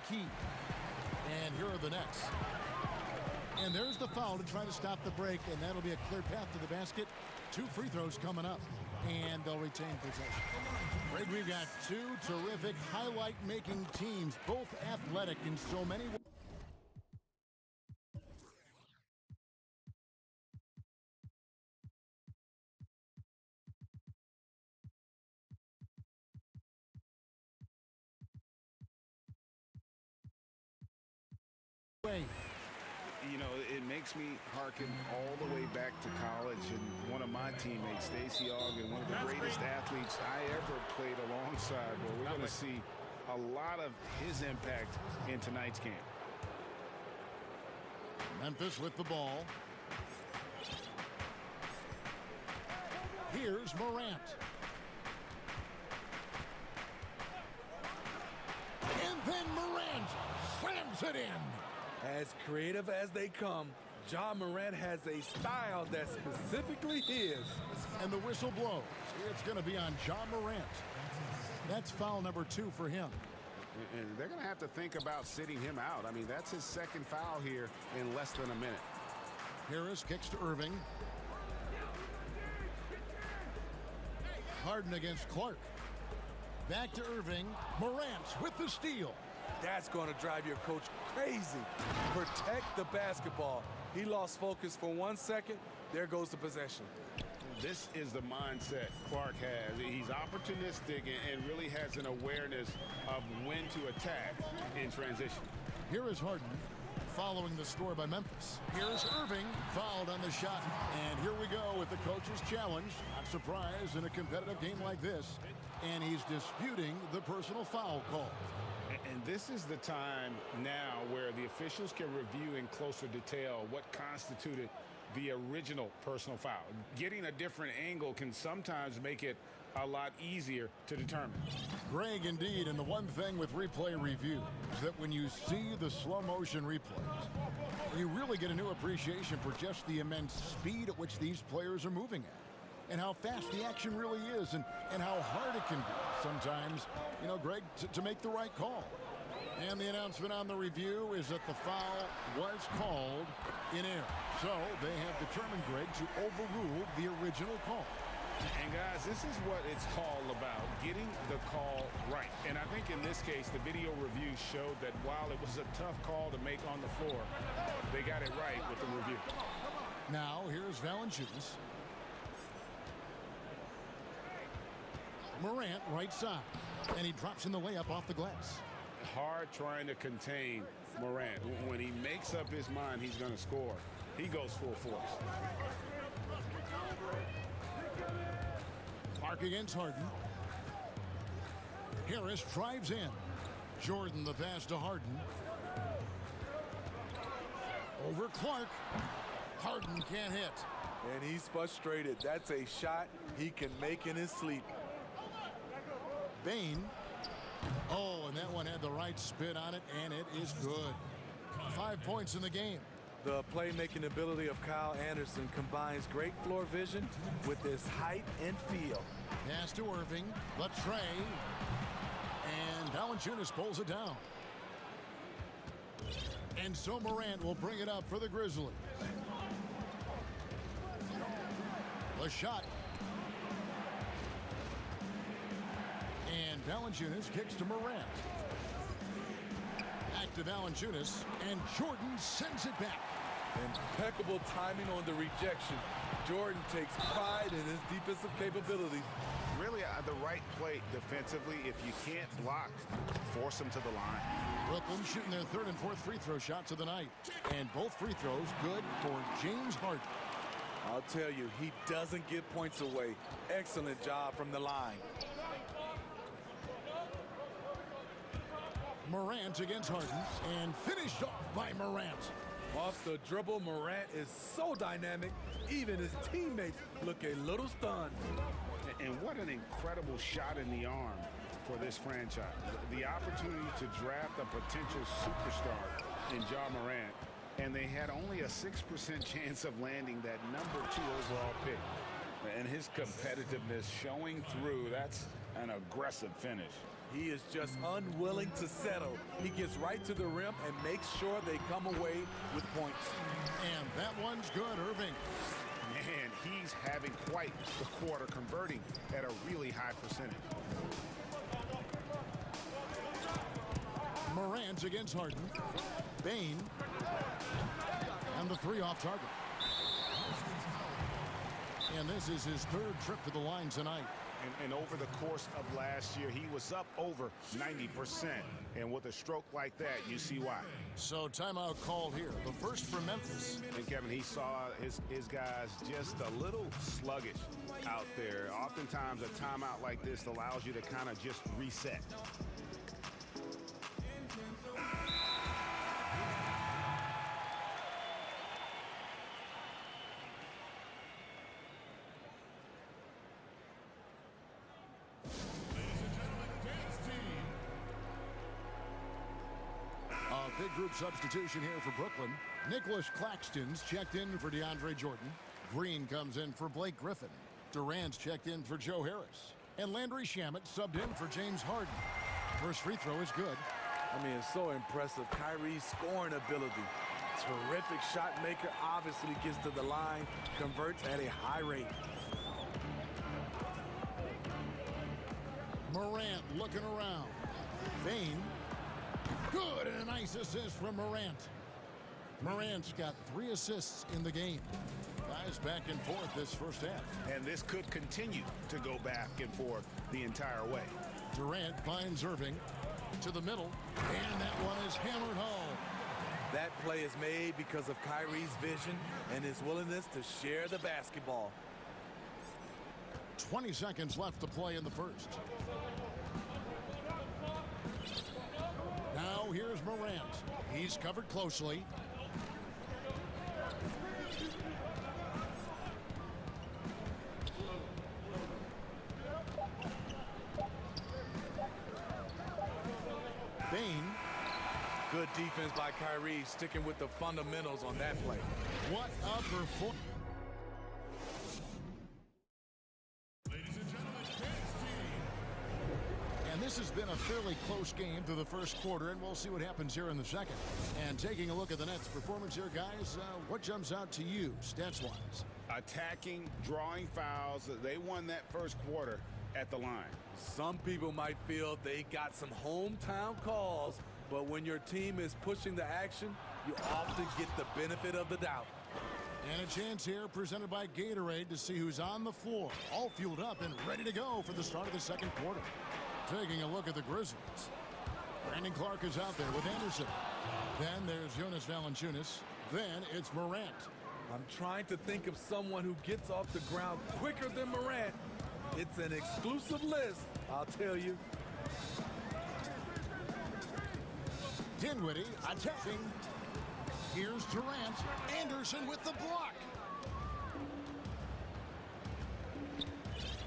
key. And here are the nets. And there's the foul to try to stop the break, and that'll be a clear path to the basket. 2 free throws coming up, and they'll retain possession. Greg, we've got 2 terrific highlight-making teams, both athletic in so many ways. You know, it makes me hearken all the way back to college, and one of my teammates, Stacey Ogden, one of the greatest athletes I ever played alongside. Well, we're going to see a lot of his impact in tonight's game. Memphis with the ball. Here's Morant. And then Morant slams it in. As creative as they come, Ja Morant has a style that's specifically his. And the whistle blows. It's going to be on Ja Morant. That's foul number 2 for him. And they're going to have to think about sitting him out. I mean, that's his second foul here in less than a minute. Harris kicks to Irving. Harden against Clark. Back to Irving. Morant with the steal. That's going to drive your coach crazy. Protect the basketball. He lost focus for 1 second. There goes the possession. This is the mindset Clark has. He's opportunistic and really has an awareness of when to attack in transition. Here is Harden following the score by Memphis. Here's Irving fouled on the shot. And here we go with the coach's challenge. Not surprised in a competitive game like this. And he's disputing the personal foul call. And this is the time now where the officials can review in closer detail what constituted the original personal foul. Getting a different angle can sometimes make it a lot easier to determine. Greg, indeed, and the one thing with replay review is that when you see the slow motion replays, you really get a new appreciation for just the immense speed at which these players are moving at. And how fast the action really is, and how hard it can be sometimes, you know, Greg, to make the right call. And the announcement on the review is that the foul was called in error. So they have determined, Greg, to overrule the original call. And guys, this is what it's all about, getting the call right. And I think in this case, the video review showed that while it was a tough call to make on the floor, they got it right with the review. Now here's Valanciunas. Morant right side, and he drops in the layup off the glass. Hard trying to contain Morant. When he makes up his mind he's going to score, he goes full force. Clark against Harden. Harris drives in. Jordan the pass to Harden. Over Clark. Harden can't hit. And he's frustrated. That's a shot he can make in his sleep. Bain. Oh, and that one had the right spin on it, and it is good. 5 points in the game. The playmaking ability of Kyle Anderson combines great floor vision with his height and feel. Pass to Irving. The tray. And Valanciunas pulls it down. And so Morant will bring it up for the Grizzlies. The shot. And Valanciunas kicks to Morant. Back to Valanciunas, and Jordan sends it back. Impeccable timing on the rejection. Jordan takes pride in his defensive capabilities. Really the right play defensively. If you can't block, force them to the line. Brooklyn shooting their third and fourth free throw shots of the night. And both free throws good for James Harden. I'll tell you, he doesn't give points away. Excellent job from the line. Morant against Harden, and finished off by Morant. Off the dribble, Morant is so dynamic, even his teammates look a little stunned. And what an incredible shot in the arm for this franchise. The opportunity to draft a potential superstar in Ja Morant, and they had only a 6% chance of landing that #2 overall pick. And his competitiveness showing through. That's an aggressive finish. He is just unwilling to settle. He gets right to the rim and makes sure they come away with points. And that one's good, Irving. Man, he's having quite the quarter, converting at a really high percentage. Morant against Harden. Bain. And the three off target. And this is his third trip to the line tonight. And over the course of last year, he was up over 90%. And with a stroke like that, you see why. So timeout called here. The first for Memphis. And Kevin, he saw his guys just a little sluggish out there. Oftentimes a timeout like this allows you to kind of just reset. Big group substitution here for Brooklyn. Nicholas Claxton's checked in for DeAndre Jordan. Green comes in for Blake Griffin. Durant's checked in for Joe Harris. And Landry Shamet subbed in for James Harden. First free throw is good. I mean, it's so impressive. Kyrie's scoring ability. Terrific shot maker, obviously gets to the line, converts at a high rate. Morant looking around. Bain. Good, and a nice assist from Morant. Morant's got 3 assists in the game. Guys back and forth this first half. And this could continue to go back and forth the entire way. Durant finds Irving to the middle, and that one is hammered home. That play is made because of Kyrie's vision and his willingness to share the basketball. 20 seconds left to play in the first. Now here's Morant. He's covered closely. Bain. Good defense by Kyrie, sticking with the fundamentals on that play. What a performance. And this has been a fairly close game through the first quarter, and we'll see what happens here in the second. And taking a look at the Nets' performance here, guys, what jumps out to you, stats-wise? Attacking, drawing fouls. They won that first quarter at the line. Some people might feel they got some hometown calls, but when your team is pushing the action, you often get the benefit of the doubt. And a chance here presented by Gatorade to see who's on the floor, all fueled up and ready to go for the start of the second quarter. Taking a look at the Grizzlies. Brandon Clark is out there with Anderson. Then there's Jonas Valanciunas. Then it's Morant. I'm trying to think of someone who gets off the ground quicker than Morant. It's an exclusive list, I'll tell you. Dinwiddie attacking. Here's Durant. Anderson with the block.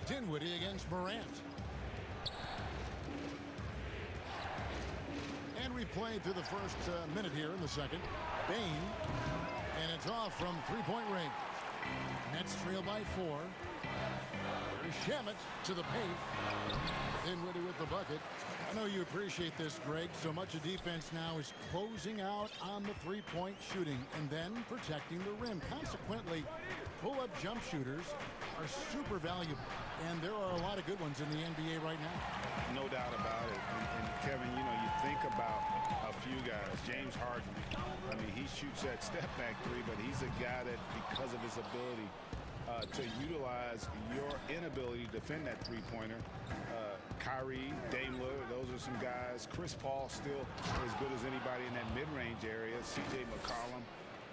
Dinwiddie against Morant. And we've played through the first minute here in the second. Bain. And it's off from three-point range. Nets trail by 4. Shamet to the paint. Dinwiddie with the bucket. I know you appreciate this, Greg. So much of defense now is closing out on the three-point shooting and then protecting the rim. Consequently, pull-up jump shooters are super valuable. And there are a lot of good ones in the NBA right now. No doubt about it. And Kevin, you know, you think about a few guys. James Harden, I mean, he shoots that step-back three, but he's a guy that, because of his ability to utilize your inability to defend that three-pointer, Kyrie, Dame Lillard, those are some guys. Chris Paul still as good as anybody in that mid-range area. C.J. McCollum.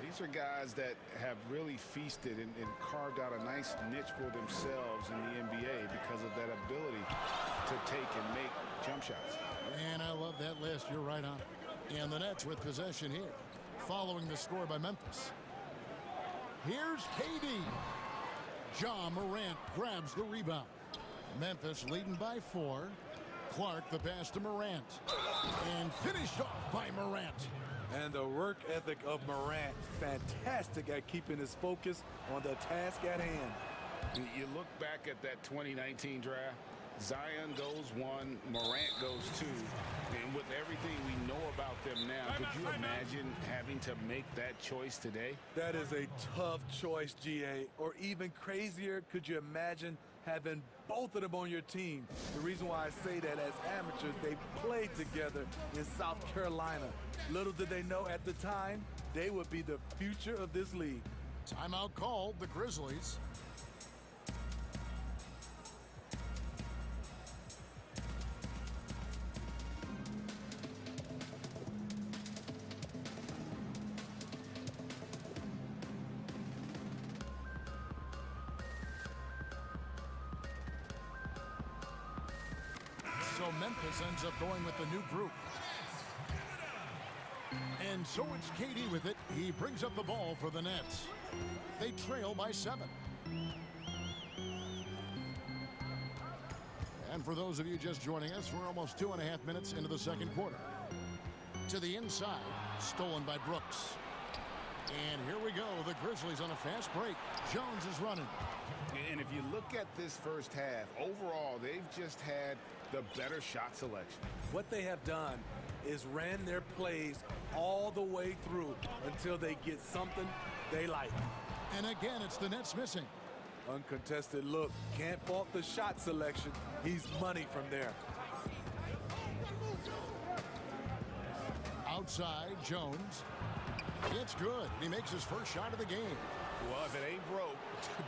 These are guys that have really feasted and carved out a nice niche for themselves in the NBA because of that ability to take and make jump shots. And I love that list. You're right on it. And the Nets with possession here, following the score by Memphis. Here's KD. Ja Morant grabs the rebound. Memphis leading by 4. Clark the pass to Morant. And finished off by Morant. And the work ethic of Morant, fantastic at keeping his focus on the task at hand. You look back at that 2019 draft, Zion goes one, Morant goes two. And with everything we know about them now, could you imagine having to make that choice today? That is a tough choice, GA. Or even crazier, could you imagine having both of them on your team? The reason why I say that, as amateurs, they played together in South Carolina. Little did they know at the time, they would be the future of this league. Timeout called, the Grizzlies. So Memphis ends up going with the new group. And so it's KD with it. He brings up the ball for the Nets. They trail by 7. And for those of you just joining us, we're almost 2.5 minutes into the second quarter. To the inside, stolen by Brooks. And here we go, the Grizzlies on a fast break. Jones is running. And if you look at this first half, overall, they've just had the better shot selection. What they have done is ran their plays all the way through until they get something they like. And again, it's the Nets missing. Uncontested look. Can't fault the shot selection. He's money from there. Outside, Jones. It's good. He makes his first shot of the game. Well, if it ain't broke,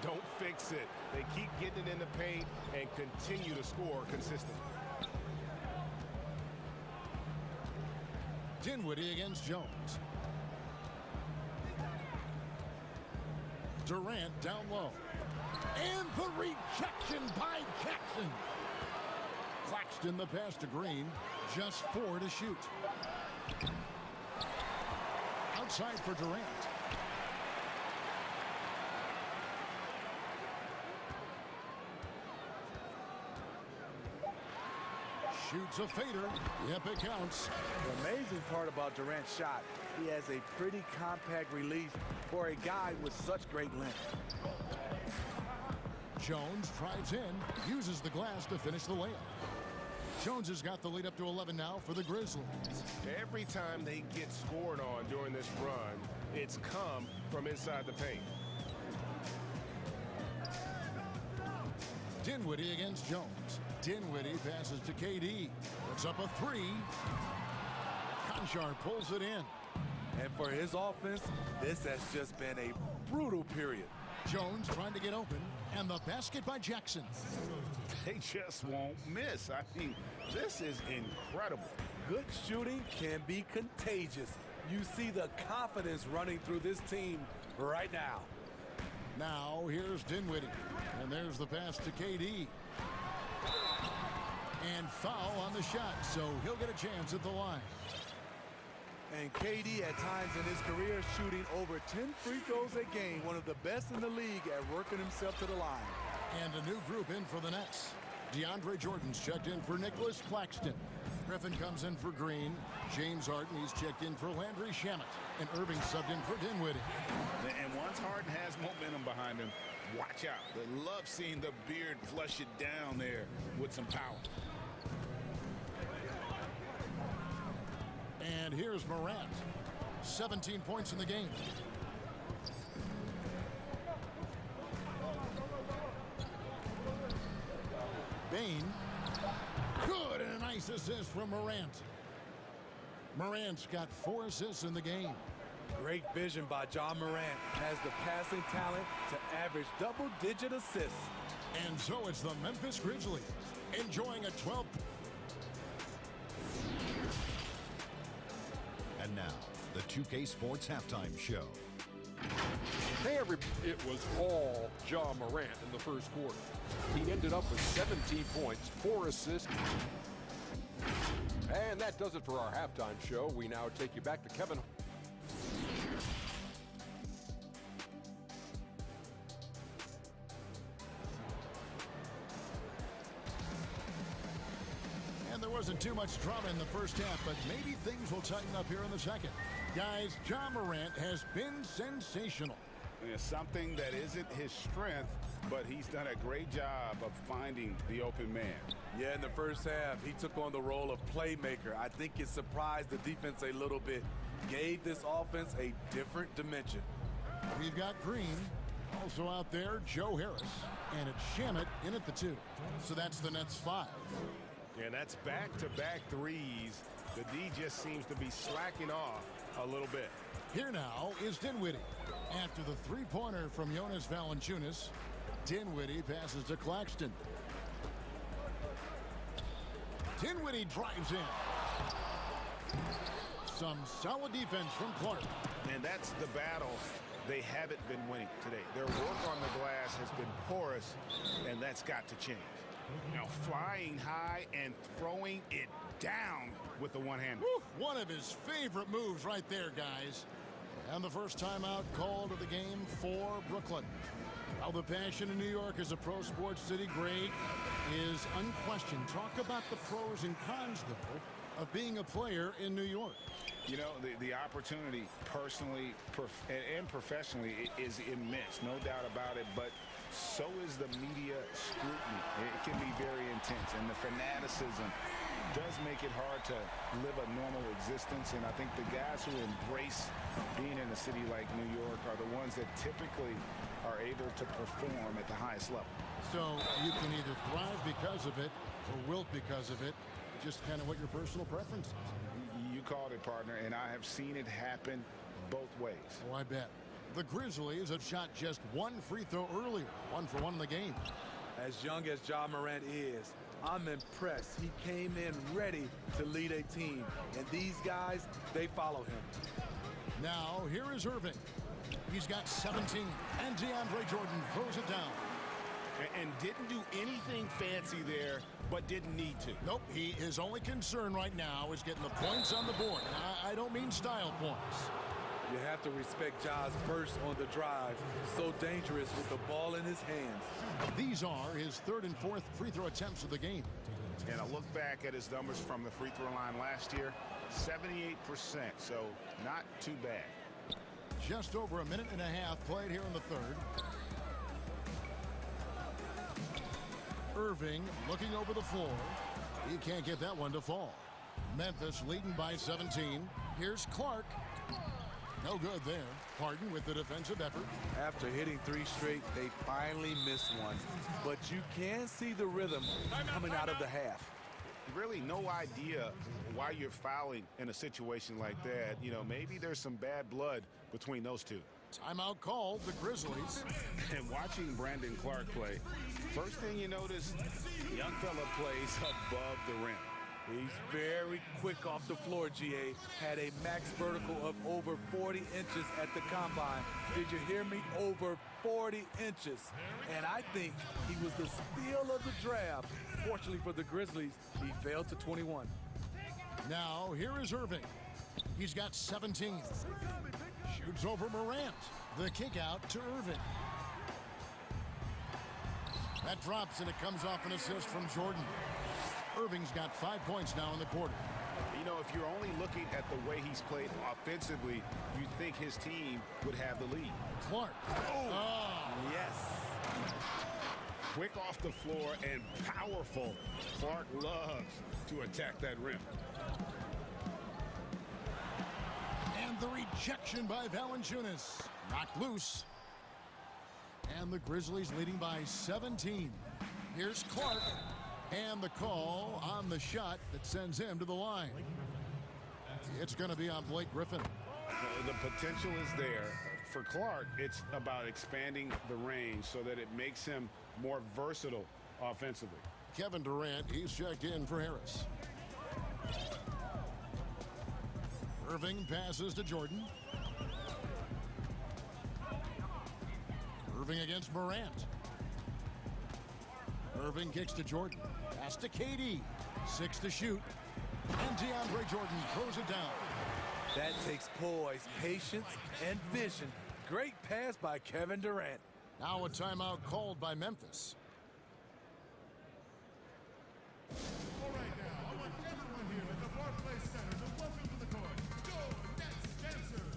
don't fix it. They keep getting it in the paint and continue to score consistently. Dinwiddie against Jones. Durant down low. And the rejection by Jackson. Claxton the pass to Green. Just 4 to shoot. Outside for Durant. Shoots a fader. Yep, it counts. The amazing part about Durant's shot, he has a pretty compact release for a guy with such great length. Jones drives in, uses the glass to finish the layup. Jones has got the lead up to 11 now for the Grizzlies. Every time they get scored on during this run, it's come from inside the paint. Dinwiddie against Jones. Dinwiddie passes to KD. Puts up a 3. Conchar pulls it in. And for his offense, this has just been a brutal period. Jones trying to get open, and the basket by Jackson. They just won't miss. I mean, this is incredible. Good shooting can be contagious. You see the confidence running through this team right now. Now here's Dinwiddie, and there's the pass to KD. And foul on the shot, so he'll get a chance at the line. And KD at times in his career shooting over 10 free throws a game, one of the best in the league at working himself to the line. And a new group in for the Nets. DeAndre Jordan's checked in for Nicholas Claxton. Griffin comes in for Green. James Harden, he's checked in for Landry Shamet. And Irving subbed in for Dinwiddie. And once Harden has momentum behind him, watch out. They love seeing the beard flush it down there with some power. And here's Morant. 17 points in the game. Bain. Good, and a nice assist from Morant. Morant's got 4 assists in the game. Great vision by John Morant. Has the passing talent to average double-digit assists. And so it's the Memphis Grizzlies enjoying a 12. And now, the 2K Sports Halftime Show. Hey, it was all John Morant in the first quarter. He ended up with 17 points, 4 assists. And that does it for our halftime show. We now take you back to Kevin. And there wasn't too much drama in the first half, but maybe things will tighten up here in the second. Guys, John Morant has been sensational. It's something that isn't his strength, but he's done a great job of finding the open man. Yeah, in the first half, he took on the role of playmaker. I think it surprised the defense a little bit, gave this offense a different dimension. We've got Green. Also out there, Joe Harris. And it's Shamet in at the 2. So that's the Nets 5. And that's back-to-back threes. The D just seems to be slacking off a little bit. Here now is Dinwiddie. After the three-pointer from Jonas Valanciunas, Dinwiddie passes to Claxton. Dinwiddie drives in. Some solid defense from Clark. And that's the battle they haven't been winning today. Their work on the glass has been porous, and that's got to change. Now flying high and throwing it down with the one-hander. One of his favorite moves right there, guys. And the first timeout called of the game for Brooklyn. How the passion in New York as a pro sports city great is unquestioned. Talk about the pros and cons, though, of being a player in New York. You know, the opportunity personally and professionally is immense, no doubt about it, but so is the media scrutiny. It can be very intense, and the fanaticism does make it hard to live a normal existence, and I think the guys who embrace being in a city like New York are the ones that typically are able to perform at the highest level. So you can either thrive because of it or wilt because of it, just kind of what your personal preference is. You called it, partner, and I have seen it happen both ways. Oh, I bet. The Grizzlies have shot just one free throw earlier, 1 for 1 in the game. As young as Ja Morant is, I'm impressed. He came in ready to lead a team, and these guys, they follow him. Now, here is Irving. He's got 17, and DeAndre Jordan throws it down. And didn't do anything fancy there, but didn't need to. Nope, his only concern right now is getting the points on the board. I don't mean style points. You have to respect Ja's burst on the drive. So dangerous with the ball in his hands. These are his 3rd and 4th free throw attempts of the game. And I look back at his numbers from the free throw line last year, 78%, so not too bad. Just over a minute and a half played here in the 3rd. Irving looking over the floor. He can't get that one to fall. Memphis leading by 17. Here's Clark. No good there. Harden with the defensive effort. After hitting 3 straight, they finally missed one. But you can see the rhythm coming out of the half. Really no idea why you're fouling in a situation like that. You know, maybe there's some bad blood between those two. Timeout called, the Grizzlies. And watching Brandon Clark play, first thing you notice, young fella plays above the rim. He's very quick off the floor, GA. Had a max vertical of over 40 inches at the combine. Did you hear me? Over 40 inches. And I think he was the steal of the draft. Fortunately for the Grizzlies, he fell to 21. Now, here is Irving. He's got 17. Shoots over Morant. The kick out to Irving. That drops, and it comes off an assist from Jordan. Irving's got 5 points now in the quarter. You know, if you're only looking at the way he's played offensively, you'd think his team would have the lead. Clark. Oh, yes. Quick off the floor and powerful. Clark loves to attack that rim. And the rejection by Valanciunas. Knocked loose. And the Grizzlies leading by 17. Here's Clark. And the call on the shot that sends him to the line. It's going to be on Blake Griffin. The potential is there. For Clark, it's about expanding the range so that it makes him more versatile offensively. Kevin Durant, he's checked in for Harris. Irving passes to Jordan. Irving against Morant. Irving kicks to Jordan. Pass to KD. 6 to shoot. And DeAndre Jordan throws it down. That takes poise, patience, and vision. Great pass by Kevin Durant. Now a timeout called by Memphis. All right now, I want everyone here at the Barclays Center to welcome to the court, Go Nets Dancers.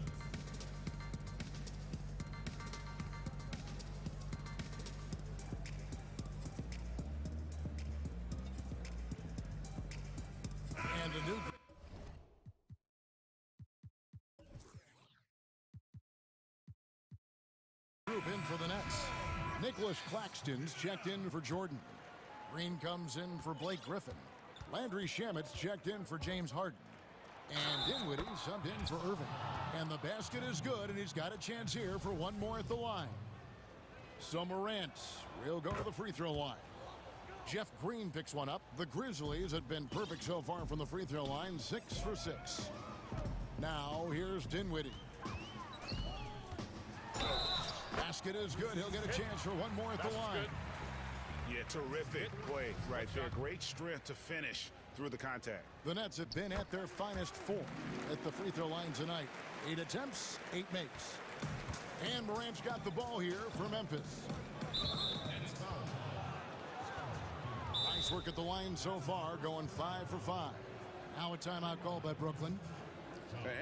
a new group in for the Nets. Nicholas Claxton's checked in for Jordan. Green comes in for Blake Griffin. Landry Shamit's checked in for James Harden. And Dinwiddie subbed in for Irving. And the basket is good, and he's got a chance here for one more at the line. So Morant will go to the free throw line. Jeff Green picks one up. The Grizzlies have been perfect so far from the free throw line, 6 for 6. Now here's Dinwiddie. Basket is good. He'll get a chance for one more at the line. Yeah, terrific play right there. Great strength to finish through the contact. The Nets have been at their finest 4 at the free throw line tonight. 8 attempts, 8 makes. And Morant's got the ball here for Memphis. Nice work at the line so far, going 5 for 5. Now a timeout call by Brooklyn.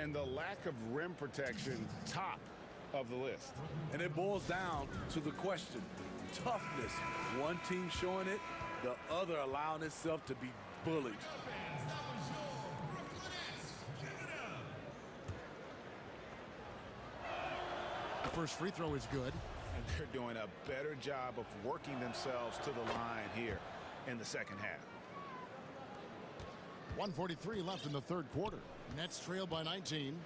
And the lack of rim protection, top of the list. And it boils down to the question, toughness. One team showing it, the other allowing itself to be bullied. The first free throw is good. And they're doing a better job of working themselves to the line here in the second half. 1:43 left in the third quarter. Nets trail by 19.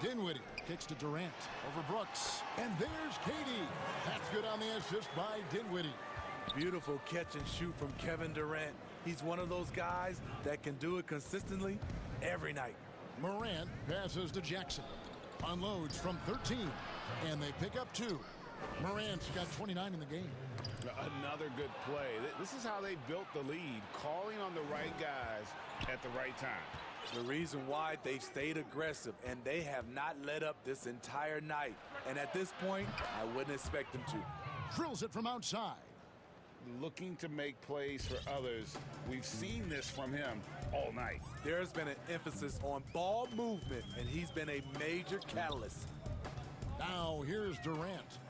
Dinwiddie kicks to Durant over Brooks. And there's KD. That's good on the assist by Dinwiddie. Beautiful catch and shoot from Kevin Durant. He's one of those guys that can do it consistently every night. Morant passes to Jackson. Unloads from 13. And they pick up 2. Morant's got 29 in the game. Another good play. This is how they built the lead, calling on the right guys at the right time. The reason why they've stayed aggressive, and they have not let up this entire night. And at this point, I wouldn't expect them to. Drills it from outside. Looking to make plays for others. We've seen this from him all night. There's been an emphasis on ball movement, and he's been a major catalyst. Now here's Durant.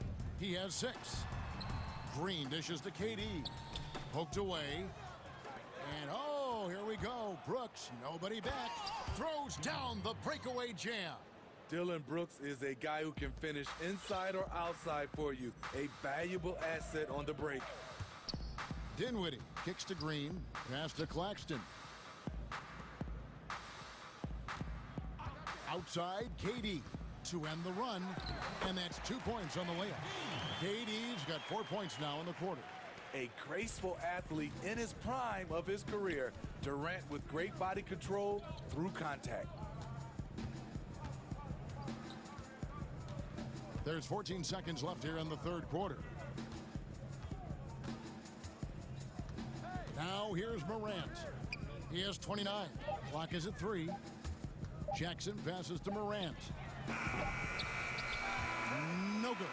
He has 6. Green dishes to KD. Poked away. And oh, here we go. Brooks, nobody back. Throws down the breakaway jam. Dylan Brooks is a guy who can finish inside or outside for you. A valuable asset on the break. Dinwiddie kicks to Green. Pass to Claxton. Outside, KD to end the run. And that's 2 points on the layup. KD's got 4 points now in the quarter. A graceful athlete in his prime of his career. Durant with great body control through contact. There's 14 seconds left here in the third quarter. Now here's Morant. He has 29. Clock is at 3. Jackson passes to Morant. No good.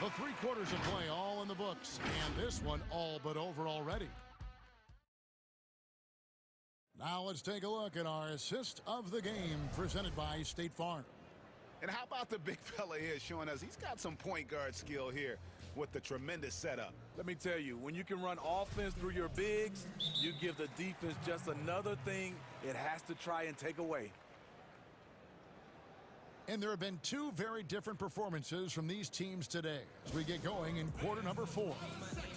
The 3 quarters of play all in the books, and this one all but over already. Now let's take a look at our assist of the game presented by State Farm. And how about the big fella here showing us he's got some point guard skill here with the tremendous setup. Let me tell you, when you can run offense through your bigs, you give the defense just another thing it has to try and take away. And there have been 2 very different performances from these teams today as we get going in quarter number 4.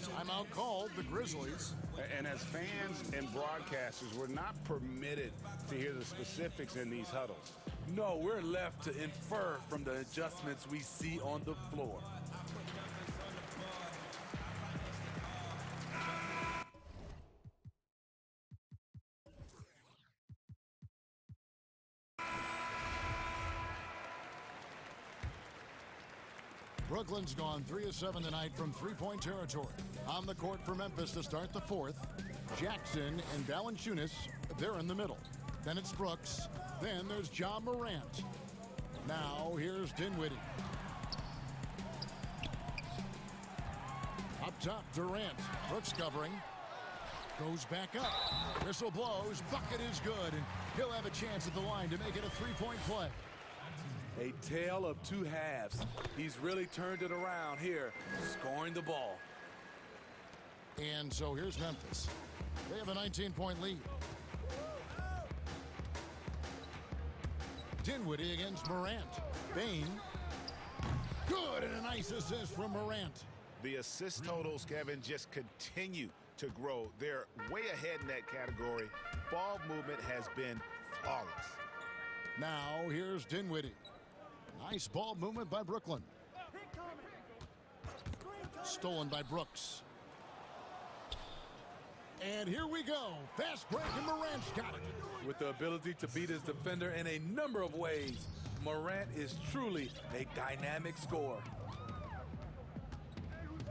Timeout called the Grizzlies. And as fans and broadcasters, we're not permitted to hear the specifics in these huddles. No, we're left to infer from the adjustments we see on the floor. Brooklyn's gone 3 of 7 tonight from three-point territory. On the court for Memphis to start the 4th. Jackson and Valanciunas, they're in the middle. Then it's Brooks. Then there's John Morant. Now here's Dinwiddie. Up top, Durant. Brooks covering. Goes back up. Whistle blows. Bucket is good. And he'll have a chance at the line to make it a three-point play. A tale of 2 halves. He's really turned it around here, scoring the ball. And so here's Memphis. They have a 19-point lead. Dinwiddie against Morant. Bain. Good, and a nice assist from Morant. The assist totals, Kevin, just continue to grow. They're way ahead in that category. Ball movement has been flawless. Now here's Dinwiddie. Nice ball movement by Brooklyn. Stolen by Brooks. And here we go. Fast break, and Morant's got it. With the ability to beat his defender in a number of ways, Morant is truly a dynamic scorer.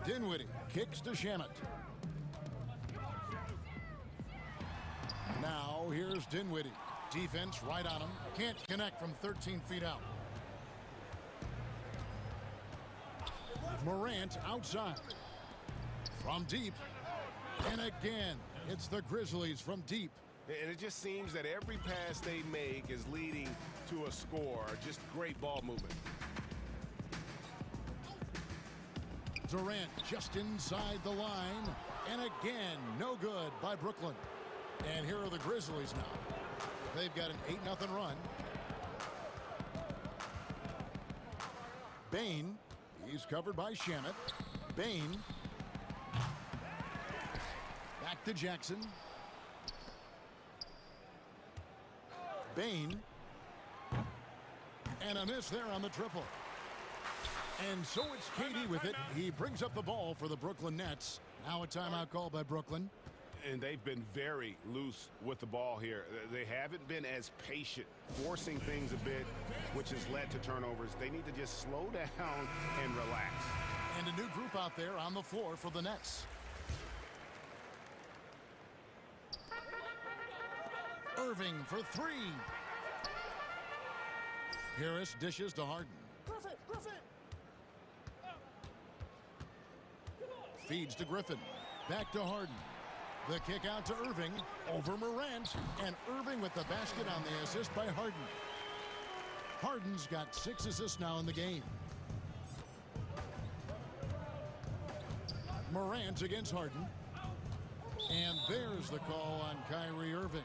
Dinwiddie kicks to Shamet. Now here's Dinwiddie. Defense right on him. Can't connect from 13 feet out. Morant outside. From deep. And again, it's the Grizzlies from deep. And it just seems that every pass they make is leading to a score. Just great ball movement. Durant just inside the line. And again, no good by Brooklyn. And here are the Grizzlies now. They've got an 8-0 run. Bain. He's covered by Shamet. Bain. Back to Jackson. Bain. And a miss there on the triple. And so it's KD with it. He brings up the ball for the Brooklyn Nets. Now a timeout called by Brooklyn. And they've been very loose with the ball here. They haven't been as patient, forcing things a bit, which has led to turnovers. They need to just slow down and relax. And a new group out there on the floor for the Nets. Irving for three. Harris dishes to Harden. Feeds to Griffin. Back to Harden. The kick out to Irving. Over Morant. And Irving with the basket on the assist by Harden. Harden's got 6 assists now in the game. Morant against Harden. And there's the call on Kyrie Irving.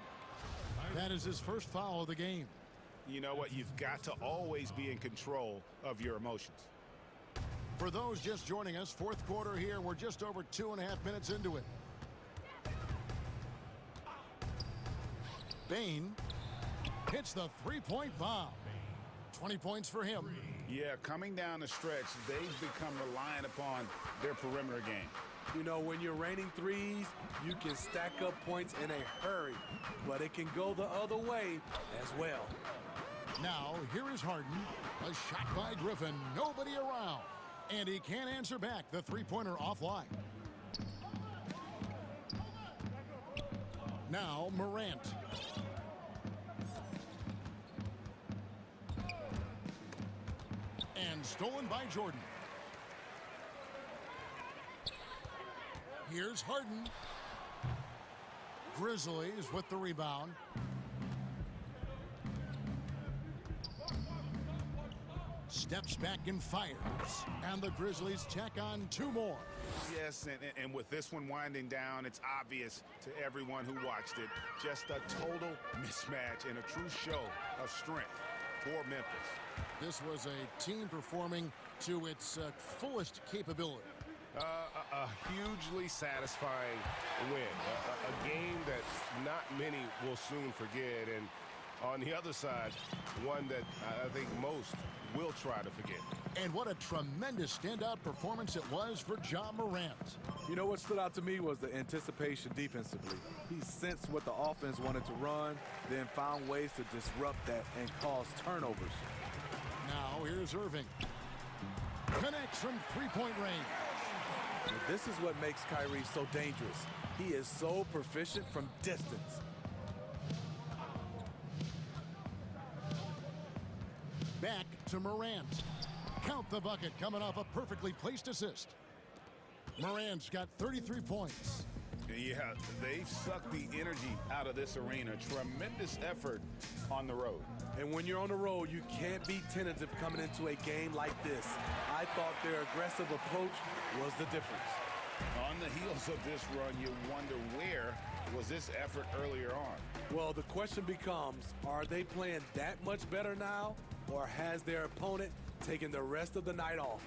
That is his first foul of the game. You know what? You've got to always be in control of your emotions. For those just joining us, fourth quarter here. We're just over 2.5 minutes into it. Bain hits the three-point bomb. 20 points for him. Yeah, coming down the stretch, they've become reliant upon their perimeter game. You know, when you're raining threes, you can stack up points in a hurry, but it can go the other way as well. Now, here is Harden. A shot by Griffin. Nobody around. And he can't answer back. The three-pointer offline. Now, Morant. And stolen by Jordan. Here's Harden. Grizzlies with the rebound. Steps back and fires. And the Grizzlies tack on 2 more. Yes, and with this one winding down, it's obvious to everyone who watched it. Just a total mismatch and a true show of strength for Memphis. This was a team performing to its fullest capability. A hugely satisfying win. A game that not many will soon forget. And on the other side, one that I think most will try to forget. And what a tremendous standout performance it was for Ja Morant. You know what stood out to me was the anticipation defensively. He sensed what the offense wanted to run, then found ways to disrupt that and cause turnovers. Now here's Irving. Connects from three-point range. And this is what makes Kyrie so dangerous. He is so proficient from distance. Back to Morant. Count the bucket coming off a perfectly placed assist. Morant's got 33 points. Yeah, they've sucked the energy out of this arena. Tremendous effort on the road. And when you're on the road, you can't be tentative coming into a game like this. I thought their aggressive approach was the difference. On the heels of this run, you wonder where was this effort earlier on? Well, the question becomes, are they playing that much better now, or has their opponent taken the rest of the night off?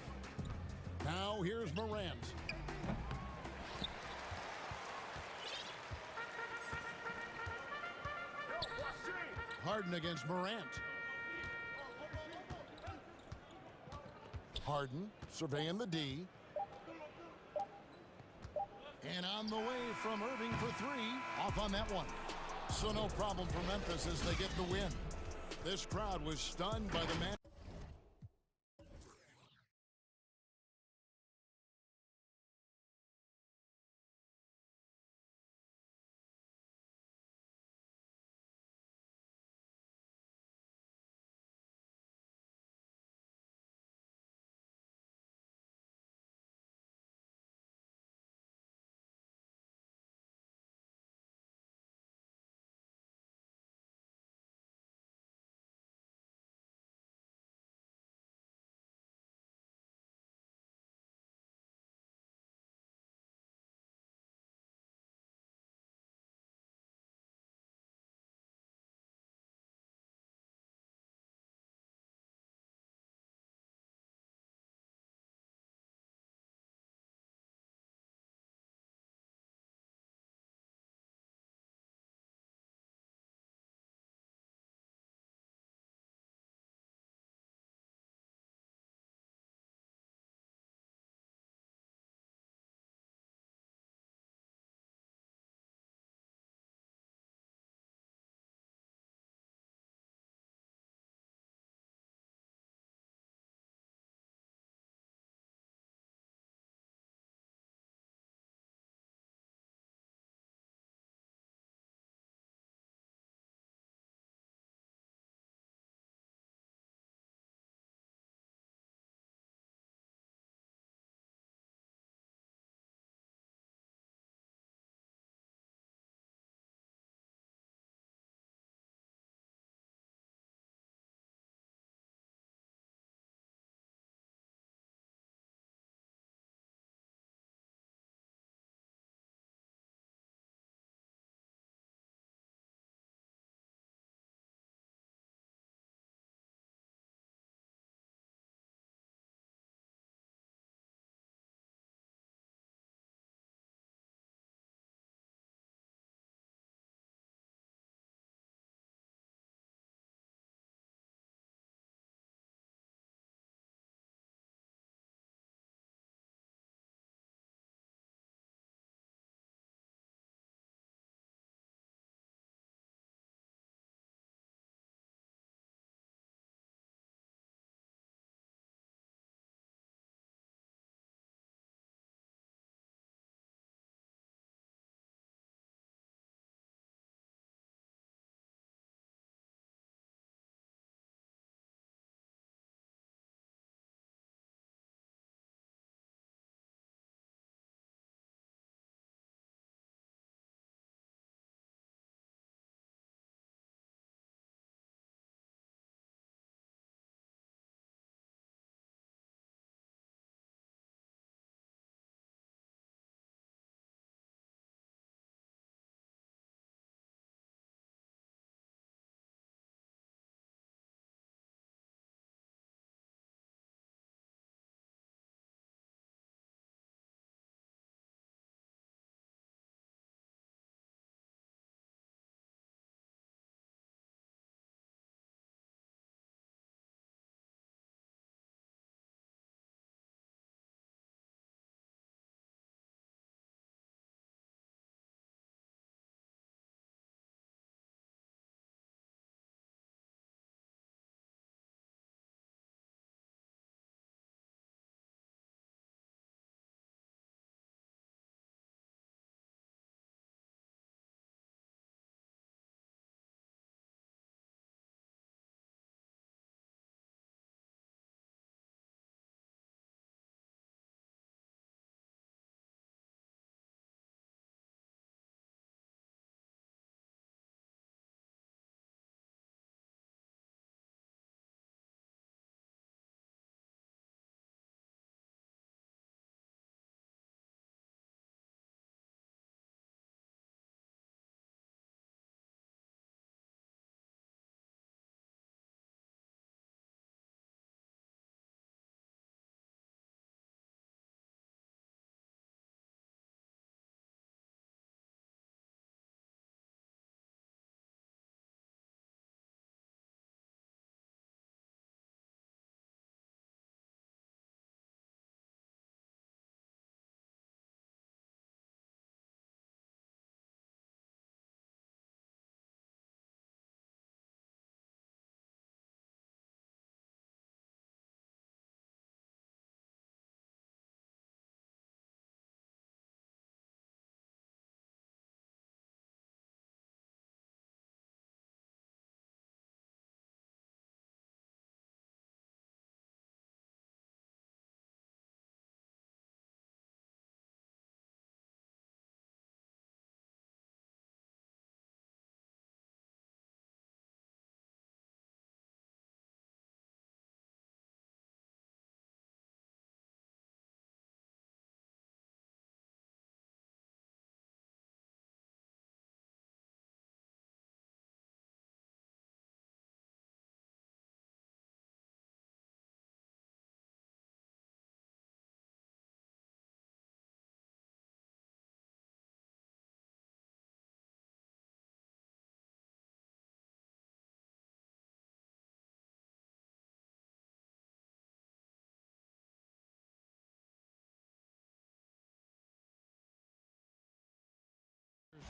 Now here's Morant. Harden against Morant. Harden surveying the D. And on the way from Irving for three. Off on that one. So no problem for Memphis as they get the win. This crowd was stunned by the man.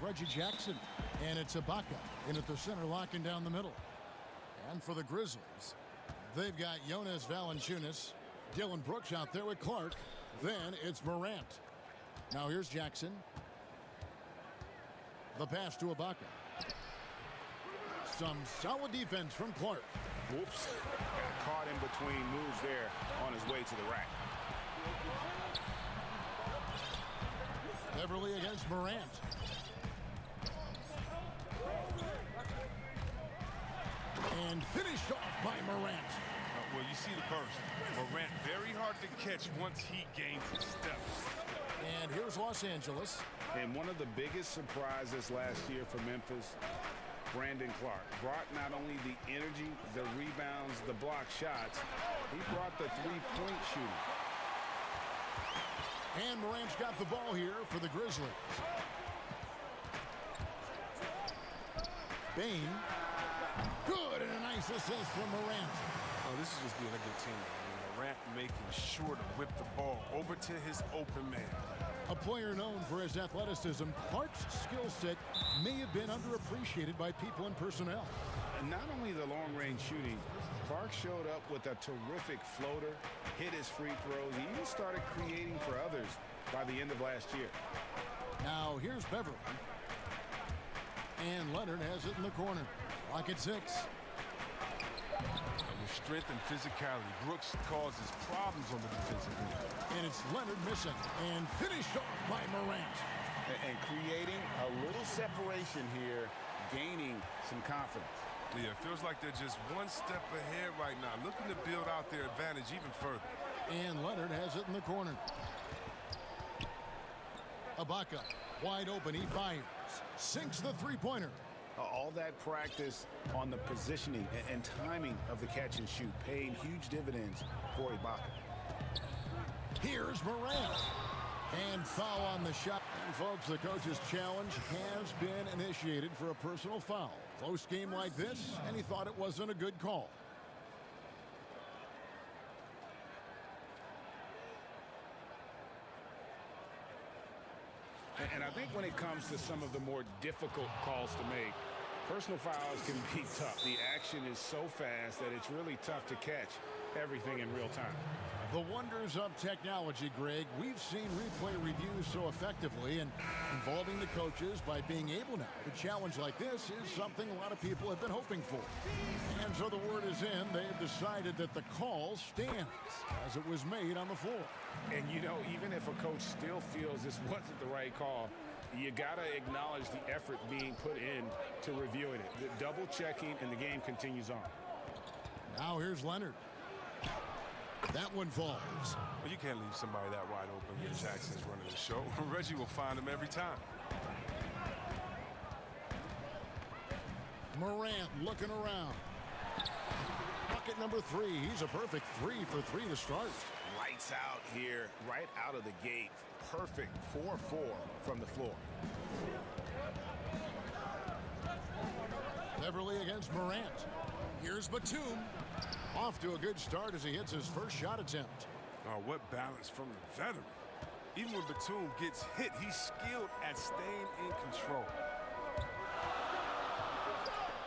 Reggie Jackson. And it's Ibaka in at the center, locking down the middle. And for the Grizzlies, they've got Jonas Valanciunas. Dylan Brooks out there with Clark. Then it's Morant. Now here's Jackson. The pass to Ibaka. Some solid defense from Clark. Whoops. Got caught in between moves there on his way to the rack. Beverly against Morant. And finished off by Morant. Well, you see the burst. Morant very hard to catch once he gains his steps. And here's Los Angeles. And one of the biggest surprises last year for Memphis, Brandon Clark, brought not only the energy, the rebounds, the block shots, he brought the three-point shooting. And Morant's got the ball here for the Grizzlies. Bain. Good, and a nice assist from Morant. Oh, this is just being a good team. Morant making sure to whip the ball over to his open man. A player known for his athleticism, Clark's skill set may have been underappreciated by people and personnel. And not only the long-range shooting, Clark showed up with a terrific floater, hit his free throws. He even started creating for others by the end of last year. Now here's Beverly. And Leonard has it in the corner. Lock at 6. With strength and physicality, Brooks causes problems on the defensive end. And it's Leonard missing. And finished off by Morant. And creating a little separation here, gaining some confidence. Yeah, it feels like they're just one step ahead right now, looking to build out their advantage even further. And Leonard has it in the corner. Ibaka, wide open, he fires. Sinks the three-pointer. All that practice on the positioning and timing of the catch and shoot paid huge dividends for Ibaka. Here's Morant. And foul on the shot. And folks, the coach's challenge has been initiated for a personal foul. Close game like this, and he thought it wasn't a good call. And I think when it comes to some of the more difficult calls to make, personal fouls can be tough. The action is so fast that it's really tough to catch everything in real time. The wonders of technology, Greg. We've seen replay reviews so effectively, and involving the coaches by being able now to challenge like this is something a lot of people have been hoping for. And so the word is in. They've decided that the call stands as it was made on the floor. And, you know, even if a coach still feels this wasn't the right call, you got to acknowledge the effort being put in to reviewing it. The double checking, and the game continues on. Now here's Leonard. That one falls. Well, you can't leave somebody that wide open when Jackson's running the show. Reggie will find him every time. Morant looking around. Bucket number 3. He's a perfect 3 for 3 to start. Lights out here, right out of the gate. Perfect 4-4 from the floor. Beverly against Morant. Here's Batum. Off to a good start as he hits his first shot attempt. Oh, what balance from the veteran. Even when Batum gets hit, he's skilled at staying in control.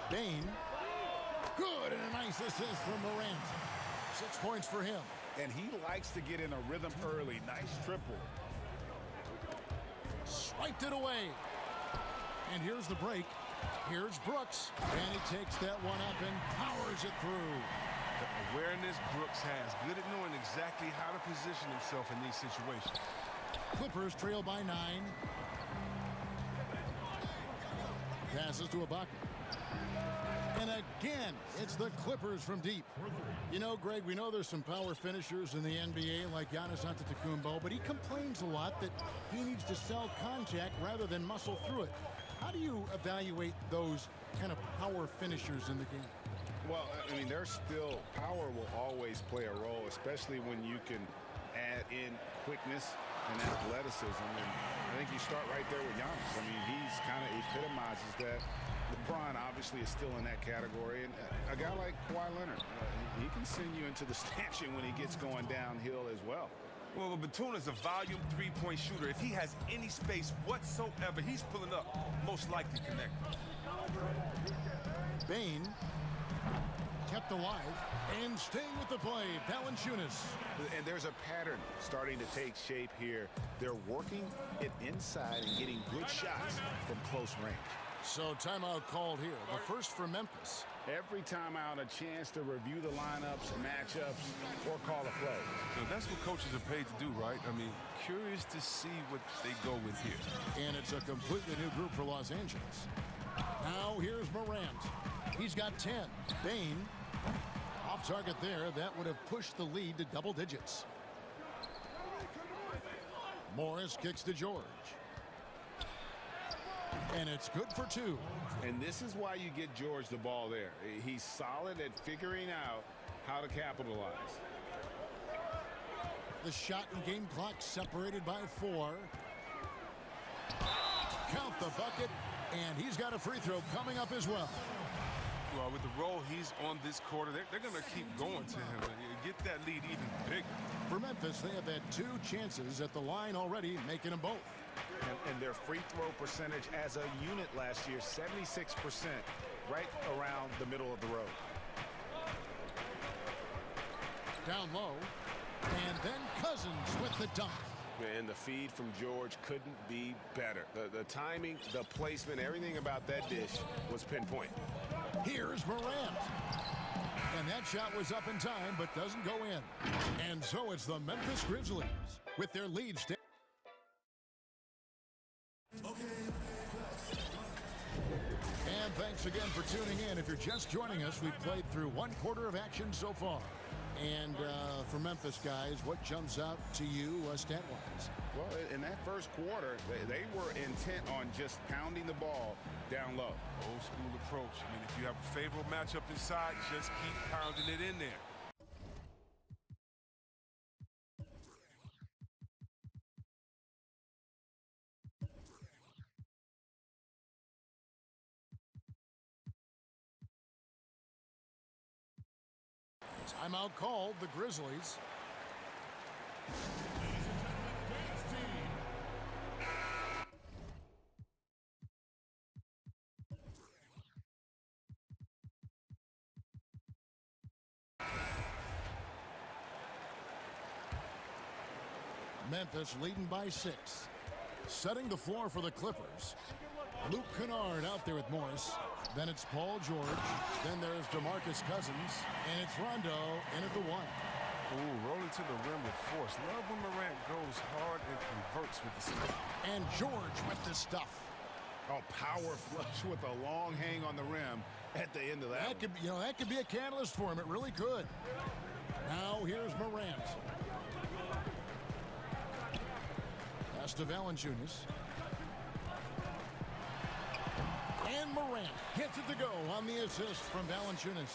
Bain. Good, and a nice assist from Morant. 6 points for him. And he likes to get in a rhythm early. Nice triple. Swiped it away. And here's the break. Here's Brooks. And he takes that one up and powers it through. The awareness Brooks has. Good at knowing exactly how to position himself in these situations. Clippers trail by 9. Passes to Ibaka. And again, it's the Clippers from deep. You know, Greg, we know there's some power finishers in the NBA like Giannis Antetokounmpo, but he complains a lot that he needs to sell contact rather than muscle through it. How do you evaluate those kind of power finishers in the game? Well, I mean, there's still power will always play a role, especially when you can add in quickness and athleticism. And I think you start right there with Giannis. I mean, he's kind of epitomizes that. LeBron obviously is still in that category. And a guy like Kawhi Leonard, he can send you into the stanchion when he gets going downhill as well. Well, Batum is a volume three-point shooter. If he has any space whatsoever, he's pulling up, most likely connected. Bain kept alive and staying with the play. Valanciunas. And there's a pattern starting to take shape here. They're working it inside and getting good shots from close range. So timeout called here. The first for Memphis. Every timeout, a chance to review the lineups, matchups, or call a play. Now, that's what coaches are paid to do, right? I mean, curious to see what they go with here. And it's a completely new group for Los Angeles. Now here's Morant. He's got 10. Bain off target there. That would have pushed the lead to double digits. Morris kicks to George. And it's good for 2. And this is why you get George the ball there. He's solid at figuring out how to capitalize. The shot and game clock separated by 4. Count the bucket, and he's got a free throw coming up as well. Well, with the role he's on this quarter, they're going to keep going to him. Get that lead even bigger. For Memphis, they have had 2 chances at the line already, making them both. And their free throw percentage as a unit last year, 76%, right around the middle of the road. Down low, and then Cousins with the dunk. And the feed from George couldn't be better. The timing, the placement, everything about that dish was pinpoint. Here's Morant. And that shot was up in time, but doesn't go in. And so it's the Memphis Grizzlies with their lead. And thanks again for tuning in. If you're just joining us, we've played through 1 quarter of action so far. And for Memphis guys, what jumps out to you stat-wise? Well, in that first quarter, they were intent on just pounding the ball down low. Old school approach. I mean, if you have a favorable matchup inside, just keep pounding it in there. Timeout called, the Grizzlies. Memphis leading by 6. Setting the floor for the Clippers. Luke Kennard out there with Morris. Then it's Paul George. Then there's DeMarcus Cousins. And it's Rondo in at the 1. Ooh, rolling to the rim with force. Love when Morant goes hard and converts with the stuff. And George with the stuff. Oh, power flush with a long hang on the rim at the end of that. That could be a catalyst for him. It really could. Now here's Morant. Pass to Valanciunas. And Morant gets it to go on the assist from Valanciunas.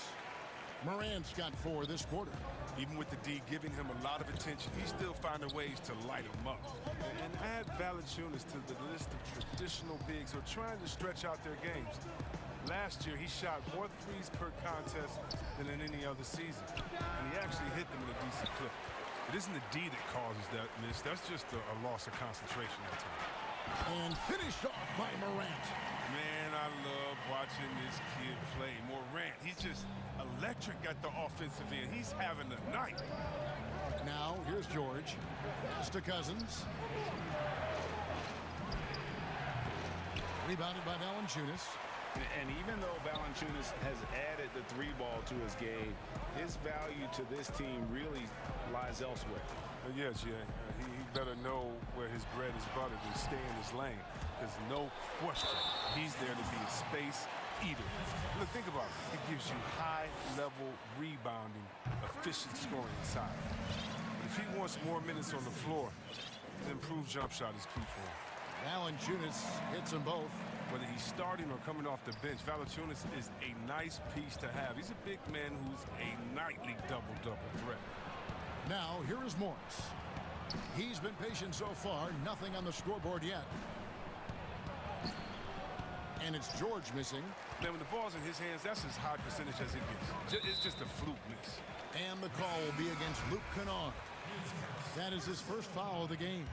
Morant's got 4 this quarter. Even with the D giving him a lot of attention, he's still finding ways to light him up. And add Valanciunas to the list of traditional bigs who are trying to stretch out their games. Last year, he shot more threes per contest than in any other season. And he actually hit them in a decent clip. It isn't the D that causes that miss. That's just a loss of concentration at times. And finished off by Morant. Man, I love watching this kid play. Morant, he's just electric at the offensive end. He's having a night. Now, here's George. Pass to Cousins. Rebounded by Valanciunas. And even though Valanciunas has added the 3-ball to his game, his value to this team really lies elsewhere. Yeah, Jay. He better know where his bread is buttered and stay in his lane. There's no question he's there to be a space eater. Look, think about it. It gives you high-level rebounding, efficient scoring inside. But if he wants more minutes on the floor, the improved jump shot is key for him. Valanciunas hits them both. Whether he's starting or coming off the bench, Valanciunas is a nice piece to have. He's a big man who's a nightly double-double threat. Now, here is Morris. He's been patient so far. Nothing on the scoreboard yet. And it's George missing. Then when the ball's in his hands, that's as high percentage as it gets. It's just a fluke miss. And the call will be against Luke Kennard. That is his first foul of the game.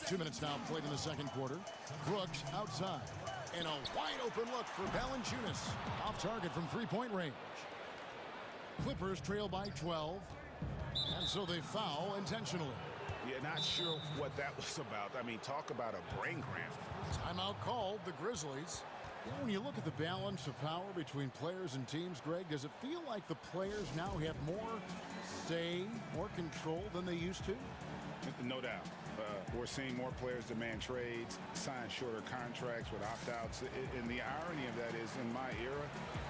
2 minutes now played in the second quarter. Brooks outside. And a wide open look for Valanciunas. Off target from three-point range. Clippers trail by 12. And so they foul intentionally. Yeah, not sure what that was about. I mean, talk about a brain cramp. Timeout called, the Grizzlies. You know, when you look at the balance of power between players and teams, Greg, does it feel like the players now have more say, more control than they used to? No doubt. We're seeing more players demand trades, sign shorter contracts with opt-outs. And the irony of that is, in my era,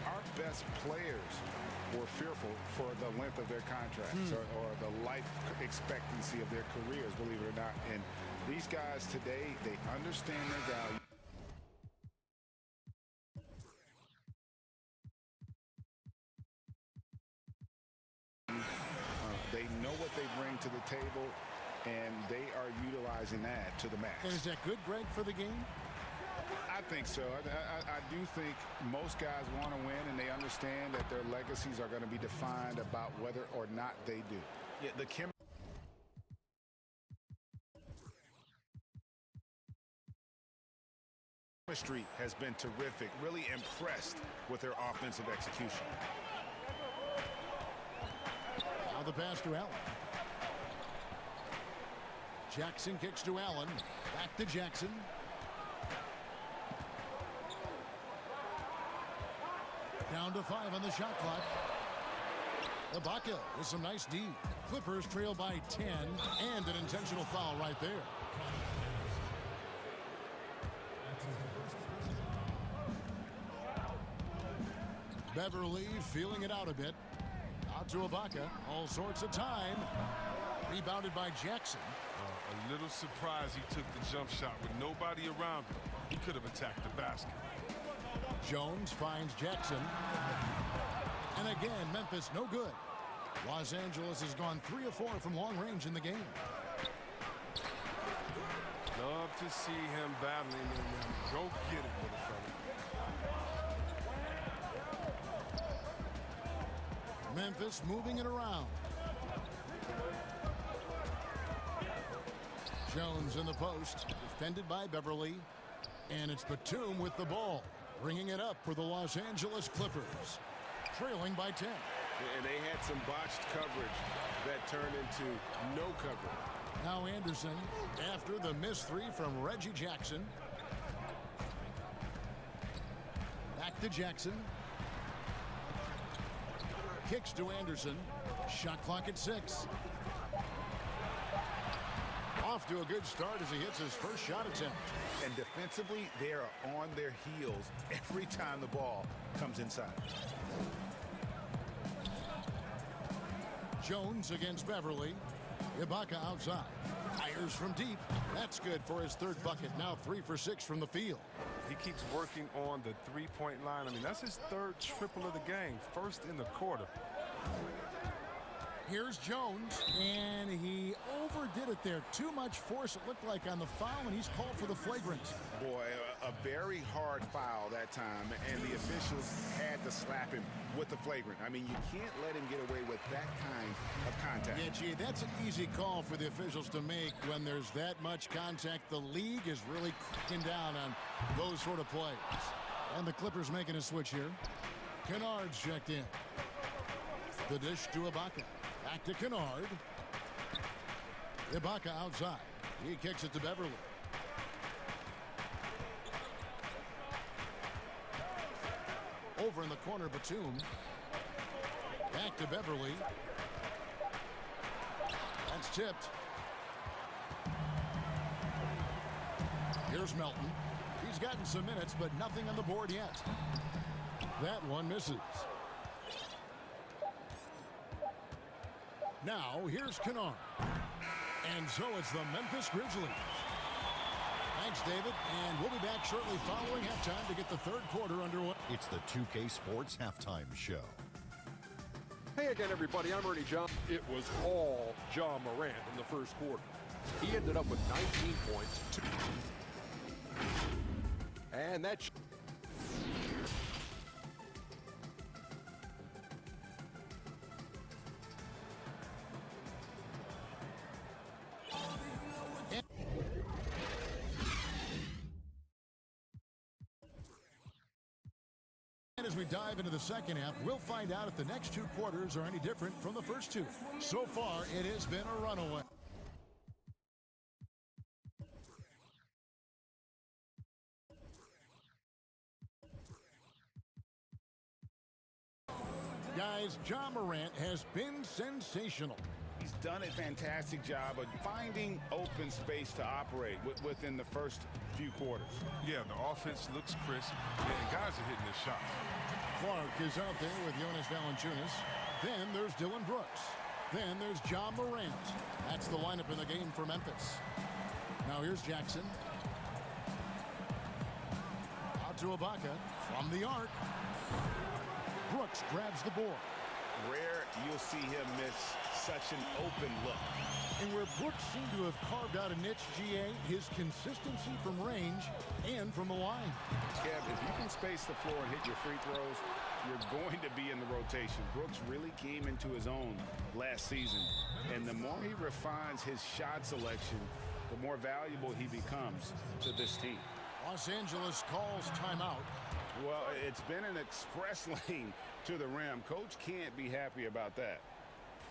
our best players were fearful for the length of their contracts or the life expectancy of their careers, believe it or not. And these guys today, they understand their value. They know what they bring to the table, and they are utilizing that to the max. And is that good, Greg, for the game? I think so. I do think most guys want to win, and they understand that their legacies are going to be defined about whether or not they do. Yeah, the chemistry has been terrific. Really impressed with their offensive execution. Now the pass to Allen. Jackson kicks to Allen. Back to Jackson. Down to 5 on the shot clock. Ibaka with some nice D. Clippers trail by 10, and an intentional foul right there. Beverly feeling it out a bit. Out to Ibaka. All sorts of time. Rebounded by Jackson. A little surprised he took the jump shot with nobody around him. He could have attacked the basket. Jones finds Jackson. And again, Memphis no good. Los Angeles has gone 3 of 4 from long range in the game. Love to see him battling in there. Go get it, little fella. Memphis moving it around. Jones in the post, defended by Beverly. And it's Batum with the ball, bringing it up for the Los Angeles Clippers, trailing by 10. And they had some botched coverage that turned into no coverage. Now Anderson, after the missed 3 from Reggie Jackson. Back to Jackson. Kicks to Anderson. Shot clock at 6. Off to a good start as he hits his first shot attempt. And defensively, they are on their heels every time the ball comes inside. Jones against Beverly. Ibaka outside. Fires from deep. That's good for his 3rd bucket. Now 3 for 6 from the field. He keeps working on the three-point line. I mean, that's his 3rd triple of the game. First in the quarter. Here's Jones, and he overdid it there. Too much force, it looked like, on the foul, and he's called for the flagrant. Boy, a very hard foul that time, and the officials had to slap him with the flagrant. I mean, you can't let him get away with that kind of contact. Yeah, gee, that's an easy call for the officials to make when there's that much contact. The league is really cracking down on those sort of plays. And the Clippers making a switch here. Kennard's checked in. The dish to Ibaka. Back to Kennard. Ibaka outside. He kicks it to Beverly. Over in the corner, Batum. Back to Beverly. That's tipped. Here's Melton. He's gotten some minutes, but nothing on the board yet. That one misses. Now, here's Kennard. And so it's the Memphis Grizzlies. Thanks, David. And we'll be back shortly following halftime to get the 3rd quarter underway. It's the 2K Sports Halftime Show. Hey again, everybody. I'm Ernie John. It was all John Morant in the first quarter. He ended up with 19 points. And that's... we dive into the second half, we'll find out if the next two quarters are any different from the first two. So far, it has been a runaway. Guys, Ja Morant has been sensational. He's done a fantastic job of finding open space to operate within the first few quarters. Yeah, the offense looks crisp, and guys are hitting their shots. Clark is out there with Jonas Valanciunas. Then there's Dylan Brooks. Then there's Ja Morant. That's the lineup in the game for Memphis. Now here's Jackson. Out to Ibaka from the arc. Brooks grabs the board. Rare you'll see him miss such an open look. And where Brooks seemed to have carved out a niche, GA, his consistency from range and from the line. Kev, if you can space the floor and hit your free throws, you're going to be in the rotation. Brooks really came into his own last season. And the more he refines his shot selection, the more valuable he becomes to this team. Los Angeles calls timeout. Well, it's been an express lane to the rim. Coach can't be happy about that.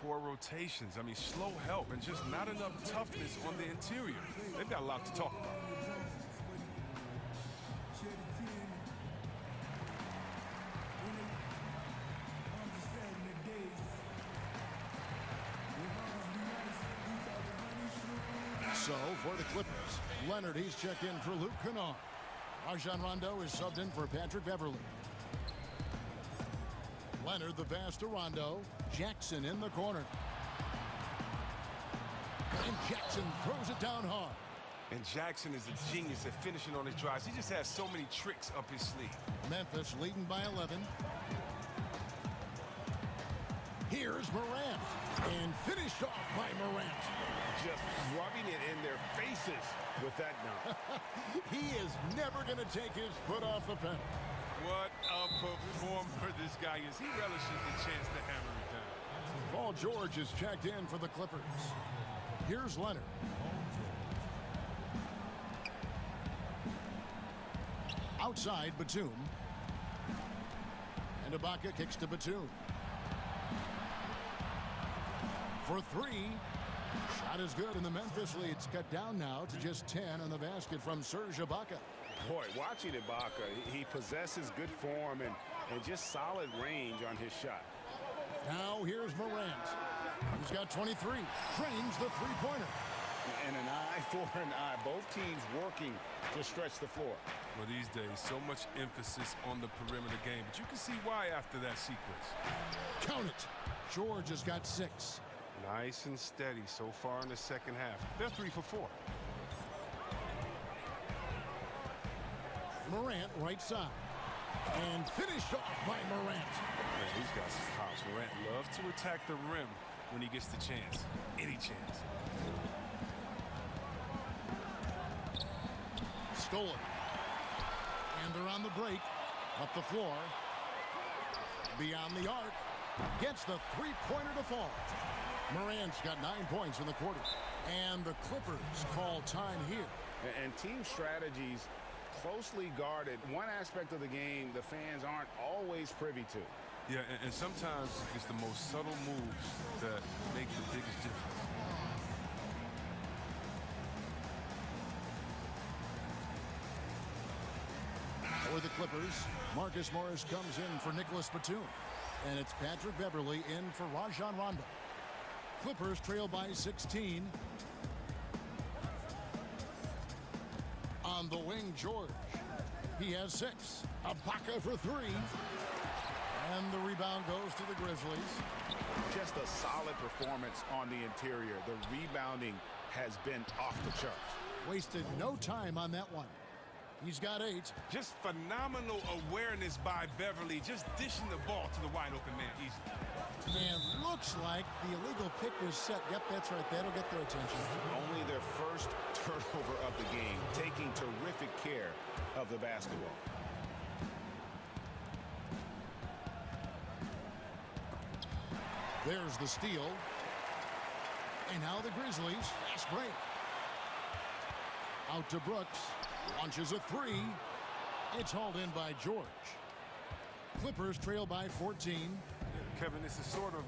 Poor rotations. I mean, slow help and just not enough toughness on the interior. They've got a lot to talk about. So, for the Clippers, Leonard, he's checked in for Luke Kennard. Rajon Rondo is subbed in for Patrick Beverly. Leonard, the pass to Rondo. Jackson in the corner. And Jackson throws it down hard. And Jackson is a genius at finishing on his drives. He just has so many tricks up his sleeve. Memphis leading by 11. Here's Morant. And finished off by Morant. Just rubbing it in their faces with that dunk. He is never going to take his foot off the pedal. What a performer this guy is. He relishes the chance to hammer it down. Paul George is checked in for the Clippers. Here's Leonard. Outside, Batum. And Ibaka kicks to Batum. For three. Shot is good, and the Memphis lead's cut down now to just 10 on the basket from Serge Ibaka. Boy, watching Ibaka, he possesses good form and just solid range on his shot. Now here's Morant. He's got 23. Drains the three-pointer. And an eye for an eye. Both teams working to stretch the floor. Well, these days, so much emphasis on the perimeter game, but you can see why after that sequence. Count it. George has got 6. Nice and steady so far in the second half. They're 3 for 4. Morant right side. And finished off by Morant. Man, he's got some hops. Morant loves to attack the rim when he gets the chance. Any chance. Stolen. And they're on the break. Up the floor. Beyond the arc. Gets the three-pointer to fall. Morant's got 9 points in the quarter. And the Clippers call time here. And team strategies closely guarded. One aspect of the game the fans aren't always privy to. Yeah, and sometimes it's the most subtle moves that make the biggest difference. For the Clippers, Marcus Morris comes in for Nicholas Batum. And it's Patrick Beverly in for Rajon Rondo. Clippers trail by 16. On the wing, George. He has 6. Ibaka for 3. And the rebound goes to the Grizzlies. Just a solid performance on the interior. The rebounding has been off the charts. Wasted no time on that one. He's got 8. Just phenomenal awareness by Beverly, just dishing the ball to the wide open man easily. And looks like the illegal pick was set. Yep, that's right. That'll get their attention. Only their first turnover of the game, taking terrific care of the basketball. There's the steal. And now the Grizzlies, fast break. Out to Brooks. Launches a 3. It's hauled in by George. Clippers trail by 14. Kevin, this is sort of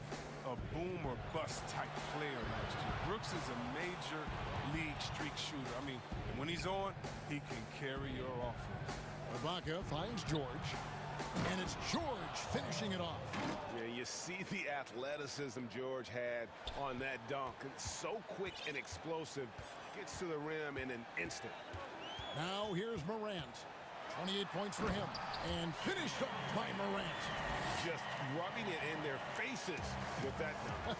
a boom or bust type player last year. Brooks is a major league streak shooter. I mean, when he's on, he can carry your offense. Ibaka finds George, and it's George finishing it off. Yeah, you see the athleticism George had on that dunk. It's so quick and explosive. Gets to the rim in an instant. Now here's Morant. 28 points for him. And finished up by Morant. Just rubbing it in their faces with that dunk.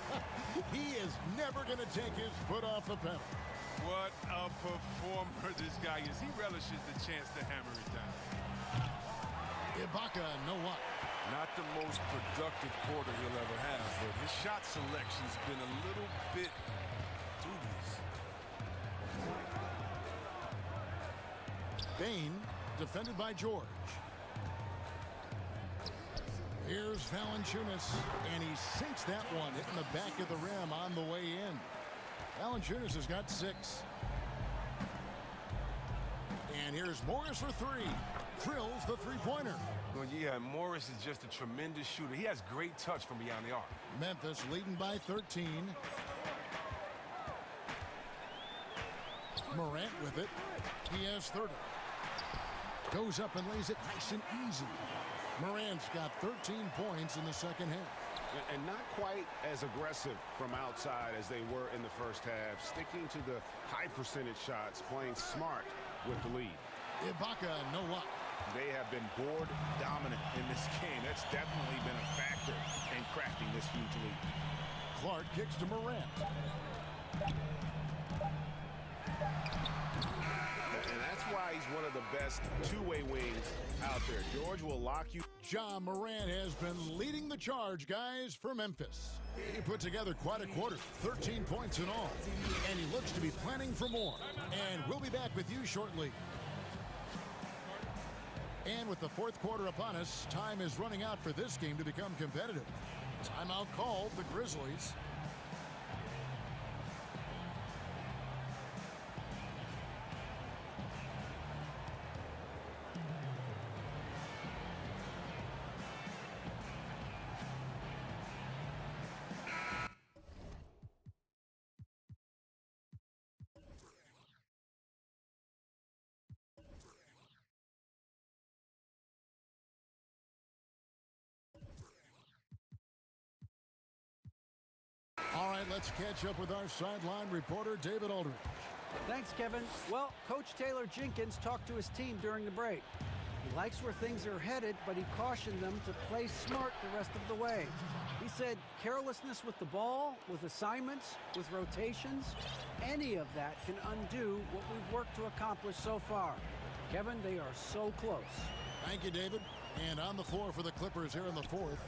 He is never going to take his foot off the pedal. What a performer this guy is. He relishes the chance to hammer it down. Ibaka, no luck. Not the most productive quarter he'll ever have, but his shot selection's been a little bit dubious. Bain, defended by George. Here's Valanciunas, and he sinks that one, hitting the back of the rim on the way in. Valanciunas has got 6. And here's Morris for 3. Drills the three-pointer. Well, yeah, Morris is just a tremendous shooter. He has great touch from beyond the arc. Memphis leading by 13. Morant with it. He has 30. Goes up and lays it nice and easy. Morant's got 13 points in the second half. And not quite as aggressive from outside as they were in the first half. Sticking to the high percentage shots, playing smart with the lead. Ibaka, no luck. They have been board dominant in this game. That's definitely been a factor in crafting this huge lead. Clark kicks to Morant. And that's why he's one of the best two-way wings out there. George will lock you. Ja Morant has been leading the charge, guys, for Memphis. He put together quite a quarter, 13 points in all. And he looks to be planning for more. And we'll be back with you shortly. And with the fourth quarter upon us, time is running out for this game to become competitive. Timeout called, the Grizzlies. All right, let's catch up with our sideline reporter, David Aldridge. Thanks, Kevin. Well, Coach Taylor Jenkins talked to his team during the break. He likes where things are headed, but he cautioned them to play smart the rest of the way. He said carelessness with the ball, with assignments, with rotations, any of that can undo what we've worked to accomplish so far. Kevin, they are so close. Thank you, David. And on the floor for the Clippers here in the fourth,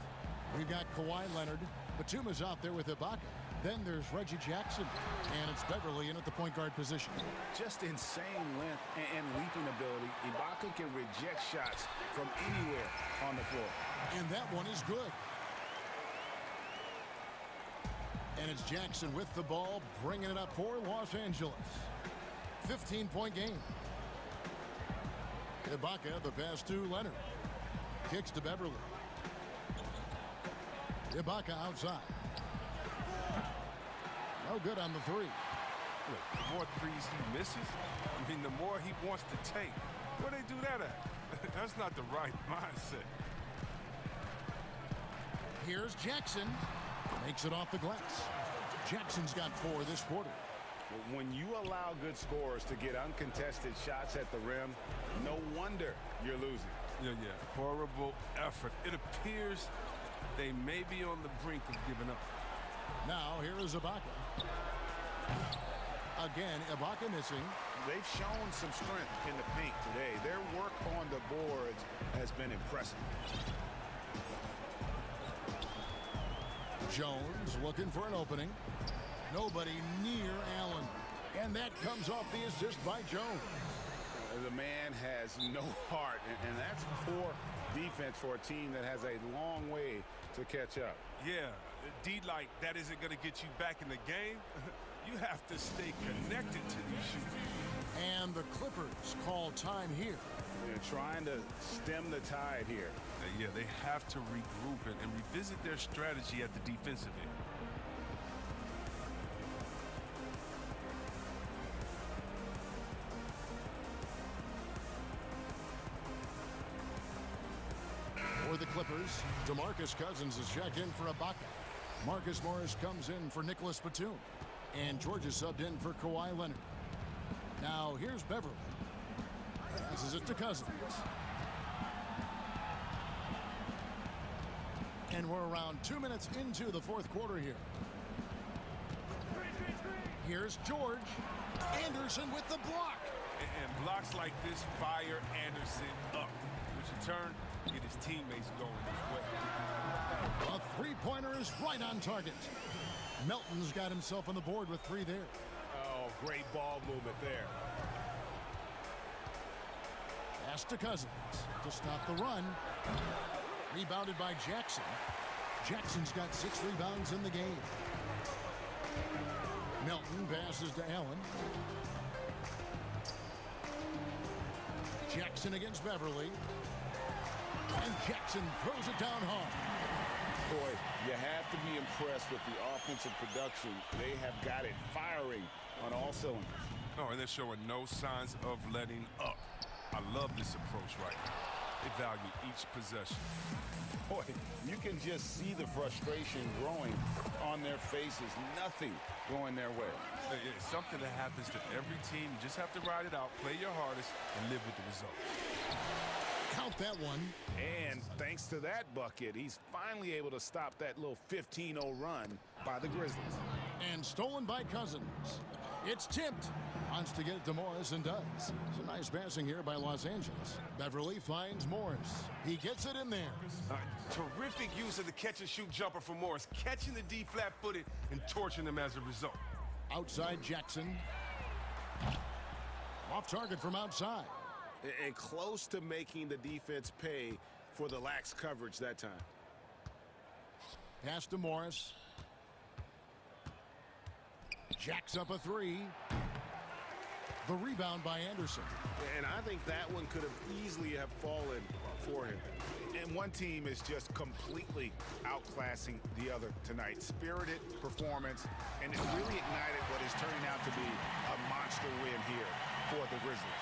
we've got Kawhi Leonard. Batuma's out there with Ibaka. Then there's Reggie Jackson. And it's Beverly in at the point guard position. Just insane length and leaping ability. Ibaka can reject shots from anywhere on the floor. And that one is good. And it's Jackson with the ball, bringing it up for Los Angeles. 15-point game. Ibaka, the pass to Leonard. Kicks to Beverly. Ibaka outside. No good on the three. Look, the more threes he misses, I mean, the more he wants to take. Where they do that at? That's not the right mindset. Here's Jackson. Makes it off the glass. Jackson's got 4 this quarter. When you allow good scorers to get uncontested shots at the rim, no wonder you're losing. Yeah. Horrible effort. It appears they may be on the brink of giving up. Now, here is Ibaka. Again, Ibaka missing. They've shown some strength in the paint today. Their work on the boards has been impressive. Jones looking for an opening. Nobody near Allen. And that comes off the assist by Jones. The man has no heart, and that's poor defense for a team that has a long way to catch up. Yeah, D like that isn't going to get you back in the game. You have to stay connected to these shooters. And the Clippers call time here. They're trying to stem the tide here. Yeah, they have to regroup and revisit their strategy at the defensive end. For the Clippers, DeMarcus Cousins is checked in for Ibaka. Marcus Morris comes in for Nicholas Batum. And George is subbed in for Kawhi Leonard. Now here's Beverly. Passes it to Cousins. And we're around 2 minutes into the fourth quarter here. Here's George. Anderson with the block. And blocks like this fire Anderson up, which in turn get his teammates going as well. A three-pointer is right on target. Melton's got himself on the board with 3 there. Oh, great ball movement there. Pass to Cousins to stop the run. Rebounded by Jackson. Jackson's got 6 rebounds in the game. Melton passes to Allen. Jackson against Beverly. And Jackson throws it down hard. Boy, you have to be impressed with the offensive production. They have got it firing on all cylinders. Oh, and they're showing no signs of letting up. I love this approach right now. They value each possession. Boy, you can just see the frustration growing on their faces. Nothing going their way. It's something that happens to every team. You just have to ride it out, play your hardest, and live with the results. Count that one. And thanks to that bucket, he's finally able to stop that little 15-0 run by the Grizzlies. And stolen by Cousins. It's tipped. Wants to get it to Morris and does. It's a nice passing here by Los Angeles. Beverly finds Morris. He gets it in there. Terrific use of the catch-and-shoot jumper for Morris, catching the D flat-footed and torching them as a result. Outside Jackson. Off target from outside. And close to making the defense pay for the lax coverage that time. Pass to Morris. Jacks up a 3. The rebound by Anderson. And I think that one could have easily have fallen for him. And one team is just completely outclassing the other tonight. Spirited performance, and it really ignited what is turning out to be a monster win here for the Grizzlies.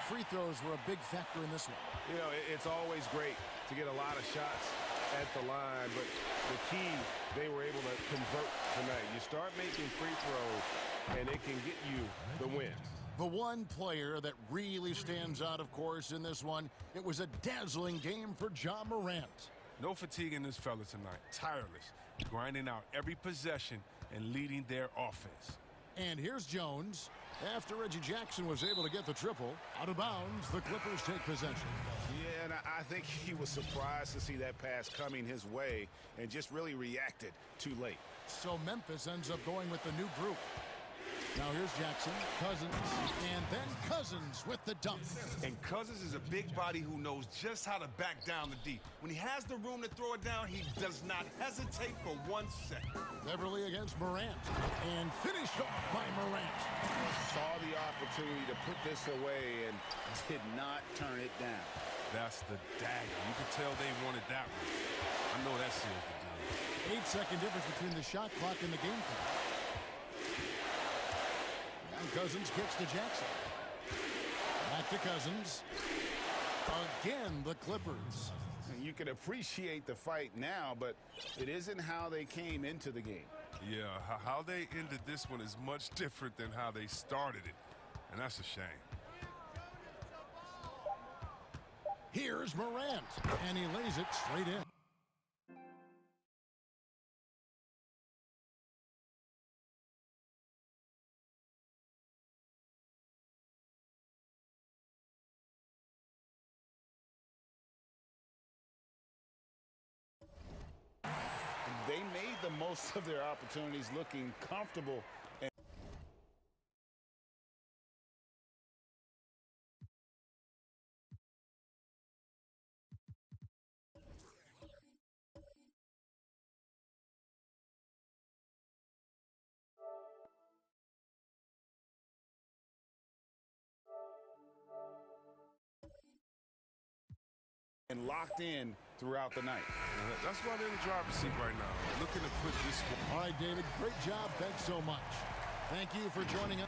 Free throws were a big factor in this one. You know, it's always great to get a lot of shots at the line, but the key, they were able to convert tonight. You start making free throws, and it can get you the win. The one player that really stands out, of course, in this one, it was a dazzling game for Ja Morant. No fatigue in this fella tonight. Tireless, grinding out every possession and leading their offense. And here's Jones. After Reggie Jackson was able to get the triple, out of bounds, the Clippers take possession. Yeah, and I think he was surprised to see that pass coming his way and just really reacted too late. So Memphis ends up going with the new group. Now here's Jackson, Cousins, and then Cousins with the dunk. And Cousins is a big body who knows just how to back down the D. When he has the room to throw it down, he does not hesitate for 1 second. Beverly against Morant, and finished off by Morant. Saw the opportunity to put this away and did not turn it down. That's the dagger. You could tell they wanted that one. I know that seals the deal. 8-second difference between the shot clock and the game clock. And Cousins kicks to Jackson. Back to Cousins. Again, the Clippers. And you can appreciate the fight now, but it isn't how they came into the game. Yeah, how they ended this one is much different than how they started it. And that's a shame. Here's Morant, and he lays it straight in. They made the most of their opportunities, looking comfortable and locked in throughout the night. That's why they're in the driver's seat right now, looking to put this one. All right, David, great job. Thanks so much. Thank you for joining us.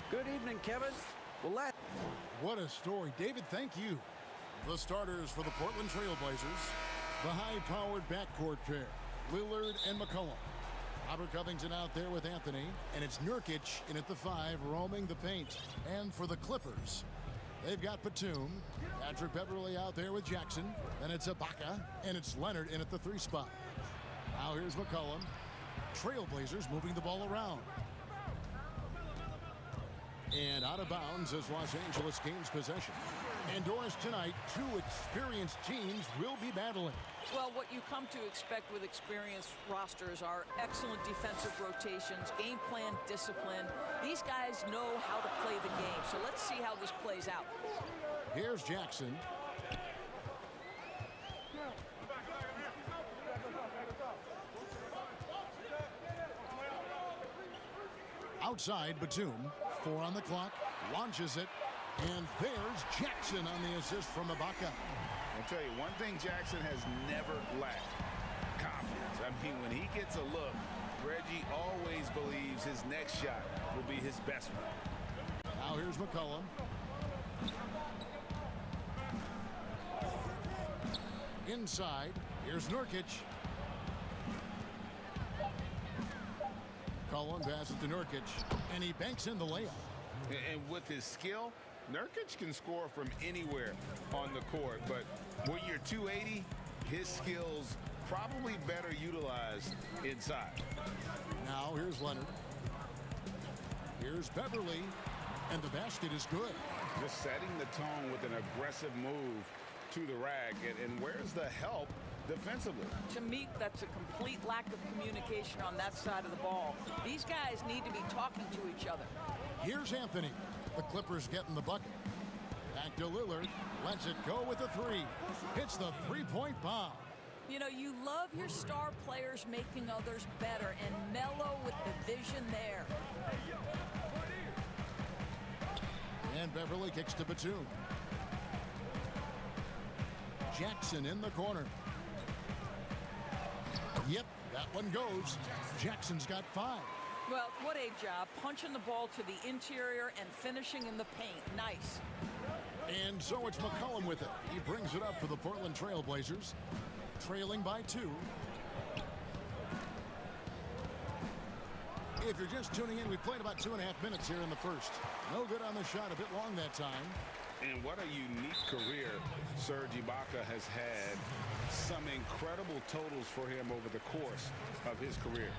Good evening, Kevin. Well, What a story. David, thank you. The starters for the Portland Trailblazers, the high-powered backcourt pair, Lillard and McCollum. Robert Covington out there with Anthony, and it's Nurkic in at the 5, roaming the paint. And for the Clippers, they've got Batum, Patrick Beverly out there with Jackson, and it's Ibaka, and it's Leonard in at the 3 spot. Now here's McCollum. Trailblazers moving the ball around. And out of bounds as Los Angeles gains possession. And Doris, tonight, 2 experienced teams will be battling. Well, what you come to expect with experienced rosters are excellent defensive rotations, game plan discipline. These guys know how to play the game, so let's see how this plays out. Here's Jackson. Outside, Batum, 4 on the clock, launches it, and there's Jackson on the assist from Ibaka. I'll tell you, one thing Jackson has never lacked, confidence. I mean, when he gets a look, Reggie always believes his next shot will be his best one. Now here's McCollum. Inside, here's Nurkic. McCollum passes to Nurkic, and he banks in the layup. And with his skill, Nurkic can score from anywhere on the court, but when you're 280, his skills probably better utilized inside. Now here's Leonard. Here's Beverly, and the basket is good. Just setting the tone with an aggressive move to the rack, and where's the help defensively? To me, that's a complete lack of communication on that side of the ball. These guys need to be talking to each other. Here's Anthony. The Clippers getting the bucket. Back to Lillard. Lets it go with the 3. Hits the 3-point bomb. You know, you love your star players making others better, and Melo with the vision there. And Beverly kicks to Batum. Jackson in the corner. Yep, that one goes. Jackson's got 5. Well, what a job, punching the ball to the interior and finishing in the paint. Nice. And so it's McCollum with it. He brings it up for the Portland Trail Blazers, trailing by 2. If you're just tuning in, we played about 2.5 minutes here in the first. No good on the shot, a bit long that time. And what a unique career Serge Ibaka has had. Some incredible totals for him over the course of his career.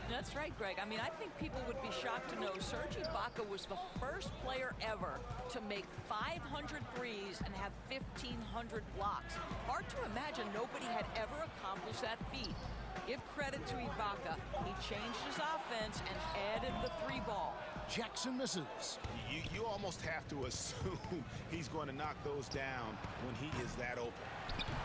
That's right, Greg. I mean, I think people would be shocked to know Serge Ibaka was the first player ever to make 500 threes and have 1,500 blocks. Hard to imagine nobody had ever accomplished that feat. Give credit to Ibaka. He changed his offense and added the 3-ball. Jackson misses. You almost have to assume he's going to knock those down when he is that open.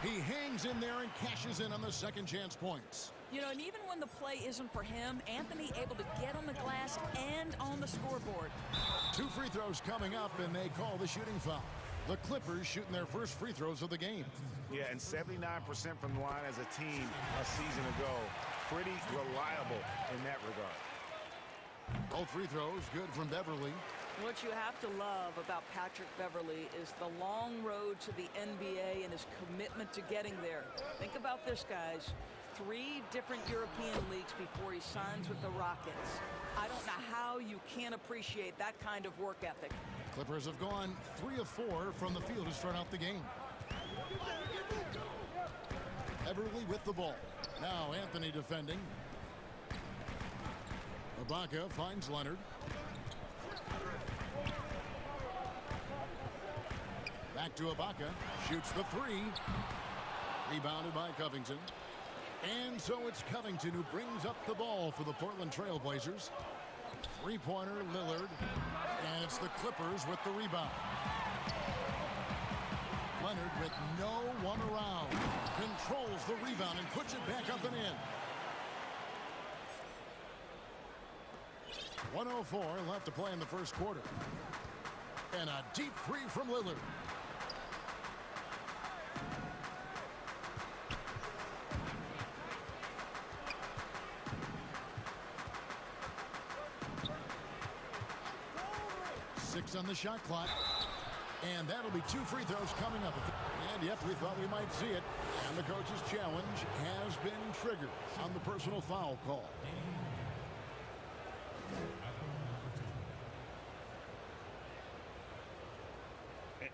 He hangs in there and cashes in on the second chance points. You know, and even when the play isn't for him, Anthony able to get on the glass and on the scoreboard. 2 free throws coming up, and they call the shooting foul. The Clippers shooting their first free throws of the game. Yeah, and 79% from the line as a team a season ago. Pretty reliable in that regard. Both free throws good from Beverly. What you have to love about Patrick Beverly is the long road to the NBA and his commitment to getting there. Think about this, guys. 3 different European leagues before he signs with the Rockets. I don't know how you can't appreciate that kind of work ethic. Clippers have gone 3 of 4 from the field to start out the game. Beverly with the ball. Now Anthony defending. Ibaka finds Leonard. Back to Ibaka. Shoots the 3. Rebounded by Covington. And so it's Covington who brings up the ball for the Portland Trail Blazers. 3-pointer Lillard. And it's the Clippers with the rebound. Leonard with no one around. Controls the rebound and puts it back up and in. 1:04 left to play in the first quarter. And a deep 3 from Lillard. On the shot clock, and that'll be 2 free throws coming up. And yep, we thought we might see it, and the coach's challenge has been triggered on the personal foul call.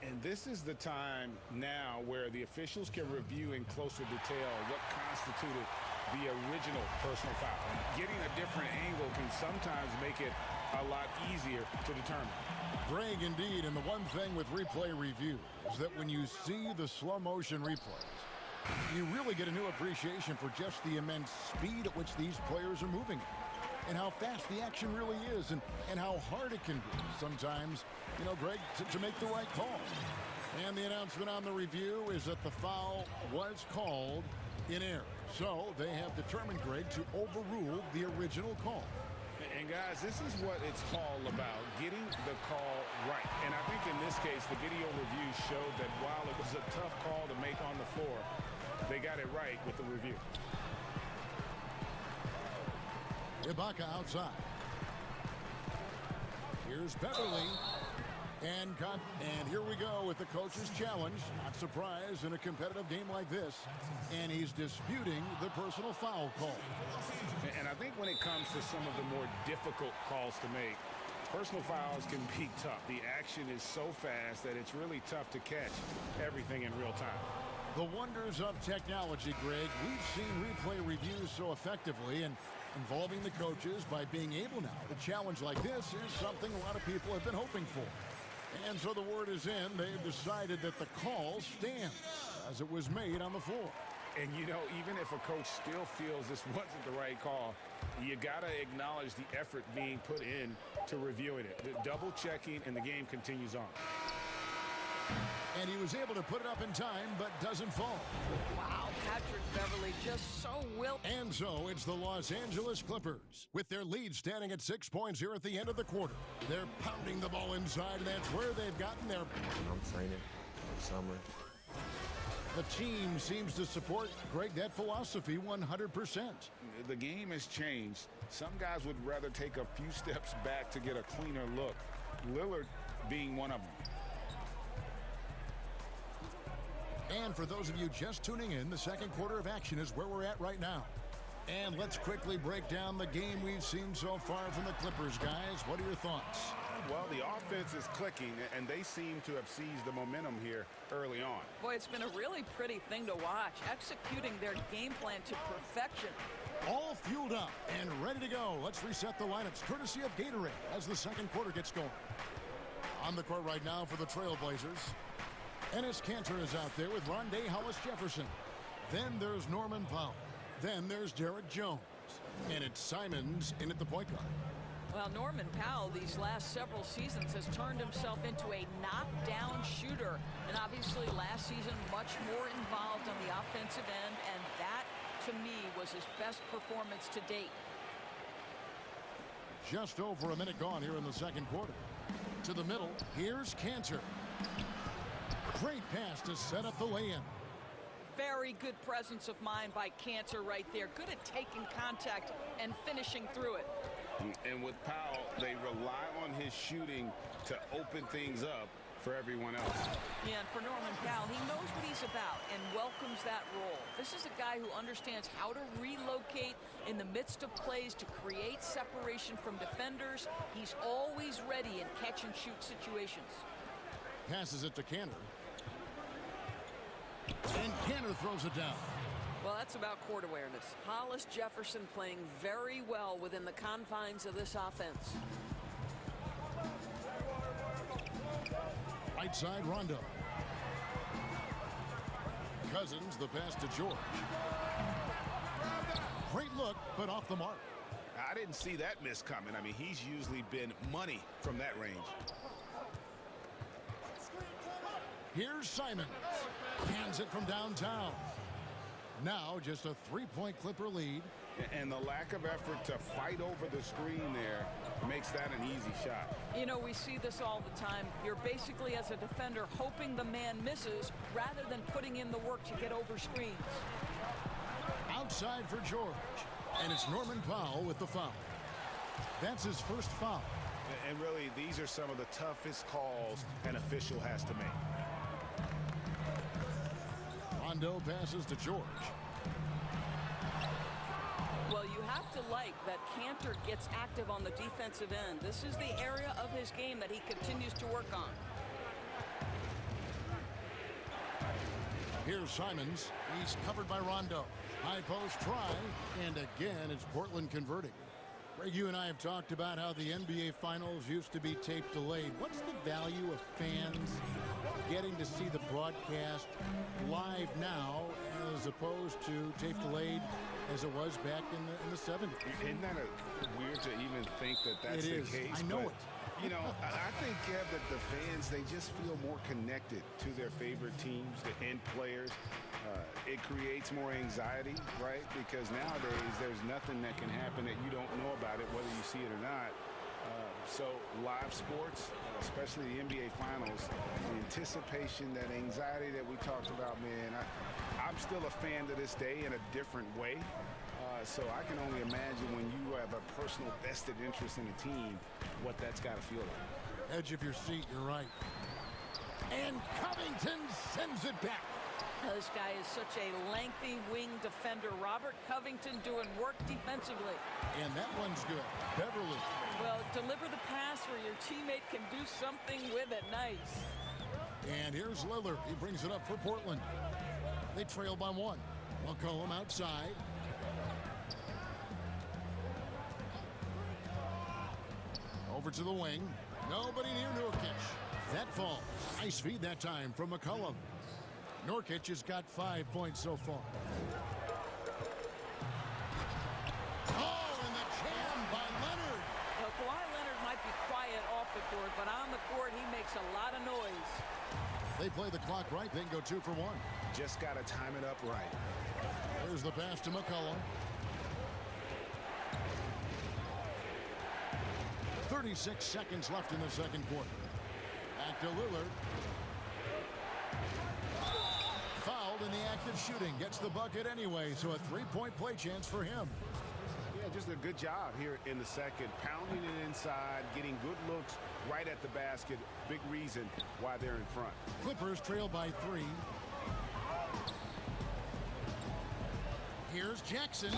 And this is the time now where the officials can review in closer detail what constituted the original personal foul. Getting a different angle can sometimes make it a lot easier to determine. Greg, indeed, and the one thing with replay review is that when you see the slow motion replays, you really get a new appreciation for just the immense speed at which these players are moving and how fast the action really is and how hard it can be sometimes, you know, Greg, to make the right call. And the announcement on the review is that the foul was called in error. So they have determined, Greg, to overrule the original call. And guys, this is what it's all about, getting the call right. And I think in this case, the video review showed that while it was a tough call to make on the floor, they got it right with the review. Ibaka outside. Here's Beverly. And here we go with the coach's challenge. Not surprised in a competitive game like this. And he's disputing the personal foul call. And I think when it comes to some of the more difficult calls to make, personal fouls can be tough. The action is so fast that it's really tough to catch everything in real time. The wonders of technology, Greg. We've seen replay reviews so effectively and involving the coaches by being able now to challenge like this is something a lot of people have been hoping for. And so the word is in. They've decided that the call stands as it was made on the floor. And, you know, even if a coach still feels this wasn't the right call, you got to acknowledge the effort being put in to reviewing it. The double checking, and the game continues on. And he was able to put it up in time, but doesn't fall. Wow, Patrick Beverly just so will. And so it's the Los Angeles Clippers. With their lead standing at 6 points here at the end of the quarter. They're pounding the ball inside, and that's where they've gotten their... I'm training for summer. The team seems to support, Greg, that philosophy 100%. The game has changed. Some guys would rather take a few steps back to get a cleaner look. Lillard being one of them. And for those of you just tuning in, the second quarter of action is where we're at right now. And let's quickly break down the game we've seen so far from the Clippers, guys. What are your thoughts? Well, the offense is clicking, and they seem to have seized the momentum here early on. Boy, it's been a really pretty thing to watch, executing their game plan to perfection. All fueled up and ready to go. Let's reset the lineups, courtesy of Gatorade, as the second quarter gets going. On the court right now for the Trailblazers, Enes Kanter is out there with Rondé Hollis-Jefferson. Then there's Norman Powell. Then there's Derek Jones. And it's Simons in at the point guard. Well, Norman Powell, these last several seasons, has turned himself into a knockdown shooter. And obviously last season, much more involved on the offensive end. And that, to me, was his best performance to date. Just over a minute gone here in the second quarter. To the middle, here's Kanter. Great pass to set up the lay-in. Very good presence of mind by Kanter right there. Good at taking contact and finishing through it. And with Powell, they rely on his shooting to open things up for everyone else. Yeah, and for Norman Powell, he knows what he's about and welcomes that role. This is a guy who understands how to relocate in the midst of plays to create separation from defenders. He's always ready in catch-and-shoot situations. Passes it to Kanter. And Kanter throws it down. Well, that's about court awareness. Hollis-Jefferson playing very well within the confines of this offense. Right side, Rondo. Cousins, the pass to George. Great look, but off the mark. I didn't see that miss coming. I mean, he's usually been money from that range. Here's Simons. Hands it from downtown. Now just a three-point Clipper lead. And the lack of effort to fight over the screen there makes that an easy shot. You know, we see this all the time. You're basically, as a defender, hoping the man misses rather than putting in the work to get over screens. Outside for George. And it's Norman Powell with the foul. That's his first foul. And really, these are some of the toughest calls an official has to make. Rondo passes to George. Well, you have to like that Kanter gets active on the defensive end. This is the area of his game that he continues to work on. Here's Simons. He's covered by Rondo. High post try. And again, it's Portland converting. Greg, you and I have talked about how the NBA Finals used to be tape delayed. What's the value of fans getting to see the broadcast live now as opposed to tape delayed as it was back in the 70s? Isn't that weird to even think that that's the case? I know it. You know, I think, Kev, that the fans, they just feel more connected to their favorite teams and players. It creates more anxiety, right? Because nowadays, there's nothing that can happen that you don't know about it, whether you see it or not. So live sports, especially the NBA Finals, the anticipation, that anxiety that we talked about, man, I'm still a fan to this day in a different way. So I can only imagine when you have a personal vested interest in a team, what that's got to feel like. Edge of your seat, you're right. And Covington sends it back. This guy is such a lengthy wing defender. Robert Covington doing work defensively. And that one's good. Beverly. Well, deliver the pass where your teammate can do something with it. Nice. And here's Lillard. He brings it up for Portland. They trail by one. McCollum outside. Over to the wing. Nobody near Nurkic. That falls. Nice feed that time from McCollum. Nurkic has got 5 points so far. Oh, and the jam by Leonard. Well, Kawhi Leonard might be quiet off the court, but on the court, he makes a lot of noise. They play the clock right, then go 2 for 1. Just got to time it up right. Here's the pass to McCollum. 36 seconds left in the second quarter. Back to Lillard. Fouled in the act of shooting. Gets the bucket anyway, so a 3-point play chance for him. Yeah, just a good job here in the second. Pounding it inside, getting good looks right at the basket. Big reason why they're in front. Clippers trail by 3. Here's Jackson.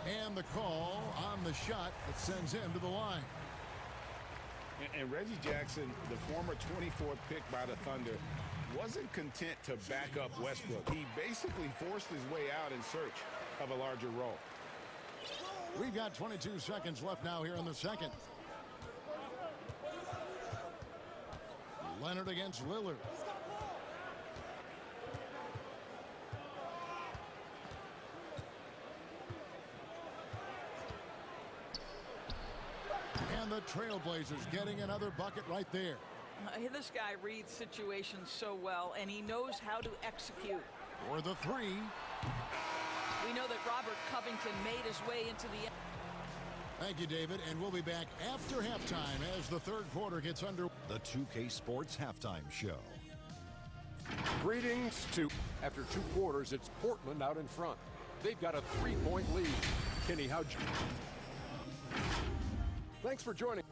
And the call on the shot that sends him to the line. And Reggie Jackson, the former 24th pick by the Thunder, wasn't content to back up Westbrook. He basically forced his way out in search of a larger role. We've got 22 seconds left now here in the second. Leonard against Lillard. And the Trailblazers getting another bucket right there. This guy reads situations so well, and he knows how to execute. For the 3. We know that Robert Covington made his way into the end. Thank you, David, and we'll be back after halftime as the third quarter gets under. The 2K Sports Halftime Show. Greetings to... After 2 quarters, it's Portland out in front. They've got a 3-point lead. Kenny, how'd you... Thanks for joining.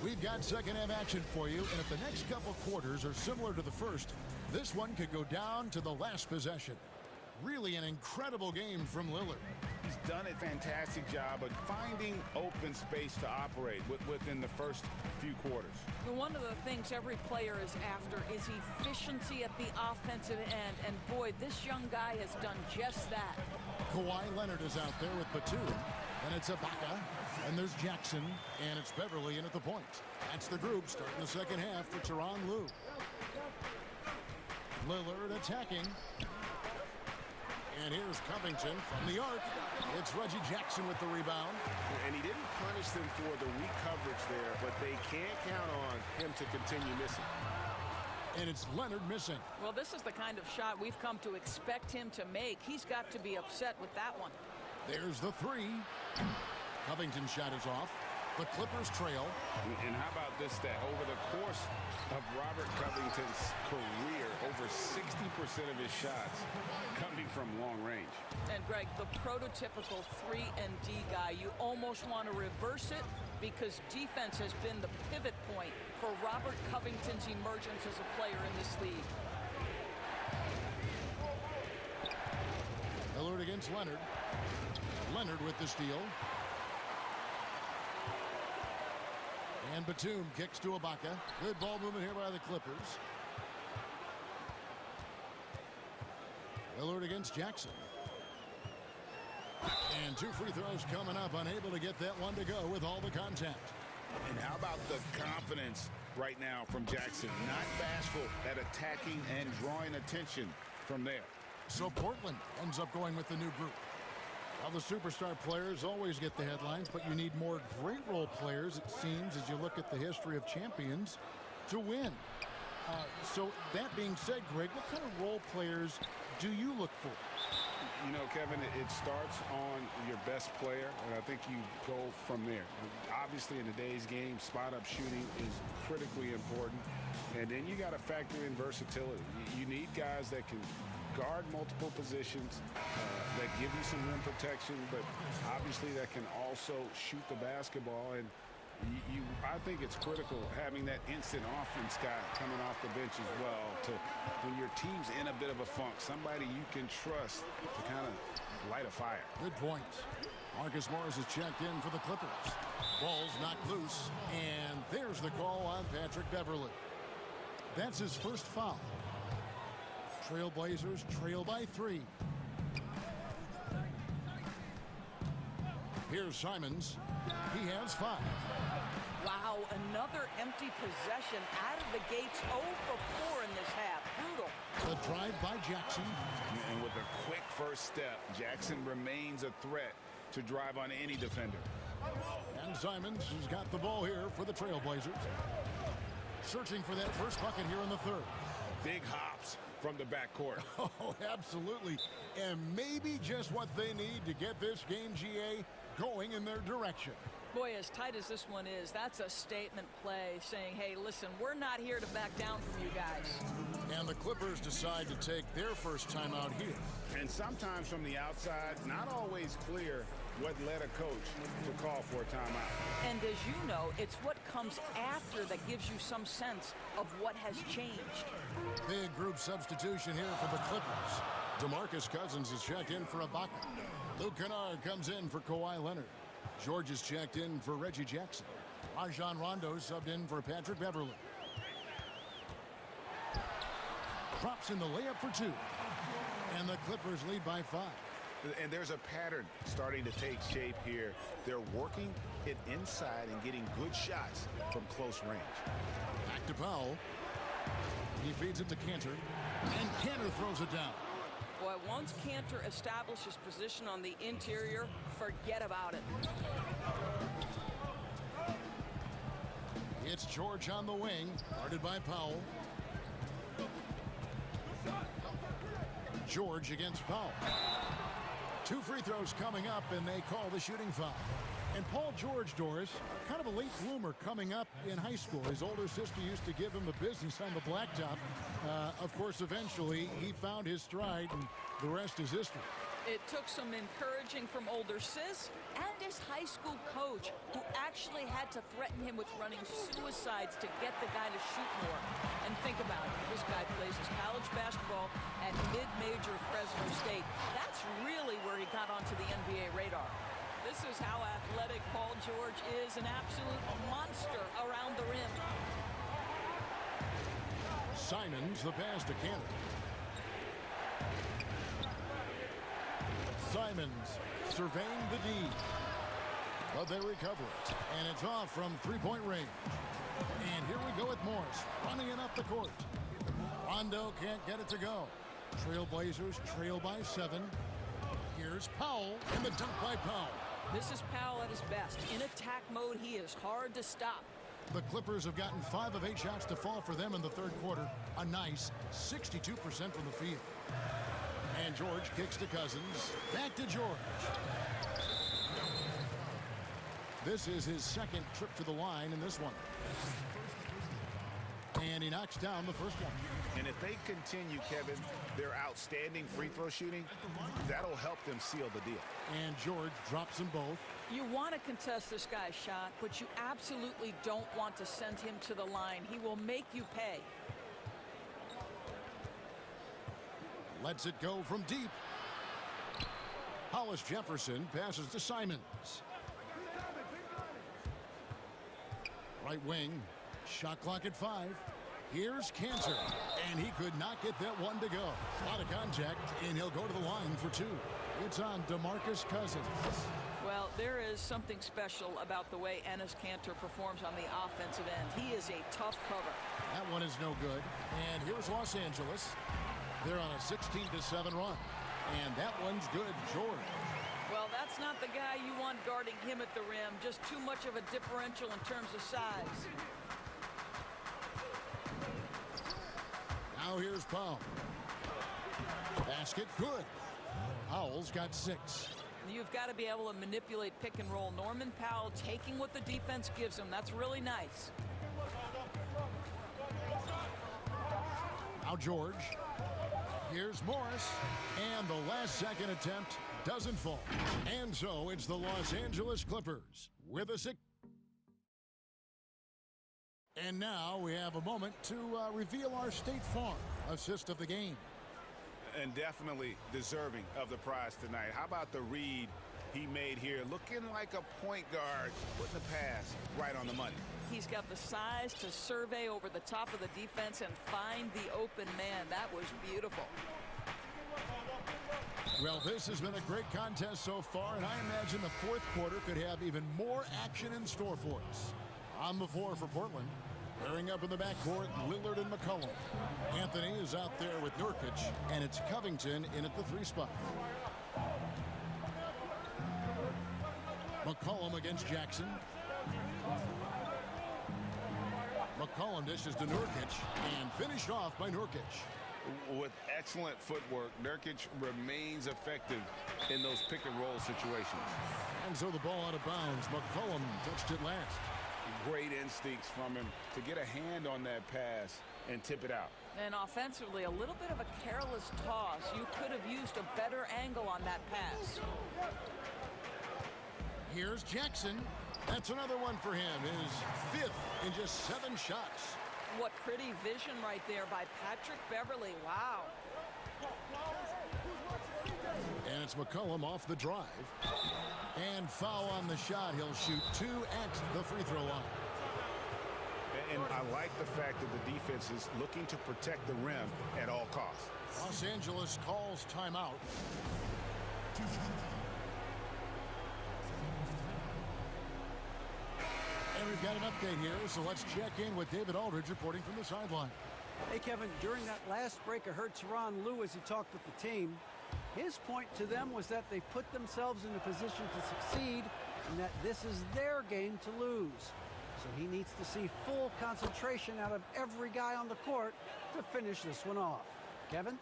We've got second half action for you, and if the next couple quarters are similar to the first, this one could go down to the last possession. Really an incredible game from Lillard. He's done a fantastic job of finding open space to operate within the first few quarters. One of the things every player is after is efficiency at the offensive end, and boy, this young guy has done just that. Kawhi Leonard is out there with Batum, and it's Ibaka, and there's Jackson, and it's Beverly in at the point. That's the group starting the second half for Tyronn Lue. Lillard attacking. And here's Covington from the arc. It's Reggie Jackson with the rebound. And he didn't punish them for the weak coverage there, but they can't count on him to continue missing. And it's Leonard missing. Well, this is the kind of shot we've come to expect him to make. He's got to be upset with that one. There's the 3. Covington's shot is off. The Clippers trail. And how about this stat? Over the course of Robert Covington's career, over 60% of his shots coming from long range. And Greg, the prototypical 3-and-D guy, you almost want to reverse it because defense has been the pivot point for Robert Covington's emergence as a player in this league. Lillard against Leonard. Leonard with the steal. And Batum kicks to Ibaka. Good ball movement here by the Clippers. Lillard against Jackson. And 2 free throws coming up. Unable to get that one to go with all the contact. And how about the confidence right now from Jackson? Not bashful at attacking and drawing attention from there. So Portland ends up going with the new group. Well, the superstar players always get the headlines, but you need more great role players, it seems, as you look at the history of champions, to win. So that being said, Greg, what kind of role players do you look for? You know, Kevin, it starts on your best player, and I think you go from there. Obviously, in today's game, spot-up shooting is critically important, and then you got to factor in versatility. You need guys that can guard multiple positions, that give you some rim protection, but obviously that can also shoot the basketball. And I think it's critical having that instant offense guy coming off the bench as well to, when your team's in a bit of a funk, somebody you can trust to kind of light a fire. Good point. Marcus Morris is checked in for the Clippers. Ball's knocked loose, and there's the call on Patrick Beverly. That's his first foul. Trailblazers trail by 3. Here's Simons. He has 5. Wow, Oh, another empty possession out of the gates. 0 for 4 in this half. Brutal. The drive by Jackson. And with a quick first step, Jackson remains a threat to drive on any defender. And Simons has got the ball here for the Trailblazers. Searching for that first bucket here in the third. Big hops from the backcourt. Oh, absolutely. And maybe just what they need to get this game, GA, going in their direction. Boy, as tight as this one is, that's a statement play saying, hey, listen, we're not here to back down from you guys. And the Clippers decide to take their first time out here. And sometimes from the outside, not always clear what led a coach to call for a timeout. And as you know, it's what comes after that gives you some sense of what has changed. Big group substitution here for the Clippers. DeMarcus Cousins is checked in for Ibaka. Luke Kennard comes in for Kawhi Leonard. George is checked in for Reggie Jackson. Rajon Rondo subbed in for Patrick Beverly. Drops in the layup for 2. And the Clippers lead by 5. And there's a pattern starting to take shape here. They're working it inside and getting good shots from close range. Back to Powell. He feeds it to Cantor. And Cantor throws it down. Boy, once Cantor establishes position on the interior, forget about it. It's George on the wing, guarded by Powell. George against Powell. 2 free throws coming up, and they call the shooting foul. And Paul George, Doris, kind of a late bloomer coming up in high school. His older sister used to give him the business on the blacktop. Of course, eventually, he found his stride, and the rest is history. It took some encouraging from older sis and his high school coach, who actually had to threaten him with running suicides to get the guy to shoot more. And think about it. This guy plays his college basketball at mid-major Fresno State. That's really where he got onto the NBA radar. This is how athletic Paul George is, an absolute monster around the rim. Simons, the pass to Cantor. Simons surveying the D. But they recover it. And it's off from three-point range. And here we go with Morris running it up the court. Rondo can't get it to go. Trailblazers trail by 7. Here's Powell and the dunk by Powell. This is Powell at his best. In attack mode, he is hard to stop. The Clippers have gotten 5 of 8 shots to fall for them in the third quarter. A nice 62% from the field. And George kicks to Cousins. Back to George. This is his second trip to the line in this one. And he knocks down the first one. And if they continue, Kevin, their outstanding free throw shooting, that'll help them seal the deal. And George drops them both. You want to contest this guy's shot, but you absolutely don't want to send him to the line. He will make you pay. Lets it go from deep. Hollis Jefferson passes to Simons. Right wing. Shot clock at 5. Here's Cantor. And he could not get that one to go. A lot of contact, and he'll go to the line for 2. It's on DeMarcus Cousins. Well, there is something special about the way Enes Kanter performs on the offensive end. He is a tough cover. That one is no good. And here's Los Angeles. They're on a 16-7 run. And that one's good, George. Well, that's not the guy you want guarding him at the rim. Just too much of a differential in terms of size. Now here's Powell. Basket, good. Powell's got 6. You've got to be able to manipulate pick and roll. Norman Powell taking what the defense gives him. That's really nice. Now George. Here's Morris. And the last second attempt doesn't fall. And so it's the Los Angeles Clippers with a 6. And now we have a moment to reveal our State Farm assist of the game. And definitely deserving of the prize tonight. How about the read he made here? Looking like a point guard, putting the pass right on the money. He's got the size to survey over the top of the defense and find the open man. That was beautiful. Well, this has been a great contest so far, and I imagine the fourth quarter could have even more action in store for us. On the floor for Portland. Pairing up in the backcourt, Lillard and McCollum. Anthony is out there with Nurkic, and it's Covington in at the 3 spot. McCollum against Jackson. McCollum dishes to Nurkic, and finished off by Nurkic. With excellent footwork, Nurkic remains effective in those pick-and-roll situations. And so the ball out of bounds. McCollum touched it last. Great instincts from him to get a hand on that pass and tip it out. And offensively, a little bit of a careless toss. You could have used a better angle on that pass. Here's Jackson. That's another one for him. His 5th in just 7 shots. What pretty vision right there by Patrick Beverly. Wow. And it's McCollum off the drive. And foul on the shot. He'll shoot 2 at the free throw line. And I like the fact that the defense is looking to protect the rim at all costs. Los Angeles calls timeout. And we've got an update here, so let's check in with David Aldridge reporting from the sideline. Hey, Kevin, during that last break, I heard Tyronn Lue as he talked with the team. His point to them was that they put themselves in a position to succeed and that this is their game to lose. So he needs to see full concentration out of every guy on the court to finish this one off. Kevin?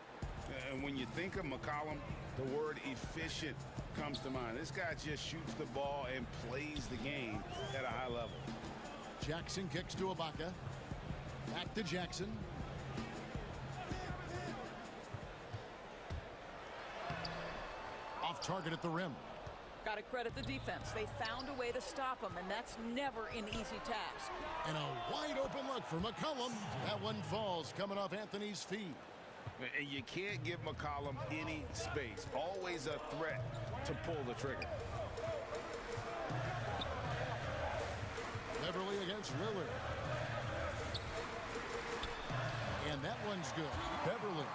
And when you think of McCollum, the word efficient comes to mind. This guy just shoots the ball and plays the game at a high level. Jackson kicks to Ibaka. Back to Jackson. Off target at the rim. Got to credit the defense. They found a way to stop him, and that's never an easy task. And a wide open look for McCollum. That one falls coming off Anthony's feet. And you can't give McCollum any space. Always a threat to pull the trigger. Beverly against Lillard. And that one's good. Beverly.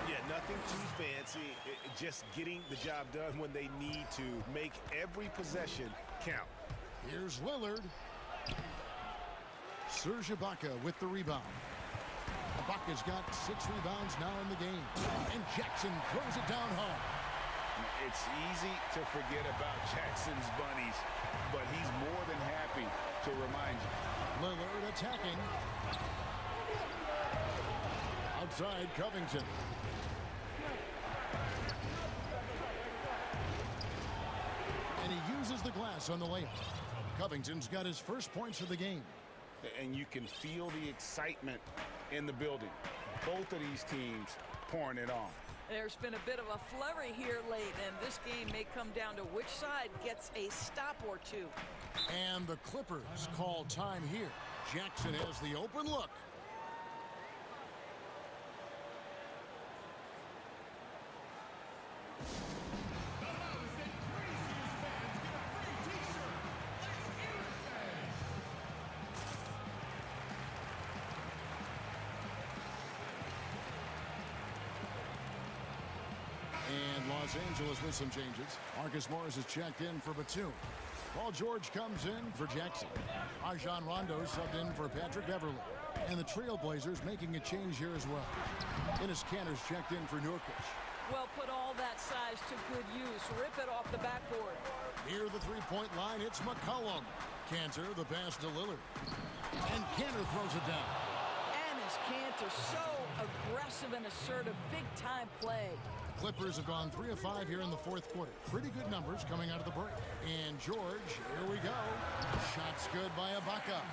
Yeah, nothing too fancy. Just getting the job done when they need to. Make every possession count. Here's Lillard. Serge Ibaka with the rebound. Ibaka's got 6 rebounds now in the game. And Jackson throws it down hard. It's easy to forget about Jackson's bunnies, but he's more than happy to remind you. Lillard attacking. Outside Covington. And he uses the glass on the layup. Covington's got his first points of the game. And you can feel the excitement in the building. Both of these teams pouring it on. There's been a bit of a flurry here late, and this game may come down to which side gets a stop or two. And the Clippers call time here. Jackson has the open look. And Los Angeles with some changes. Marcus Morris is checked in for Batum. Paul George comes in for Jackson. Rajon Rondo subbed in for Patrick Beverly. And the Trailblazers making a change here as well. Enes Kanter's checked in for Nurkic. Well, put all that size to good use. Rip it off the backboard. Near the three-point line, it's McCollum. Kanter, the pass to Lillard. And Kanter throws it down. Enes Kanter, so aggressive and assertive. Big-time play. Clippers have gone 3 of 5 here in the fourth quarter. Pretty good numbers coming out of the break. And George, here we go. Shots good by Ibaka.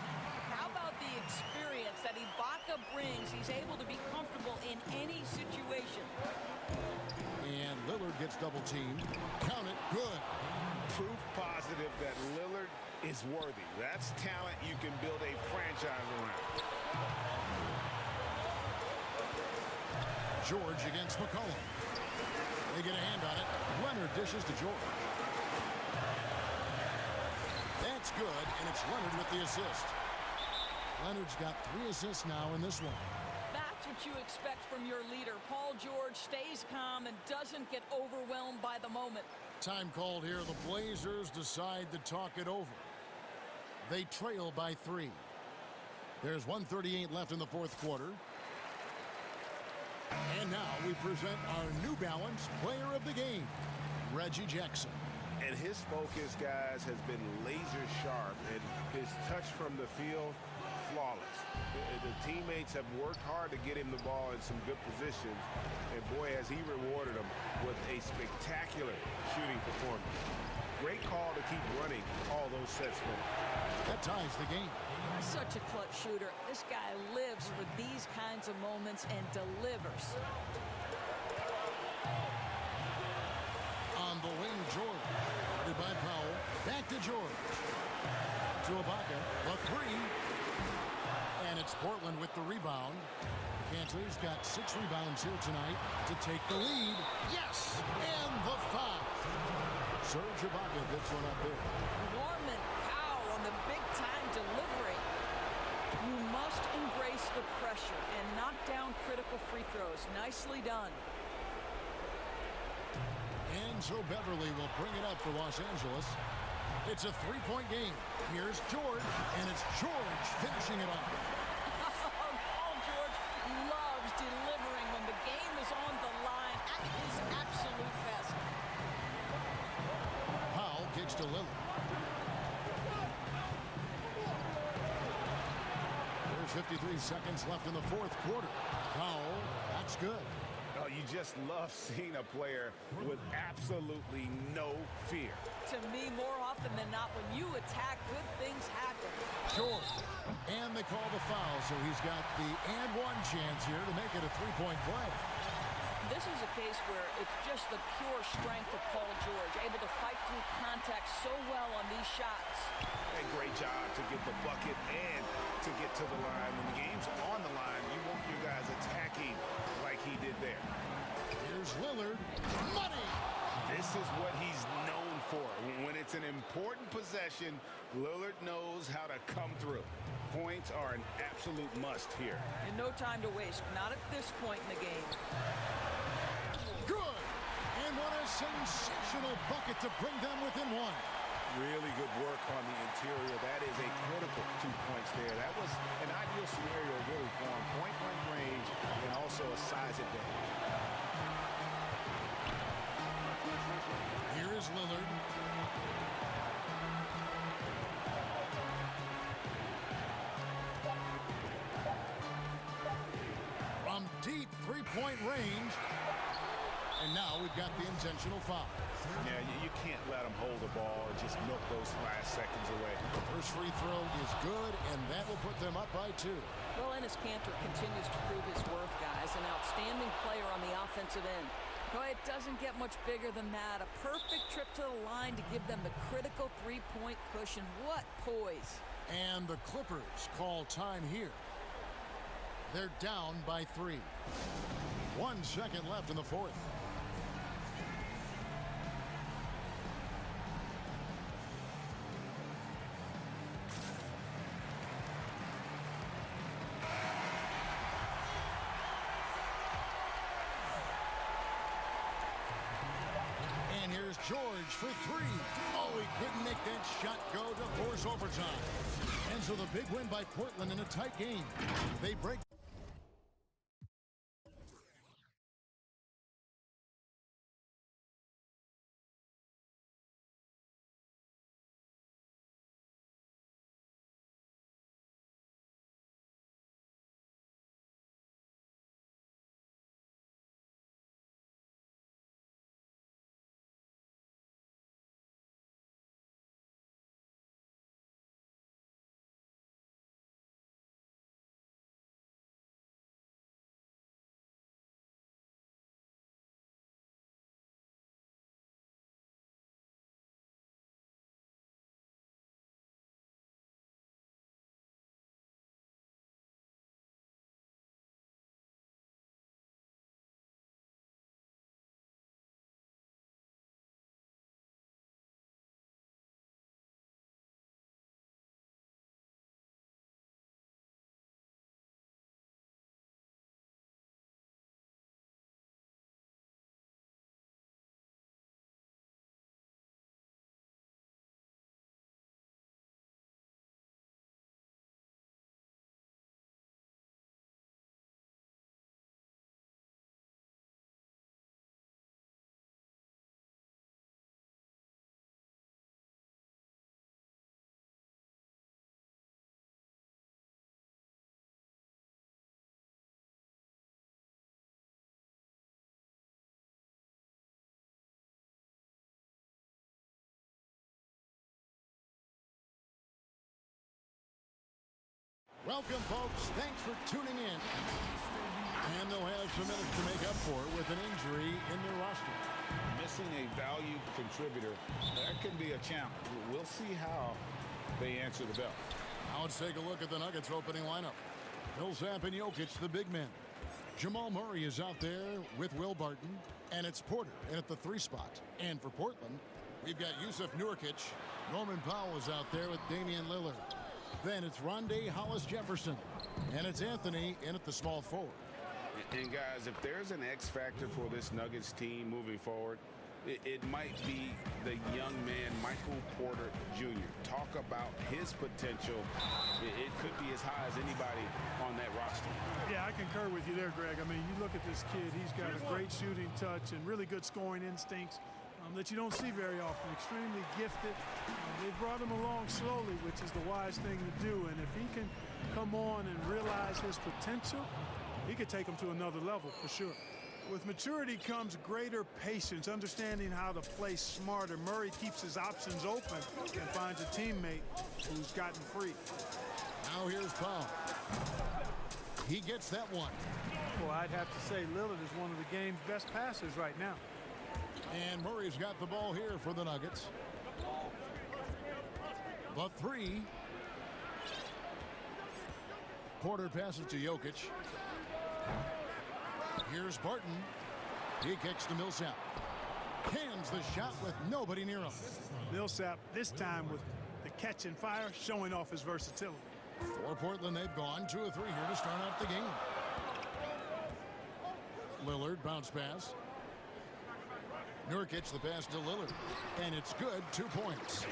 How about the experience that Ibaka brings? He's able to be comfortable in any situation. And Lillard gets double teamed. Count it, good. Proof positive that Lillard is worthy. That's talent you can build a franchise around. George against McCollum. They get a hand on it. Leonard dishes to George. That's good, and it's Leonard with the assist. Leonard's got 3 assists now in this one. That's what you expect from your leader. Paul George stays calm and doesn't get overwhelmed by the moment. Time called here. The Blazers decide to talk it over. They trail by 3. There's 1:38 left in the fourth quarter. And now we present our New Balance player of the game, Reggie Jackson. And his focus, guys, has been laser sharp, and his touch from the field, flawless. The teammates have worked hard to get him the ball in some good positions, and boy, has he rewarded them with a spectacular shooting performance. Great call to keep running all those sets for him. That ties the game. Such a clutch shooter. This guy lives for these kinds of moments and delivers. On the wing, George. Guarded by Powell. Back to George. To Ibaka. The 3. And it's Portland with the rebound. Cantor's got 6 rebounds here tonight to take the lead. Yes! And the foul. Serge Ibaka gets one up there. Norman Powell on the big-time delivery. You must embrace the pressure and knock down critical free throws. Nicely done. And so Beverly will bring it up for Los Angeles. It's a 3-point game. Here's George, and it's George finishing it off. Paul George loves delivering when the game is on the line at his absolute best. Powell kicks to Lillard. There's 53 seconds left in the fourth quarter. Powell, that's good. Oh, you just love seeing a player with absolutely no fear. To me, more often than not, when you attack, good things happen. George. And they call the foul, so he's got the and one chance here to make it a 3-point play. This is a case where it's just the pure strength of Paul George, able to fight through contact so well on these shots. A great job to get the bucket and to get to the line. When the game's on the line, you want your guys attacking like he did there. Here's Lillard. Money! This is what he's known for. When it's an important possession, Lillard knows how to come through. Points are an absolute must here. And no time to waste, not at this point in the game. Good! And what a sensational bucket to bring them within 1. Really good work on the interior. That is a critical 2 points there. That was an ideal scenario really for him. Point-blank range and also a size advantage. Here is Lillard. From deep 3-point range. And now we've got the intentional foul. Yeah, you can't let them hold the ball and just milk those last seconds away. First free throw is good, and that will put them up by 2. Well, Enes Kanter continues to prove his worth, guys. An outstanding player on the offensive end. Boy, it doesn't get much bigger than that. A perfect trip to the line to give them the critical 3-point cushion. What poise. And the Clippers call time here. They're down by 3. 1 second left in the fourth. George for 3. Oh, he couldn't make that shot go to force overtime. And so the big win by Portland in a tight game. They break Welcome, folks. Thanks for tuning in. And they'll have some minutes to make up for with an injury in their roster. Missing a valued contributor, that can be a challenge. We'll see how they answer the bell. Now let's take a look at the Nuggets opening lineup. Millsap and Jokic, the big men. Jamal Murray is out there with Will Barton, and it's Porter in at the 3 spot. And for Portland, we've got Yusuf Nurkic. Norman Powell is out there with Damian Lillard. Then it's Rondé Hollis-Jefferson, and it's Anthony in at the small forward. And guys, if there's an X factor for this Nuggets team moving forward, it might be the young man, Michael Porter Jr. Talk about his potential. It could be as high as anybody on that roster. Yeah, I concur with you there, Greg. I mean, you look at this kid, he's got a great shooting touch and really good scoring instincts that you don't see very often. Extremely gifted. They've brought him along slowly, which is the wise thing to do. And if he can come on and realize his potential, he could take him to another level for sure. With maturity comes greater patience, understanding how to play smarter. Murray keeps his options open and finds a teammate who's gotten free. Now here's Powell. He gets that one. Well, I'd have to say Lillard is one of the game's best passers right now. And Murray's got the ball here for the Nuggets. The 3. Porter passes to Jokic. Here's Barton. He kicks to Millsap. Cans the shot with nobody near him. Millsap, this time with the catch and fire, showing off his versatility. For Portland, they've gone 2 of 3 here to start out the game. Lillard, bounce pass. Nurkic, the pass to Lillard. And it's good, 2 points.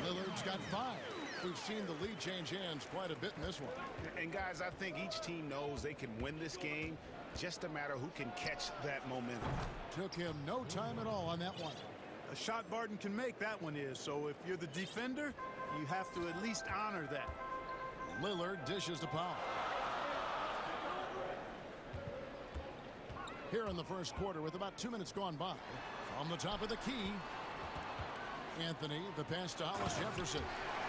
Lillard's got 5. We've seen the lead change hands quite a bit in this one. And guys, I think each team knows they can win this game. Just a matter who can catch that momentum. Took him no time at all on that one. A shot Barton can make, that one is. So if you're the defender, you have to at least honor that. Lillard dishes to Powell. Here in the first quarter with about 2 minutes gone by. From the top of the key. Anthony, the pass to Hollis-Jefferson.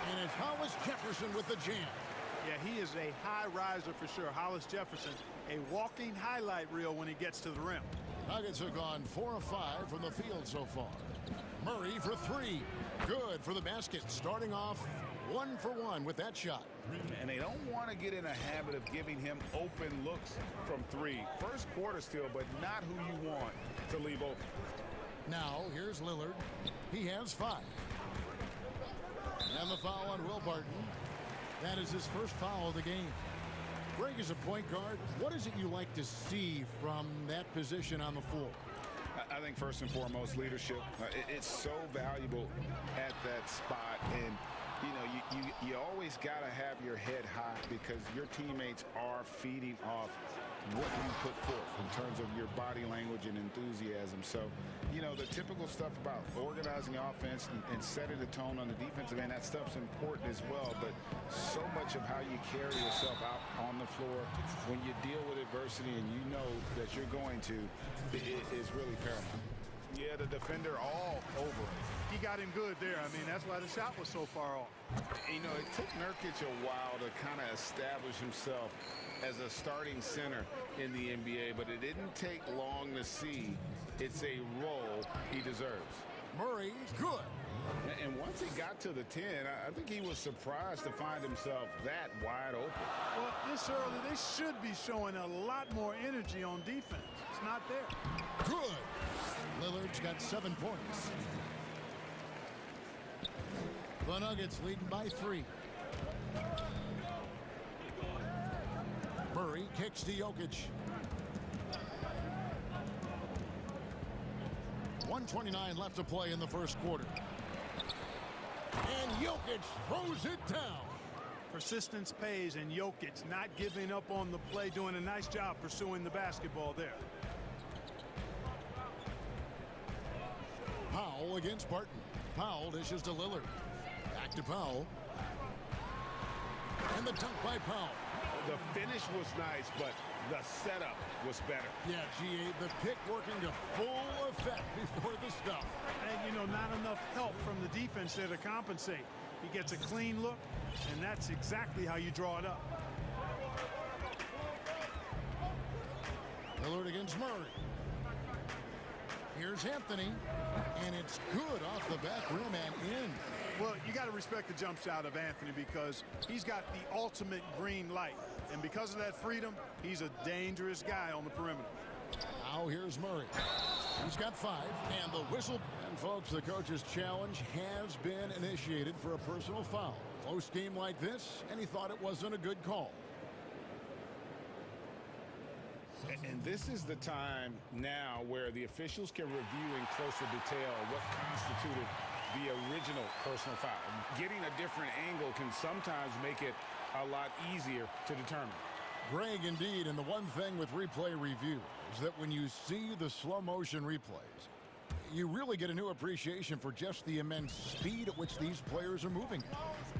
And it's Hollis-Jefferson with the jam. Yeah, he is a high riser for sure. Hollis-Jefferson, a walking highlight reel when he gets to the rim. Nuggets have gone 4 of 5 from the field so far. Murray for 3. Good for the basket. Starting off 1 for 1 with that shot. And they don't want to get in a habit of giving him open looks from 3. First quarter still, but not who you want to leave open. Now, here's Lillard. He has 5. And the foul on Will Barton. That is his first foul of the game. Greg, as a point guard, what is it you like to see from that position on the floor? I think first and foremost, leadership. It's so valuable at that spot. And, you know, you always got to have your head high because your teammates are feeding off what you put forth in terms of your body language and enthusiasm. So, you know, the typical stuff about organizing the offense and setting the tone on the defensive end, that stuff's important as well. But so much of how you carry yourself out on the floor when you deal with adversity and you know that you're going to, is really paramount. Yeah, the defender all over him. He got him good there. I mean, that's why the shot was so far off. You know, it took Nurkic a while to kind of establish himself as a starting center in the NBA, but it didn't take long to see it's a role he deserves. Murray, good. And once he got to the 10, I think he was surprised to find himself that wide open. Well, this early, they should be showing a lot more energy on defense. It's not there. Good. Lillard's got 7 points. The Nuggets leading by 3. Murray kicks to Jokic. 1:29 left to play in the first quarter. And Jokic throws it down. Persistence pays, and Jokic not giving up on the play, doing a nice job pursuing the basketball there. Powell against Barton. Powell dishes to Lillard. Back to Powell. And the dunk by Powell. The finish was nice, but the setup was better. Yeah, GA, the pick working to full effect before the stuff. And, you know, not enough help from the defense there to compensate. He gets a clean look, and that's exactly how you draw it up. Lillard against Murray. Here's Anthony, and it's good off the back rim and in. Well, you got to respect the jump shot of Anthony because he's got the ultimate green light. And because of that freedom, he's a dangerous guy on the perimeter. Now here's Murray. He's got 5, and the whistle. And folks, the coach's challenge has been initiated for a personal foul. Close game like this, and he thought it wasn't a good call. And this is the time now where the officials can review in closer detail what constituted the original personal foul. Getting a different angle can sometimes make it a lot easier to determine. Greg, indeed, and the one thing with replay review is that when you see the slow motion replays, you really get a new appreciation for just the immense speed at which these players are moving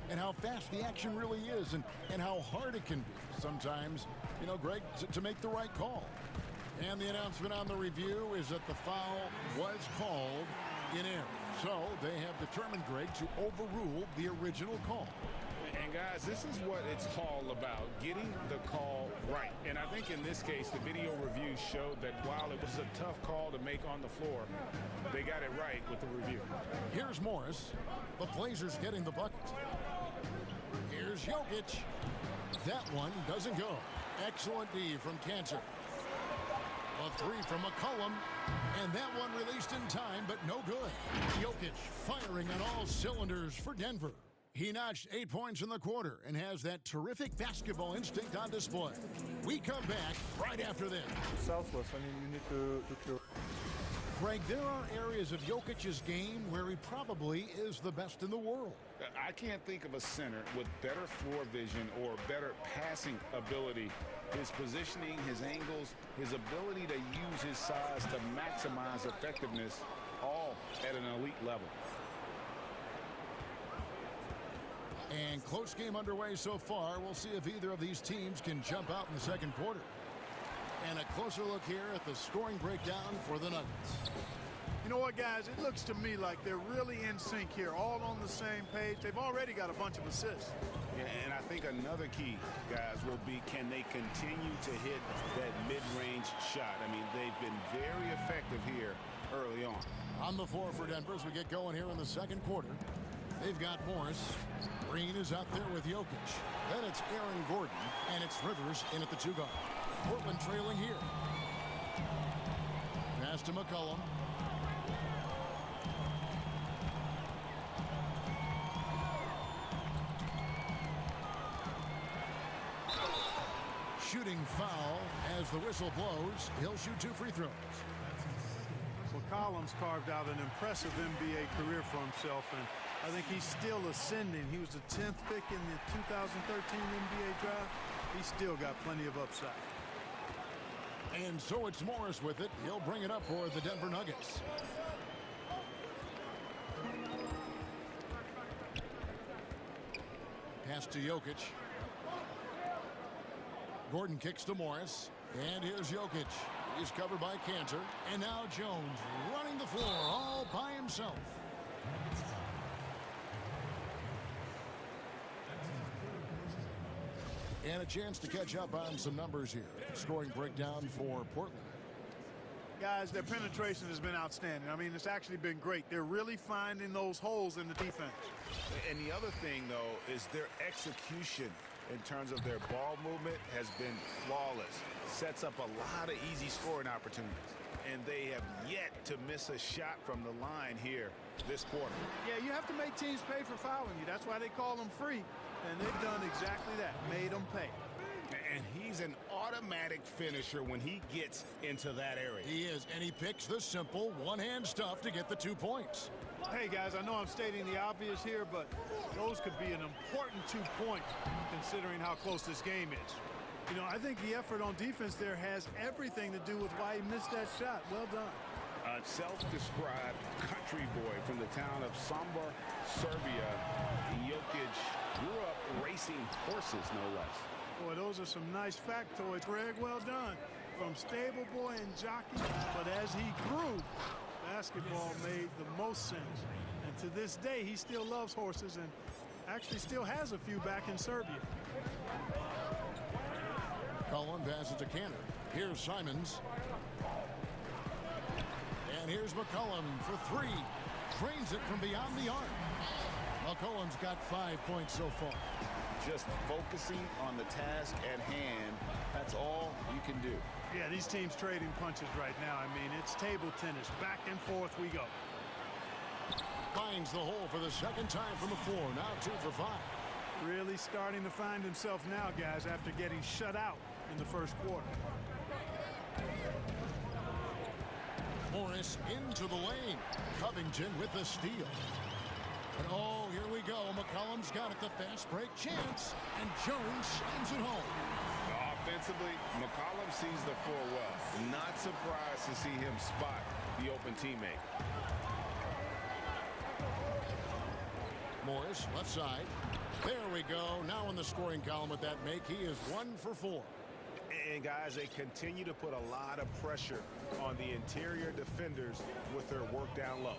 and how fast the action really is and how hard it can be sometimes, you know, Greg, to make the right call. And the announcement on the review is that the foul was called in error. So they have determined, Greg, to overrule the original call. And guys, this is what it's all about, getting the call right. And I think in this case, the video review showed that while it was a tough call to make on the floor, they got it right with the review. Here's Morris. The Blazers getting the bucket. Here's Jokic. That one doesn't go. Excellent D from Cantor. A 3 from McCollum. And that one released in time, but no good. Jokic firing on all cylinders for Denver. He notched 8 points in the quarter and has that terrific basketball instinct on display. We come back right after this. Selfless. I mean, you need to clear. Greg, there are areas of Jokic's game where he probably is the best in the world. I can't think of a center with better floor vision or better passing ability. His positioning, his angles, his ability to use his size to maximize effectiveness, all at an elite level. And close game underway so far. We'll see if either of these teams can jump out in the second quarter. And a closer look here at the scoring breakdown for the Nuggets. You know what, guys? It looks to me like they're really in sync here, all on the same page. They've already got a bunch of assists. Yeah, and I think another key, guys, will be can they continue to hit that mid-range shot? I mean, they've been very effective here early on. On the floor for Denver as we get going here in the second quarter. They've got Morris. Green is out there with Jokic. Then it's Aaron Gordon, and it's Rivers in at the 2 guard. Portland trailing here. Pass to McCollum. Shooting foul as the whistle blows. He'll shoot 2 free throws. Well, Collins carved out an impressive NBA career for himself, and I think he's still ascending. He was the 10th pick in the 2013 NBA draft. He's still got plenty of upside. And so it's Morris with it. He'll bring it up for the Denver Nuggets. Pass to Jokic. Gordon kicks to Morris. And here's Jokic. He's covered by Cantor. And now Jones running the floor all by himself. And a chance to catch up on some numbers here. Scoring breakdown for Portland. Guys, their penetration has been outstanding. I mean, it's actually been great. They're really finding those holes in the defense. And the other thing, though, is their execution in terms of their ball movement has been flawless. Sets up a lot of easy scoring opportunities. And they have yet to miss a shot from the line here this quarter. Yeah, you have to make teams pay for fouling you. That's why they call them free. And they've done exactly that, made them pay. And he's an automatic finisher when he gets into that area. He is, and he picks the simple one-hand stuff to get the 2 points. Hey, guys, I know I'm stating the obvious here, but those could be an important 2 points considering how close this game is. You know, I think the effort on defense there has everything to do with why he missed that shot. Well done. A self-described country boy from the town of Sombor, Serbia. Jokic grew up racing horses, no less. Boy, those are some nice factoids, Greg. Well done. From stable boy and jockey, but as he grew, basketball made the most sense. And to this day, he still loves horses and actually still has a few back in Serbia. Cullen passes to Cantor. Here's Simons. And here's McCollum for three. Drains it from beyond the arc. McCollum's got 5 points so far. Just focusing on the task at hand. That's all you can do. Yeah, these teams trading punches right now. I mean, it's table tennis. Back and forth we go. Finds the hole for the second time from the floor. Now 2 for 5. Really starting to find himself now, guys, after getting shut out in the first quarter. Morris into the lane. Covington with the steal. And oh, here we go. McCollum's got it. The fast break chance. And Jones shines it home. Offensively, McCollum sees the floor well. Not surprised to see him spot the open teammate. Morris, left side. There we go. Now in the scoring column with that make. He is 1 for 4. And guys, they continue to put a lot of pressure on the interior defenders with their work down low.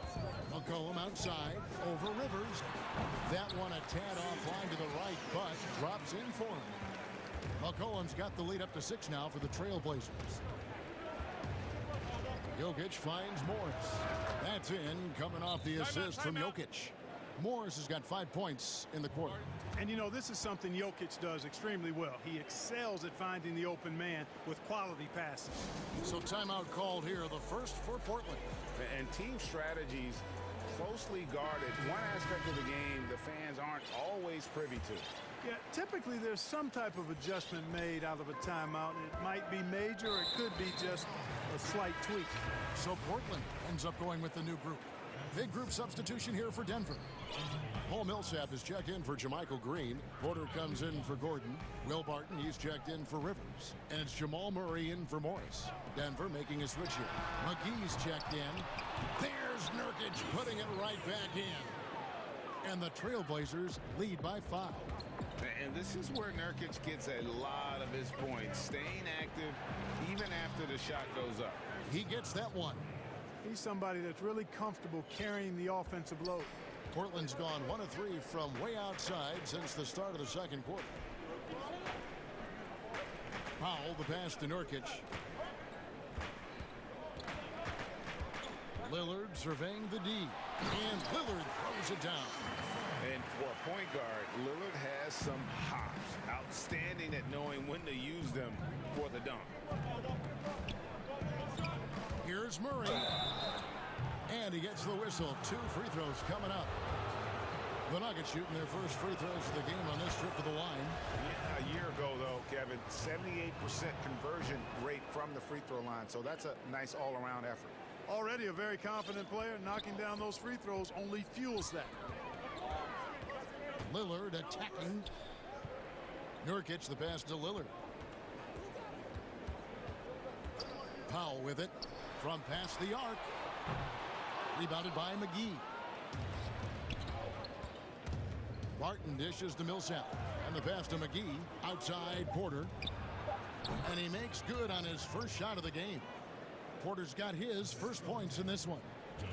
McCollum outside over Rivers. That one a tad offline to the right, but drops in for him. McCollum's got the lead up to 6 now for the Trailblazers. Jokic finds Morris. That's in, coming off the assist from Jokic. Morris has got 5 points in the quarter. And, you know, this is something Jokic does extremely well. He excels at finding the open man with quality passes. So timeout called here, the first for Portland. And team strategies closely guarded. One aspect of the game the fans aren't always privy to. Yeah, typically there's some type of adjustment made out of a timeout. It might be major, or it could be just a slight tweak. So Portland ends up going with the new group. Big group substitution here for Denver. Paul Millsap is checked in for Jermichael Green. Porter comes in for Gordon. Will Barton, he's checked in for Rivers. And it's Jamal Murray in for Morris. Denver making a switch here. McGee's checked in. There's Nurkic putting it right back in. And the Trailblazers lead by 5. And this is where Nurkic gets a lot of his points, staying active even after the shot goes up. He gets that one. He's somebody that's really comfortable carrying the offensive load. Portland's gone 1 of 3 from way outside since the start of the second quarter. Powell, the pass to Nurkic. Lillard surveying the D. And Lillard throws it down. And for a point guard, Lillard has some hops. Outstanding at knowing when to use them for the dunk. Here's Murray. And he gets the whistle. 2 free throws coming up. The Nuggets shooting their first free throws of the game on this trip to the line. Yeah, a year ago, though, Kevin, 78% conversion rate from the free throw line. So that's a nice all-around effort. Already a very confident player. Knocking down those free throws only fuels that. Lillard attacking. Nurkic, the pass to Lillard. Powell with it from past the arc. Rebounded by McGee. Barton dishes to Millsap. And the pass to McGee. Outside Porter. And he makes good on his first shot of the game. Porter's got his first points in this one.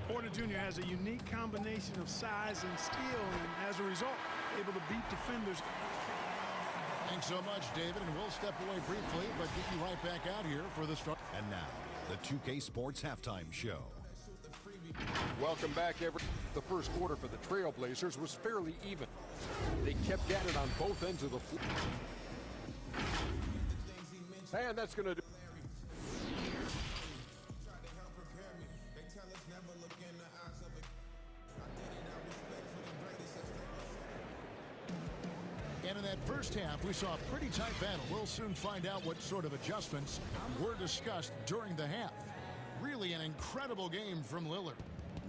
Porter Jr. has a unique combination of size and skill, and as a result, able to beat defenders. Thanks so much, David, and we'll step away briefly, but get you right back out here for the start. And now, the 2K Sports Halftime Show. Welcome back, everyone. The first quarter for the Trailblazers was fairly even. They kept at it on both ends of the floor. And that's going to do. And in that first half, we saw a pretty tight battle. We'll soon find out what sort of adjustments were discussed during the half. Really an incredible game from Lillard.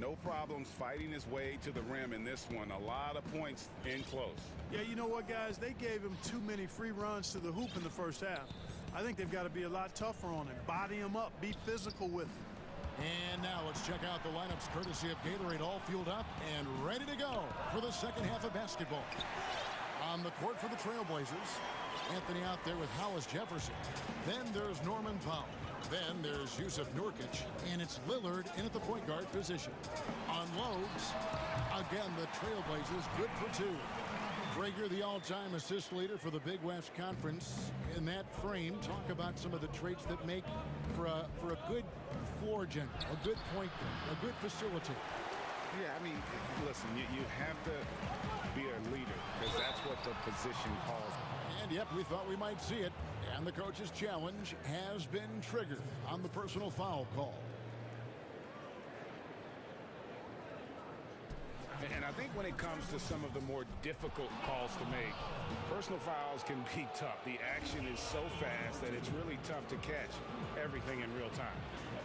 No problems fighting his way to the rim in this one. A lot of points in close. Yeah, you know what, guys? They gave him too many free runs to the hoop in the first half. I think they've got to be a lot tougher on him. Body him up. Be physical with him. And now let's check out the lineups courtesy of Gatorade, all fueled up and ready to go for the second half of basketball. On the court for the Trailblazers, Anthony out there with Hollis Jefferson. Then there's Norman Powell. Then there's Yusuf Nurkic, and it's Lillard in at the point guard position. On loads, again, the Trailblazers good for 2. Greg, you're the all-time assist leader for the Big West Conference. In that frame, talk about some of the traits that make for a good floor general, a good point guard, a good facilitator. Yeah, I mean, listen, you have to be a leader because that's what the position calls. And yep, we thought we might see it. And the coach's challenge has been triggered on the personal foul call. And I think when it comes to some of the more difficult calls to make, personal fouls can be tough. The action is so fast that it's really tough to catch everything in real time.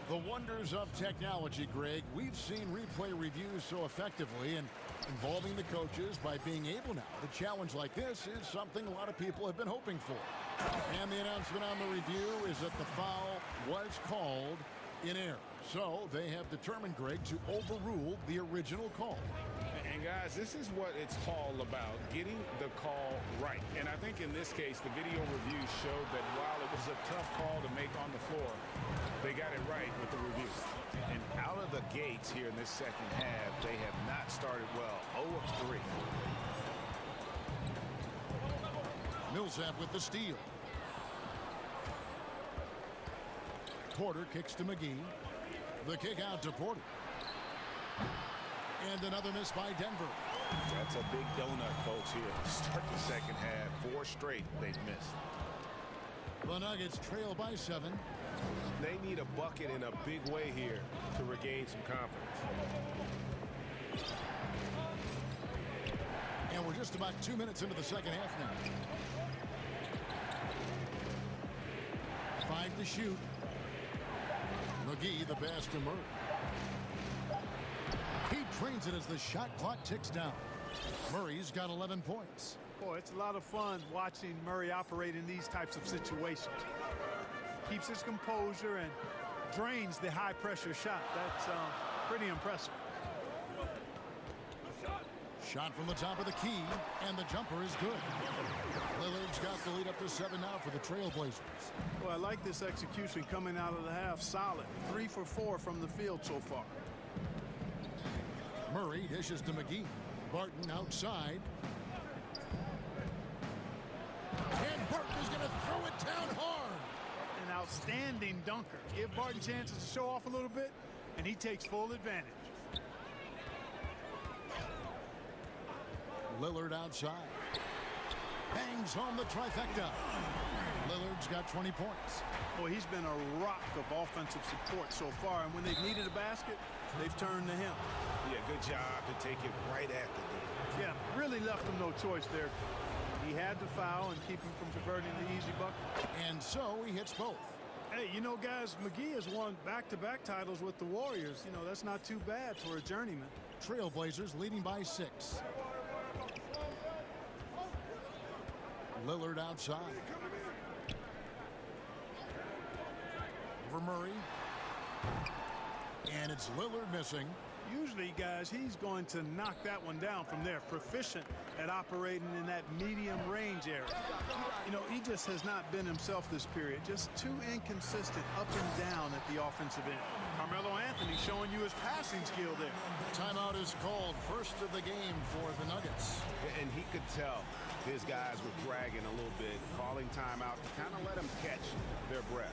The wonders of technology, Greg. We've seen replay reviews so effectively, and involving the coaches by being able now to challenge like this is something a lot of people have been hoping for. And the announcement on the review is that the foul was called in error. So they have determined, Greg, to overrule the original call. And guys, this is what it's all about, getting the call right. And I think in this case, the video review showed that while it was a tough call to make on the floor, they got it right with the review. And out of the gates here in this second half, they have not started well. 0 of 3. Millsap with the steal. Porter kicks to McGee. The kick out to Porter. And another miss by Denver. That's a big donut, folks, here. Start the second half. 4 straight they've missed. The Nuggets trail by 7. They need a bucket in a big way here to regain some confidence. And we're just about 2 minutes into the second half now. 5 to shoot. McGee, the pass to Murray. He trains it as the shot clock ticks down. Murray's got 11 points. Boy, it's a lot of fun watching Murray operate in these types of situations. Keeps his composure and drains the high-pressure shot. That's pretty impressive. Shot from the top of the key, and the jumper is good. Lillard's got the lead up to 7 now for the Trailblazers. Well, I like this execution coming out of the half. Solid. 3 for 4 from the field so far. Murray dishes to McGee. Barton outside. And Barton is going to throw it down hard. An outstanding dunker. Give Barton chances to show off a little bit, and he takes full advantage. Lillard outside. Bangs home the trifecta. Lillard's got 20 points. Boy, he's been a rock of offensive support so far, and when they've needed a basket, they've turned to him. Yeah, good job to take it right at the door. Yeah, really left him no choice there. He had to foul and keep him from converting the easy bucket. And so he hits both. Hey, you know, guys, McGee has won back-to-back titles with the Warriors. You know, that's not too bad for a journeyman. Trailblazers leading by 6. Lillard outside. Over Murray. And it's Lillard missing. Usually, guys, he's going to knock that one down from there. Proficient at operating in that medium range area. You know, he just has not been himself this period. Just too inconsistent up and down at the offensive end. Carmelo Anthony showing you his passing skill there. Timeout is called. First of the game for the Nuggets. And he could tell his guys were dragging a little bit, calling timeout to kind of let them catch their breath.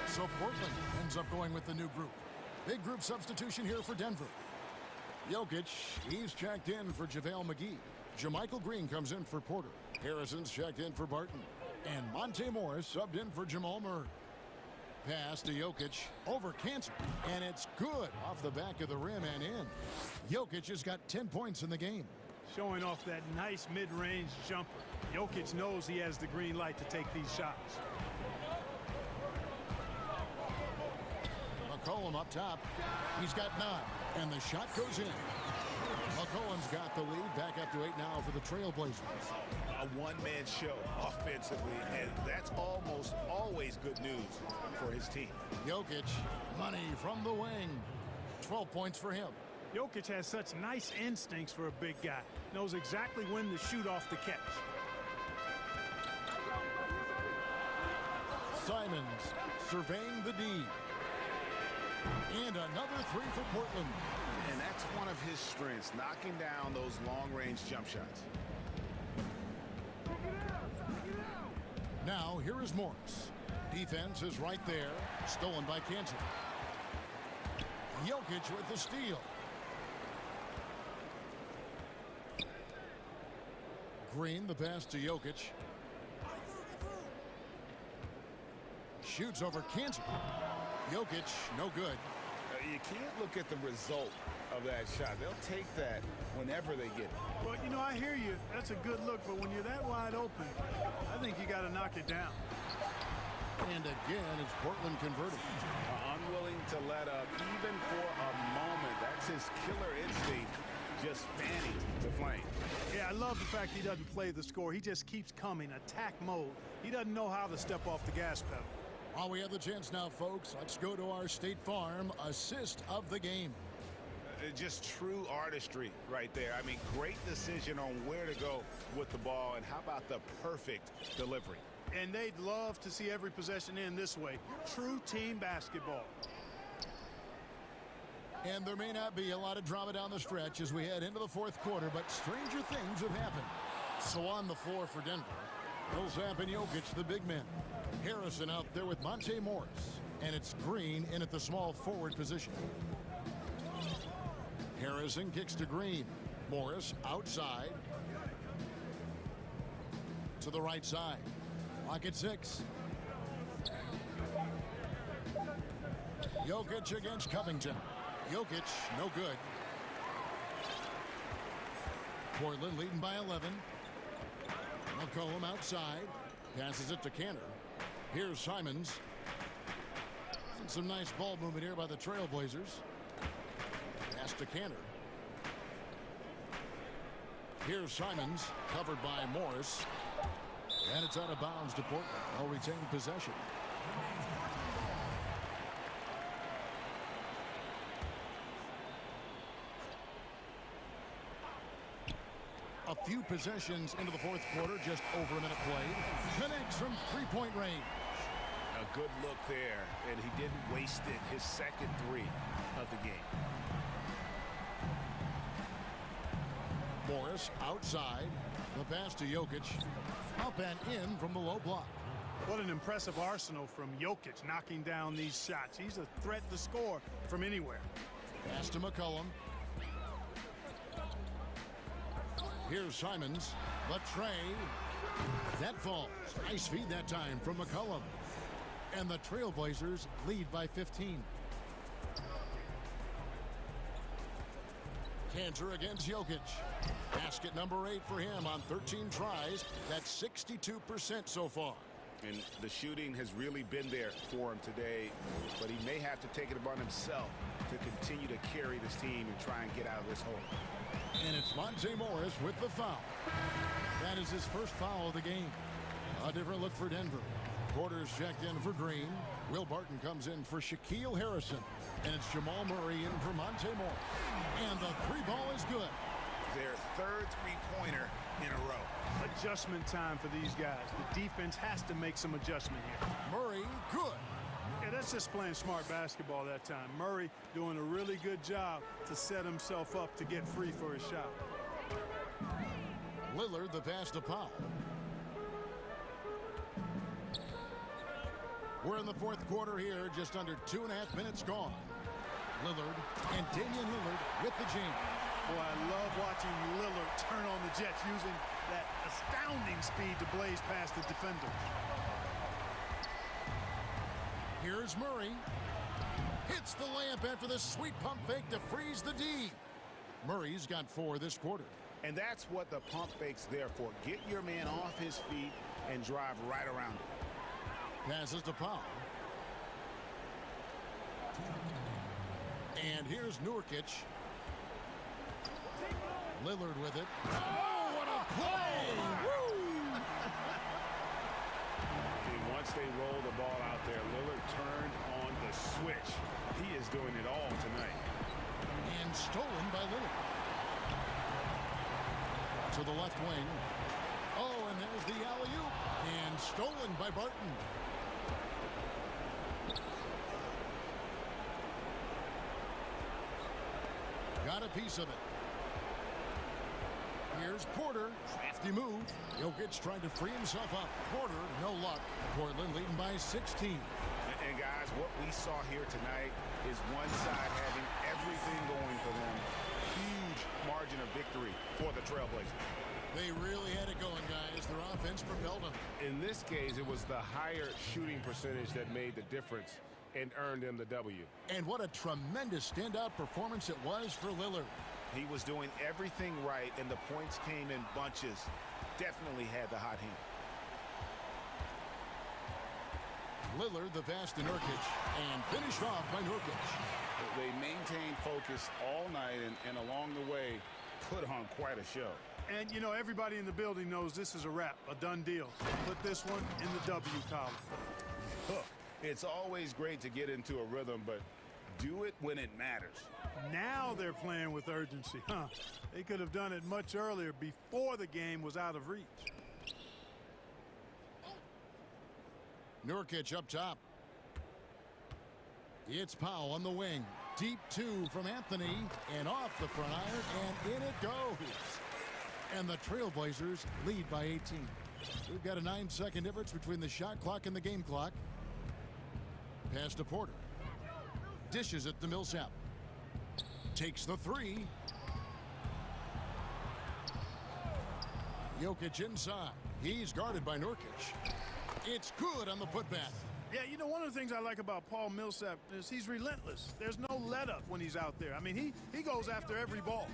So Portland ends up going with the new group. Big group substitution here for Denver. Jokic, he's checked in for JaVale McGee. JaMychal Green comes in for Porter. Harrison's checked in for Barton. And Monte Morris subbed in for Jamal Murray. Pass to Jokic over Cantor. And it's good off the back of the rim and in. Jokic has got 10 points in the game. Showing off that nice mid-range jumper. Jokic knows he has the green light to take these shots. McCollum up top. He's got 9. And the shot goes in. McCollum's got the lead. Back up to 8 now for the Trailblazers. A one-man show offensively, and that's almost always good news for his team. Jokic, money from the wing. 12 points for him. Jokic has such nice instincts for a big guy. Knows exactly when to shoot off the catch. Simons surveying the D. And another three for Portland. And that's one of his strengths, knocking down those long-range jump shots. Now, here is Morris. Defense is right there. Stolen by Kansas. Jokic with the steal. Green, the pass to Jokic. Shoots over Kansas. Jokic, no good. You can't look at the result of that shot. They'll take that whenever they get it. Well, you know, I hear you. That's a good look, but when you're that wide open, I think you got to knock it down. And again, it's Portland converting. Unwilling to let up even for a moment. That's his killer instinct, just fanning the flame. Yeah, I love the fact he doesn't play the score. He just keeps coming, attack mode. He doesn't know how to step off the gas pedal. While we have the chance now, folks, let's go to our State Farm assist of the game. Just true artistry right there. I mean, great decision on where to go with the ball, and how about the perfect delivery? And they'd love to see every possession end this way. True team basketball. And there may not be a lot of drama down the stretch as we head into the fourth quarter, but stranger things have happened. So on the floor for Denver, Millsap and Jokic, the big men. Harrison out there with Monte Morris. And it's Green in at the small forward position. Harrison kicks to Green. Morris outside. To the right side. Lock at 6. Jokic against Covington. Jokic, no good. Portland leading by 11. McCollum outside. Passes it to Cantor. Here's Simons. Some nice ball movement here by the Trailblazers. Pass to Cantor. Here's Simons, covered by Morris. And it's out of bounds to Portland. They'll retain possession. A few possessions into the fourth quarter, just over a minute played. Connects from three-point range. A good look there, and he didn't waste it. His second three of the game. Morris outside. The pass to Jokic. Up and in from the low block. What an impressive arsenal from Jokic knocking down these shots. He's a threat to score from anywhere. Pass to McCollum. Here's Simons. The tray. That falls. Nice feed that time from McCollum. And the Trailblazers lead by 15. Cantor against Jokic. Basket number 8 for him on 13 tries. That's 62% so far. And the shooting has really been there for him today, but he may have to take it upon himself to continue to carry this team and try and get out of this hole. And it's Monte Morris with the foul. That is his first foul of the game. A different look for Denver. Porter's checked in for Green. Will Barton comes in for Shaquille Harrison. And it's Jamal Murray in for Monte Morris. And the three ball is good. Their third three-pointer in a row. Adjustment time for these guys. The defense has to make some adjustment here. Murray, good. Yeah, that's just playing smart basketball that time. Murray doing a really good job to set himself up to get free for his shot. Lillard, the pass to Powell. We're in the fourth quarter here, just under 2.5 minutes gone. Lillard and Damian Lillard with the jam. Boy, I love watching Lillard turn on the Jets using that astounding speed to blaze past the defenders. Here's Murray. Hits the layup after the sweet pump fake to freeze the D. Murray's got 4 this quarter. And that's what the pump fake's there for. Get your man off his feet and drive right around him. Passes to Powell. And here's Nurkic. Lillard with it. Oh, what a play! Woo! And once they roll the ball out there, Lillard turned on the switch. He is doing it all tonight. And stolen by Lillard. To the left wing. Oh, and there's the alley-oop. And stolen by Barton. got a piece of it. Here's Porter. Crafty move. Jokic trying to free himself up. Porter, no luck. Portland leading by 16. And guys, what we saw here tonight is one side having everything going for them. Huge margin of victory for the Trailblazers. They really had it going, guys. Their offense propelled them. In this case, it was the higher shooting percentage that made the difference and earned them the W. And what a tremendous standout performance it was for Lillard. He was doing everything right, and the points came in bunches. Definitely had the hot hand. Lillard, the pass to Nurkic, and finished off by Nurkic. They maintained focus all night, and along the way, put on quite a show. And, you know, everybody in the building knows this is a wrap, a done deal. Put this one in the W column. Look, it's always great to get into a rhythm, but do it when it matters. Now they're playing with urgency, huh? They could have done it much earlier, before the game was out of reach. Nurkic up top. It's Powell on the wing. Deep two from Anthony, and off the front iron, and in it goes. And the Trailblazers lead by 18. We've got a 9-second difference between the shot clock and the game clock. Pass to Porter. Dishes it to Millsap. Takes the three. Jokic inside. He's guarded by Nurkic. It's good on the putback. Yeah, you know, one of the things I like about Paul Millsap is he's relentless. There's no let-up when he's out there. I mean, he goes after every ball.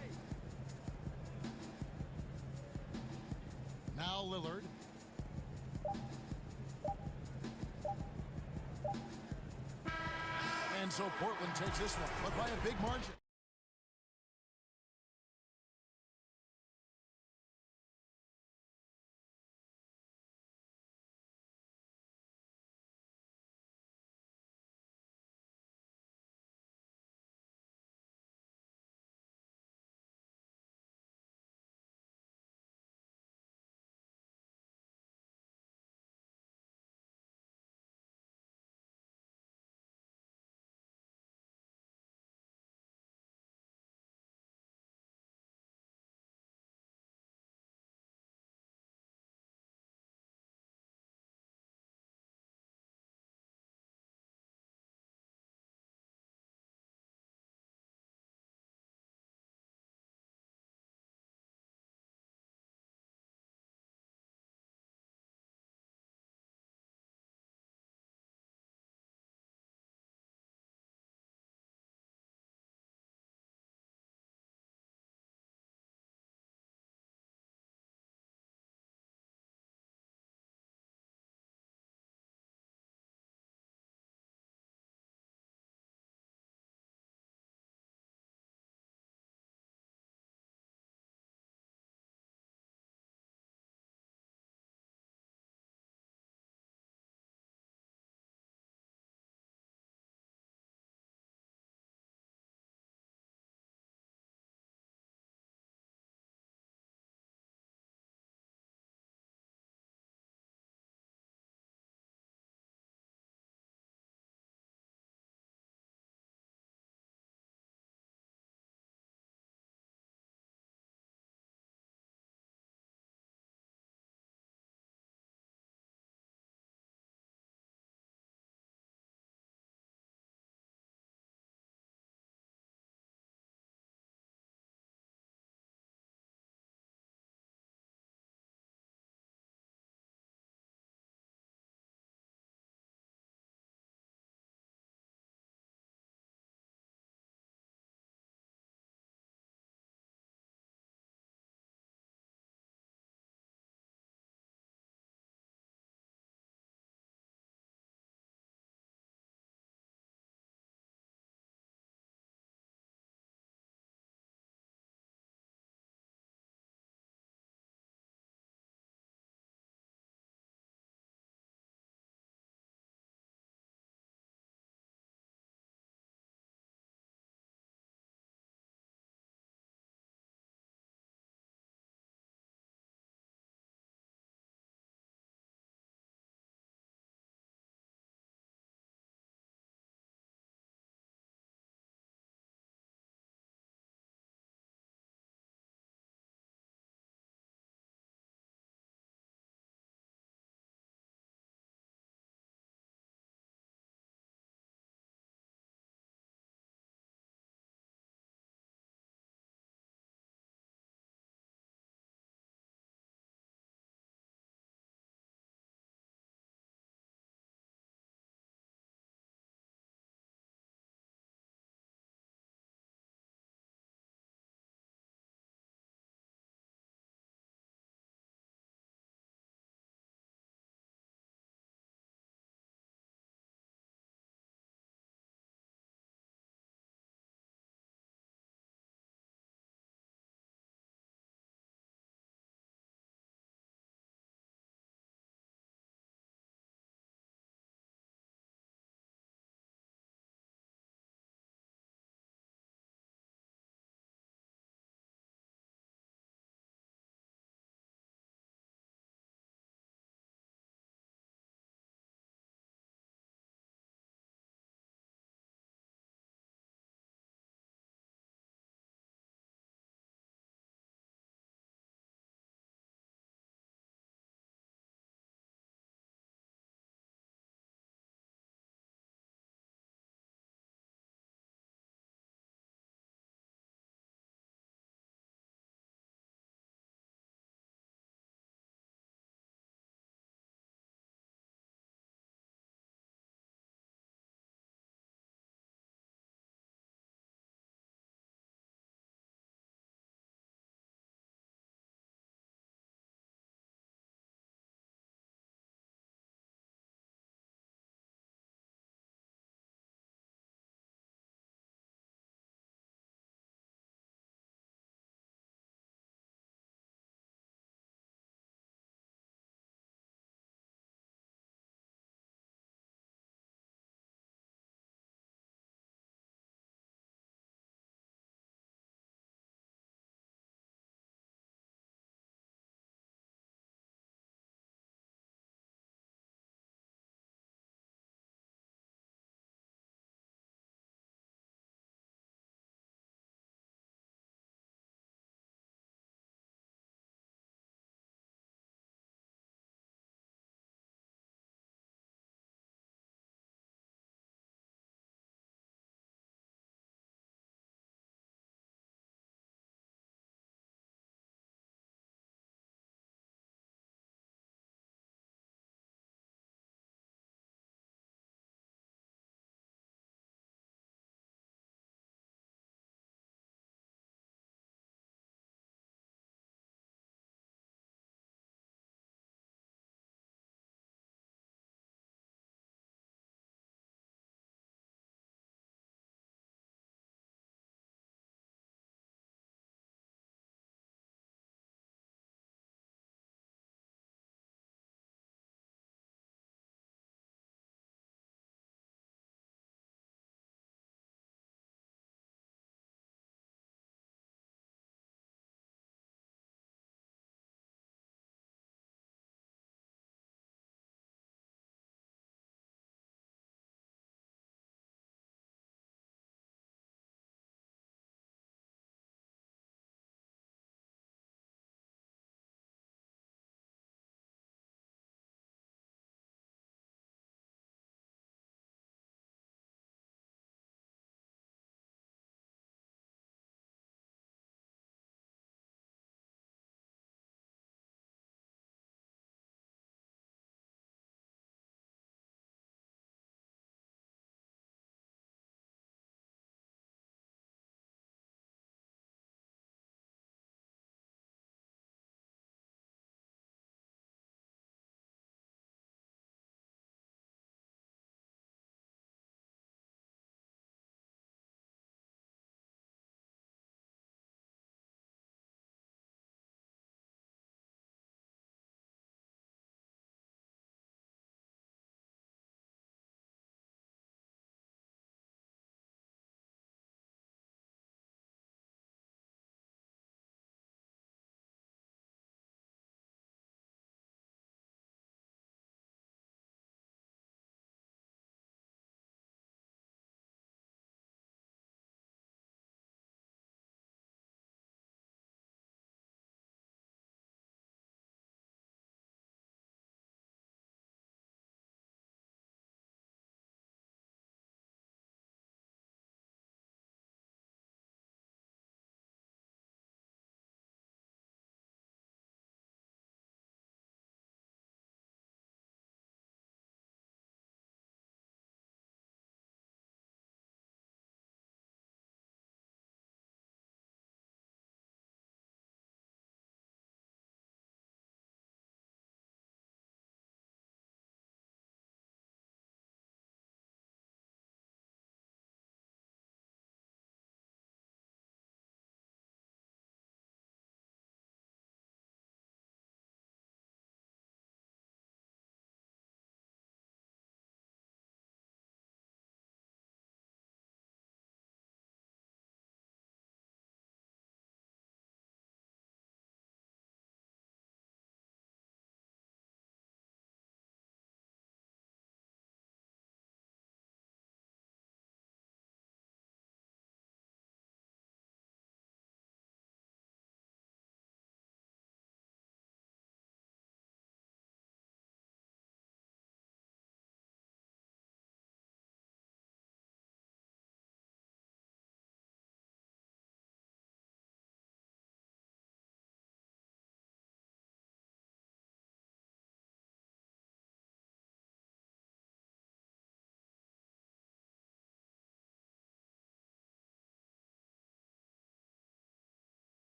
Now Lillard. And so Portland takes this one, but by a big margin.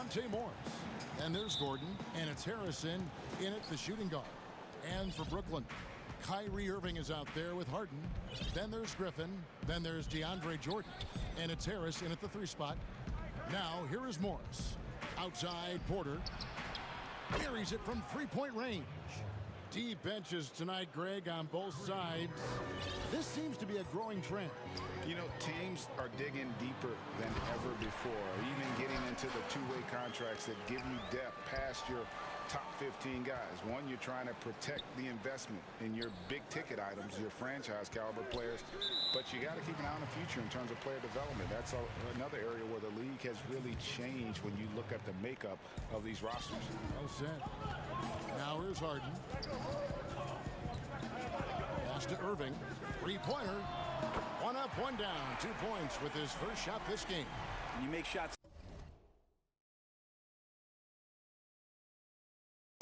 Monte Morris. And there's Gordon, and it's Harrison in at the shooting guard. And for Brooklyn, Kyrie Irving is out there with Harden. Then there's Griffin. Then there's DeAndre Jordan. And it's Harris in at the 3 spot. Now, here is Morris. Outside, Porter. Carries it from 3-point range. Deep benches tonight, Greg, on both sides. This seems to be a growing trend. You know, teams are digging deeper than ever before, even getting into the two-way contracts that give you depth past your top 15 guys. One, you're trying to protect the investment in your big-ticket items, your franchise-caliber players, but you got to keep an eye on the future in terms of player development. That's another area where the league has really changed when you look at the makeup of these rosters. Well said. Now here's Harden. Pass to Irving. 3-pointer. 1 up, 1 down. 2 points with his first shot this game. You make shots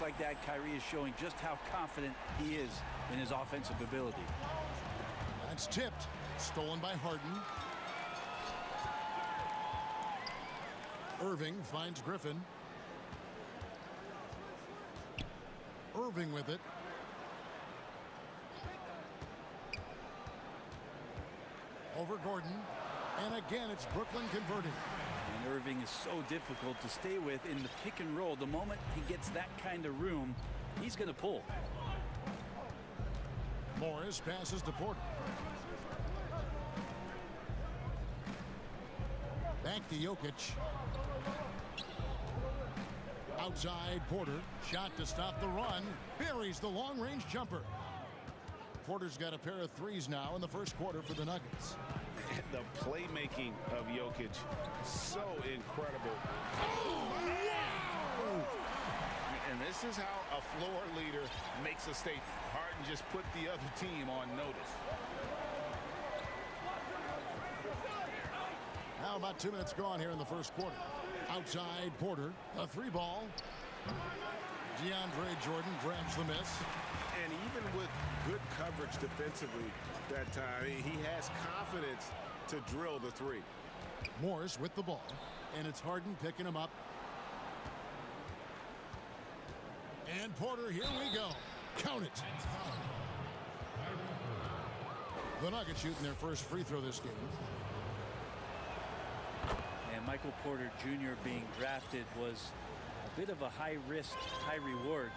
like that, Kyrie is showing just how confident he is in his offensive ability. That's tipped. Stolen by Harden. Irving finds Griffin. Irving with it. Over Gordon. And again, it's Brooklyn converting. And Irving is so difficult to stay with in the pick and roll. The moment he gets that kind of room, he's going to pull. Morris passes to Porter. Back to Jokic. Outside Porter. Shot to stop the run. Buries the long-range jumper. Porter's got a pair of threes now in the first quarter for the Nuggets. The playmaking of Jokic, so incredible. And this is how a floor leader makes a statement. Harden just put the other team on notice. Now about 2 minutes gone here in the first quarter. Outside Porter, a 3-ball. DeAndre Jordan grabs the miss. And even with good coverage defensively that time, he has confidence to drill the 3. Morris with the ball, and it's Harden picking him up. And Porter, here we go. Count it. The Nuggets shooting their first free throw this game. And Michael Porter Jr. being drafted was a bit of a high risk, high reward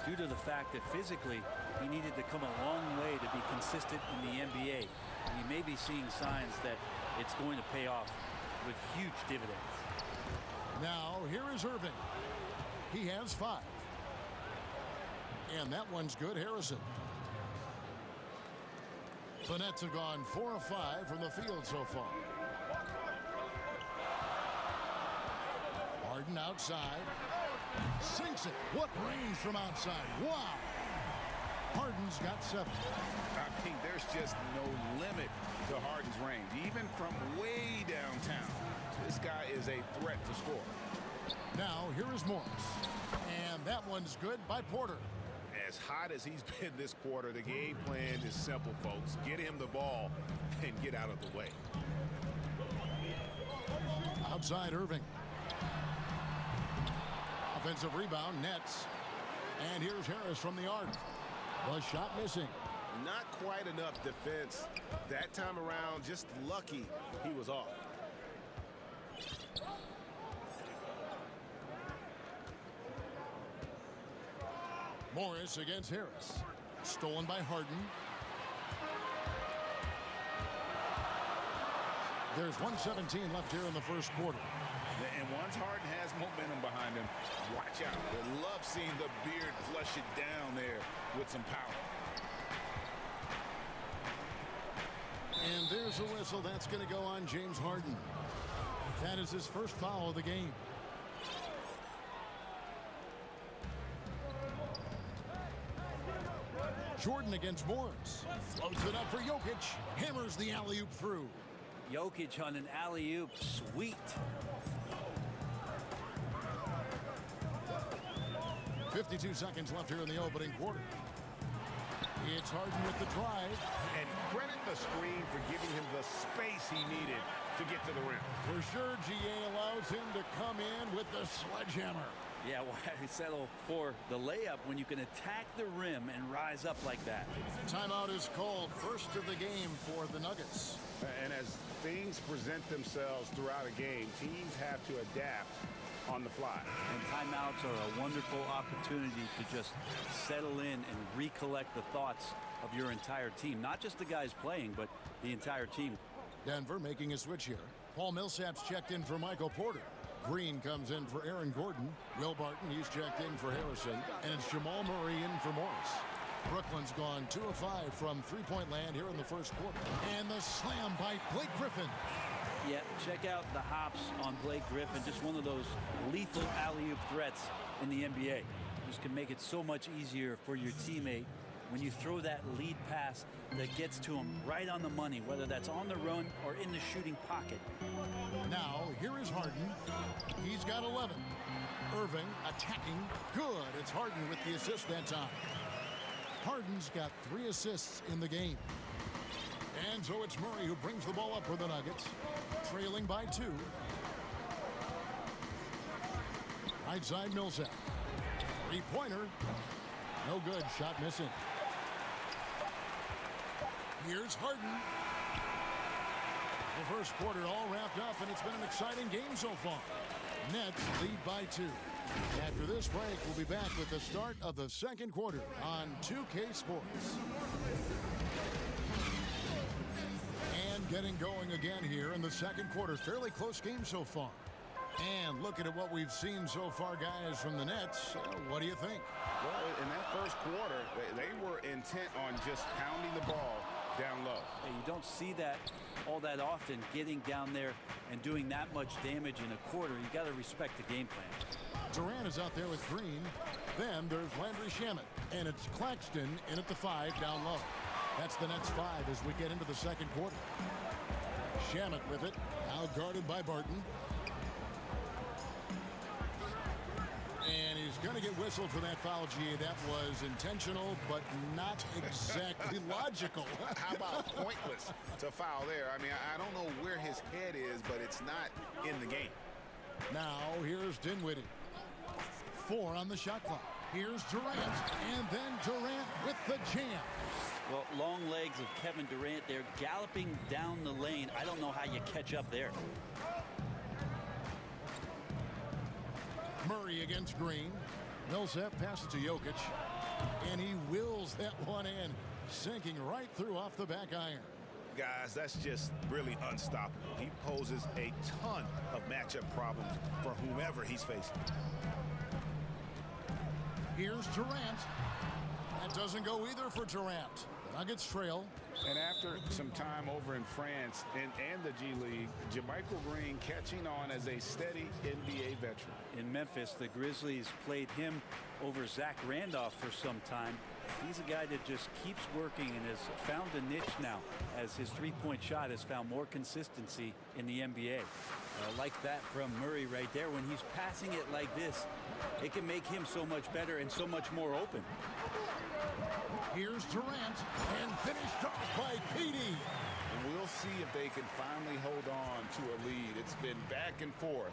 due to the fact that physically he needed to come a long way to be consistent in the NBA. And you may be seeing signs that it's going to pay off with huge dividends. Now, here is Irving. He has 5. And that one's good, Harrison. The Nets have gone 4 of 5 from the field so far. Harden outside. Sinks it. What range from outside. Wow. Harden's got 7. I think there's just no limit to Harden's range. Even from way downtown, this guy is a threat to score. Now, here is Morris. And that one's good by Porter. As hot as he's been this quarter, the game plan is simple, folks. Get him the ball and get out of the way. Outside Irving. Offensive rebound, Nets. And here's Harris from the arc. The shot missing. Not quite enough defense. That time around, just lucky he was off. Morris against Harris. Stolen by Harden. There's 1:17 left here in the first quarter. And once Harden has momentum behind him, watch out. I love seeing the beard flush it down there with some power. And there's a whistle. That's going to go on James Harden. That is his first foul of the game. Jordan against Morris. Floats it up for Jokic. Hammers the alley-oop through. Jokic on an alley-oop. Sweet. 52 seconds left here in the opening quarter. It's Harden with the drive. And credit the screen for giving him the space he needed to get to the rim. For sure, GA allows him to come in with the sledgehammer. Yeah, why settle for the layup when you can attack the rim and rise up like that? Timeout is called. First of the game for the Nuggets. And as things present themselves throughout a game, teams have to adapt on the fly. And timeouts are a wonderful opportunity to just settle in and recollect the thoughts of your entire team. Not just the guys playing, but the entire team. Denver making a switch here. Paul Millsap's checked in for Michael Porter. Green comes in for Aaron Gordon. Will Barton, he's checked in for Harrison. And it's Jamal Murray in for Morris. Brooklyn's gone 2 of 5 from three-point land here in the first quarter. And the slam by Blake Griffin. Yeah, check out the hops on Blake Griffin. Just one of those lethal alley-oop threats in the NBA. Just can make it so much easier for your teammate when you throw that lead pass that gets to him right on the money, whether that's on the run or in the shooting pocket. Now, here is Harden. He's got 11. Irving attacking. Good. It's Harden with the assist that time. Harden's got 3 assists in the game. And so it's Murray who brings the ball up for the Nuggets, trailing by 2. Right side Millsap. Three-pointer. No good. Shot missing. Here's Harden. The first quarter all wrapped up, and it's been an exciting game so far. Nets lead by 2. After this break, we'll be back with the start of the second quarter on 2K Sports. And getting going again here in the second quarter. Fairly close game so far. And looking at what we've seen so far, guys, from the Nets, what do you think? Well, in that first quarter, they were intent on just pounding the ball down low. Hey, you don't see that all that often, getting down there and doing that much damage in a quarter. You got to respect the game plan. Durant is out there with Green. Then there's Landry Shamet. And it's Claxton in at the 5 down low. That's the Nets 5 as we get into the second quarter. Shamet with it. Now guarded by Barton. And he's going to get whistled for that foul, G. That was intentional, but not exactly logical. How about pointless to foul there? I mean, I don't know where his head is, but it's not in the game. Now, here's Dinwiddie. 4 on the shot clock. Here's Durant. And then Durant with the jam. Well, long legs of Kevin Durant there, galloping down the lane. I don't know how you catch up there. Murray against Green. Millsap passes to Jokic. And he wills that one in, sinking right through off the back iron. Guys, that's just really unstoppable. He poses a ton of matchup problems for whomever he's facing. Here's Durant. That doesn't go either for Durant. The Nuggets trail. And after some time over in France and the G League, JaMychal Green catching on as a steady NBA veteran. In Memphis, the Grizzlies played him over Zach Randolph for some time. He's a guy that just keeps working and has found a niche now as his three-point shot has found more consistency in the NBA. I like that from Murray right there. When he's passing it like this, it can make him so much better and so much more open. Here's Durant, and finished off by PD. And we'll see if they can finally hold on to a lead. It's been back and forth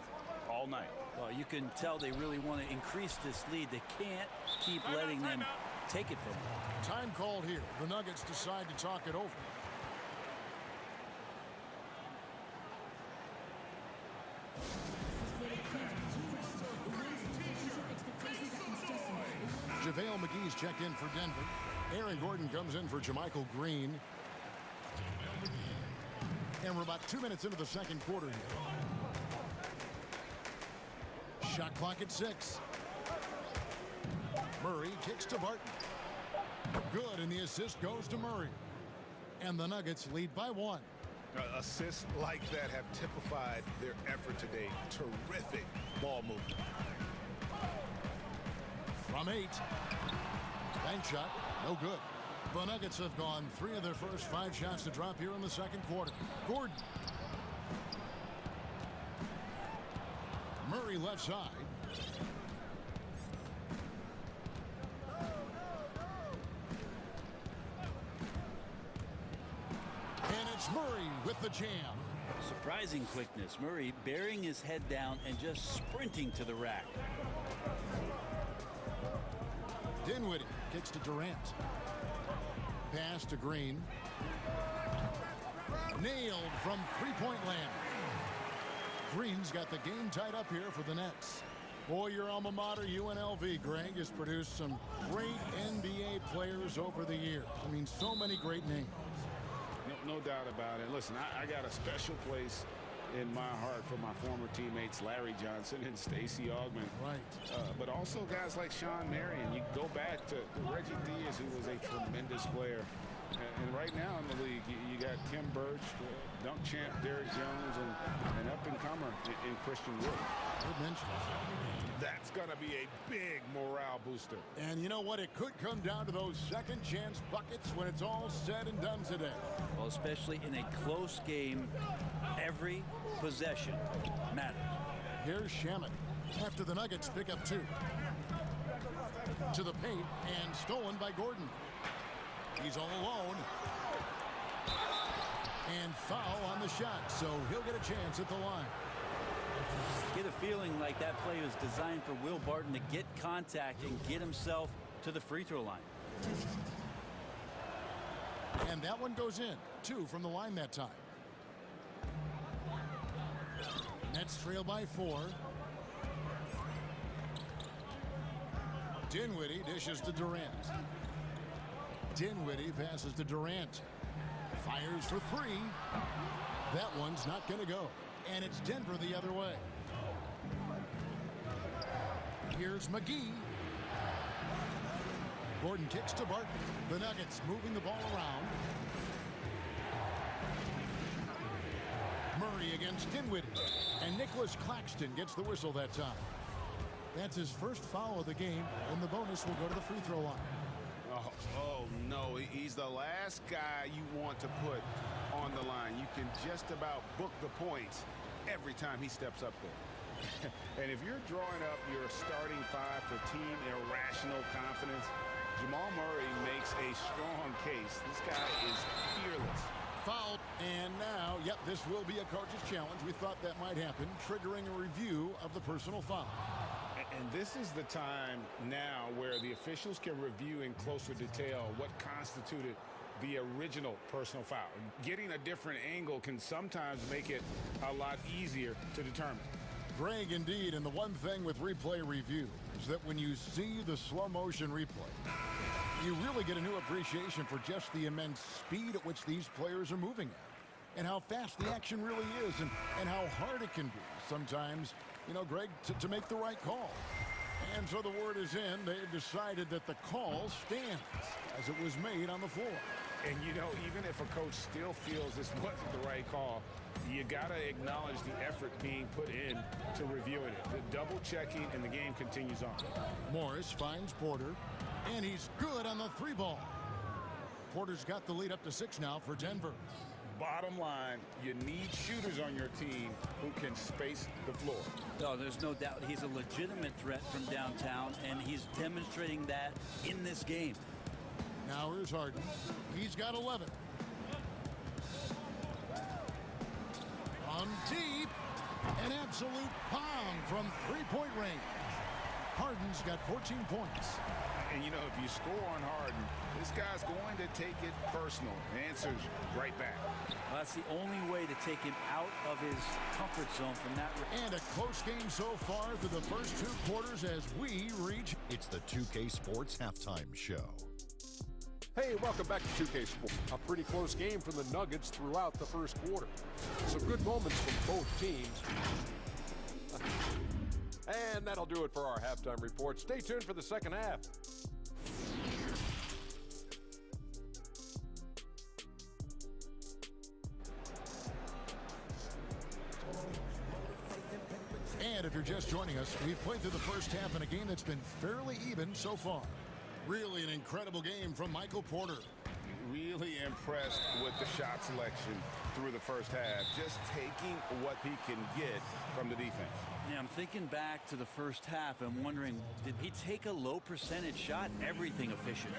all night. Well, you can tell they really want to increase this lead. They can't keep letting them take it from them. Time called here. The Nuggets decide to talk it over. JaVale McGee's checked in for Denver. Aaron Gordon comes in for JaMychal Green. And we're about 2 minutes into the second quarter here. Shot clock at 6. Murray kicks to Barton. Good, and the assist goes to Murray. And the Nuggets lead by 1. Assists like that have typified their effort today. Terrific ball movement. From 8. Bank shot, no good. The Nuggets have gone 3 of their first 5 shots to drop here in the second quarter. Gordon. Murray left side. And it's Murray with the jam. Surprising quickness. Murray burying his head down and just sprinting to the rack. Dinwiddie kicks to Durant. Pass to Green. Nailed from three-point land. Green's got the game tied up here for the Nets. Boy, your alma mater, UNLV, Greg, has produced some great NBA players over the years. I mean, so many great names. No doubt about it. Listen, I got a special place in my heart for my former teammates Larry Johnson and Stacey Augmon. Right. But also guys like Sean Marion. You go back to Reggie Diaz, who was a tremendous player. And right now in the league, you got Kim Birch, dunk champ Derrick Jones, and up-and-comer in Christian Wood. Good mention. That's going to be a big morale booster. And you know what? It could come down to those second-chance buckets when it's all said and done today. Well, especially in a close game, every possession matters. Here's Shamet after the Nuggets pick up 2. To the paint and stolen by Gordon. He's all alone. And foul on the shot, so he'll get a chance at the line. Get a feeling like that play was designed for Will Barton to get contact and get himself to the free throw line. And that one goes in. 2 from the line that time. Nets trail by 4. Dinwiddie dishes to Durant. Dinwiddie passes to Durant. Fires for 3. That one's not going to go. And it's Denver the other way. Here's McGee. Gordon kicks to Barton. The Nuggets moving the ball around. Murray against Dinwiddie. And Nicholas Claxton gets the whistle that time. That's his first foul of the game, and the bonus will go to the free throw line. Oh, no, he's the last guy you want to put on the line. You can just about book the points every time he steps up there. And if you're drawing up your starting 5 for team irrational confidence, Jamal Murray makes a strong case. This guy is fearless. Foul, and now, yep, this will be a coach's challenge. We thought that might happen, triggering a review of the personal foul. And this is the time now where the officials can review in closer detail what constituted the original personal foul. Getting a different angle can sometimes make it a lot easier to determine. Greg, indeed, and the one thing with replay review is that when you see the slow motion replay, you really get a new appreciation for just the immense speed at which these players are moving at, and how fast the action really is, and how hard it can be sometimes, you know, Greg, to make the right call. And so the word is in. They have decided that the call stands as it was made on the floor. And, you know, even if a coach still feels this wasn't the right call, you got to acknowledge the effort being put in to reviewing it. The double checking, and the game continues on. Morris finds Porter, and he's good on the 3 ball. Porter's got the lead up to 6 now for Denver. Bottom line, you need shooters on your team who can space the floor. No, there's no doubt he's a legitimate threat from downtown, and he's demonstrating that in this game. Now here's Harden. He's got 11. On deep, an absolute bomb from 3-point range. Harden's got 14 points. And, you know, if you score on Harden, this guy's going to take it personal. The answer's right back. Well, that's the only way to take him out of his comfort zone from that. And a close game so far through the first 2 quarters as we reach. It's the 2K Sports Halftime Show. Hey, welcome back to 2K Sports. A pretty close game from the Nuggets throughout the first quarter. Some good moments from both teams. And that'll do it for our halftime report. Stay tuned for the second half. And if you're just joining us, we've played through the first half in a game that's been fairly even so far. Really an incredible game from Michael Porter. Really impressed with the shot selection through the first half, just taking what he can get from the defense. Yeah, I'm thinking back to the first half and wondering, did he take a low percentage shot? Everything efficient.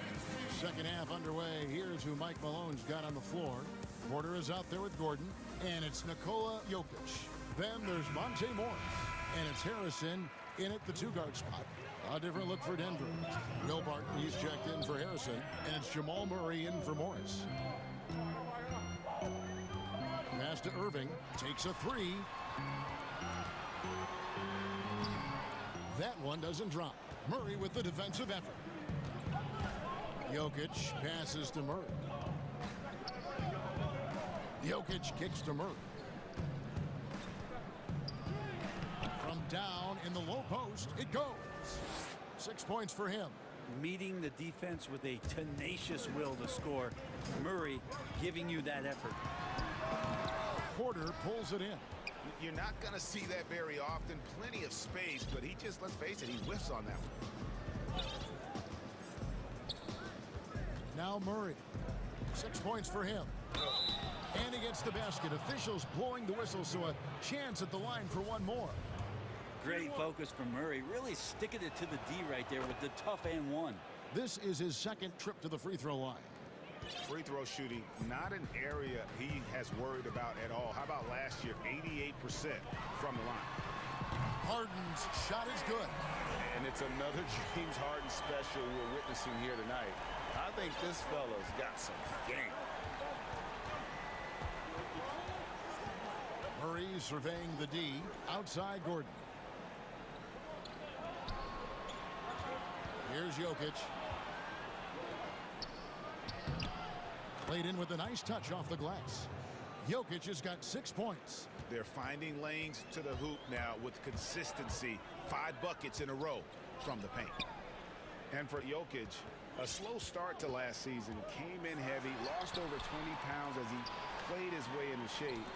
Second half underway. Here's who Mike Malone's got on the floor. Porter is out there with Gordon, and it's Nikola Jokic. Then there's Monte Morris, and it's Harrison in at the two-guard spot. A different look for Denver. Will Barton, he's checked in for Harrison, and it's Jamal Murray in for Morris. Pass to Irving, takes a three. That one doesn't drop. Murray with the defensive effort. Jokic passes to Murray. Jokic kicks to Murray. From down in the low post, it goes. 6 points for him. Meeting the defense with a tenacious will to score. Murray giving you that effort. Porter pulls it in. You're not going to see that very often. Plenty of space, but he just, let's face it, he whiffs on that one. Now Murray. 6 points for him. And he gets the basket. Officials blowing the whistle, so a chance at the line for one more. Great focus from Murray. Really sticking it to the D right there with the tough and one. This is his second trip to the free throw line. Free throw shooting, not an area he has worried about at all. How about last year, 88% from the line. Harden's shot is good. And it's another James Harden special we're witnessing here tonight. I think this fella's got some game. Murray surveying the D. Outside Gordon. Here's Jokic. Played in with a nice touch off the glass. Jokic has got 6 points. They're finding lanes to the hoop now with consistency. 5 buckets in a row from the paint. And for Jokic, a slow start to last season. Came in heavy, lost over 20 pounds as he played his way into shape.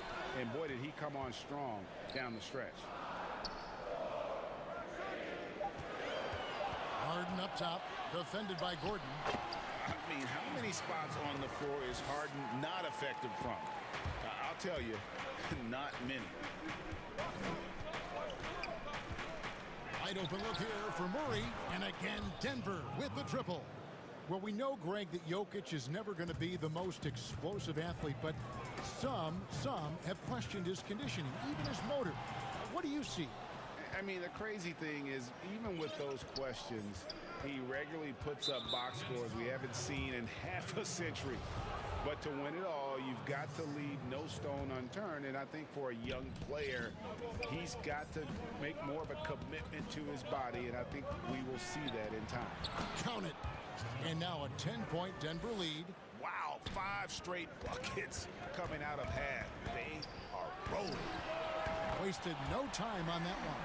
And boy, did he come on strong down the stretch. Harden up top, defended by Gordon. I mean, how many spots on the floor is Harden not effective from? I'll tell you, not many. Wide open look here for Murray, and again Denver with the triple. Well, we know, Greg, that Jokic is never going to be the most explosive athlete, but some have questioned his conditioning, even his motor. What do you see? I mean, the crazy thing is, even with those questions, he regularly puts up box scores we haven't seen in half a century. But to win it all, you've got to leave no stone unturned. And I think for a young player, he's got to make more of a commitment to his body. And I think we will see that in time. Count it. And now a 10-point Denver lead. Wow, 5 straight buckets coming out of half. They are rolling. Wasted no time on that one.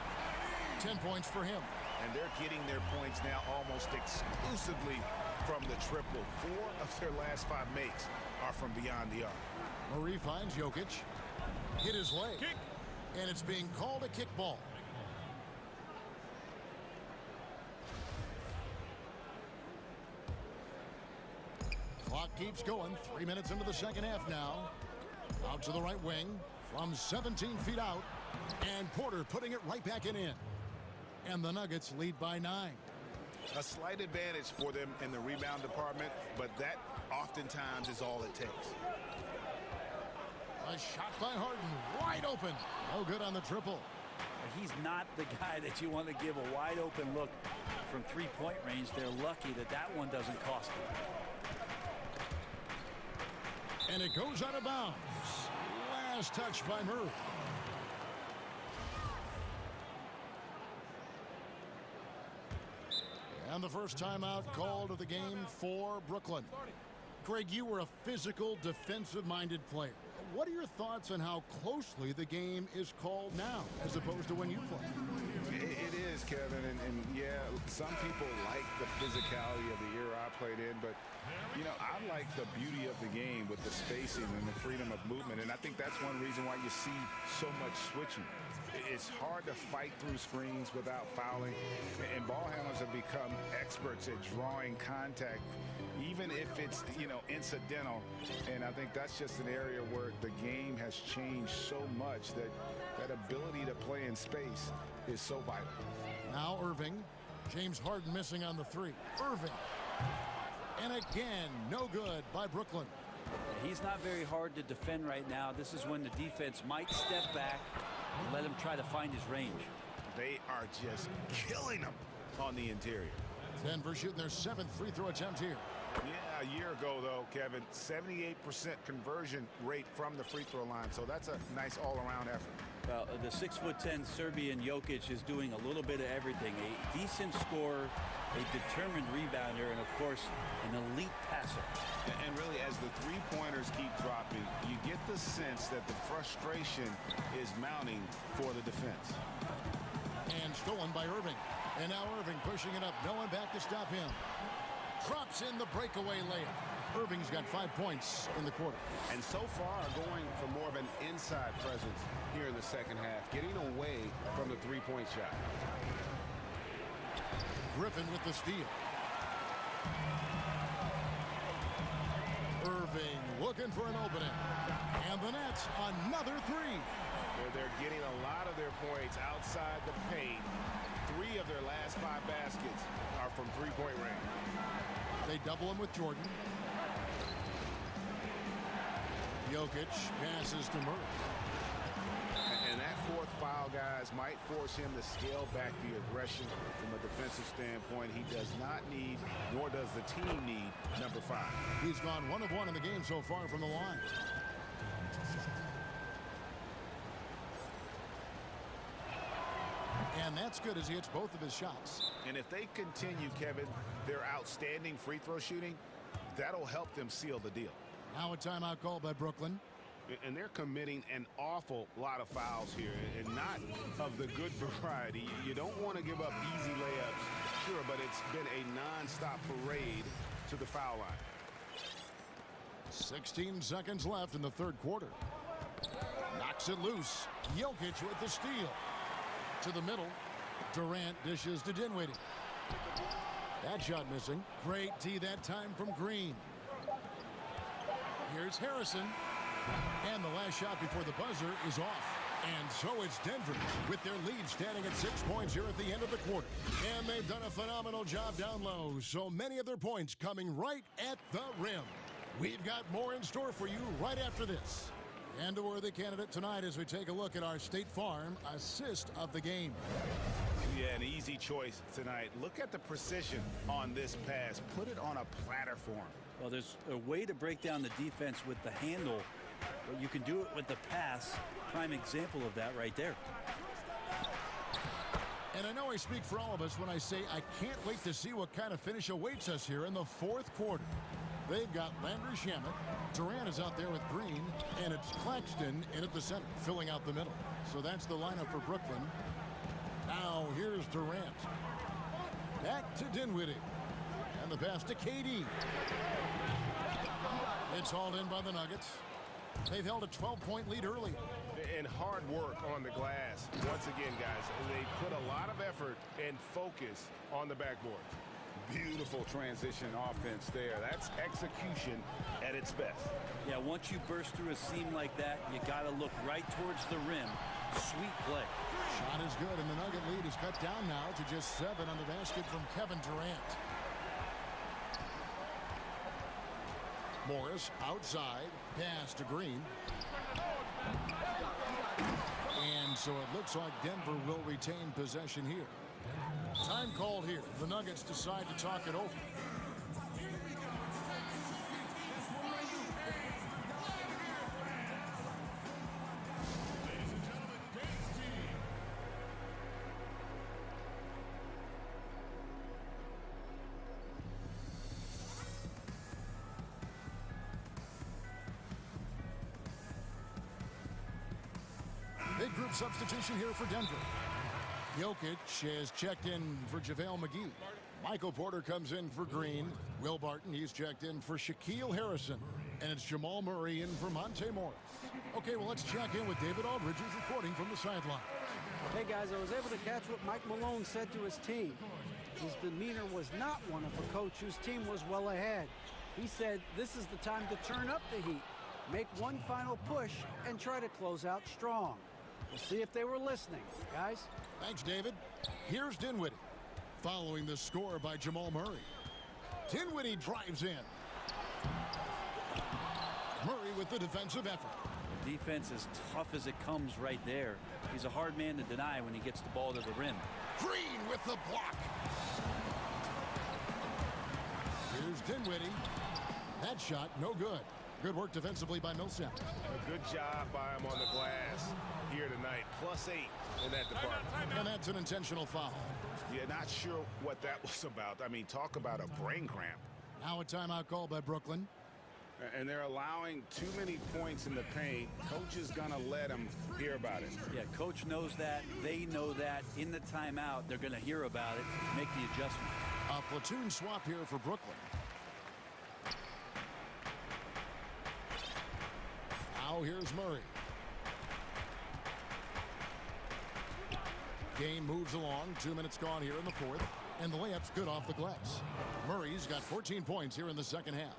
10 points for him. And they're getting their points now almost exclusively from the triple. 4 of their last 5 makes are from beyond the arc. Murray finds Jokic. Hit his leg. Kick. And it's being called a kickball. Clock keeps going. 3 minutes into the second half now. Out to the right wing from 17 feet out. And Porter putting it right back in. And the Nuggets lead by 9. A slight advantage for them in the rebound department, but that oftentimes is all it takes. A shot by Harden, wide open. No good on the triple. He's not the guy that you want to give a wide open look from three-point range. They're lucky that that one doesn't cost them. And it goes out of bounds. Last touch by Murray. And the first timeout called of the game for Brooklyn. Craig, you were a physical, defensive-minded player. What are your thoughts on how closely the game is called now as opposed to when you played? It is, Kevin, and yeah, some people like the physicality of the era. I played in. But, you know, I like the beauty of the game with the spacing and the freedom of movement. And I think that's one reason why you see so much switching. It's hard to fight through screens without fouling. And ball handlers have become experts at drawing contact, even if it's, you know, incidental. And I think that's just an area where the game has changed so much that that ability to play in space is so vital. Now Irving. James Harden missing on the three. Irving. And again, no good by Brooklyn. He's not very hard to defend right now. This is when the defense might step back and let him try to find his range. They are just killing him on the interior. Denver shooting their 7th free throw attempt here. Yeah, a year ago, though, Kevin, 78% conversion rate from the free throw line. So that's a nice all-around effort. Well, the 6'10" Serbian Jokic is doing a little bit of everything. A decent scorer, a determined rebounder, and, of course, an elite passer. And really, as the three-pointers keep dropping, you get the sense that the frustration is mounting for the defense. And stolen by Irving. And now Irving pushing it up. No one back to stop him. Drops in the breakaway layup. Irving's got 5 points in the quarter. And so far going for more of an inside presence here in the second half, getting away from the three-point shot. Griffin with the steal. Irving looking for an opening. And the Nets, another three. They're getting a lot of their points outside the paint. 3 of their last 5 baskets are from three-point range. They double him with Jordan. Jokic passes to Murray. And that 4th foul, guys, might force him to scale back the aggression from a defensive standpoint. He does not need, nor does the team need, number 5. He's gone 1 of 1 in the game so far from the line. And that's good as he hits both of his shots. And if they continue, Kevin, their outstanding free throw shooting, that'll help them seal the deal. Now a timeout called by Brooklyn. And they're committing an awful lot of fouls here, and not of the good variety. You don't want to give up easy layups, sure, but it's been a non-stop parade to the foul line. 16 seconds left in the third quarter. Knocks it loose. Jokic with the steal. To the middle. Durant dishes to Dinwiddie. That shot missing. Great D that time from Green. Here's Harrison. And the last shot before the buzzer is off. And so it's Denver with their lead standing at 6 points here at the end of the quarter. And they've done a phenomenal job down low. So many of their points coming right at the rim. We've got more in store for you right after this. And a worthy candidate tonight as we take a look at our State Farm assist of the game. Yeah, an easy choice tonight. Look at the precision on this pass. Put it on a platter form. Well, there's a way to break down the defense with the handle, but you can do it with the pass. Prime example of that right there. And I know I speak for all of us when I say I can't wait to see what kind of finish awaits us here in the fourth quarter. They've got Landry Shamet. Durant is out there with Green, and it's Claxton in at the center, filling out the middle. So that's the lineup for Brooklyn. Now here's Durant. Back to Dinwiddie. And the pass to KD. It's hauled in by the Nuggets. They've held a 12-point lead early. And hard work on the glass. Once again, guys, they put a lot of effort and focus on the backboard. Beautiful transition offense there. That's execution at its best. Yeah, once you burst through a seam like that, you got to look right towards the rim. Sweet play. Shot is good, and the Nugget lead is cut down now to just 7 on the basket from Kevin Durant. Morris outside, pass to Green. And so it looks like Denver will retain possession here. Time called here. The Nuggets decide to talk it over. Big group substitution here for Denver. Jokic has checked in for JaVale McGee. Michael Porter comes in for Green. Will Barton, he's checked in for Shaquille Harrison. And it's Jamal Murray in for Monte Morris. Okay, well, let's check in with David Aldridge, who's reporting from the sideline. Hey, guys, I was able to catch what Mike Malone said to his team. His demeanor was not one of a coach whose team was well ahead. He said this is the time to turn up the heat, make one final push, and try to close out strong. We'll see if they were listening, guys. Thanks, David. Here's Dinwiddie, following the score by Jamal Murray. Dinwiddie drives in. Murray with the defensive effort. Defense as tough as it comes right there. He's a hard man to deny when he gets the ball to the rim. Green with the block. Here's Dinwiddie. That shot, no good. Good work defensively by Millsap. A good job by him on the glass here tonight. +8 in that department. And that's an intentional foul. Yeah, not sure what that was about. I mean, talk about a brain cramp. Now a timeout call by Brooklyn. And they're allowing too many points in the paint. Coach is going to let them hear about it. Yeah, coach knows that. They know that. In the timeout, they're going to hear about it, make the adjustment. A platoon swap here for Brooklyn. Now here's Murray. Game moves along. 2 minutes gone here in the fourth. And the layup's good off the glass. Murray's got 14 points here in the second half.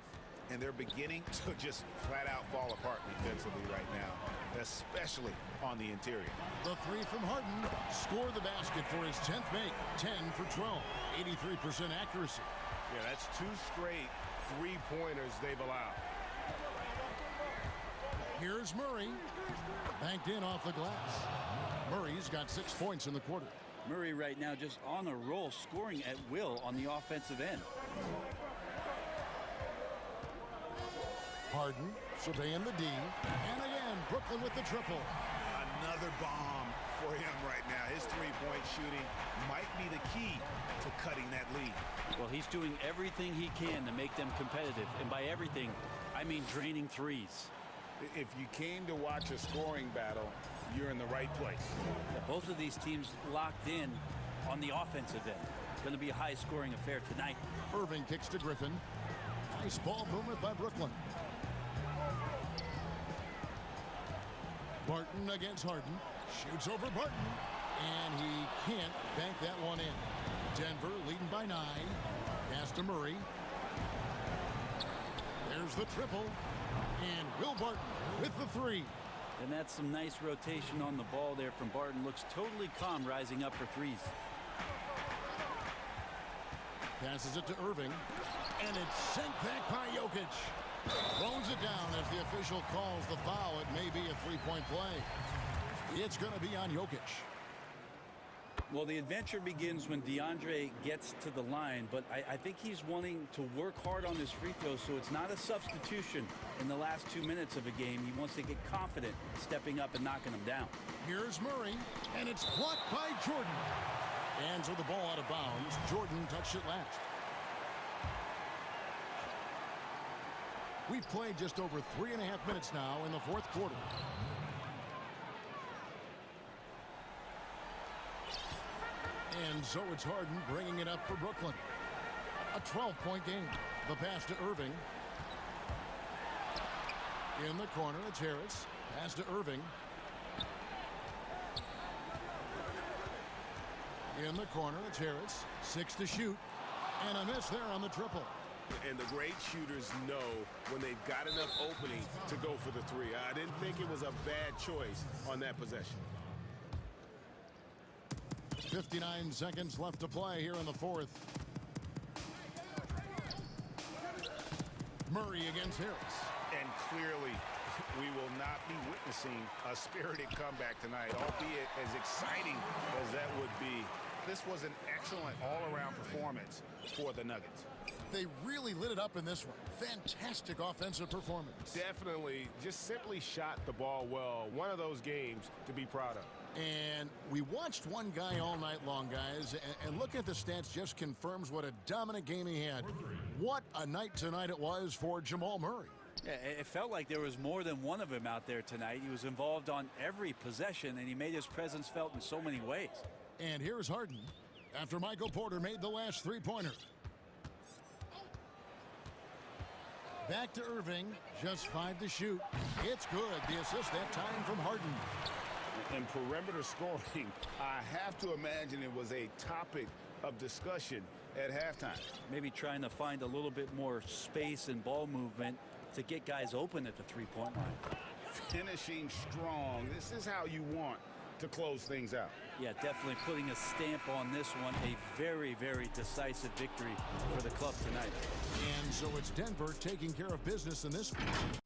And they're beginning to just flat out fall apart defensively right now, especially on the interior. The three from Harden scored the basket for his 10th make. 10 for 12. 83% accuracy. Yeah, that's 2 straight three-pointers they've allowed. Here's Murray. Banked in off the glass. Murray's got 6 points in the quarter. Murray right now just on a roll, scoring at will on the offensive end. Harden surveying the D. And again, Brooklyn with the triple. Another bomb for him right now. His three-point shooting might be the key to cutting that lead. Well, he's doing everything he can to make them competitive. And by everything, I mean draining threes. If you came to watch a scoring battle, you're in the right place. Yeah, both of these teams locked in on the offensive end. Going to be a high-scoring affair tonight. Irving kicks to Griffin. Nice ball movement by Brooklyn. Barton against Harden. Shoots over Barton. And he can't bank that one in. Denver leading by 9. Pass to Murray. There's the triple. And Will Barton with the 3. And that's some nice rotation on the ball there from Barton. Looks totally calm rising up for threes. Passes it to Irving. And it's sent back by Jokic. Throws it down as the official calls the foul. It may be a three-point play. It's going to be on Jokic. Well, the adventure begins when DeAndre gets to the line, but I think he's wanting to work hard on his free throws, so it's not a substitution in the last 2 minutes of a game. He wants to get confident stepping up and knocking them down. Here's Murray, and it's blocked by Jordan. Hands with the ball out of bounds. Jordan touched it last. We've played just over 3.5 minutes now in the fourth quarter. And so it's Harden bringing it up for Brooklyn. A 12-point game. The pass to Irving. In the corner, it's Harris. Pass to Irving. In the corner, it's Harris. 6 to shoot. And a miss there on the triple. And the great shooters know when they've got enough opening to go for the 3. I didn't think it was a bad choice on that possession. 59 seconds left to play here in the fourth. Murray against Harris. And clearly, we will not be witnessing a spirited comeback tonight, albeit as exciting as that would be. This was an excellent all-around performance for the Nuggets. They really lit it up in this one. Fantastic offensive performance. Definitely just simply shot the ball well. One of those games to be proud of. And we watched one guy all night long, guys, and looking at the stats just confirms what a dominant game he had. What a night tonight it was for Jamal Murray. Yeah, it felt like there was more than one of him out there tonight. He was involved on every possession, and he made his presence felt in so many ways. And here's Harden. after Michael Porter made the last three-pointer. Back to Irving, just 5 to shoot. It's good. The assist that time from Harden. And perimeter scoring, I have to imagine it was a topic of discussion at halftime. Maybe trying to find a little bit more space and ball movement to get guys open at the three-point line. Finishing strong. This is how you want to close things out. Yeah, definitely putting a stamp on this one. A very, very decisive victory for the club tonight. And so it's Denver taking care of business in this one.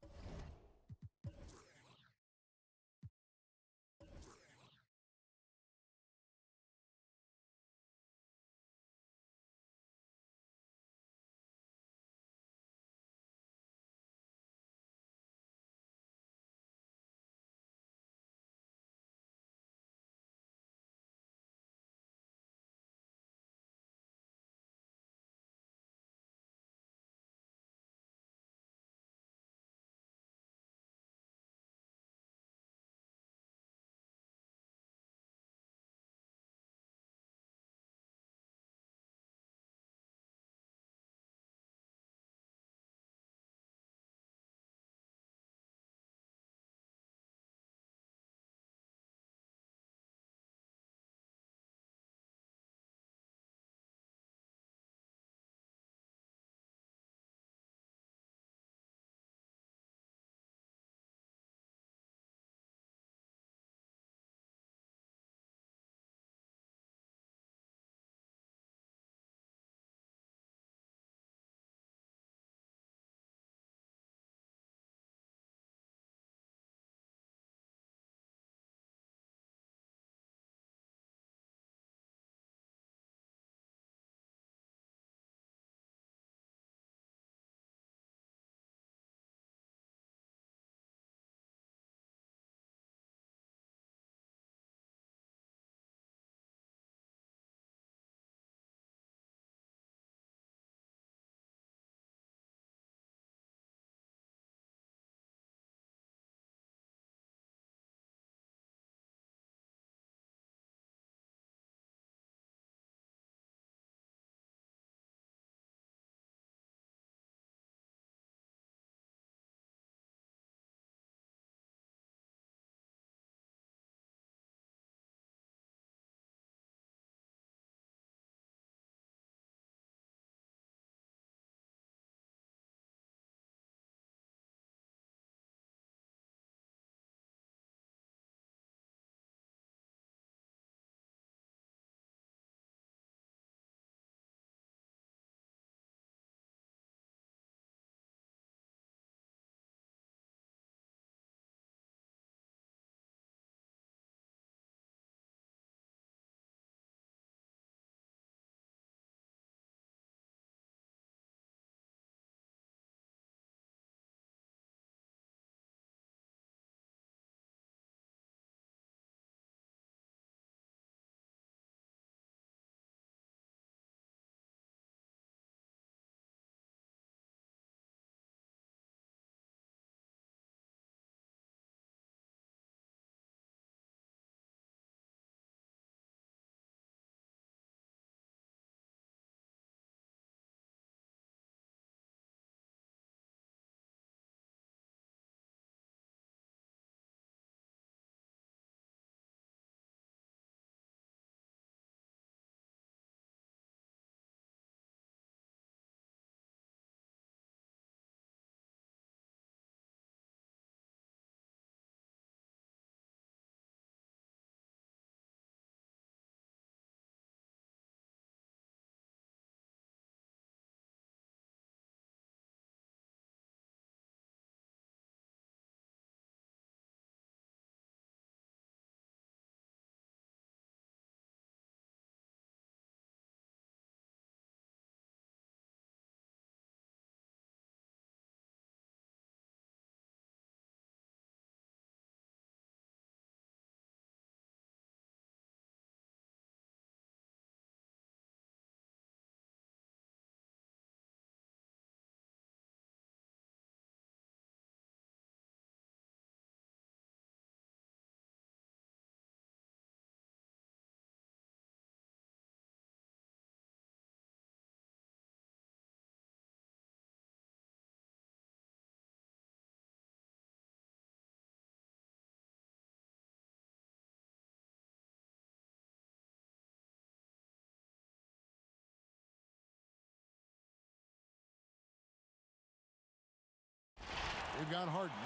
They've got Harden.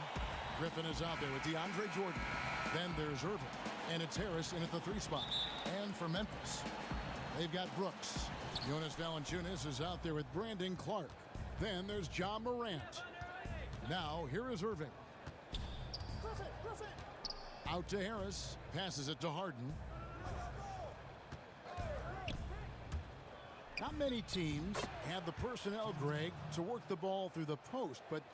Griffin is out there with DeAndre Jordan. Then there's Irving. And it's Harris in at the 3 spot. And for Memphis, they've got Brooks. Jonas Valanciunas is out there with Brandon Clark. Then there's Ja Morant. Now here is Irving. Out to Harris. Passes it to Harden. Not many teams have the personnel, Greg, to work the ball through the post, but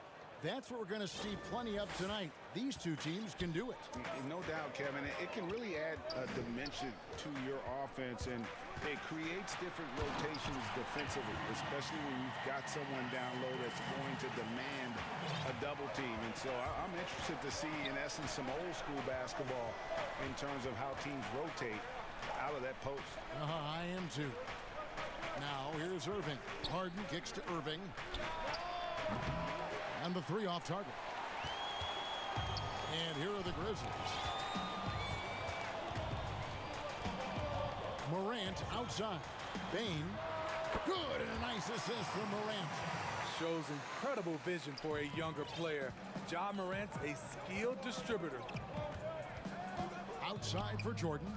that's what we're going to see plenty of tonight. These two teams can do it. No doubt, Kevin. It can really add a dimension to your offense, and it creates different rotations defensively, especially when you've got someone down low that's going to demand a double team. And so I'm interested to see, in essence, some old school basketball in terms of how teams rotate out of that post. I am too. Now here's Irving. Harden kicks to Irving. And the 3 off target. And here are the Grizzlies. Morant outside. Bain. Good, and a nice assist from Morant. Shows incredible vision for a younger player. Ja Morant's a skilled distributor. Outside for Jordan.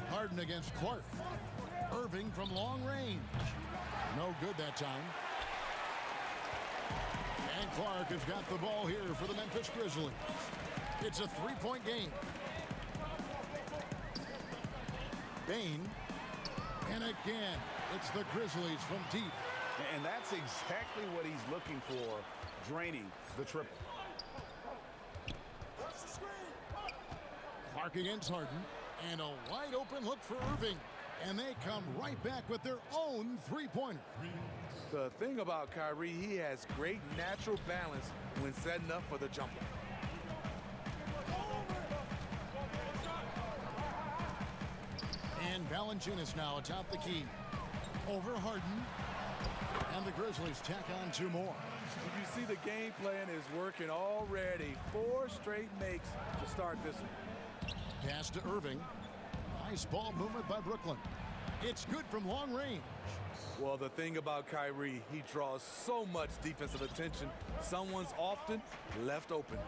Harden against Clark. Irving from long range. No good that time. And Clark has got the ball here for the Memphis Grizzlies. It's a 3-point game. Bain. And again, it's the Grizzlies from deep. And that's exactly what he's looking for, draining the triple. Clark against Harden. And a wide open look for Irving. And they come right back with their own 3-pointer. The thing about Kyrie, he has great natural balance when setting up for the jumper. And Valanciunas now atop the key. Over Harden. And the Grizzlies tack on 2 more. You see the game plan is working already. 4 straight makes to start this one. Pass to Irving. Nice ball movement by Brooklyn. It's good from long range. Well, the thing about Kyrie, he draws so much defensive attention. Someone's often left open.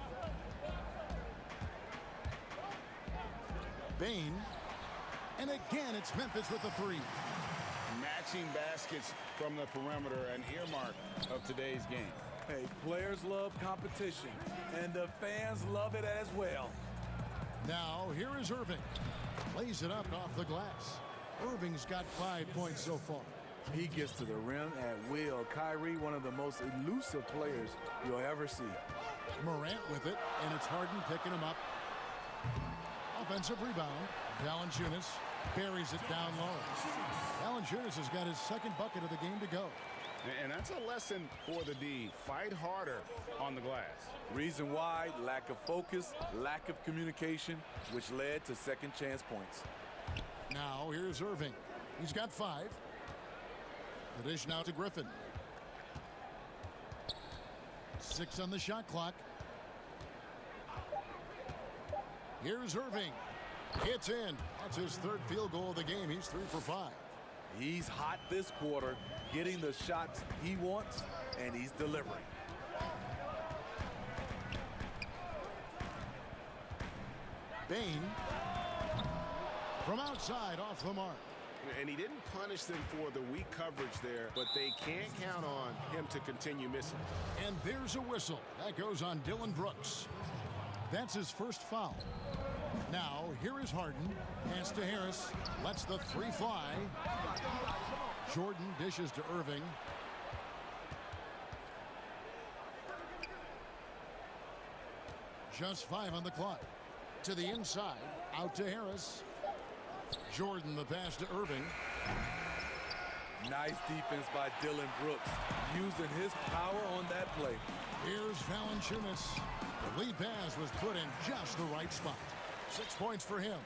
Bain. And again, it's Memphis with the 3. Matching baskets from the perimeter, an earmark of today's game. Hey, players love competition, and the fans love it as well. Now, here is Irving. Lays it up off the glass. Irving's got 5 points so far. He gets to the rim at will. Kyrie, one of the most elusive players you'll ever see. Morant with it, and it's Harden picking him up. Offensive rebound. Valanciunas buries it down low. Valanciunas has got his 2nd bucket of the game to go. And that's a lesson for the D. Fight harder on the glass. Reason why, lack of focus, lack of communication, which led to second chance points. Now here's Irving. He's got 5. The dish now to Griffin. 6 on the shot clock. Here's Irving. It's in. That's his 3rd field goal of the game. He's 3 for 5. He's hot this quarter, getting the shots he wants, and he's delivering. Bain from outside off the mark. And he didn't punish them for the weak coverage there, but they can't count on him to continue missing. And there's a whistle. That goes on Dylan Brooks. That's his 1st foul. Now, here is Harden. Pass to Harris. Lets the 3 fly. Jordan dishes to Irving. Just 5 on the clock. To the inside. Out to Harris. Jordan the pass to Irving. Nice defense by Dylan Brooks, using his power on that play. Here's Valanciunas. The lead pass was put in just the right spot. 6 points for him.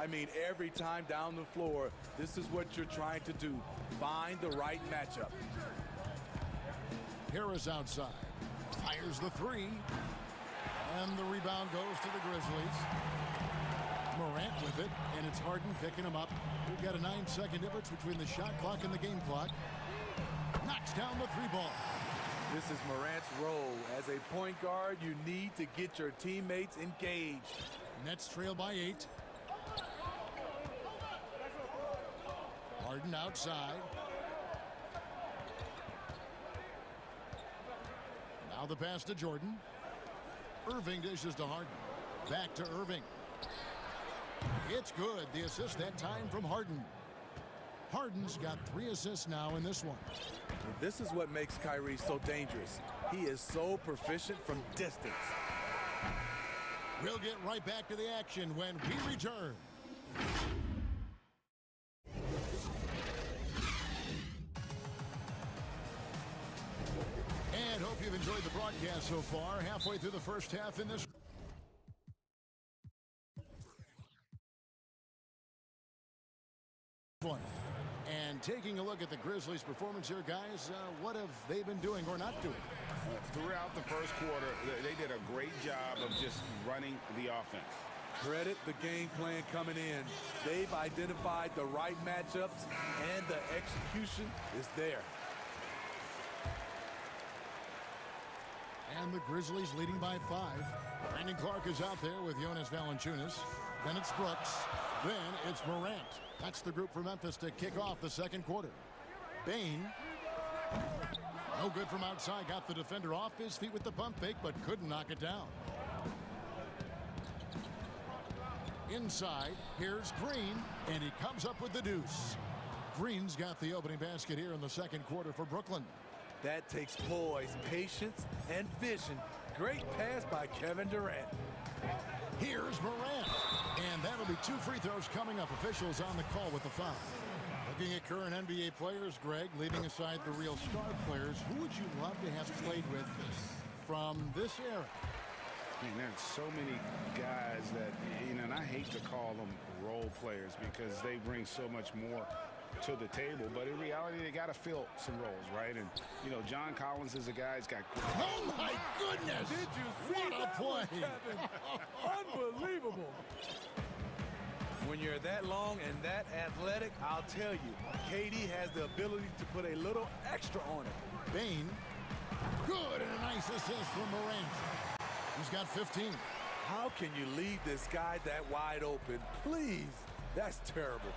I mean, every time down the floor, this is what you're trying to do. Find the right matchup. Harris outside. Fires the 3. And the rebound goes to the Grizzlies. Morant with it, and it's Harden picking him up. We've got a 9-second difference between the shot clock and the game clock. Knocks down the 3 ball. This is Morant's role. As a point guard, you need to get your teammates engaged. Nets trail by 8. Harden outside. Now the pass to Jordan. Irving dishes to Harden. Back to Irving. It's good. The assist that time from Harden. Harden's got 3 assists now in this one. This is what makes Kyrie so dangerous. He is so proficient from distance. We'll get right back to the action when we return. And hope you've enjoyed the broadcast so far. Halfway through the first half in this one. And taking a look at the Grizzlies' performance here, guys, what have they been doing or not doing? Throughout the first quarter, they did a great job of just running the offense. Credit the game plan coming in. They've identified the right matchups, and the execution is there. And the Grizzlies leading by 5. Brandon Clark is out there with Jonas Valanciunas. Then it's Brooks. Then it's Morant. That's the group for Memphis to kick off the second quarter. Bane. No good from outside. Got the defender off his feet with the pump fake, but couldn't knock it down. Inside, here's Green, and he comes up with the deuce. Green's got the opening basket here in the second quarter for Brooklyn. That takes poise, patience, and vision. Great pass by Kevin Durant. Here's Morant. And that'll be 2 free throws coming up. Officials on the call with the foul. Looking at current NBA players, Greg, leaving aside the real star players, who would you love to have played with from this era? Man, there's so many guys that, and I hate to call them role players because they bring so much more to the table, but in reality they got to fill some roles, right? And John Collins is a guy who's got oh my goodness, did you see what a play? Unbelievable. When you're that long and that athletic, I'll tell you, KD has the ability to put a little extra on it. Bane, good, and a nice assist from Morant. He's got 15. How can you leave this guy that wide open? Please, that's terrible.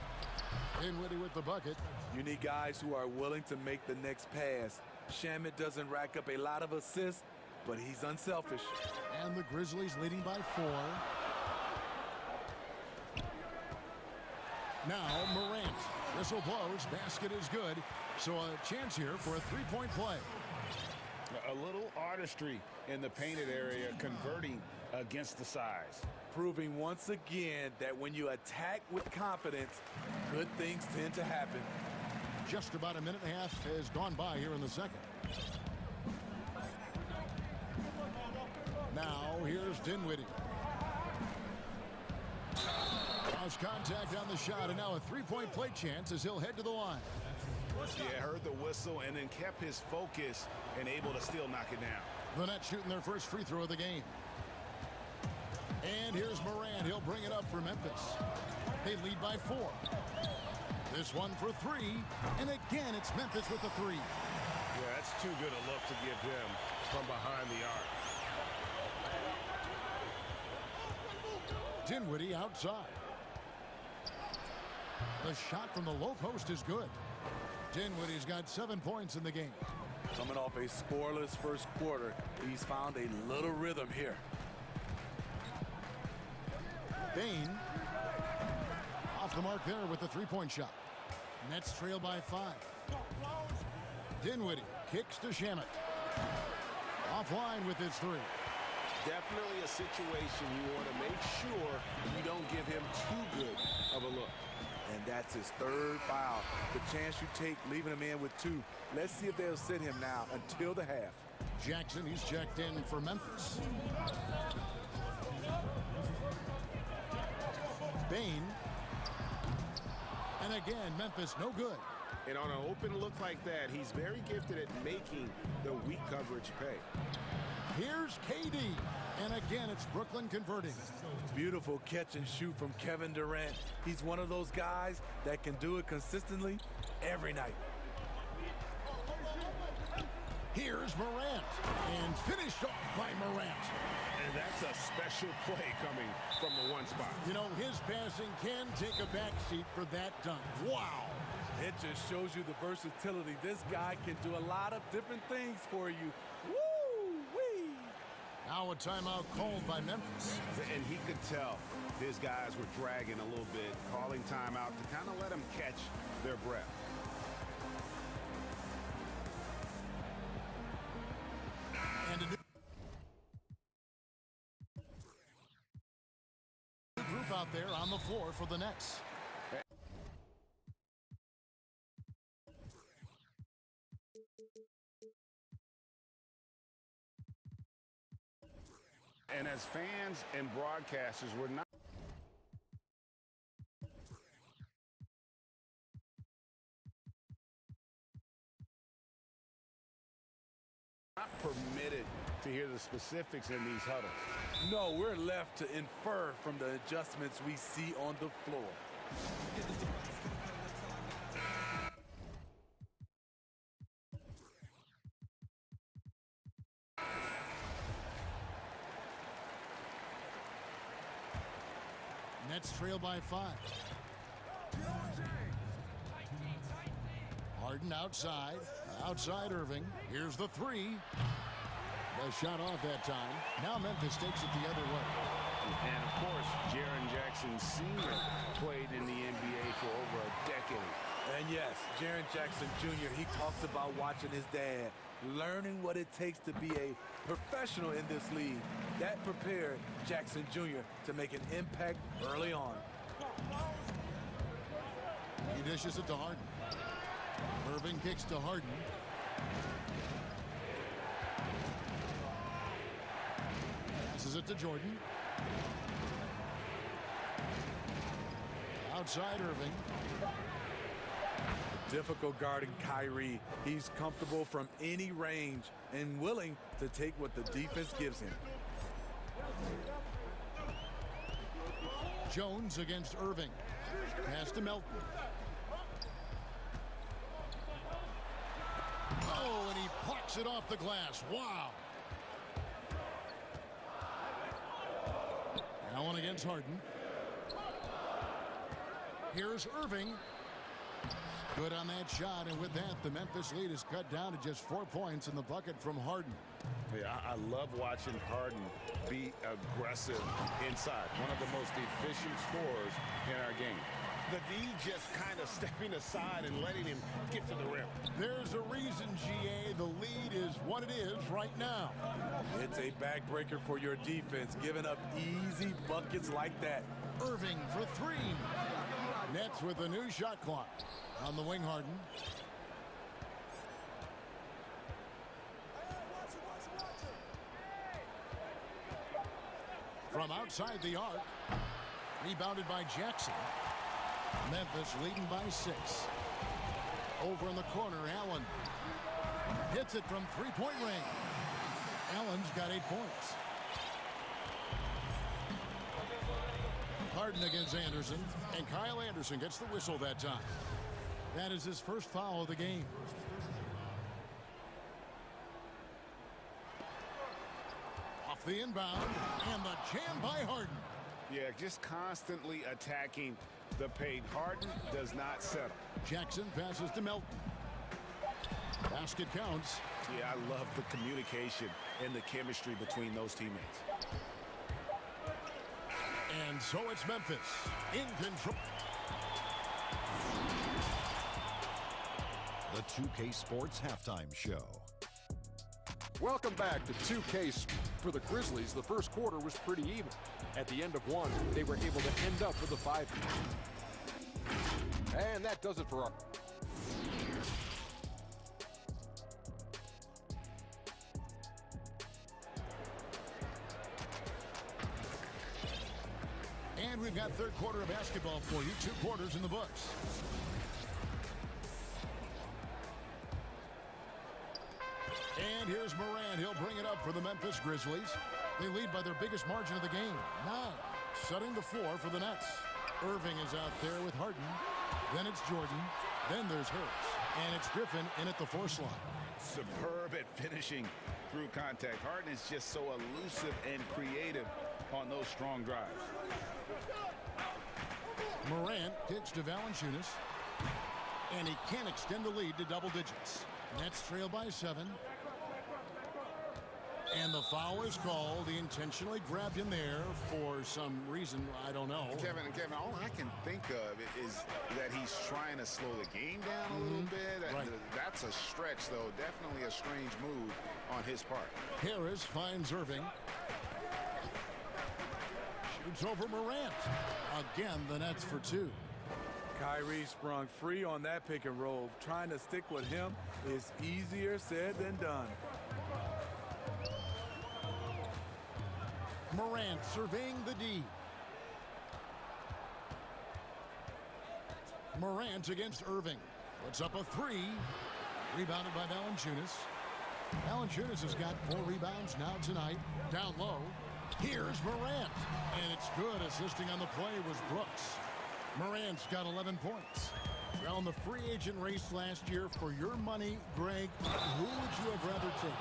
Dinwiddie with the bucket. You need guys who are willing to make the next pass. Shamet doesn't rack up a lot of assists, but he's unselfish. And the Grizzlies leading by 4. Now Morant. Whistle blows. Basket is good. So a chance here for a 3-point play. A little artistry in the painted area, converting against the size. Proving once again that when you attack with confidence, good things tend to happen. Just about a minute and a half has gone by here in the second. Now here's Dinwiddie. Cross contact on the shot, and now a 3-point play chance as he'll head to the line. Yeah, heard the whistle and then kept his focus and able to still knock it down. The Nets shooting their first free throw of the game. And here's Morant. He'll bring it up for Memphis. They lead by 4. This one for 3. And again, it's Memphis with the 3. Yeah, that's too good a look to give him from behind the arc. Dinwiddie outside. The shot from the low post is good. Dinwiddie's got 7 points in the game. Coming off a scoreless first quarter, he's found a little rhythm here. Bane off the mark there with the 3-point shot. Nets trail by 5. Dinwiddie kicks to Shamet. Offline with his 3. Definitely a situation you want to make sure you don't give him too good of a look. And that's his 3rd foul. The chance you take leaving him in with 2. Let's see if they'll sit him now until the half. Jackson, he's checked in for Memphis. Bane. And again, Memphis no good. And on an open look like that, he's very gifted at making the weak coverage pay. Here's KD. And again, it's Brooklyn converting. Beautiful catch and shoot from Kevin Durant. He's one of those guys that can do it consistently every night. Here's Morant. And finished off by Morant. And that's a special play coming from the one spot. You know, his passing can take a backseat for that dunk. Wow. It just shows you the versatility. This guy can do a lot of different things for you. Woo-wee! Now a timeout called by Memphis. And he could tell his guys were dragging a little bit, calling timeout to kind of let them catch their breath. And a new group out there on the floor for the Nets. And as fans and broadcasters, we're not permitted to hear the specifics in these huddles. No, we're left to infer from the adjustments we see on the floor. Nets trail by 5. Harden outside. Outside Irving. Here's the three. The shot off that time. Now Memphis takes it the other way. And of course, Jaren Jackson Sr. played in the NBA for over a decade. And yes, Jaren Jackson Jr., he talks about watching his dad, learning what it takes to be a professional in this league. That prepared Jackson Jr. to make an impact early on. He dishes it to Harden. Irving kicks to Harden. Passes it to Jordan. Outside Irving. Difficult guarding Kyrie. He's comfortable from any range and willing to take what the defense gives him. Jones against Irving. Pass to Melton. Oh, and he plucks it off the glass. Wow. Allen against Harden. Here's Irving. Good on that shot, and with that, the Memphis lead is cut down to just 4 points in the bucket from Harden. Yeah, I love watching Harden be aggressive inside. One of the most efficient scorers in our game. The D just kind of stepping aside and letting him get to the rim. There's a reason, GA, the lead is what it is right now. It's a backbreaker for your defense, giving up easy buckets like that. Irving for three. Nets with a new shot clock. On the wing, Harden. From outside the arc. Rebounded by Jackson. Memphis leading by 6. Over in the corner, Allen. Hits it from three-point range. Allen's got 8 points. Harden against Anderson. And Kyle Anderson gets the whistle that time. That is his first foul of the game. Off the inbound. And the jam by Harden. Yeah, just constantly attacking the paint. Harden does not settle. Jackson passes to Melton. Basket counts. Yeah, I love the communication and the chemistry between those teammates. And so it's Memphis in control. The 2K Sports Halftime Show. Welcome back to 2K. For the Grizzlies, the first quarter was pretty even. At the end of one, they were able to end up with a 5. And that does it for our... And we've got third quarter of basketball for you. 2 quarters in the books. And here's Morant. He'll bring it up for the Memphis Grizzlies. They lead by their biggest margin of the game, 9. Setting the floor for the Nets. Irving is out there with Harden. Then it's Jordan. Then there's Hurts. And it's Griffin in at the 4 slot. superb at finishing through contact. Harden is just so elusive and creative on those strong drives. Morant kicks to Valanciunas, and he can't extend the lead to double digits. Nets trail by 7. And the foul is called. He intentionally grabbed him there for some reason. I don't know. Kevin, all I can think of is that he's trying to slow the game down a little bit. Right. That's a stretch, though. Definitely a strange move on his part. Harris finds Irving. Shoots over Morant. Again, the Nets for 2. Kyrie sprung free on that pick and roll. Trying to stick with him is easier said than done. Morant surveying the D. Morant against Irving. Puts up a 3. Rebounded by Valanciunas. Valanciunas has got 4 rebounds now tonight. Down low. Here's Morant. And it's good. Assisting on the play was Brooks. Morant's got 11 points. Well, in the free agent race last year, for your money, Greg, who would you have rather taken?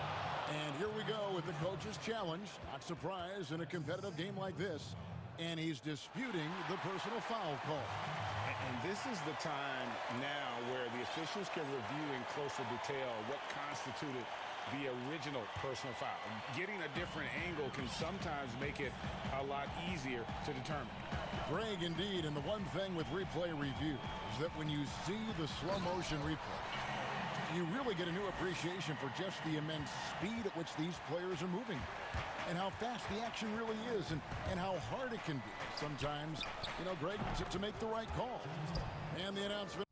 And here we go with the coach's challenge. Not surprised in a competitive game like this. And he's disputing the personal foul call. And this is the time now where the officials can review in closer detail what constituted the original personal foul. Getting a different angle can sometimes make it a lot easier to determine. Greg, indeed, and the one thing with replay review is that when you see the slow motion replay, you really get a new appreciation for just the immense speed at which these players are moving and how fast the action really is and how hard it can be sometimes, you know, Greg, to make the right call. And the announcement.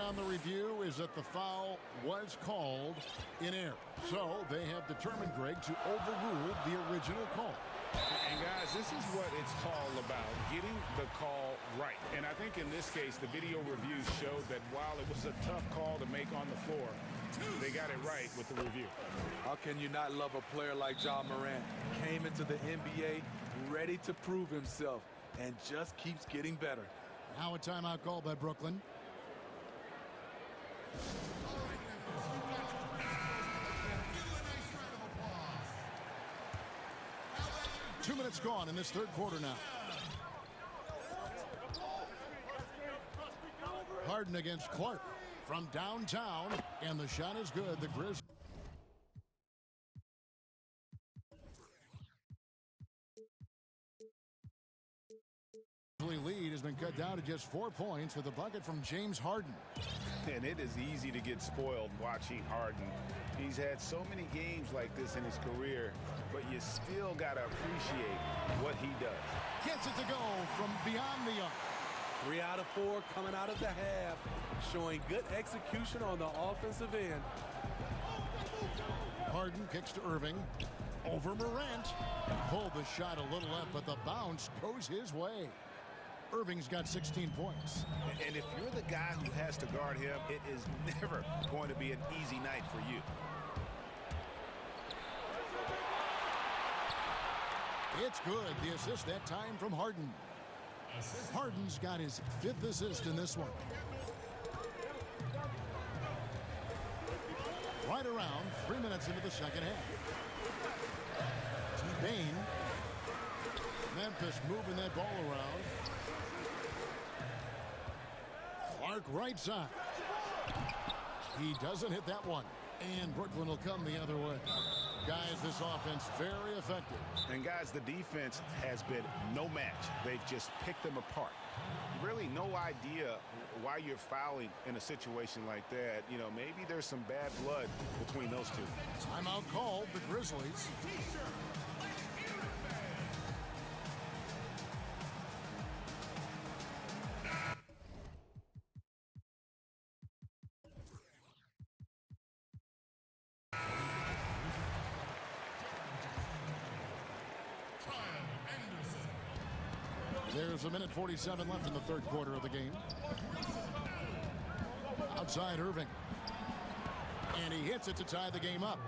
On the review is that the foul was called in error. So they have determined, Greg, to overrule the original call. And guys, this is what it's all about, getting the call right. And I think in this case, the video review showed that while it was a tough call to make on the floor, they got it right with the review. How can you not love a player like Ja Morant? Came into the NBA ready to prove himself and just keeps getting better. Now a timeout call by Brooklyn. 2 minutes gone in this third quarter now. Harden against Clark from downtown, and the shot is good. The Grizzlies lead has been cut down to just 4 points with a bucket from James Harden. And it is easy to get spoiled watching Harden. He's had so many games like this in his career, but you still got to appreciate what he does. Gets it to go from beyond the arc. 3 out of 4 coming out of the half, showing good execution on the offensive end. Harden kicks to Irving. Over Morant. Pulled the shot a little left, but the bounce goes his way. Irving's got 16 points. And if you're the guy who has to guard him, it is never going to be an easy night for you. It's good. The assist that time from Harden. Harden's got his 5th assist in this one. Right around 3 minutes into the second half. Bain. Memphis moving that ball around. Clark right side. He doesn't hit that one. And Brooklyn will come the other way. Guys, this offense very effective. And guys, the defense has been no match. They've just picked them apart. Really no idea why you're fouling in a situation like that. You know, maybe there's some bad blood between those two. Timeout called, the Grizzlies. There's 1:47 left in the third quarter of the game. Outside Irving. And he hits it to tie the game up.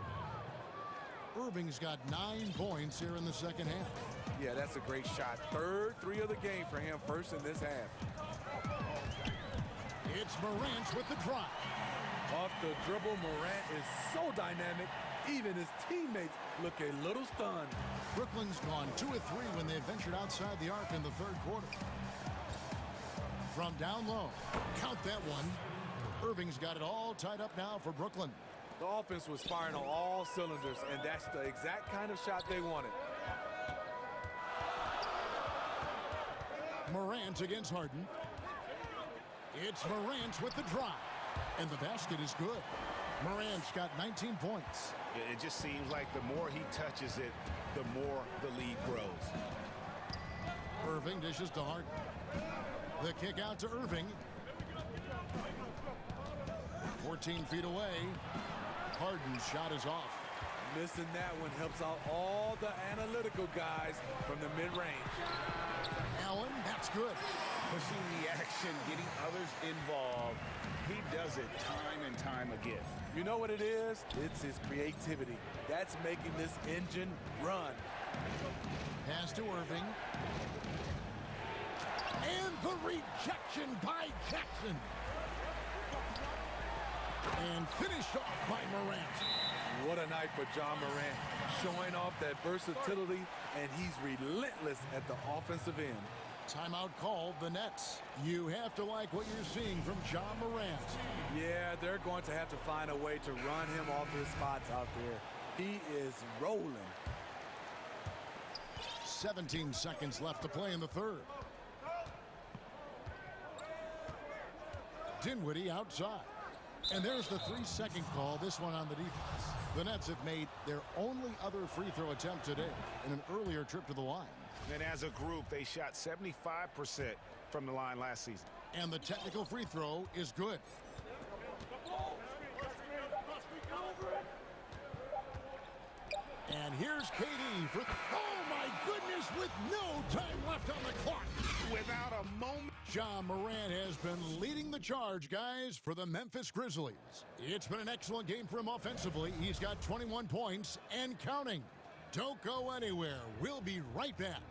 Irving's got 9 points here in the second half. Yeah, that's a great shot. Third three of the game for him, first in this half. It's Morant with the drive. Off the dribble, Morant is so dynamic. Even his teammates look a little stunned. Brooklyn's gone 2 of 3 when they ventured outside the arc in the third quarter. From down low, count that one. Irving's got it all tied up now for Brooklyn. The offense was firing on all cylinders, and that's the exact kind of shot they wanted. Morant against Harden. It's Morant with the drive. And the basket is good. Morant's got 19 points. It just seems like the more he touches it, the more the lead grows. Irving dishes to Harden. The kick out to Irving. 14 feet away. Harden's shot is off. Missing that one helps out all the analytical guys from the mid-range. Allen, that's good. Pushing the action, getting others involved. He does it time and time again. You know what it is? It's his creativity. That's making this engine run. Pass to Irving. And the rejection by Jackson. And finished off by Morant. What a night for John Morant. Showing off that versatility, and he's relentless at the offensive end. Timeout called, the Nets. You have to like what you're seeing from John Morant. Yeah, they're going to have to find a way to run him off his spots out there. He is rolling. 17 seconds left to play in the third. Dinwiddie outside. And there's the 3-second call, this one on the defense. The Nets have made their only other free throw attempt today in an earlier trip to the line. And as a group, they shot 75% from the line last season. And the technical free throw is good. And here's KD for... Oh, my goodness, with no time left on the clock. Without a moment. John Morant has been leading the charge, guys, for the Memphis Grizzlies. It's been an excellent game for him offensively. He's got 21 points and counting. Don't go anywhere. We'll be right back.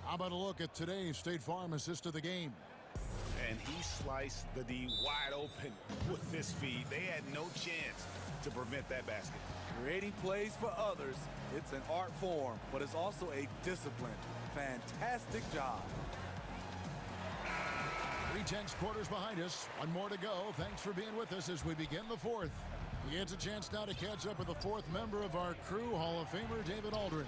How about a look at today's State Farm assist of the game? And he sliced the D wide open with this feed. They had no chance to prevent that basket. Creating plays for others. It's an art form, but it's also a discipline. Fantastic job. 3/10 quarters behind us. One more to go. Thanks for being with us as we begin the fourth. He gets a chance now to catch up with the fourth member of our crew, Hall of Famer David Aldridge.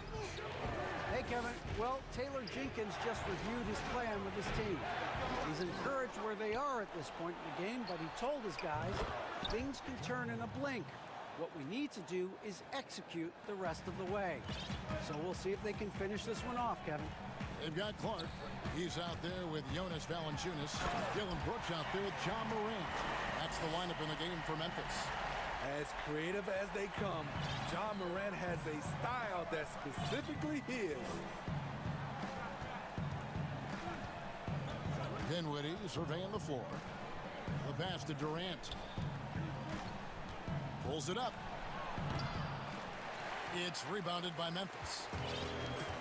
Hey, Kevin. Well, Taylor Jenkins just reviewed his plan with his team. He's encouraged where they are at this point in the game, but he told his guys things can turn in a blink. What we need to do is execute the rest of the way. So we'll see if they can finish this one off, Kevin. They've got Clark. He's out there with Jonas Valanciunas. Dylan Brooks out there with John Morant. That's the lineup in the game for Memphis. As creative as they come, John Morant has a style that's specifically his. Dinwiddie surveying the floor. The pass to Durant. Pulls it up. It's rebounded by Memphis.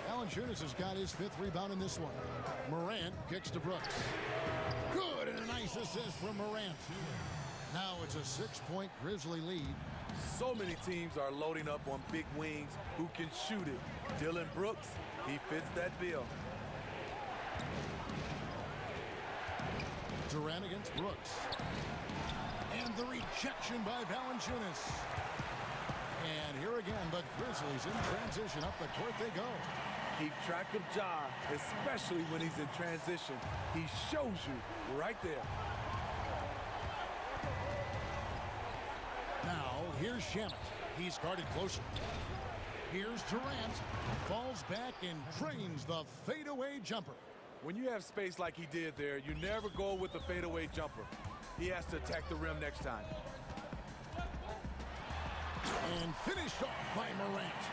Valanciunas has got his 5th rebound in this one. Morant kicks to Brooks. Good, and a nice assist from Morant. Now it's a 6-point Grizzly lead. So many teams are loading up on big wings who can shoot it. Dylan Brooks, he fits that bill. Durant against Brooks. And the rejection by Valanciunas. And here again, the Grizzlies in transition. Up the court they go. Keep track of Ja, especially when he's in transition. He shows you right there. Now, here's Shamet. He's guarded closer. Here's Durant. Falls back and drains the fadeaway jumper. When you have space like he did there, you never go with the fadeaway jumper. He has to attack the rim next time. And finished off by Morant.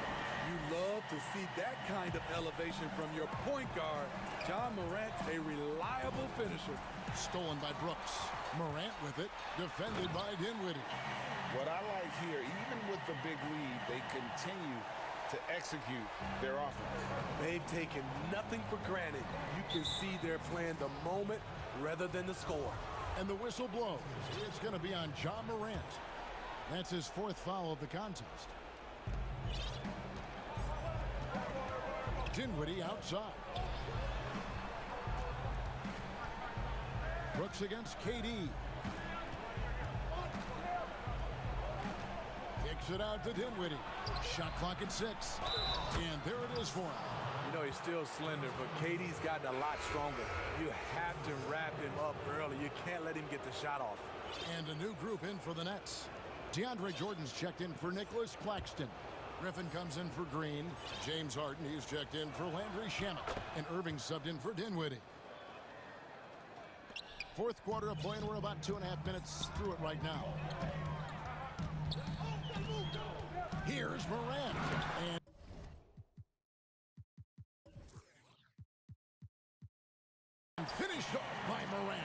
You love to see that kind of elevation from your point guard. John Morant's a reliable finisher. Stolen by Brooks. Morant with it, defended by Dinwiddie. What I like here, even with the big lead, they continue to execute their offense. They've taken nothing for granted. You can see they're playing the moment rather than the score. And the whistle blows. It's going to be on Ja Morant. That's his 4th foul of the contest. Dinwiddie outside. Brooks against KD. Kicks it out to Dinwiddie. Shot clock at 6. And there it is for him. You know, he's still slender, but KD's gotten a lot stronger. You have to wrap him up early. You can't let him get the shot off. And a new group in for the Nets. DeAndre Jordan's checked in for Nicholas Claxton. Griffin comes in for Green. James Harden, he's checked in for Landry Shamet. And Irving subbed in for Dinwiddie. 4th quarter of play, and we're about 2.5 minutes through it right now. Here's Morant. And finished off by Morant.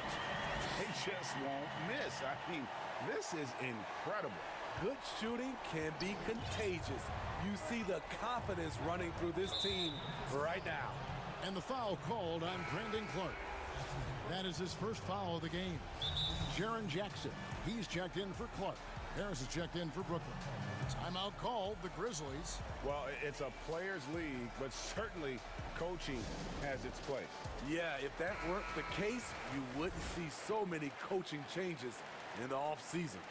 They just won't miss. I mean, this is incredible. Good shooting can be contagious. You see the confidence running through this team right now. And the foul called on Brandon Clark. That is his 1st foul of the game. Jaren Jackson, he's checked in for Clark. Harris is checked in for Brooklyn. Timeout called, the Grizzlies. Well, it's a players' league, but certainly coaching has its place. Yeah, if that weren't the case, you wouldn't see so many coaching changes in the offseason.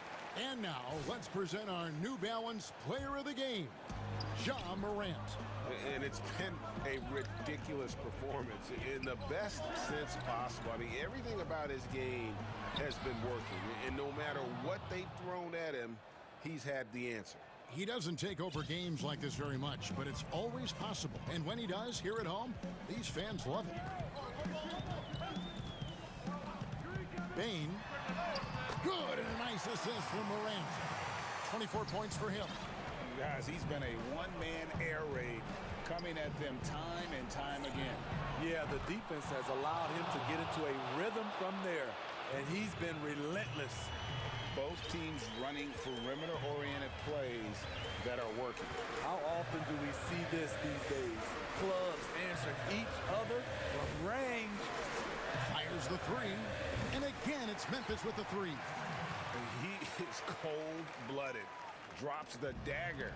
And now, let's present our New Balance Player of the Game, Ja Morant. And it's been a ridiculous performance in the best sense possible. I mean, everything about his game has been working. And no matter what they've thrown at him, he's had the answer. He doesn't take over games like this very much, but it's always possible. And when he does, here at home, these fans love it. Bain. Good, and a nice assist from Morant. 24 points for him. Guys, he's been a one-man air raid coming at them time and time again. Yeah, the defense has allowed him to get into a rhythm from there, and he's been relentless. Both teams running perimeter-oriented plays that are working. How often do we see this these days? Clubs answer each other from range. Fires the 3, and again it's Memphis with the 3. He is cold-blooded. Drops the dagger,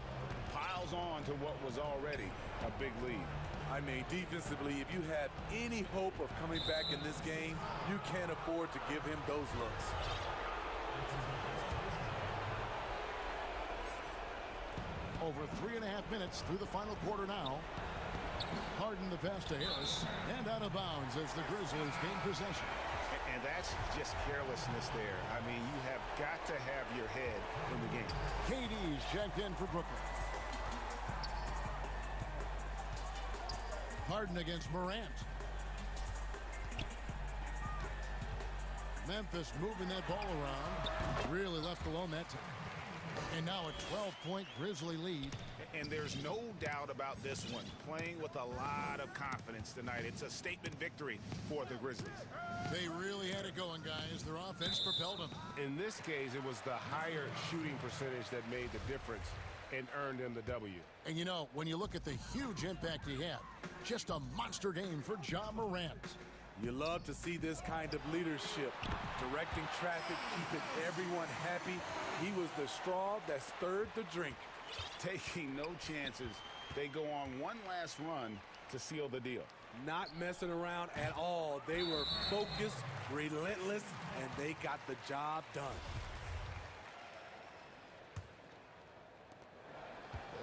piles on to what was already a big lead. I mean, defensively, if you have any hope of coming back in this game, you can't afford to give him those looks. Over 3.5 minutes through the final quarter now. Harden the pass to Harris, and out of bounds as the Grizzlies gain possession. And that's just carelessness there. I mean, you have got to have your head in the game. KD's checked in for Brooklyn. Harden against Morant. Memphis moving that ball around. Really left alone that time. And now a 12-point Grizzly lead. And there's no doubt about this one. Playing with a lot of confidence tonight. It's a statement victory for the Grizzlies. They really had it going, guys. Their offense propelled them. In this case, it was the higher shooting percentage that made the difference and earned them the W. And you know, when you look at the huge impact he had, just a monster game for Ja Morant. You love to see this kind of leadership. Directing traffic, keeping everyone happy. He was the straw that stirred the drink. Taking no chances. They go on one last run to seal the deal. Not messing around at all. They were focused, relentless, and they got the job done.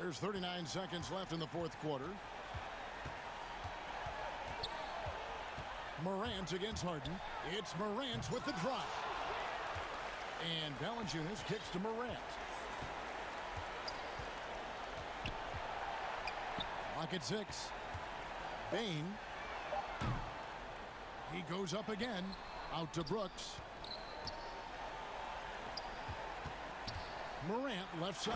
There's 39 seconds left in the 4th quarter. Morant against Harden. It's Morant with the drive. And Valanciunas kicks to Morant. Clock at 6. Bain. He goes up again. Out to Brooks. Morant left side.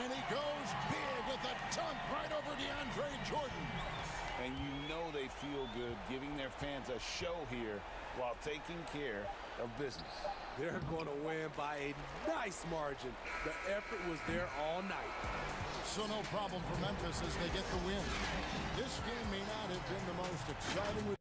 And he goes big with a dunk right over DeAndre Jordan. And you know they feel good giving their fans a show here while taking care of business. They're going to win by a nice margin. The effort was there all night. So no problem for Memphis as they get the win. This game may not have been the most exciting.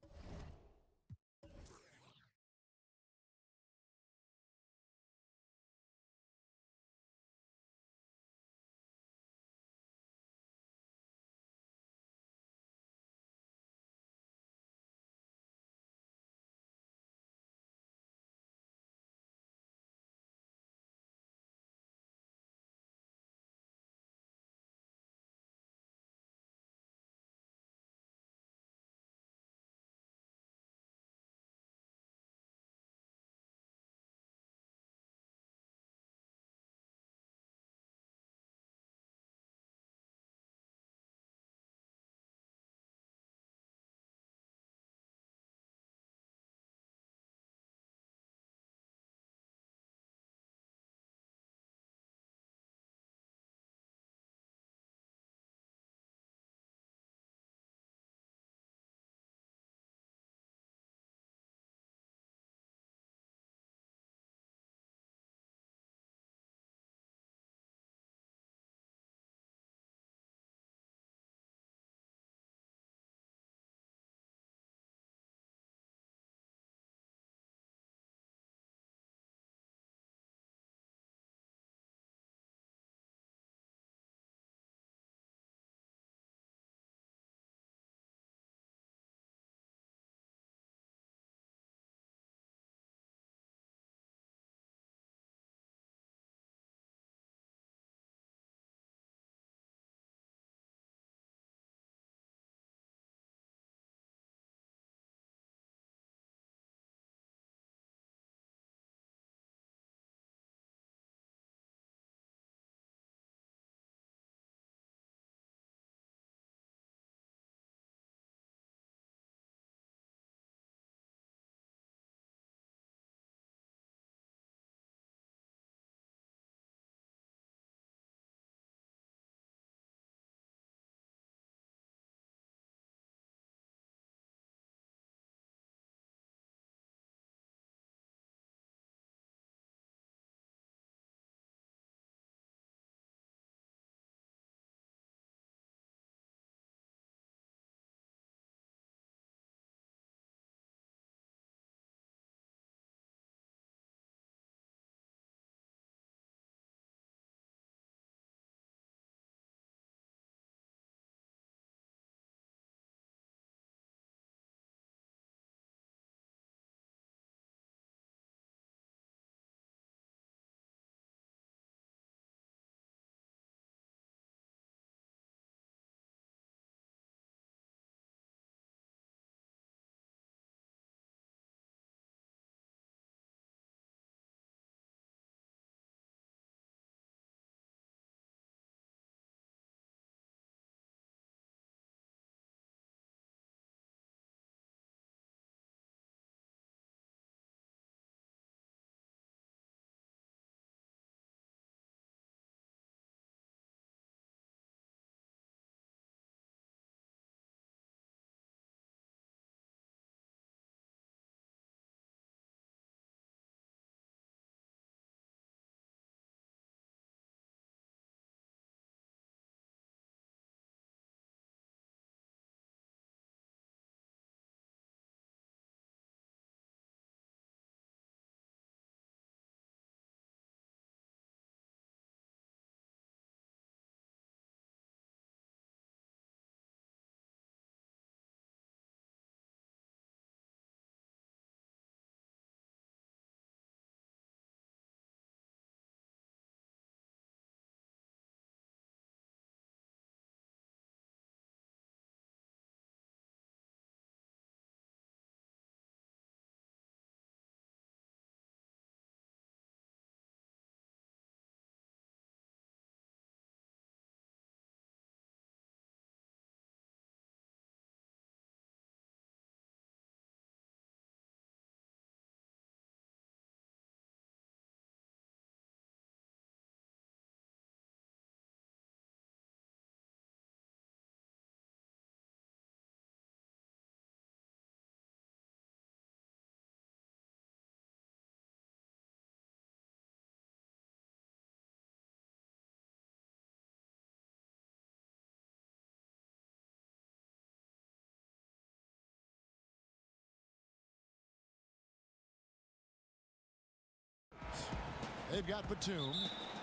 They've got Batum.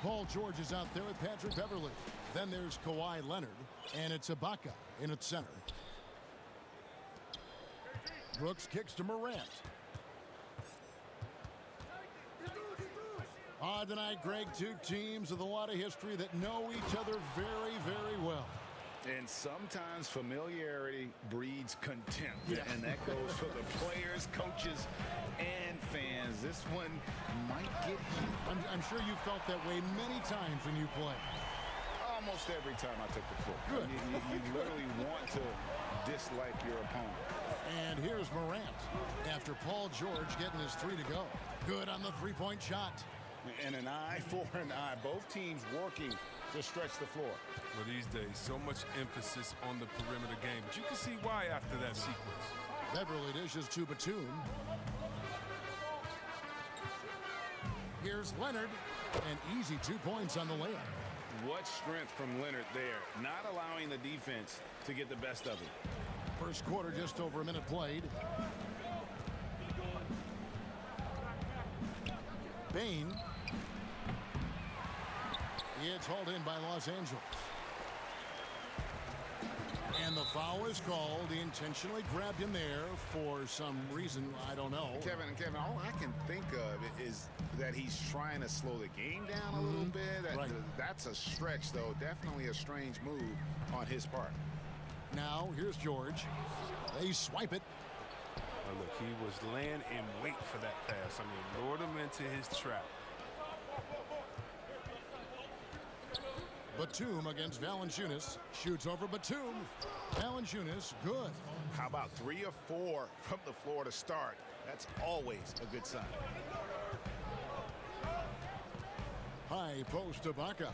Paul George is out there with Patrick Beverly. Then there's Kawhi Leonard, and it's Ibaka in its center. Brooks kicks to Morant. Tonight, Greg, two teams with a lot of history that know each other very, very well. And sometimes familiarity breeds contempt. Yeah. And that goes for the players, coaches, and fans. This one might get heated. I'm sure you felt that way many times when you play. Almost every time I took the floor. Good. You literally want to dislike your opponent. And here's Morant after Paul George getting his three to go. Good on the three-point shot. And an eye for an eye. Both teams working to stretch the floor. Well, these days, so much emphasis on the perimeter game. But you can see why after that sequence. Beverly dishes to Batum. Here's Leonard. An easy 2 points on the layup. What strength from Leonard there. Not allowing the defense to get the best of it. First quarter, just over a minute played. Bain. It's hauled in by Los Angeles. And the foul is called. He intentionally grabbed him there for some reason. I don't know. Kevin, all I can think of is that he's trying to slow the game down a little bit. Right. That's a stretch, though. Definitely a strange move on his part. Now, here's George. They swipe it. Oh, look, he was laying in wait for that pass. I mean, lured him into his trap. Batum against Valanciunas. Shoots over Batum. Valanciunas, good. How about 3 or 4 from the floor to start? That's always a good sign. High post to Ibaka.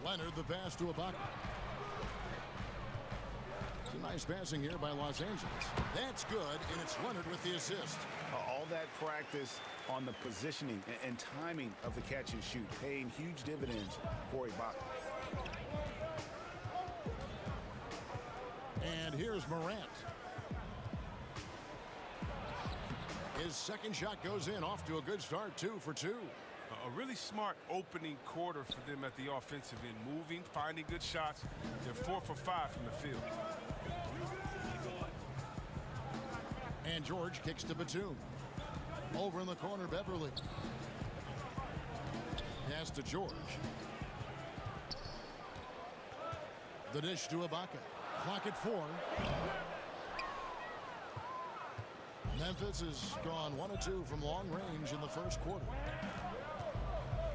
Leonard, the pass to Ibaka. Some nice passing here by Los Angeles. That's good, and it's Leonard with the assist. All that practice on the positioning and timing of the catch and shoot, paying huge dividends for Ibaka. And here's Morant. His second shot goes in, off to a good start, 2 for 2. A really smart opening quarter for them at the offensive end. Moving, finding good shots. They're 4 for 5 from the field. And George kicks to Batum. Over in the corner, Beverly. Pass to George. The dish to Ibaka. Clock at 4. Memphis has gone 1 of 2 from long range in the first quarter.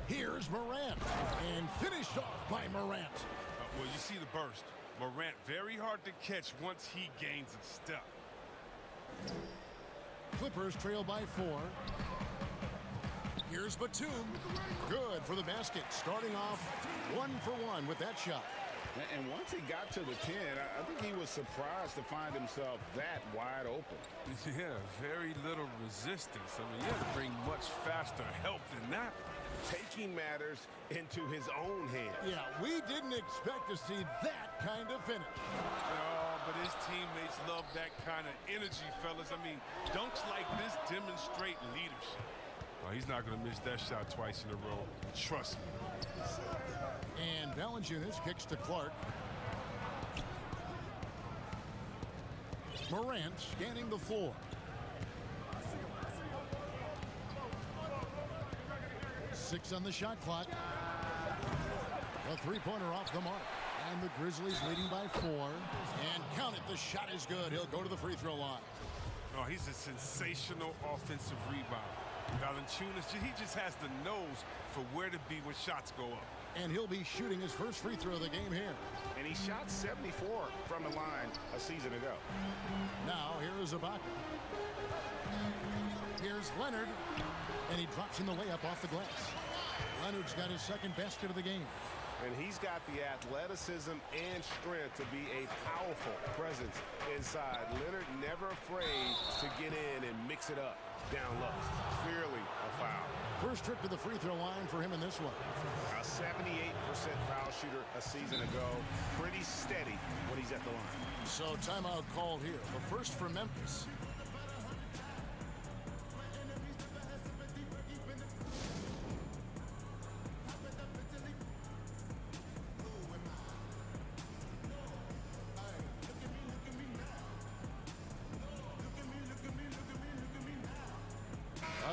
Here's Morant. And finished off by Morant. Well, you see the burst. Morant very hard to catch once he gains a step. Clippers trail by 4. Here's Batum. Good for the basket. Starting off 1 for 1 with that shot. And once he got to the 10, I think he was surprised to find himself that wide open. Yeah, very little resistance. I mean, you have to bring much faster help than that. Taking matters into his own hands. Yeah, we didn't expect to see that kind of finish. But his teammates love that kind of energy, fellas. I mean, dunks like this demonstrate leadership. Well, he's not going to miss that shot twice in a row. Trust me. And Valanciunas kicks to Clark. Morant scanning the floor. 6 on the shot clock. A three-pointer off the mark. And the Grizzlies leading by 4. And count it, the shot is good. He'll go to the free throw line. Oh, he's a sensational offensive rebound. Valanciunas, he just has the nose for where to be when shots go up. And he'll be shooting his first free throw of the game here. And he shot 74 from the line a season ago. Now, here is Ibaka. Here's Leonard. And he drops in the layup off the glass. Leonard's got his second basket of the game. And he's got the athleticism and strength to be a powerful presence inside. Leonard never afraid to get in and mix it up down low. Clearly a foul. First trip to the free throw line for him in this one. A 78% foul shooter a season ago. Pretty steady when he's at the line. So timeout called here. The first for Memphis.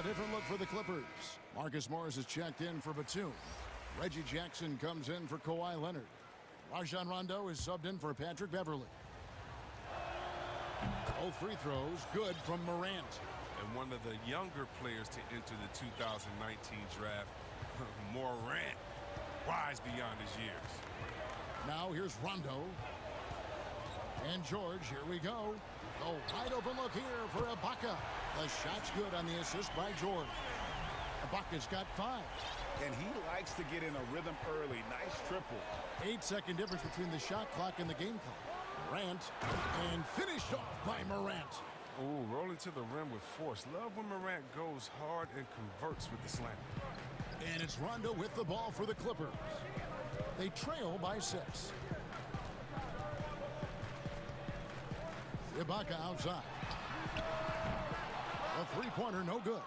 different look for the Clippers. Marcus Morris is checked in for Batum. Reggie Jackson comes in for Kawhi Leonard. Rajon Rondo is subbed in for Patrick Beverly. Both free throws good from Morant. And one of the younger players to enter the 2019 draft, Morant, rise beyond his years. Now here's Rondo. And George, here we go. The wide open look here for Ibaka. The shot's good on the assist by George. Ibaka's got 5. And he likes to get in a rhythm early. Nice triple. 8-second difference between the shot clock and the game clock. Morant, and finished off by Morant. Ooh, rolling to the rim with force. Love when Morant goes hard and converts with the slam. And it's Rondo with the ball for the Clippers. They trail by 6. Ibaka outside. A three-pointer, no good.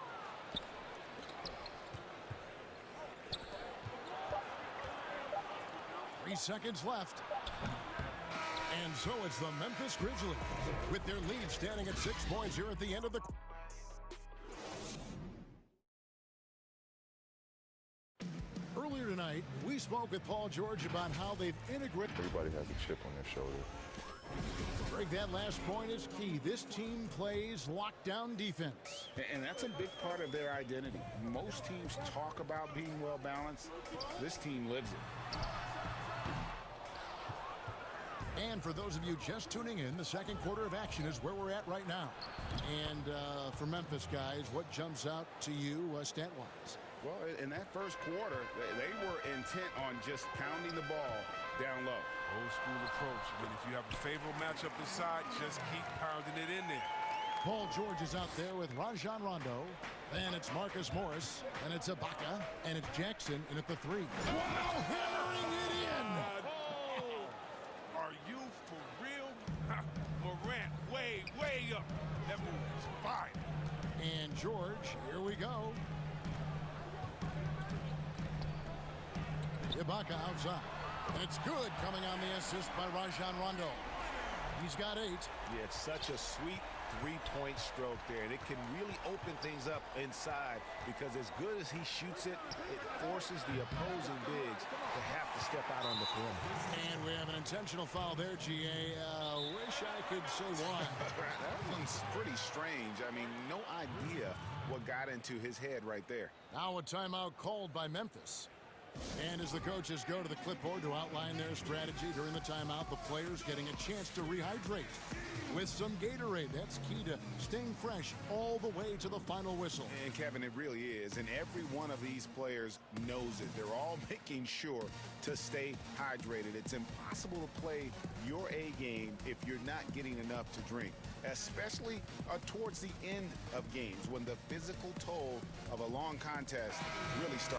Three seconds left. And so it's the Memphis Grizzlies with their lead standing at 6 points here at the end of the. Earlier tonight, we spoke with Paul George about how they've integrated. Everybody has a chip on their shoulder. Greg, that last point is key. This team plays lockdown defense. And that's a big part of their identity. Most teams talk about being well balanced. This team lives it. And for those of you just tuning in, the second quarter of action is where we're at right now. And for Memphis guys, what jumps out to you stat-wise? Well, in that first quarter, they were intent on just pounding the ball down low. Old school approach. But if you have a favorable matchup inside, just keep pounding it in there. Paul George is out there with Rajon Rondo. And it's Marcus Morris. And it's Ibaka. And it's Jackson. And at the 3. Wow, hammering it in! Are you for real? Morant, way up. That move is fire. And George, here we go. Ibaka outside. And it's good coming on the assist by Rajon Rondo. He's got 8. Yeah, it's such a sweet three-point stroke there. And it can really open things up inside because as good as he shoots it, it forces the opposing bigs to have to step out on the perimeter. And we have an intentional foul there, GA. Wish I could say why. That one's pretty strange. I mean, no idea what got into his head right there. Now a timeout called by Memphis. And as the coaches go to the clipboard to outline their strategy during the timeout, the players getting a chance to rehydrate with some Gatorade. That's key to staying fresh all the way to the final whistle. And Kevin, it really is. And every one of these players knows it. They're all making sure to stay hydrated. It's impossible to play your A game if you're not getting enough to drink, especially towards the end of games when the physical toll of a long contest really starts.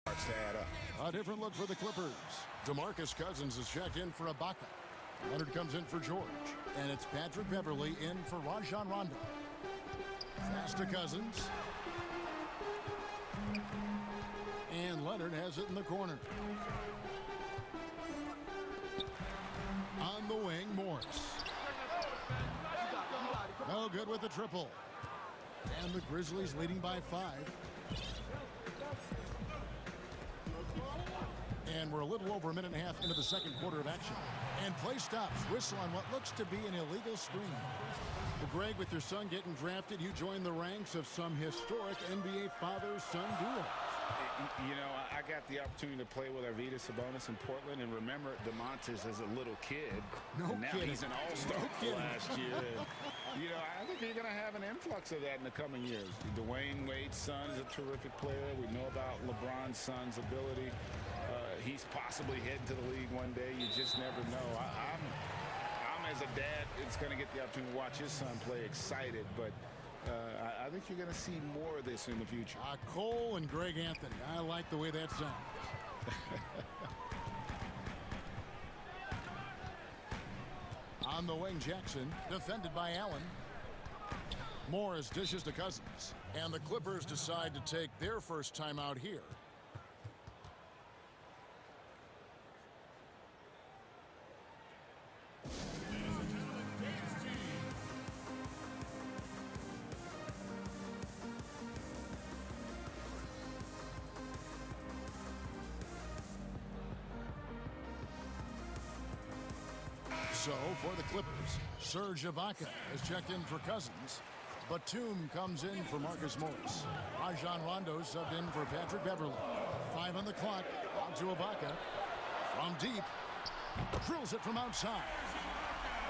To add up. A different look for the Clippers. DeMarcus Cousins is checked in for Ibaka. Leonard comes in for George. And it's Patrick Beverly in for Rajon Rondo. Pass to Cousins. And Leonard has it in the corner. On the wing, Morris. No good with the triple. And the Grizzlies leading by 5. And we're a little over a minute and a half into the second quarter of action. And play stops. Whistle on what looks to be an illegal screen. Well, Greg, with your son getting drafted, you joined the ranks of some historic NBA father-son duos. You know, I got the opportunity to play with Arvydas Sabonis in Portland, and remember DeMontis as a little kid. No now kidding. He's an all-star last year. And, you know, I think you're going to have an influx of that in the coming years. Dwayne Wade's son is a terrific player. We know about LeBron's son's ability. He's possibly heading to the league one day. You just never know. I'm as a dad, it's going to get the opportunity to watch his son play excited, but I think you're going to see more of this in the future. Cole and Greg Anthony. I like the way that sounds. On the wing, Jackson, defended by Allen. Morris dishes to Cousins. And the Clippers decide to take their first timeout here. So, for the Clippers, Serge Ibaka has checked in for Cousins. Batum comes in for Marcus Morris. Rajon Rondo subbed in for Patrick Beverley. 5 on the clock. On to Ibaka. From deep. Drills it from outside.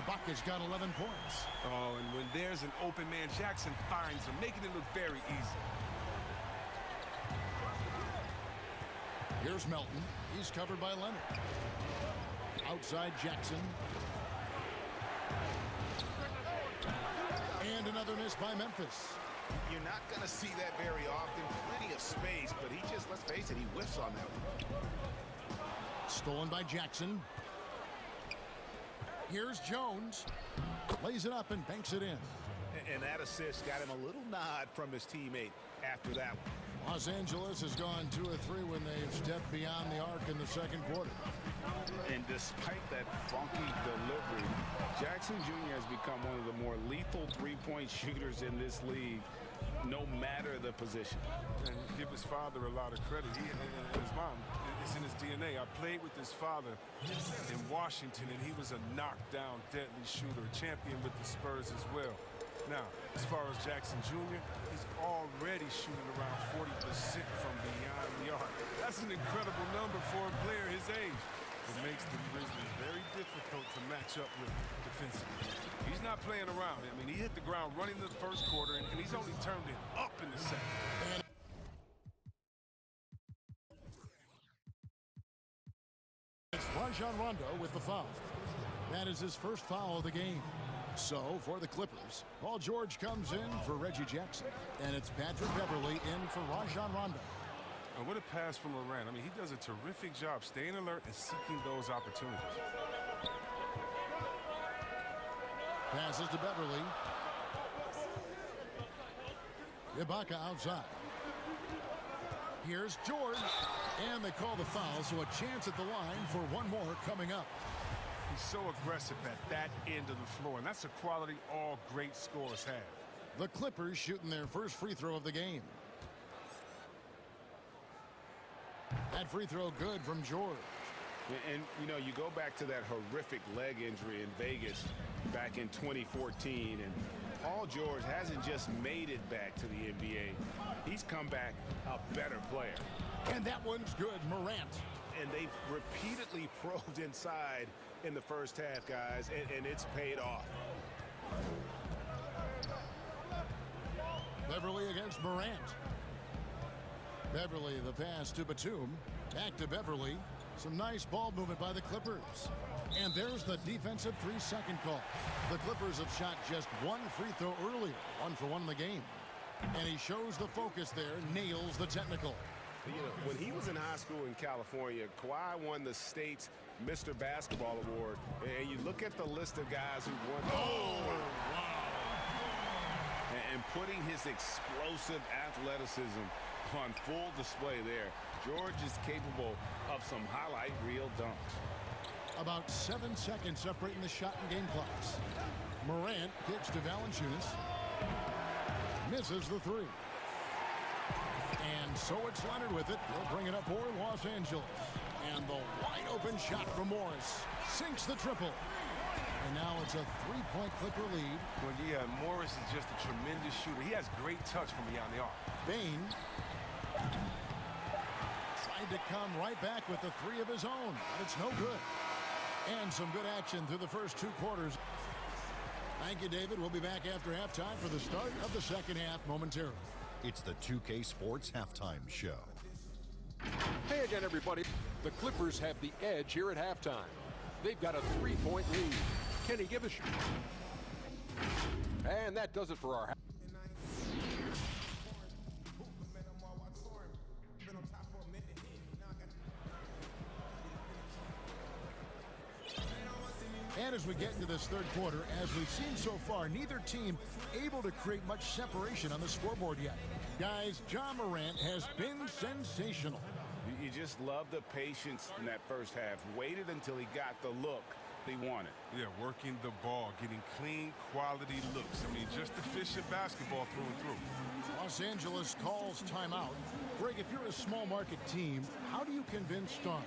Ibaka's got 11 points. Oh, and when there's an open man, Jackson finds him, making it look very easy. Here's Melton. He's covered by Leonard. Outside Jackson. And another miss by Memphis. You're not going to see that very often. Plenty of space, but he just, let's face it, he whiffs on that one. Stolen by Jackson. Here's Jones. Lays it up and banks it in. And that assist got him a little nod from his teammate after that one. Los Angeles has gone 2 of 3 when they've stepped beyond the arc in the second quarter. And despite that funky delivery, Jackson Jr. has become one of the more lethal three-point shooters in this league, no matter the position. And give his father a lot of credit. He and his mom, it's in his DNA. I played with his father in Washington, and he was a knockdown, deadly shooter, champion with the Spurs as well. Now, as far as Jackson Jr., he's already shooting around 40% from beyond the arc. That's an incredible number for a player his age. It makes the Grizzlies very difficult to match up with defensively. He's not playing around. I mean, he hit the ground running in the first quarter, and he's only turned it up in the second. It's Rajon Rondo with the foul. That is his first foul of the game. So, for the Clippers, Paul George comes in for Reggie Jackson. And it's Patrick Beverley in for Rajon Rondo. And what a pass from Morant. I mean, he does a terrific job staying alert and seeking those opportunities. Passes to Beverley. Ibaka outside. Here's George. And they call the foul, so a chance at the line for one more coming up. He's so aggressive at that end of the floor, and that's a quality all great scorers have. The Clippers shooting their first free throw of the game. That free throw good from George. And, you know, you go back to that horrific leg injury in Vegas back in 2014, and Paul George hasn't just made it back to the NBA. He's come back a better player. And that one's good, Morant. And they've repeatedly probed inside in the first half, guys, and it's paid off. Beverley against Morant. Beverley, the pass to Batum. Back to Beverley. Some nice ball movement by the Clippers. And there's the defensive 3-second call. The Clippers have shot just one free throw earlier. 1 for 1 in the game. And he shows the focus there, nails the technical. You know, when he was in high school in California, Kawhi won the state's Mr. Basketball Award. And you look at the list of guys who won. Oh, wow. And putting his explosive athleticism on full display there. George is capable of some highlight reel dunks. About 7 seconds separating the shot and game clocks. Morant kicks to Valanciunas. Misses the 3. And so it's Leonard with it. He'll bring it up for Los Angeles. And the wide open shot from Morris sinks the triple. And now it's a 3-point Clipper lead. Well, yeah, Morris is just a tremendous shooter. He has great touch from beyond the arc. Bain tried to come right back with the 3 of his own, but it's no good. And some good action through the first 2 quarters. Thank you, David. We'll be back after halftime for the start of the second half momentarily. It's the 2K Sports Halftime Show. Hey again, everybody. The Clippers have the edge here at halftime. They've got a 3-point lead. Can he give a shot? And that does it for our half. And as we get into this third quarter, as we've seen so far, neither team able to create much separation on the scoreboard yet. Guys, Ja Morant has been sensational. You just love the patience in that first half. Waited until he got the look They want it. Yeah, working the ball, getting clean, quality looks. I mean, just efficient basketball through and through. Los Angeles calls timeout. Greg, if you're a small market team, how do you convince stars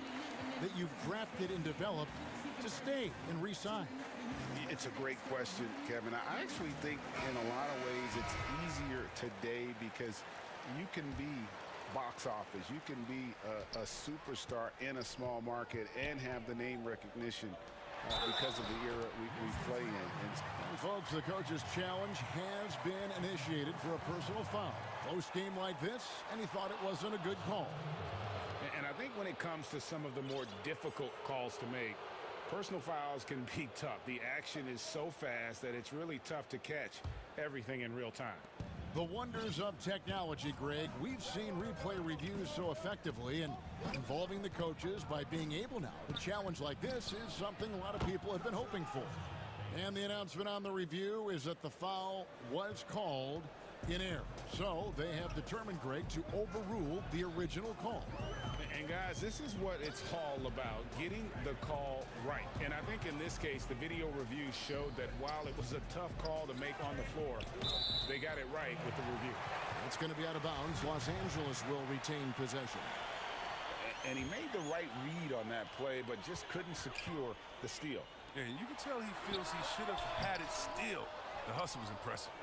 that you've drafted and developed to stay and re-sign? It's a great question, Kevin. I actually think in a lot of ways it's easier today because you can be box office. You can be a superstar in a small market and have the name recognition because of the era we play in. And folks, the coach's challenge has been initiated for a personal foul. Close game like this, and he thought it wasn't a good call. And I think when it comes to some of the more difficult calls to make, personal fouls can be tough. The action is so fast that it's really tough to catch everything in real time. The wonders of technology, Greg. We've seen replay reviews so effectively, and involving the coaches by being able now to challenge like this is something a lot of people have been hoping for. And the announcement on the review is that the foul was called in error. So they have determined, Greg, to overrule the original call. And guys, this is what it's all about, getting the call right. And I think in this case, the video review showed that while it was a tough call to make on the floor, they got it right with the review. It's going to be out of bounds. Los Angeles will retain possession. And he made the right read on that play, but just couldn't secure the steal. Yeah, you can tell he feels he should have had it still. The hustle was impressive.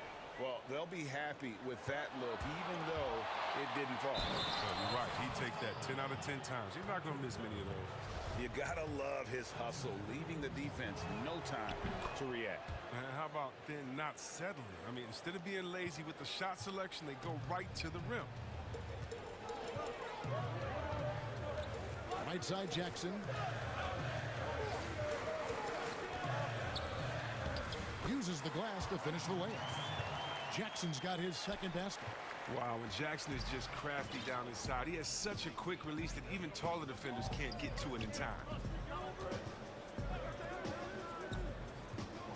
Well, they'll be happy with that look, even though it didn't fall. Oh, you're right. He'd take that 10 out of 10 times. He's not going to miss many of those. You got to love his hustle, leaving the defense no time to react. And how about then not settling? I mean, instead of being lazy with the shot selection, they go right to the rim. Right side, Jackson. Uses the glass to finish the layup. Jackson's got his second basket. Wow, and Jackson is just crafty down inside. He has such a quick release that even taller defenders can't get to it in time.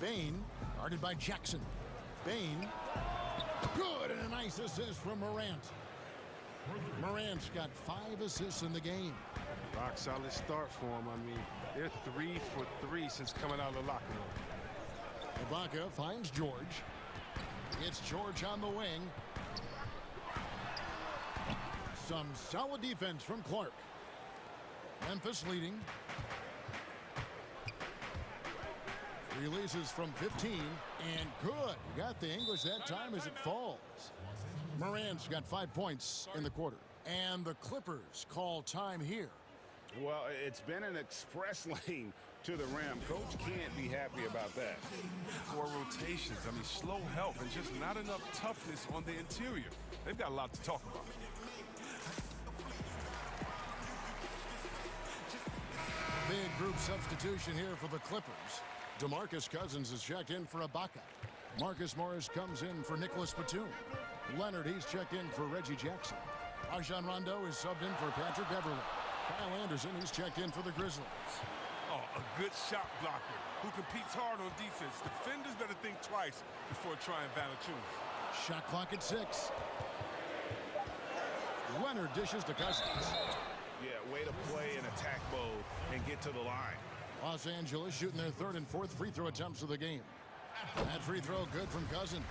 Bain, guarded by Jackson. Bain, good, and a nice assist from Morant. Morant's got 5 assists in the game. Rock solid start for him. I mean, they're 3 for 3 since coming out of the locker room. Ibaka finds George. It's George on the wing. Some solid defense from Clark. Memphis leading. Releases from 15, and good. He got the English that time as it falls. Morant's got 5 points in the quarter. And the Clippers call time here. Well, it's been an express lane to the rim. Coach can't be happy about that. 4 rotations. I mean, slow help and just not enough toughness on the interior. They've got a lot to talk about. Big group substitution here for the Clippers. DeMarcus Cousins is checked in for Ibaka. Marcus Morris comes in for Nicholas Batum. Leonard, he's checked in for Reggie Jackson. Rajon Rondo is subbed in for Patrick Beverley. Kyle Anderson, he's checked in for the Grizzlies. Oh, a good shot blocker who competes hard on defense. Defenders better think twice before trying Valanciunas. Shot clock at 6. Leonard dishes to Cousins. Yeah, way to play in attack mode and get to the line. Los Angeles shooting their 3rd and 4th free throw attempts of the game. That free throw good from Cousins.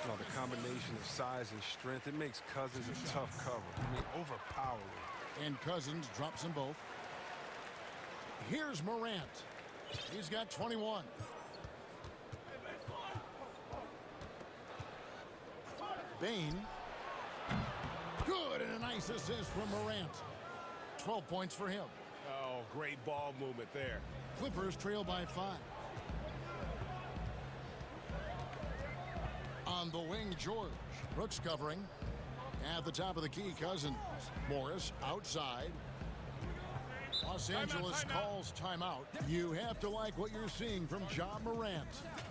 Well, the combination of size and strength, it makes Cousins a tough cover. I mean, overpowering. And Cousins drops them both. Here's Morant. He's got 21. Bain. Good, and a nice assist from Morant. 12 points for him. Oh, great ball movement there. Clippers trail by 5. On the wing, George. Brooks covering. At the top of the key, Cousins. Morris outside. Los Angeles calls timeout. You have to like what you're seeing from John Morant.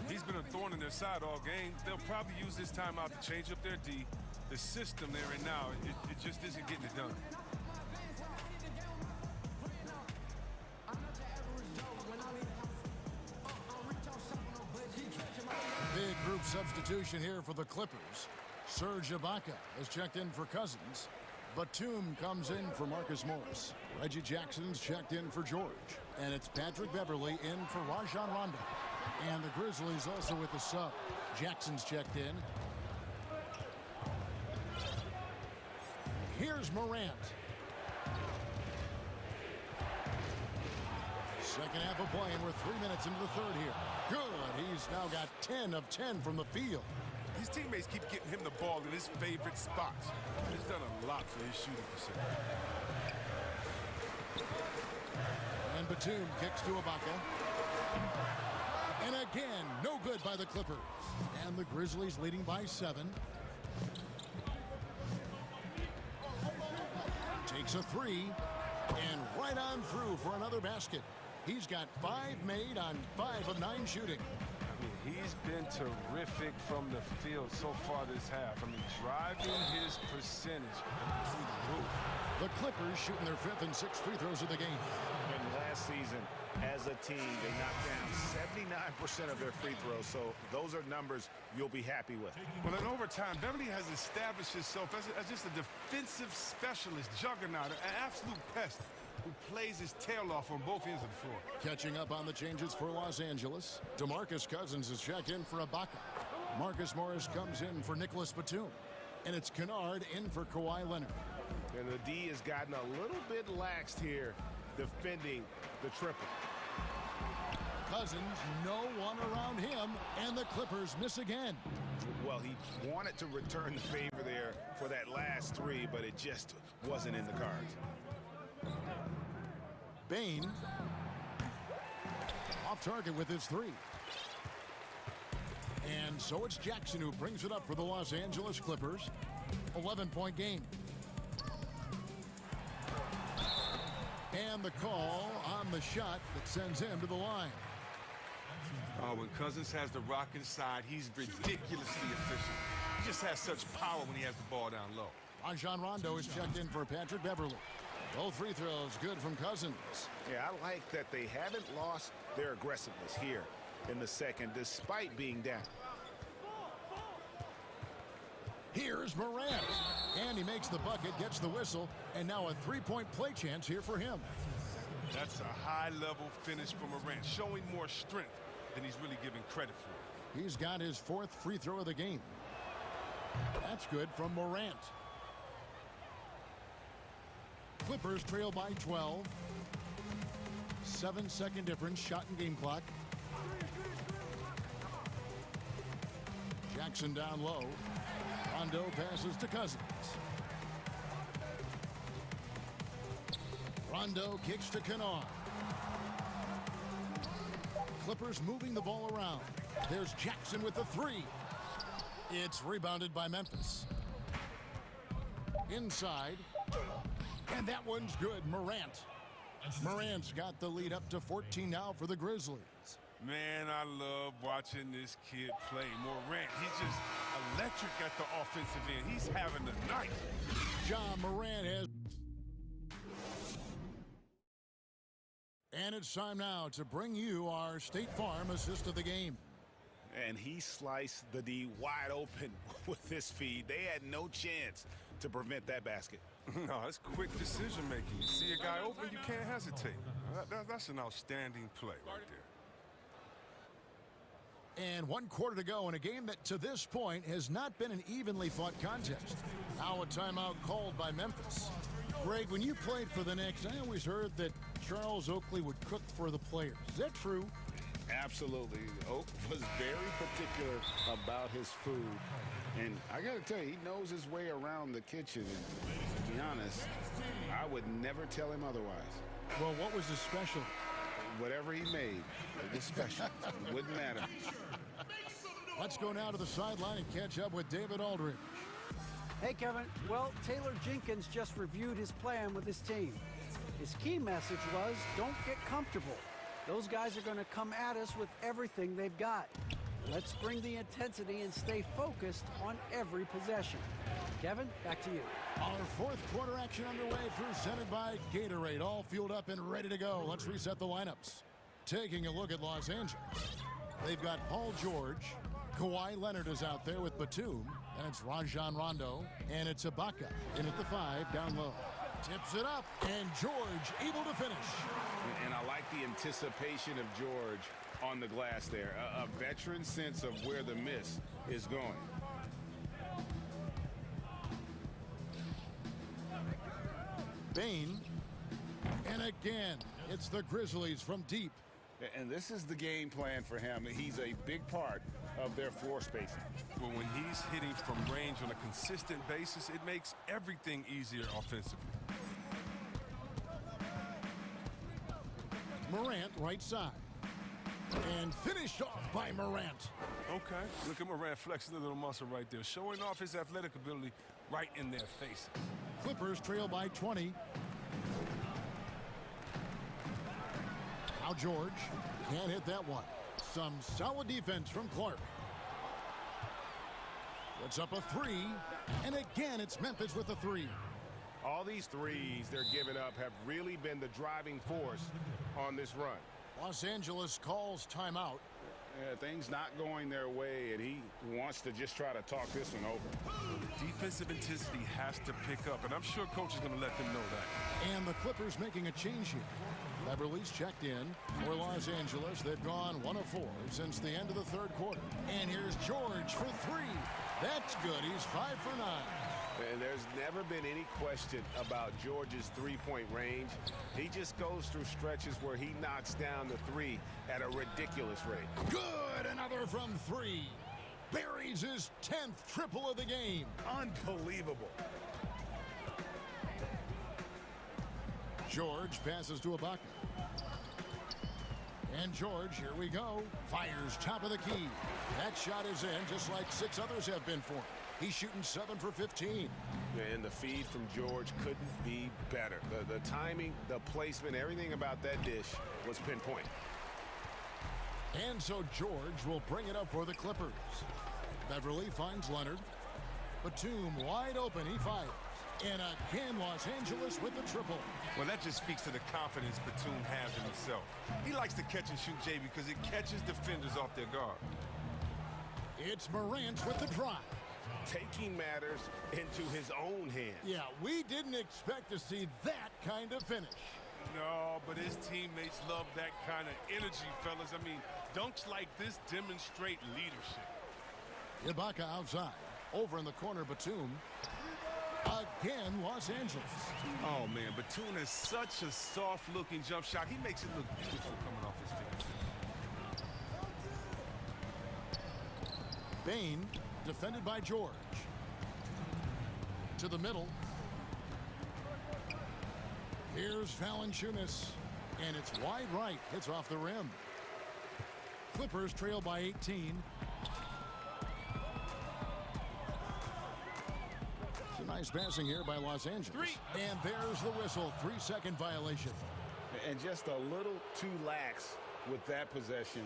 He's been a thorn in their side all game. They'll probably use this timeout to change up their D. The system there and now, it just isn't getting it done. Big group substitution here for the Clippers. Serge Ibaka has checked in for Cousins. Batum comes in for Marcus Morris. Reggie Jackson's checked in for George. And it's Patrick Beverly in for Rajon Rondo. And the Grizzlies also with the sub. Jackson's checked in. Here's Morant. Second half of play, and we're 3 minutes into the third here. Good. He's now got 10 of 10 from the field. His teammates keep getting him the ball in his favorite spots. He's done a lot for his shooting percentage. And Batum kicks to Ibaka. And again, no good by the Clippers. And the Grizzlies leading by 7. Takes a 3. And right on through for another basket. He's got 5 made on 5 of 9 shooting. He's been terrific from the field so far this half. I mean, driving his percentage through the roof. The Clippers shooting their 5th and 6th free throws of the game. And last season, as a team, they knocked down 79% of their free throws. So those are numbers you'll be happy with. Well, in overtime, Beverly has established himself as just a defensive specialist, juggernaut, an absolute pest who plays his tail off on both ends of the floor. Catching up on the changes for Los Angeles. DeMarcus Cousins is checked in for Ibaka. Marcus Morris comes in for Nicholas Batum. And it's Kennard in for Kawhi Leonard. And the D has gotten a little bit laxed here defending the triple. Cousins, no one around him, and the Clippers miss again. Well, he wanted to return the favor there for that last 3, but it just wasn't in the cards. Bain off target with his 3. And so it's Jackson who brings it up for the Los Angeles Clippers. 11-point game. And the call on the shot that sends him to the line. Oh, when Cousins has the rock inside, he's ridiculously efficient. He just has such power when he has the ball down low. Rajon Rondo is checked in for Patrick Beverly. Both free throws good from Cousins. Yeah, I like that they haven't lost their aggressiveness here in the second, despite being down. Here's Morant. And he makes the bucket, gets the whistle, and now a 3-point play chance here for him. That's a high-level finish from Morant, showing more strength than he's really given credit for. He's got his 4th free throw of the game. That's good from Morant. Clippers trail by 12. 7-second difference, shot and game clock. Jackson down low. Rondo passes to Cousins. Rondo kicks to Kennard. Clippers moving the ball around. There's Jackson with the 3. It's rebounded by Memphis. Inside. And that one's good. Morant's got the lead up to 14 now for the Grizzlies. Man, I love watching this kid play. Morant, he's just electric at the offensive end. He's having a night. John Morant has. And it's time now to bring you our State Farm assist of the game. And he sliced the D wide open with this feed. They had no chance to prevent that basket. No, it's quick decision making. You see a guy open, you can't hesitate. That's an outstanding play right there. And 1 quarter to go in a game that to this point has not been an evenly fought contest. Now a timeout called by Memphis. Greg, when you played for the Knicks, I always heard that Charles Oakley would cook for the players. Is that true? Absolutely. Oak was very particular about his food. And I got to tell you, he knows his way around the kitchen. And to be honest, I would never tell him otherwise. Well, what was his special? Whatever he made, it was special. It wouldn't matter. Let's go now to the sideline and catch up with David Aldridge. Hey, Kevin. Well, Taylor Jenkins just reviewed his plan with his team. His key message was, don't get comfortable. Those guys are going to come at us with everything they've got. Let's bring the intensity and stay focused on every possession. Kevin, back to you. Our 4th quarter action underway, presented by Gatorade. All fueled up and ready to go. Let's reset the lineups. Taking a look at Los Angeles. They've got Paul George. Kawhi Leonard is out there with Batum. And it's Rajon Rondo, and it's Ibaka in at the 5 down low. Tips it up, and George able to finish. And I like the anticipation of George on the glass there. A veteran sense of where the miss is going. Bain, and again, it's the Grizzlies from deep. And this is the game plan for him. He's a big part of their floor spacing. Well, when he's hitting from range on a consistent basis, it makes everything easier offensively. Morant right side. And finished off by Morant. Okay, look at Morant flexing the little muscle right there, showing off his athletic ability right in their faces. Clippers trail by 20. Now George can't hit that one. Some solid defense from Clark. Puts up a 3, and again it's Memphis with a 3. All these threes they're giving up have really been the driving force on this run. Los Angeles calls timeout. Things not going their way, and he wants to just try to talk this one over. The defensive intensity has to pick up, and I'm sure coach is going to let them know that. And the Clippers making a change here. Beverly's checked in for Los Angeles. They've gone 1 of 4 since the end of the third quarter. And here's George for 3. That's good. He's 5 for 9. And there's never been any question about George's three-point range. He just goes through stretches where he knocks down the 3 at a ridiculous rate. Good. Another from 3. Buries his 10th triple of the game. Unbelievable. George passes to Ibaka. And George, here we go, fires top of the key. That shot is in, just like 6 others have been for him. He's shooting 7 for 15. And the feed from George couldn't be better. The timing, the placement, everything about that dish was pinpoint. And so George will bring it up for the Clippers. Beverly finds Leonard. Batum wide open, he fires. And again, Los Angeles with the triple. Well, that just speaks to the confidence Batum has in himself. He likes to catch and shoot, Jay, because it catches defenders off their guard. It's Morant with the drive. Taking matters into his own hands. Yeah, we didn't expect to see that kind of finish. No, but his teammates love that kind of energy, fellas. I mean, dunks like this demonstrate leadership. Ibaka outside. Over in the corner, Batum. Again, Los Angeles. Oh, man, Batum is such a soft-looking jump shot. He makes it look beautiful coming off his fingertips. Bain, defended by George. To the middle. Here's Valanciunas, and it's wide right. Hits off the rim. Clippers trail by 18. Nice passing here by Los Angeles. And there's the whistle. 3-second violation. And just a little too lax with that possession,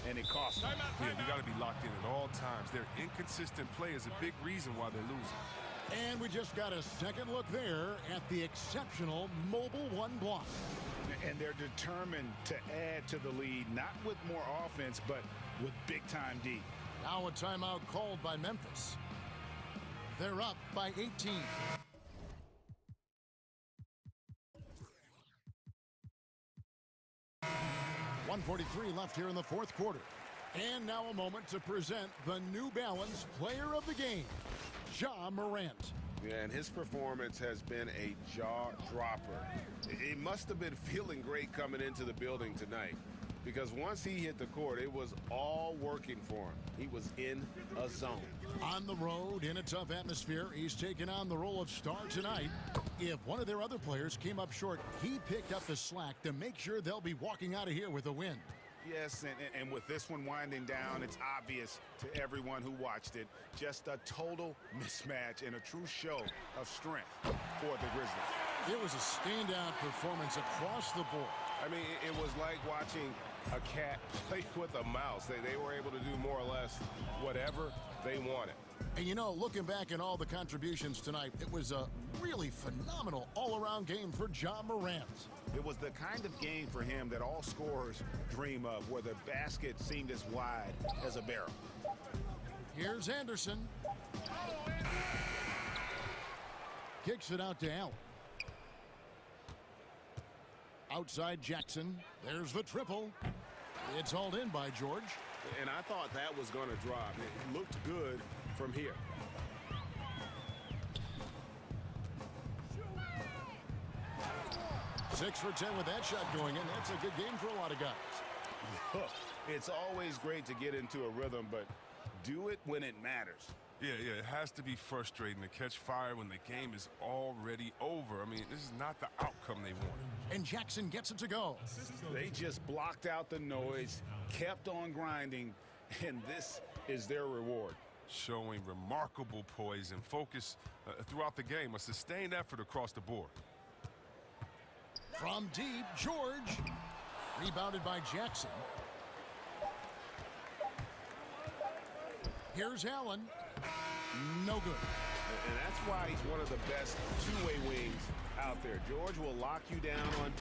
and it cost them. Yeah, you got to be locked in at all times. Their inconsistent play is a big reason why they're losing. And we just got a second look there at the exceptional Mobile 1 block. And they're determined to add to the lead, not with more offense, but with big-time D. Now a timeout called by Memphis. They're up by 18. .143 left here in the fourth quarter. And now a moment to present the New Balance Player of the Game, Ja Morant. Yeah, and his performance has been a jaw-dropper. He must have been feeling great coming into the building tonight, because once he hit the court, it was all working for him. He was in a zone. On the road, in a tough atmosphere, he's taken on the role of star tonight. If one of their other players came up short, he picked up the slack to make sure they'll be walking out of here with a win. Yes, and with this one winding down, it's obvious to everyone who watched it, just a total mismatch and a true show of strength for the Grizzlies. It was a standout performance across the board. I mean, it was like watching a cat play with a mouse. They were able to do more or less whatever they wanted. And you know, looking back at all the contributions tonight, it was a really phenomenal all-around game for Ja Morant. It was the kind of game for him that all scorers dream of, where the basket seemed as wide as a barrel. Here's Anderson. Kicks it out to Allen. Outside Jackson. There's the triple. It's hauled in by George. And I thought that was going to drop. It looked good from here. 6 for 10 with that shot going in. That's a good game for a lot of guys. It's always great to get into a rhythm, but do it when it matters. Yeah, it has to be frustrating to catch fire when the game is already over. I mean, this is not the outcome they wanted. And Jackson gets it to go. They just blocked out the noise, kept on grinding, and this is their reward. Showing remarkable poise and focus throughout the game, a sustained effort across the board. From deep, George. Rebounded by Jackson. Here's Allen. No good. And that's why he's one of the best two-way wings out there. George will lock you down on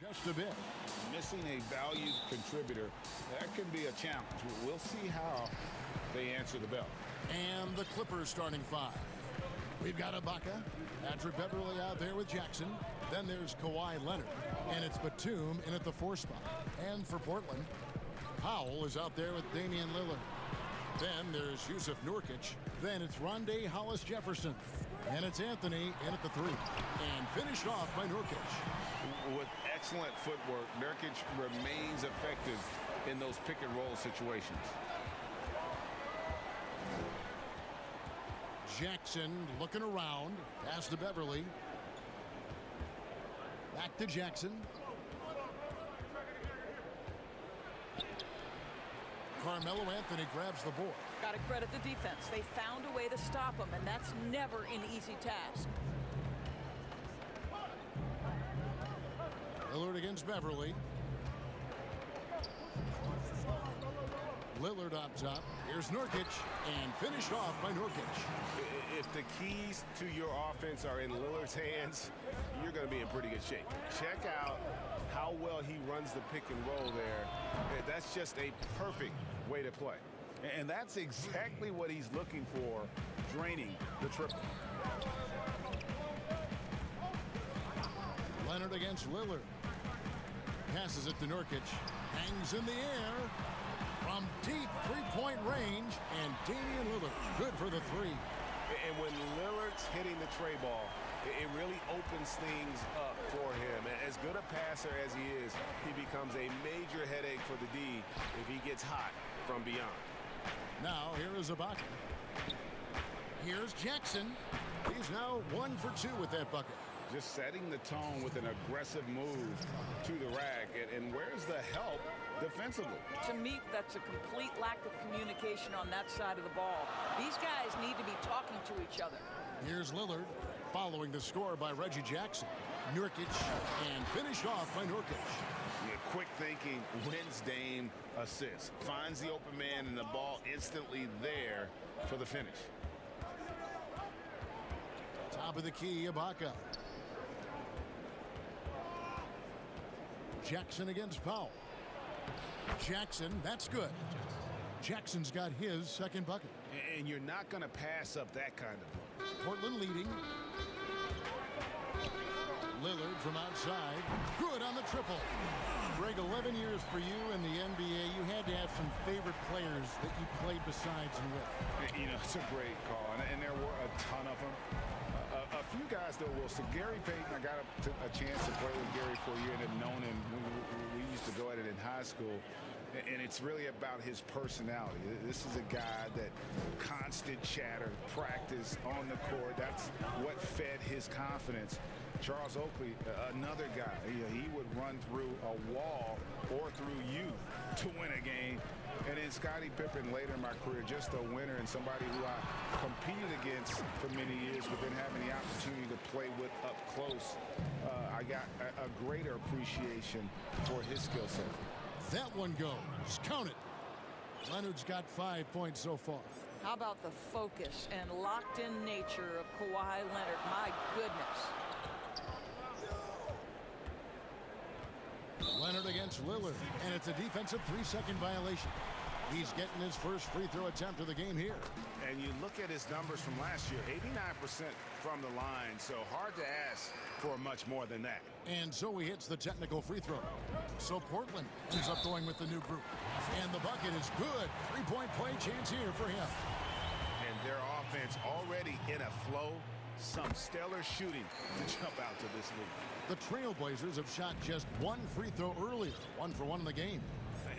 just a bit. Missing a valued contributor, that can be a challenge. We'll see how they answer the bell. And the Clippers starting five. We've got Ibaka, Patrick Beverly out there with Jackson. Then there's Kawhi Leonard, and it's Batum in at the 4 spot. And for Portland, Powell is out there with Damian Lillard. Then there's Yusuf Nurkic. Then it's Rondé Hollis-Jefferson. And it's Anthony in at the 3. And finished off by Nurkic. With excellent footwork, Nurkic remains effective in those pick-and-roll situations. Jackson looking around. Pass to Beverly. Back to Jackson. Carmelo Anthony grabs the board. Got to credit the defense. They found a way to stop him, and that's never an easy task. Lillard against Beverly. Lillard up top. Here's Nurkic, and finished off by Nurkic. If the keys to your offense are in Lillard's hands, you're going to be in pretty good shape. Check out how well he runs the pick and roll there. That's just a perfect way to play. And that's exactly what he's looking for, draining the triple. Leonard against Lillard. Passes it to Nurkic. Hangs in the air. From deep three-point range, and Damian Lillard good for the 3. And when Lillard's hitting the tray ball, it really opens things up for him. As good a passer as he is, he becomes a major headache for the D if he gets hot from beyond. Now here is Ibaka. Here's Jackson. He's now 1 for 2 with that bucket. Just setting the tone with an aggressive move to the rack. And where's the help defensively? To me, that's a complete lack of communication on that side of the ball. These guys need to be talking to each other. Here's Lillard, following the score by Reggie Jackson. Nurkic, and finished off by Nurkic. Yeah, quick thinking wins Dame assist. Finds the open man, and the ball instantly there for the finish. Top of the key, Ibaka. Jackson against Powell. Jackson, that's good. Jackson's got his second bucket. And you're not going to pass up that kind of play. Portland leading. Lillard from outside. Good on the triple. Greg, 11 years for you in the NBA. You had to have some favorite players that you played besides and with. You know, it's a great call, and there were a ton of them. A few guys, though, Wilson. Gary Payton, I got a chance to play with Gary for a year and have known him. We used to go at it in high school. And it's really about his personality. This is a guy that constant chatter, practice on the court. That's what fed his confidence. Charles Oakley, another guy. He would run through a wall or through you to win a game. And then Scottie Pippen later in my career, just a winner and somebody who I competed against for many years, but then having the opportunity to play with up close, I got a greater appreciation for his skill set. That one goes. Count it. Leonard's got 5 points so far. How about the focus and locked-in nature of Kawhi Leonard? My goodness. Leonard against Lillard, and it's a defensive 3-second violation. He's getting his first free throw attempt of the game here. And you look at his numbers from last year, 89% from the line, so hard to ask for much more than that. And so he hits the technical free throw. So Portland ends up going with the new group. And the bucket is good. 3-point play chance here for him. And their offense already in a flow. Some stellar shooting to jump out to this lead. The Trailblazers have shot just 1 free throw earlier, 1 for 1 in the game.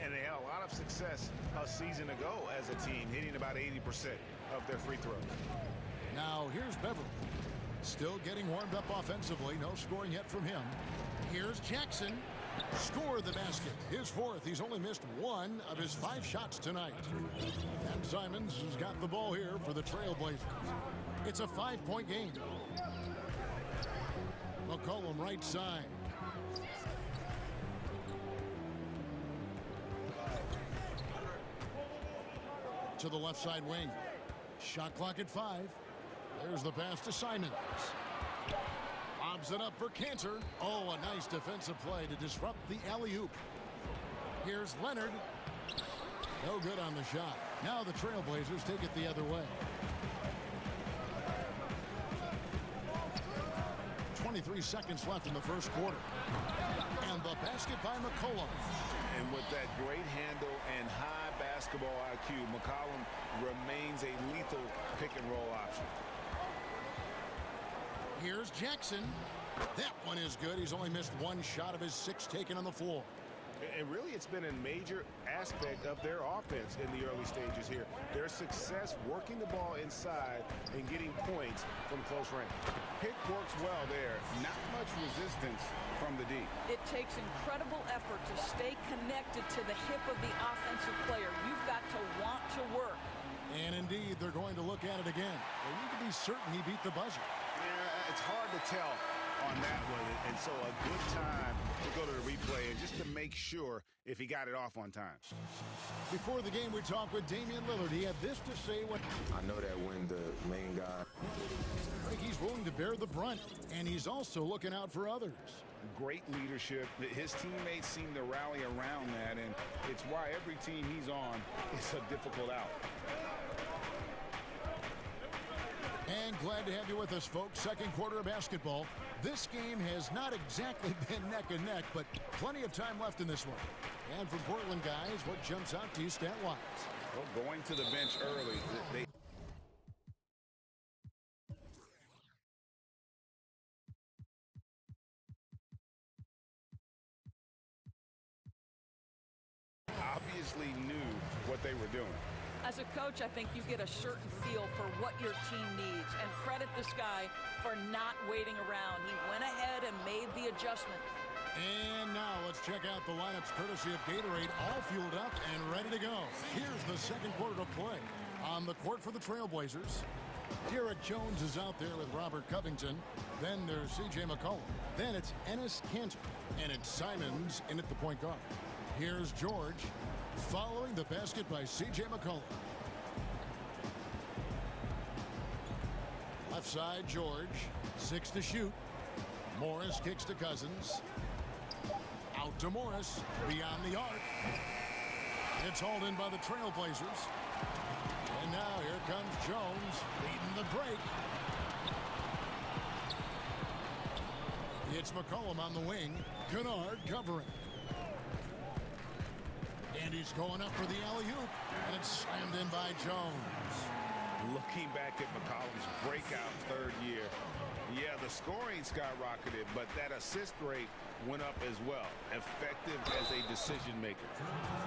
And they had a lot of success a season ago as a team, hitting about 80% of their free throws. Now here's Beverly. Still getting warmed up offensively. No scoring yet from him. Here's Jackson. Scored the basket. His 4th. He's only missed 1 of his 5 shots tonight. And Simons has got the ball here for the Trailblazers. It's a 5-point game. McCollum right side. To the left side wing. Shot clock at 5. There's the pass to Simons. Lobs it up for Cantor. Oh, a nice defensive play to disrupt the alley-oop. Here's Leonard. No good on the shot. Now the Trailblazers take it the other way. 23 seconds left in the first quarter. And the basket by McCollum. And with that great handle and high basketball IQ, McCollum remains a lethal pick-and-roll option. Here's Jackson. That one is good. He's only missed one shot of his 6 taken on the floor. And really, it's been a major aspect of their offense in the early stages here. Their success working the ball inside and getting points from close range. Pick works well there. Not much resistance from the D. It takes incredible effort to stay connected to the hip of the offensive player. You've got to want to work. And indeed, they're going to look at it again. They need to be certain he beat the buzzer. Yeah, it's hard to tell on that one, and so a good time to go to the replay and just to make sure if he got it off on time. Before the game, we talked with Damian Lillard. He had this to say when I know that when the main guy, he's willing to bear the brunt, and he's also looking out for others. Great leadership. His teammates seem to rally around that, and it's why every team he's on is a difficult out. And glad to have you with us, folks. Second quarter of basketball. This game has not exactly been neck and neck, but plenty of time left in this one. And from Portland, guys, what jumps out to you stat-wise? Well, going to the bench early, they obviously knew what they were doing. As a coach, I think you get a certain feel for what your team needs, and credit this guy for not waiting around. He went ahead and made the adjustment. And now let's check out the lineups courtesy of Gatorade, all fueled up and ready to go. Here's the second quarter of play. On the court for the Trailblazers, Derek Jones is out there with Robert Covington. Then there's C.J. McCollum. Then it's Enes Kanter, and it's Simons in at the point guard. Here's George, following the basket by C.J. McCollum. Left side, George. 6 to shoot. Morris kicks to Cousins. Out to Morris. Beyond the arc. It's hauled in by the Trailblazers. And now here comes Jones leading the break. It's McCollum on the wing. Kennard covering. And he's going up for the alley-oop, and it's slammed in by Jones. Looking back at McCollum's breakout third year, yeah, the scoring skyrocketed, but that assist rate went up as well. Effective as a decision maker.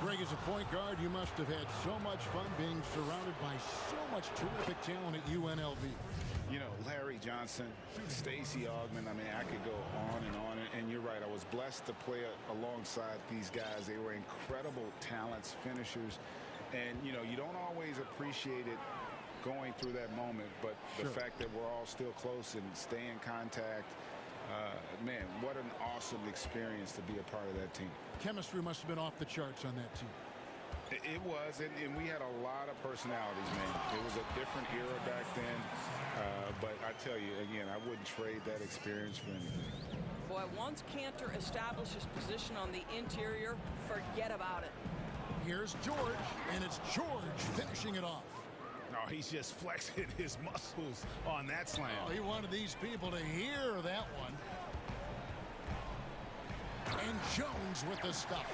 Greg, as a point guard, you must have had so much fun being surrounded by so much terrific talent at UNLV. You know, Larry Johnson, Stacey Augmon, I mean, I could go on, and you're right. I was blessed to play alongside these guys. They were incredible talents, finishers, and, you know, you don't always appreciate it going through that moment, but the fact that we're all still close and stay in contact, man, what an awesome experience to be a part of that team. Chemistry must have been off the charts on that team. It was, and we had a lot of personalities, man. It was a different era back then, but I tell you, again, I wouldn't trade that experience for anything. Boy, once Kanter establishes position on the interior, forget about it. Here's George, and it's George finishing it off. Oh, he's just flexing his muscles on that slam. Oh, he wanted these people to hear that one. And Jones with the stuff.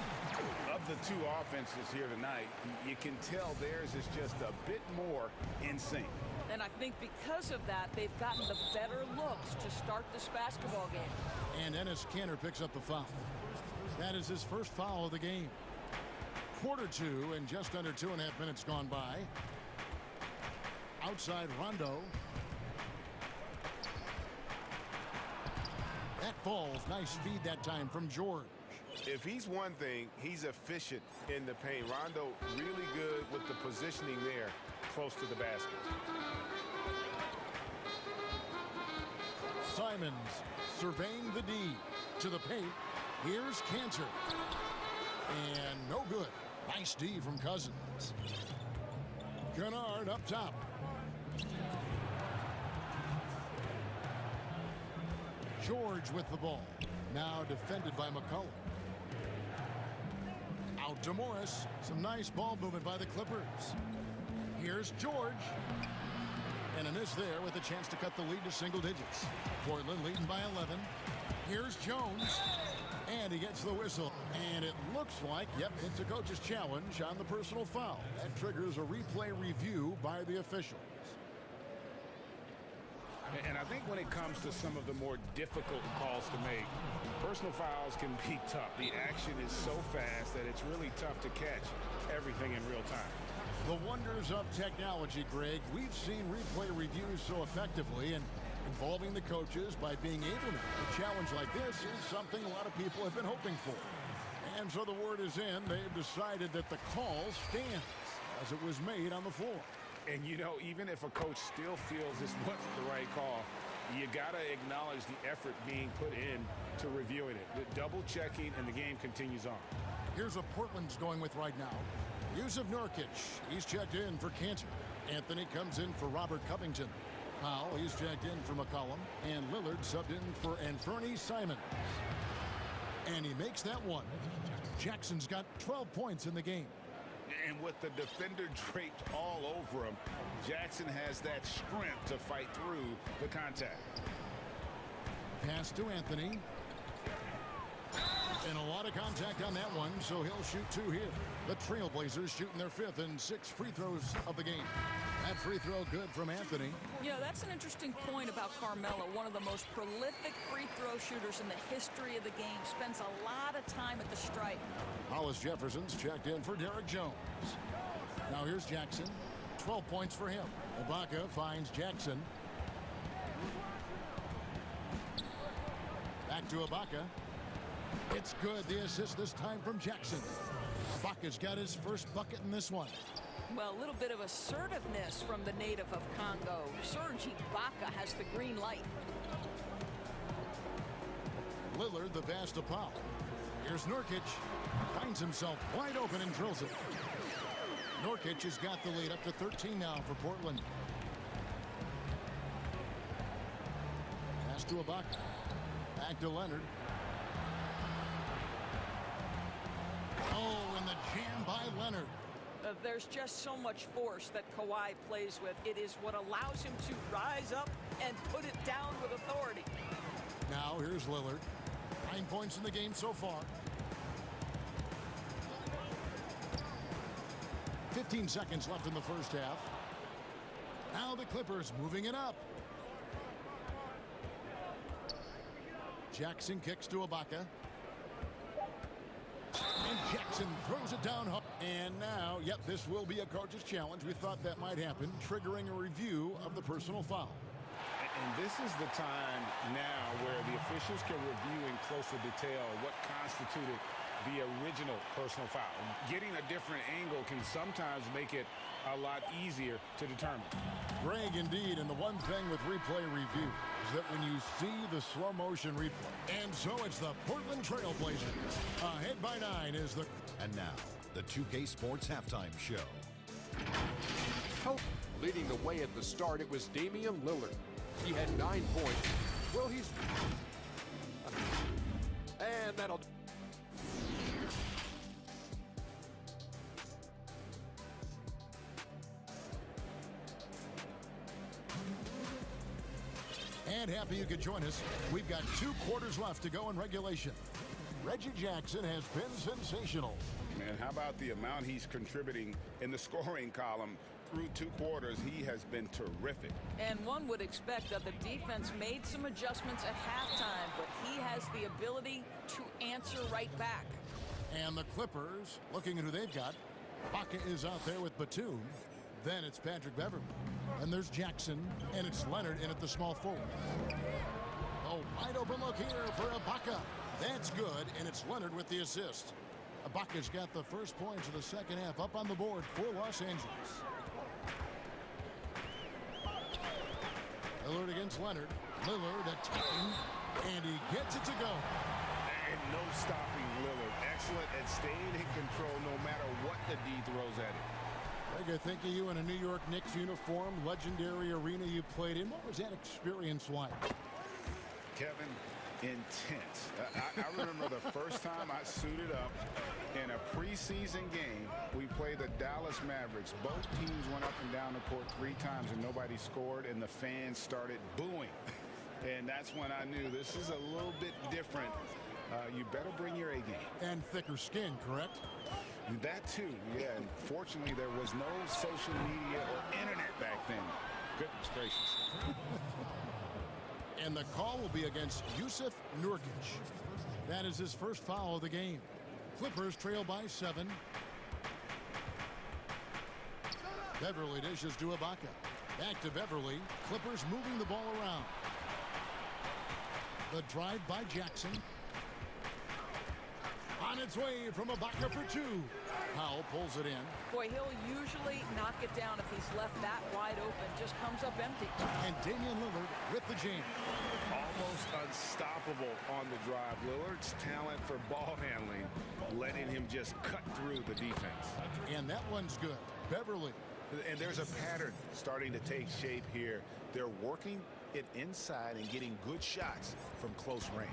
Of the two offenses here tonight, you can tell theirs is just a bit more in sync. And I think because of that, they've gotten the better looks to start this basketball game. And Enes Kanter picks up the foul. That is his first foul of the game. Quarter 2 and just under 2.5 minutes gone by. Outside Rondo. That falls. Nice feed that time from George. If he's one thing, he's efficient in the paint. Rondo really good with the positioning there close to the basket. Simons surveying the D to the paint. Here's Kanter. And no good. Nice D from Cousins. Kennard up top. George with the ball. Now defended by McCollum. Out to Morris. Some nice ball movement by the Clippers. Here's George. And a miss there with a chance to cut the lead to single digits. Portland leading by 11. Here's Jones. And he gets the whistle. And it looks like, yep, it's a coach's challenge on the personal foul. That triggers a replay review by the officials. And I think when it comes to some of the more difficult calls to make, personal fouls can be tough. The action is so fast that it's really tough to catch everything in real time. The wonders of technology, Greg. We've seen replay reviews so effectively, and involving the coaches by being able to make a challenge like this is something a lot of people have been hoping for. And so the word is in. They've decided that the call stands as it was made on the floor. And, you know, even if a coach still feels this wasn't the right call, you got to acknowledge the effort being put in to reviewing it. The double checking, and the game continues on. Here's what Portland's going with right now. Yusuf Nurkic, he's checked in for Cantor. Anthony comes in for Robert Covington. Powell, he's checked in for McCollum. And Lillard subbed in for Anthony Simons. And he makes that one. Jackson's got 12 points in the game. And with the defender draped all over him, Jackson has that strength to fight through the contact. Pass to Anthony. And a lot of contact on that one, so he'll shoot two here. The Trailblazers shooting their 5th and 6th free throws of the game. That free throw good from Anthony. You know, that's an interesting point about Carmelo, one of the most prolific free throw shooters in the history of the game. Spends a lot of time at the stripe. Hollis Jefferson's checked in for Derek Jones. Now here's Jackson. 12 points for him. Ibaka finds Jackson. Back to Ibaka. It's good. The assist this time from Jackson. Ibaka's got his first bucket in this one. Well, a little bit of assertiveness from the native of Congo. Serge Ibaka has the green light. Lillard, the pass to Powell. Here's Nurkic. Finds himself wide open and drills it. Nurkic has got the lead up to 13 now for Portland. Pass to Ibaka. Back to Leonard. Oh, and the jam by Leonard. There's just so much force that Kawhi plays with. It is what allows him to rise up and put it down with authority. Now here's Lillard. 9 points in the game so far. 15 seconds left in the first half. Now the Clippers moving it up. Jackson kicks to Ibaka. And Jackson throws it down. And now, yep, this will be a coach's challenge. We thought that might happen, triggering a review of the personal foul. And this is the time now where the officials can review in closer detail what constituted the original personal foul. Getting a different angle can sometimes make it a lot easier to determine. Greg, indeed, and the one thing with replay review is that when you see the slow motion replay, and so it's the Portland Trailblazers. Ahead by 9 is the... And now, the 2K Sports Halftime Show. Leading the way at the start, it was Damian Lillard. He had 9 points. Well, he's... And that'll... And happy you could join us. We've got 2 quarters left to go in regulation. Reggie Jackson has been sensational. Man, how about the amount he's contributing in the scoring column through 2 quarters? He has been terrific. And one would expect that the defense made some adjustments at halftime, but he has the ability to answer right back. And the Clippers, looking at who they've got, Baca is out there with Batum. Then it's Patrick Beverly. And there's Jackson, and it's Leonard in at the small forward. Oh, wide open look here for Ibaka. That's good, and it's Leonard with the assist. Ibaka's got the first points of the second half up on the board for Los Angeles. Lillard against Leonard. Lillard attacking, and he gets it to go. And no stopping Lillard. Excellent at staying in control no matter what the D throws at him. Greg, I think of you in a New York Knicks uniform, legendary arena you played in. What was that experience like? Kevin, intense. I remember the first time I suited up in a preseason game. We played the Dallas Mavericks. Both teams went up and down the court 3 times and nobody scored, and the fans started booing. And that's when I knew this is a little bit different. You better bring your A game. And thicker skin, correct? That too, yeah. And fortunately, there was no social media or internet back then. Goodness gracious. And the call will be against Jusuf Nurkic. That is his first foul of the game. Clippers trail by 7. Beverly dishes to Ibaka. Back to Beverly. Clippers moving the ball around. The drive by Jackson. On its way from Ibaka for 2. Powell pulls it in. Boy, he'll usually knock it down if he's left that wide open. Just comes up empty. And Damian Lillard with the jam. Almost unstoppable on the drive. Lillard's talent for ball handling, letting him just cut through the defense. And that one's good. Beverly. And there's a pattern starting to take shape here. They're working it inside and getting good shots from close range.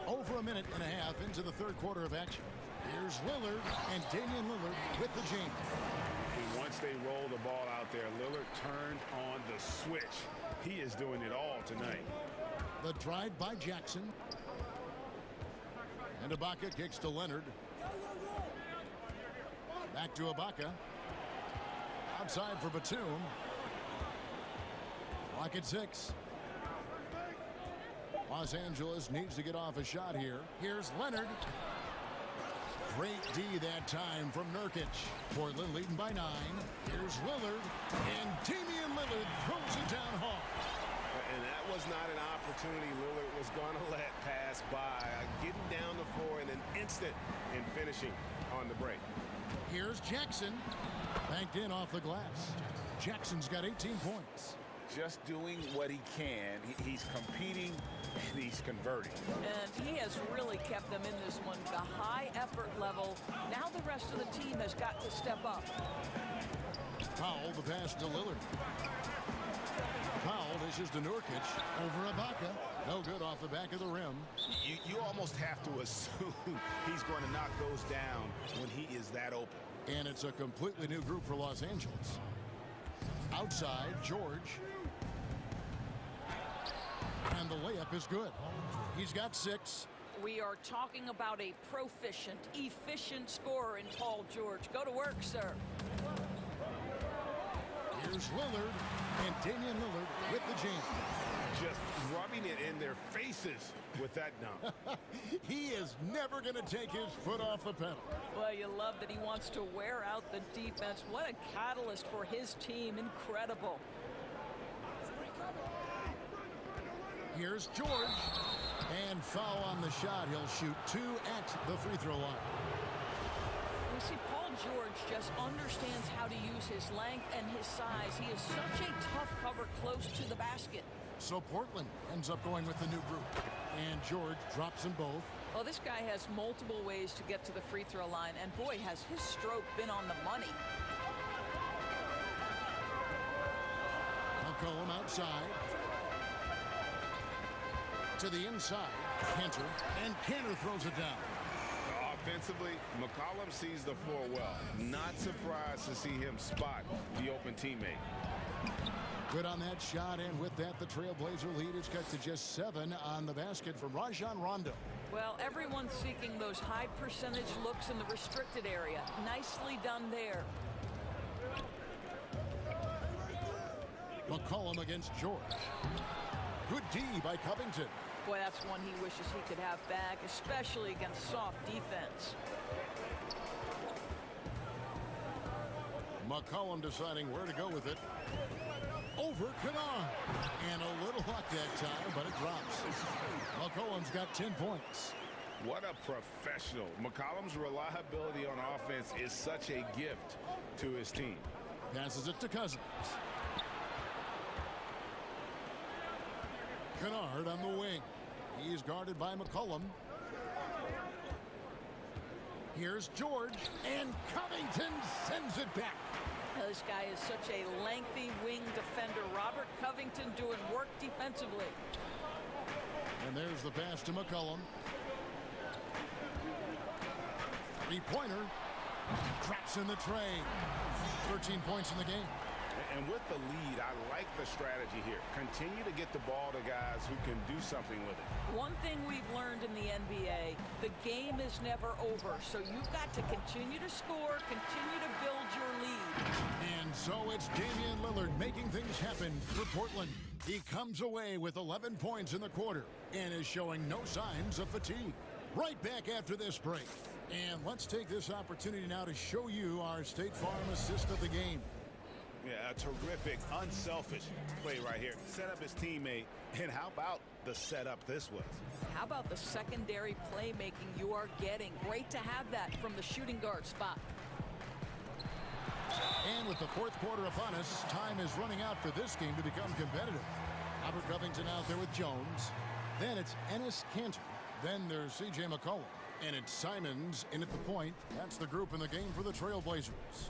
Over a minute and a half into the third quarter of action. Here's Lillard, and Damian Lillard with the jam. And once they roll the ball out there, Lillard turned on the switch. He is doing it all tonight. The drive by Jackson. And Ibaka kicks to Leonard. Back to Ibaka. Outside for Batum. Clock at 6. Los Angeles needs to get off a shot here. Here's Leonard. Great D that time from Nurkic. Portland leading by 9. Here's Lillard. And Damian Lillard throws it down hard. And that was not an opportunity Lillard was going to let pass by. Getting down the floor in an instant and finishing on the break. Here's Jackson. Banked in off the glass. Jackson's got 18 points. Just doing what he can. He's competing and he's converting. And he has really kept them in this one. The high effort level. Now the rest of the team has got to step up. Powell, the pass to Lillard. Powell dishes to Nurkic. Over Ibaka. No good off the back of the rim. You almost have to assume he's going to knock those down when he is that open. And it's a completely new group for Los Angeles. Outside, George. And the layup is good. He's got 6. We are talking about a proficient, efficient scorer in Paul George. Go to work, sir. Here's Lillard, and Damian Lillard with the jam. Just rubbing it in their faces with that dunk. He is never going to take his foot off the pedal. Well, you love that he wants to wear out the defense. What a catalyst for his team. Incredible. Here's George. And foul on the shot. He'll shoot 2 at the free throw line. You see, Paul George just understands how to use his length and his size. He is such a tough cover close to the basket. So Portland ends up going with the new group. And George drops them both. Well, this guy has multiple ways to get to the free throw line. And boy, has his stroke been on the money. McCollum outside. To the inside. Cantor. And Cantor throws it down. Offensively, McCollum sees the floor well. Not surprised to see him spot the open teammate. Good on that shot, and with that, the Trailblazer lead is cut to just 7 on the basket from Rajon Rondo. Well, everyone's seeking those high percentage looks in the restricted area. Nicely done there. McCollum against George. Good D by Covington. Boy, that's one he wishes he could have back, especially against soft defense. McCollum deciding where to go with it. Over Kennard. And a little luck that time, but it drops. McCollum's got 10 points. What a professional. McCollum's reliability on offense is such a gift to his team. Passes it to Cousins. Kennard on the wing. He's guarded by McCollum. Here's George, and Covington sends it back. This guy is such a lengthy wing defender. Robert Covington doing work defensively. And there's the pass to McCollum. Three-pointer. Traps in the tray. 13 points in the game. And with the lead, I like the strategy here. Continue to get the ball to guys who can do something with it. One thing we've learned in the NBA, the game is never over. So you've got to continue to score, continue to build your lead. And so it's Damian Lillard making things happen for Portland. He comes away with 11 points in the quarter and is showing no signs of fatigue. Right back after this break. And let's take this opportunity now to show you our State Farm assist of the game. Yeah, a terrific, unselfish play right here. Set up his teammate, and how about the setup this was? How about the secondary playmaking you are getting? Great to have that from the shooting guard spot. And with the fourth quarter upon us, time is running out for this game to become competitive. Robert Covington out there with Jones. Then it's Enes Kanter. Then there's C.J. McCollum. And it's Simons in at the point. That's the group in the game for the Trailblazers.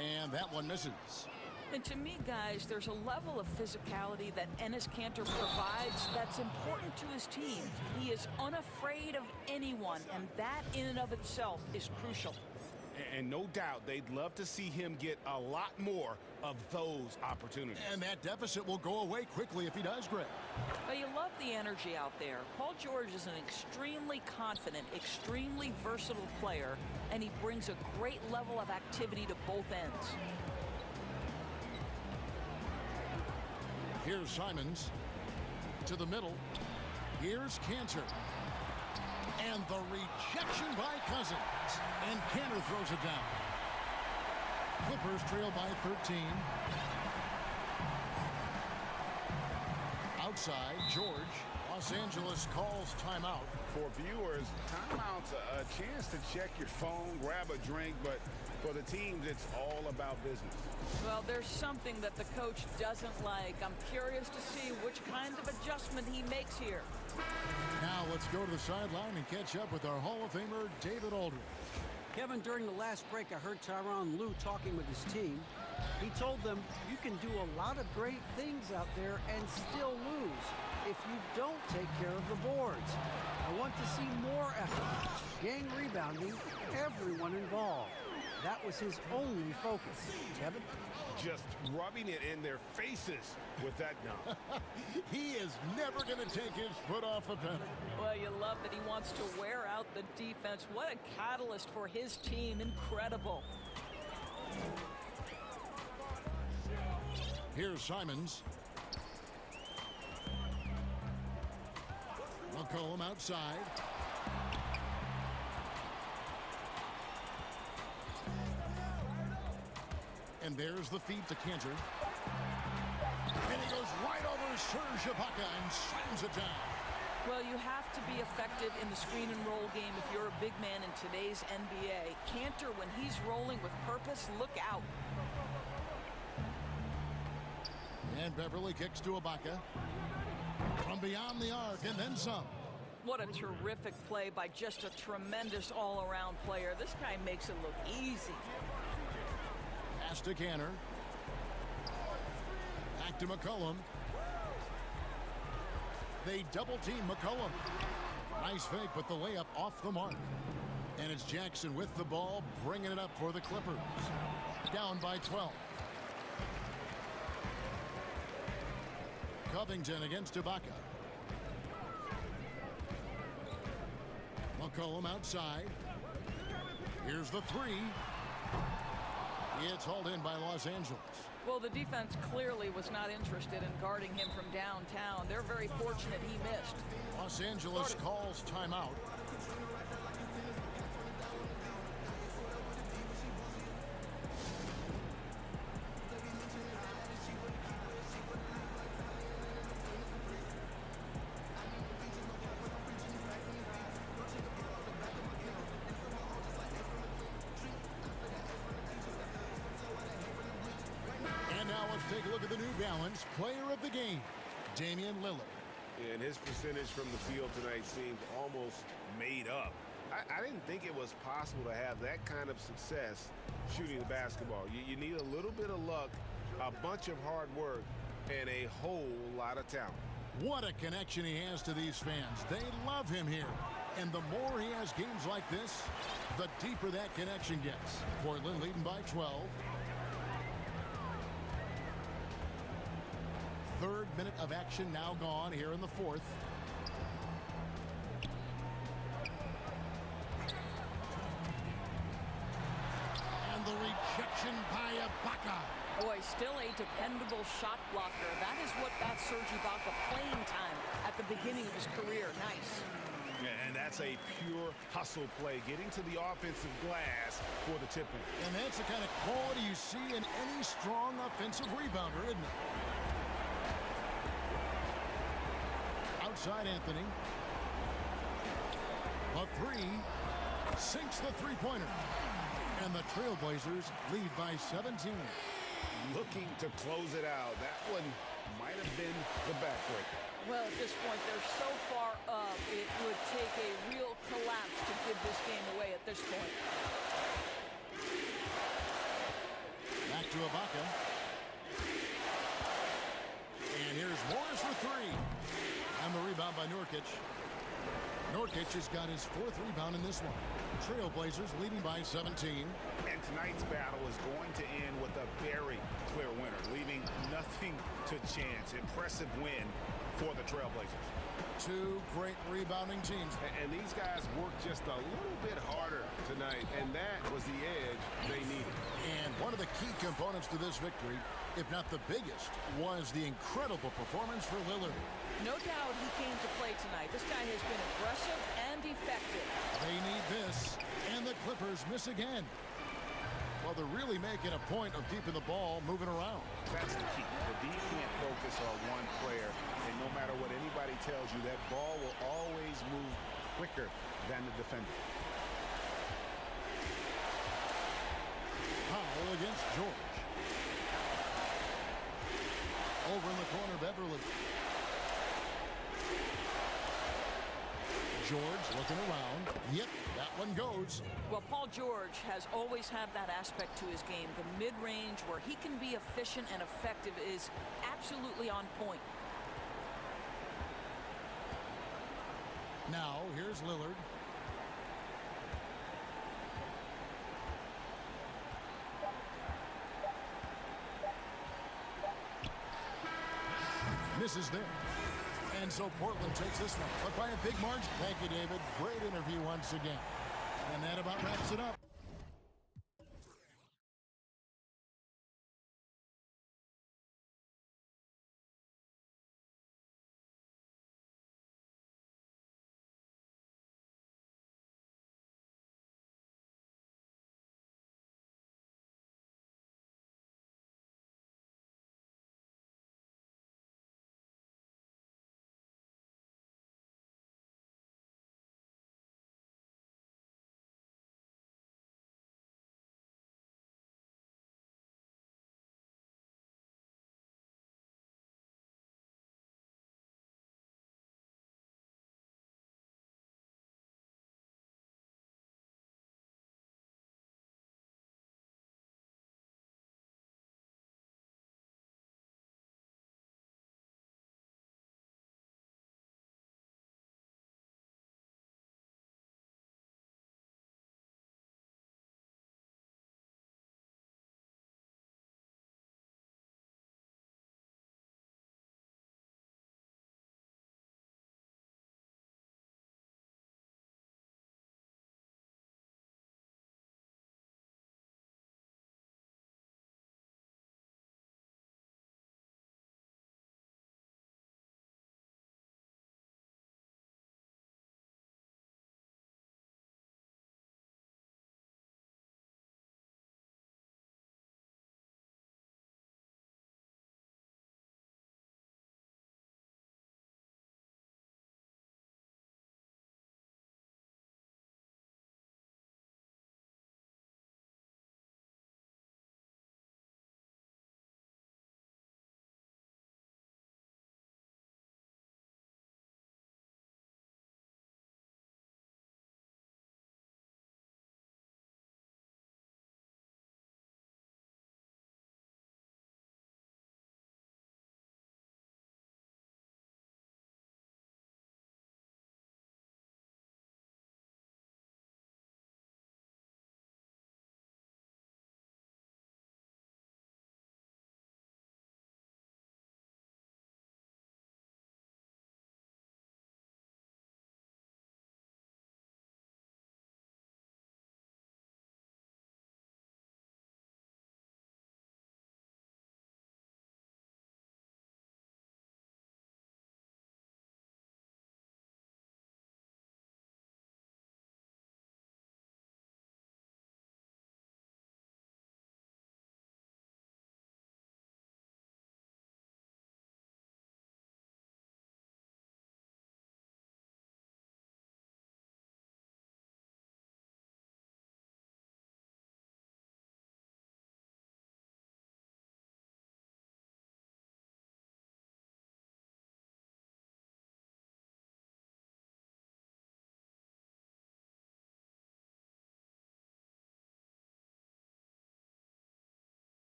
And that one misses. And to me, guys, there's a level of physicality that Enes Kanter provides that's important to his team. He is unafraid of anyone, and that in and of itself is crucial. And no doubt they'd love to see him get a lot more of those opportunities. And that deficit will go away quickly if he does, Greg. Well, you love the energy out there. Paul George is an extremely confident, extremely versatile player, and he brings a great level of activity to both ends. Here's Simons to the middle. Here's Kanter. And the rejection by Cousins. And Kanter throws it down. Clippers trail by 13. Outside, George. Los Angeles calls timeout. For viewers, timeout's a chance to check your phone, grab a drink, but for the teams, it's all about business. Well, there's something that the coach doesn't like. I'm curious to see which kind of adjustment he makes here. Now let's go to the sideline and catch up with our Hall of Famer, David Aldridge. Kevin, during the last break, I heard Tyronn Lue talking with his team. He told them you can do a lot of great things out there and still lose if you don't take care of the boards. I want to see more effort, gang rebounding, everyone involved. That was his only focus. Kevin? Just rubbing it in their faces with that now. He is never going to take his foot off the pedal. Well, you love that he wants to wear out the defense. What a catalyst for his team. Incredible. Here's Simons. McCollum outside. And there's the feed to Kanter. And he goes right over Serge Ibaka and slams it down. Well, you have to be effective in the screen and roll game if you're a big man in today's NBA. Kanter, when he's rolling with purpose, look out. And Beverly kicks to Ibaka. From beyond the arc and then some. What a terrific play by just a tremendous all-around player. This guy makes it look easy. Pass to Kanter. Back to McCollum. They double-team McCollum. Nice fake, but the layup off the mark. And it's Jackson with the ball, bringing it up for the Clippers. Down by 12. Covington against Ibaka. McCollum outside. Here's the three. It's hauled in by Los Angeles. Well, the defense clearly was not interested in guarding him from downtown. They're very fortunate he missed. Los Angeles calls timeout. And now let's take a look at the New Balance player of the game, Damian Lillard. And his percentage from the field tonight seems almost made up. I didn't think it was possible to have that kind of success shooting the basketball. You need a little bit of luck, a bunch of hard work, and a whole lot of talent. What a connection he has to these fans. They love him here. And the more he has games like this, the deeper that connection gets. Portland leading by 12. Third minute of action now gone here in the fourth. And the rejection by Ibaka. Boy, still a dependable shot blocker. That is what got Serge Ibaka playing time at the beginning of his career. Nice. Yeah, and that's a pure hustle play, getting to the offensive glass for the tip-in. And that's the kind of quality you see in any strong offensive rebounder, isn't it? Outside Anthony. A three. Sinks the three-pointer. And the Trailblazers lead by 17. Looking to close it out. That one might have been the backbreaker. Well, at this point, they're so far up, it would take a real collapse to give this game away at this point. Back to Ibaka. And here's Morris for three. And the rebound by Nurkic. Nurkic has got his fourth rebound in this one. Trailblazers leading by 17. And tonight's battle is going to end with a very clear winner, leaving nothing to chance. Impressive win for the Trailblazers. Two great rebounding teams. And these guys worked just a little bit harder tonight, and that was the edge they needed. And one of the key components to this victory, if not the biggest, was the incredible performance for Lillard. No doubt he came to play tonight. This guy has been aggressive and effective. They need this, and the Clippers miss again. Well, they're really making a point of keeping the ball moving around. That's the key. The D can't focus on one player, and no matter what anybody tells you, that ball will always move quicker than the defender. Powell against George. Over in the corner, Beverly. George looking around. Yep, that one goes. Well, Paul George has always had that aspect to his game. The mid-range where he can be efficient and effective is absolutely on point. Now, here's Lillard. Misses there. And so Portland takes this one, but by a big margin. Thank you, David. Great interview once again. And that about wraps it up.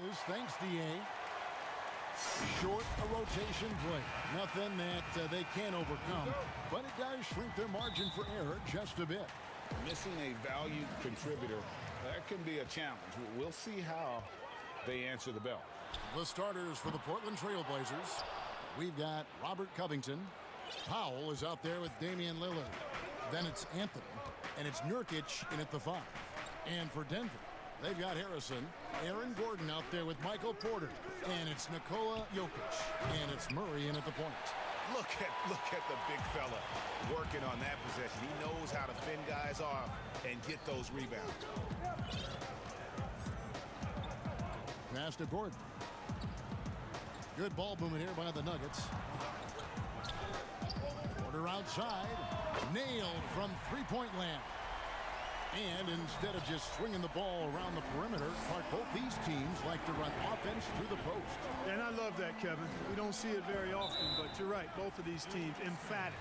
is. Thanks, DA. Short a rotation play. Nothing that they can't overcome, but it does shrink their margin for error just a bit. Missing a valued contributor, that can be a challenge. We'll see how they answer the bell. The starters for the Portland Trailblazers. We've got Robert Covington. Powell is out there with Damian Lillard. Then it's Anthony, and it's Nurkic in at the 5. And for Denver, they've got Harrison, Aaron Gordon out there with Michael Porter, and it's Nikola Jokic, and it's Murray in at the point. Look at the big fella working on that possession. He knows how to fend guys off and get those rebounds. Pass to Gordon. Good ball movement here by the Nuggets. Porter outside. Nailed from three-point land. And instead of just swinging the ball around the perimeter, both these teams like to run offense through the post. And I love that, Kevin. We don't see it very often, but you're right. Both of these teams emphatic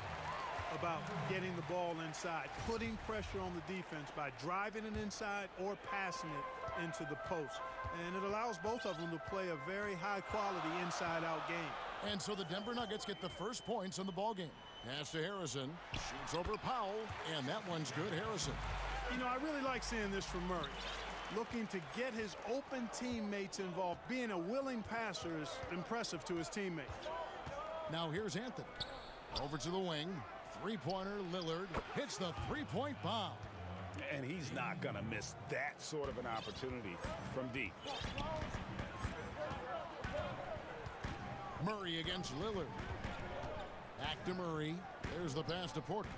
about getting the ball inside, putting pressure on the defense by driving it inside or passing it into the post. And it allows both of them to play a very high-quality inside-out game. And so the Denver Nuggets get the first points in the ballgame. Pass to Harrison. Shoots over Powell, and that one's good. Harrison. You know, I really like seeing this from Murray. Looking to get his open teammates involved. Being a willing passer is impressive to his teammates. Now here's Anthony. Over to the wing. Three-pointer, Lillard hits the three-point bomb. And he's not going to miss that sort of an opportunity from deep. Murray against Lillard. Back to Murray. There's the pass to Porter.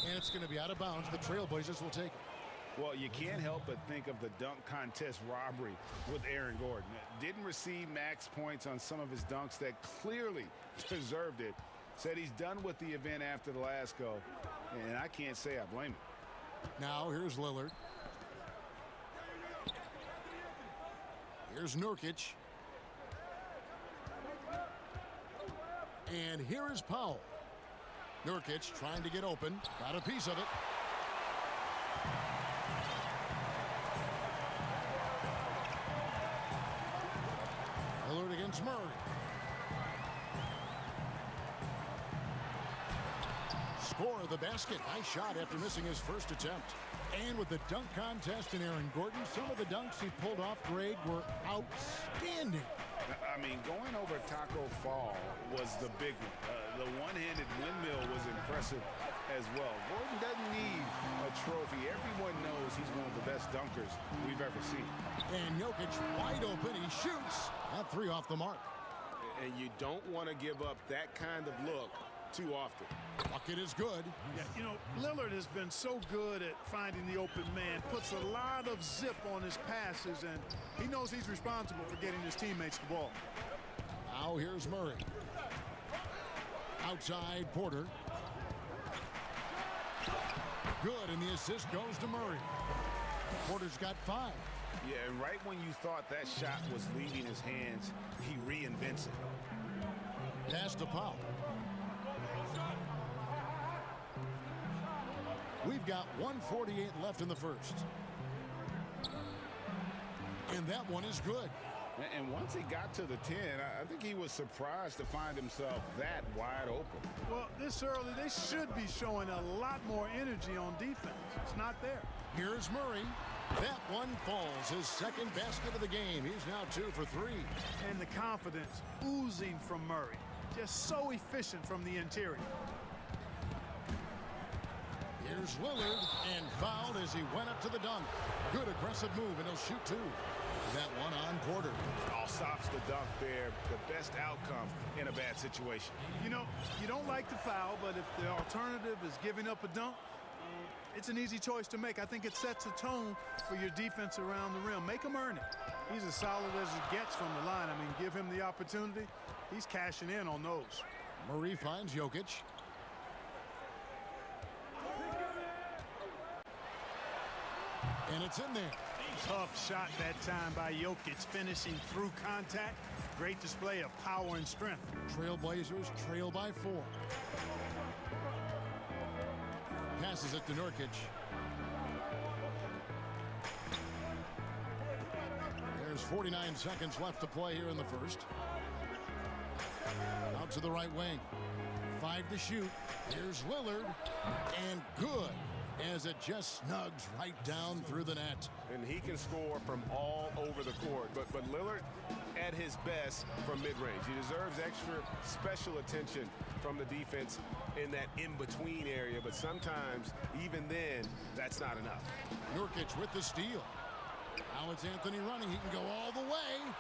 And it's going to be out of bounds. The Trailblazers will take it. Well, you can't help but think of the dunk contest robbery with Aaron Gordon. Didn't receive max points on some of his dunks that clearly deserved it. Said he's done with the event after the last go. And I can't say I blame him. Now here's Lillard. Here's Nurkic. And here is Powell. Nurkic trying to get open. Got a piece of it. Lillard against Murray. Score of the basket. Nice shot after missing his first attempt. And with the dunk contest and Aaron Gordon, some of the dunks he pulled off, Greg, were outstanding. I mean, going over Taco Fall was the big one. The one-handed windmill was impressive as well. Gordon doesn't need a trophy. Everyone knows he's one of the best dunkers we've ever seen. And Jokic wide open. He shoots. That three off the mark. And you don't want to give up that kind of look too often. Bucket is good. Yeah, you know, Lillard has been so good at finding the open man. Puts a lot of zip on his passes, and he knows he's responsible for getting his teammates the ball. Now here's Murray. Outside Porter. Good, and the assist goes to Murray. Porter's got 5. Yeah, and right when you thought that shot was leaving his hands, he reinvents it. Pass to Powell. We've got 1:48 left in the first. And that one is good. And once he got to the 10, I think he was surprised to find himself that wide open. Well, this early, they should be showing a lot more energy on defense. It's not there. Here's Murray. That one falls. His second basket of the game. He's now 2 for 3. And the confidence oozing from Murray. Just so efficient from the interior. Here's Lillard, and fouled as he went up to the dunk. Good aggressive move, and he'll shoot 2. That one on Porter. All stops the dunk there. The best outcome in a bad situation. You know, you don't like the foul, but if the alternative is giving up a dunk, it's an easy choice to make. I think it sets a tone for your defense around the rim. Make him earn it. He's as solid as it gets from the line. I mean, give him the opportunity. He's cashing in on those. Murray finds Jokic. And it's in there. Tough shot that time by Jokic, finishing through contact. Great display of power and strength. Trailblazers trail by 4. Passes it to Nurkic. 49 seconds left to play here in the first. Out to the right wing. 5 to shoot. Here's Lillard. And good, as it just snugs right down through the net. And he can score from all over the court. But Lillard at his best from mid-range. He deserves extra special attention from the defense in that in-between area. But sometimes, even then, that's not enough. Nurkic with the steal. Now it's Anthony running. He can go all the way.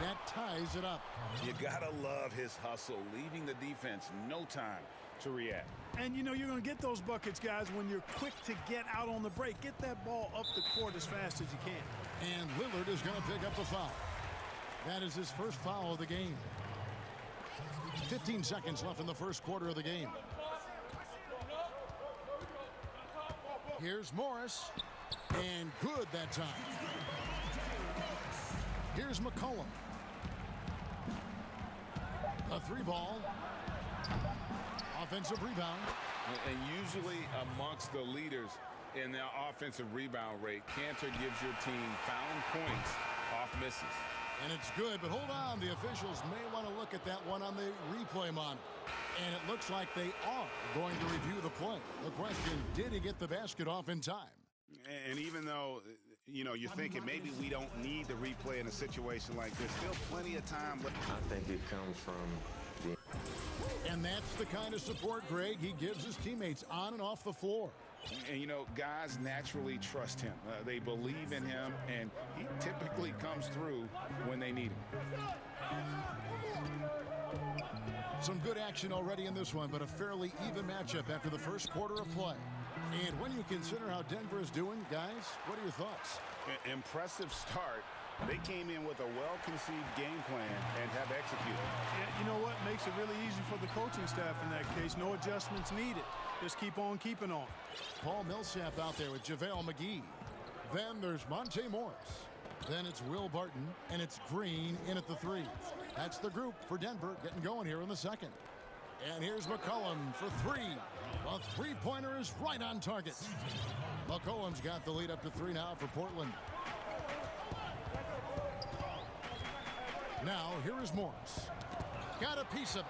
That ties it up. You gotta love his hustle, leaving the defense no time to react. And you know you're going to get those buckets, guys, when you're quick to get out on the break. Get that ball up the court as fast as you can. And Lillard is going to pick up the foul. That is his first foul of the game. 15 seconds left in the first quarter of the game. Here's Morris. And good that time. Here's McCollum. A 3-ball. Offensive rebound. And usually amongst the leaders in the offensive rebound rate, Cantor gives your team found points off misses. And it's good, but hold on. The officials may want to look at that one on the replay monitor. And it looks like they are going to review the play. The question, did he get the basket off in time? And even though, you know, you're thinking maybe we don't need the replay in a situation like this, still plenty of time left. I think it comes from the... And that's the kind of support, Greg, he gives his teammates on and off the floor. And, you know, guys naturally trust him. They believe in him, and he typically comes through when they need him. Some good action already in this one, but a fairly even matchup after the first quarter of play. And when you consider how Denver is doing, guys, what are your thoughts? Impressive start. They came in with a well-conceived game plan and have executed. Yeah, you know what? Makes it really easy for the coaching staff in that case. No adjustments needed. Just keep on keeping on. Paul Millsap out there with JaVale McGee. Then there's Monte Morris. Then it's Will Barton, and it's Green in at the 3. That's the group for Denver getting going here in the second. And here's McCollum for 3. A three-pointer is right on target. McCollum's got the lead up to 3 now for Portland. Now, here is Morris. Got a piece of it.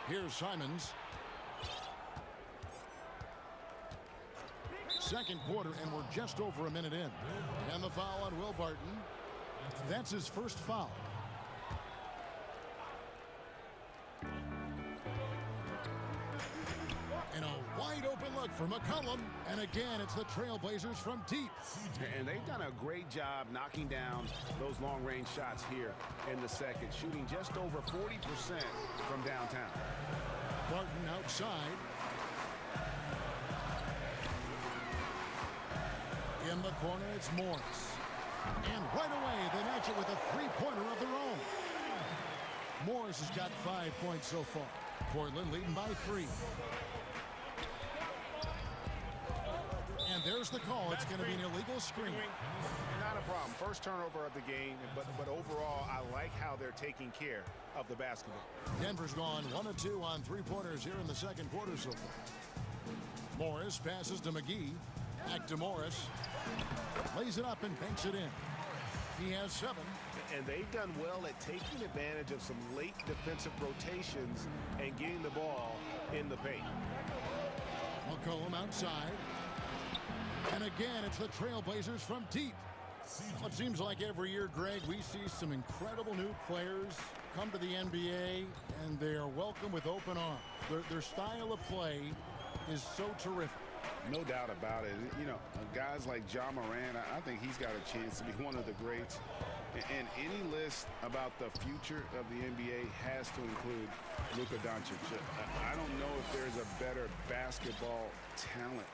Here's Simons. Second quarter, and we're just over a minute in. And the foul on Will Barton. That's his first foul. And a wide open look for McCollum. And again, it's the Trailblazers from deep. And they've done a great job knocking down those long-range shots here in the second, shooting just over 40% from downtown. Barton outside. In the corner, it's Morris. And right away, they match it with a three-pointer of their own. Morris has got 5 points so far. Portland leading by 3. And there's the call. It's going to be an illegal screen. Not a problem. First turnover of the game, but overall, I like how they're taking care of the basketball. Denver's gone 1 of 2 on three-pointers here in the second quarter so far. Morris passes to McGee. Back to Morris. Lays it up and banks it in. He has 7. And they've done well at taking advantage of some late defensive rotations and getting the ball in the paint. McCollum outside. And again, it's the Trailblazers from deep. Well, it seems like every year, Greg, we see some incredible new players come to the NBA, and they are welcome with open arms. Their style of play is so terrific. No doubt about it. You know, guys like Ja Morant, I think he's got a chance to be one of the greats. And any list about the future of the NBA has to include Luka Doncic. I don't know if there's a better basketball talent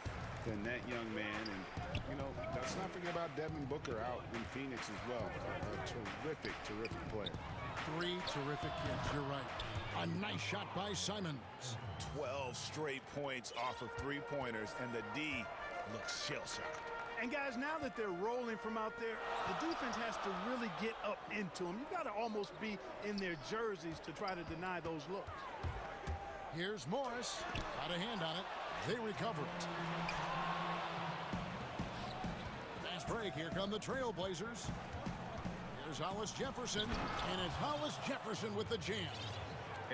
than that young man. And, you know, let's not forget about Devin Booker out in Phoenix as well. A terrific, terrific player. 3 terrific kids. You're right. A nice shot by Simons. 12 straight points off of three-pointers, and the D looks shell-shocked. And guys, now that they're rolling from out there, the defense has to really get up into them. You've got to almost be in their jerseys to try to deny those looks. Here's Morris. Got a hand on it. They recover it. fast break. Here come the Trailblazers. Here's Hollis Jefferson, and it's Hollis Jefferson with the jam.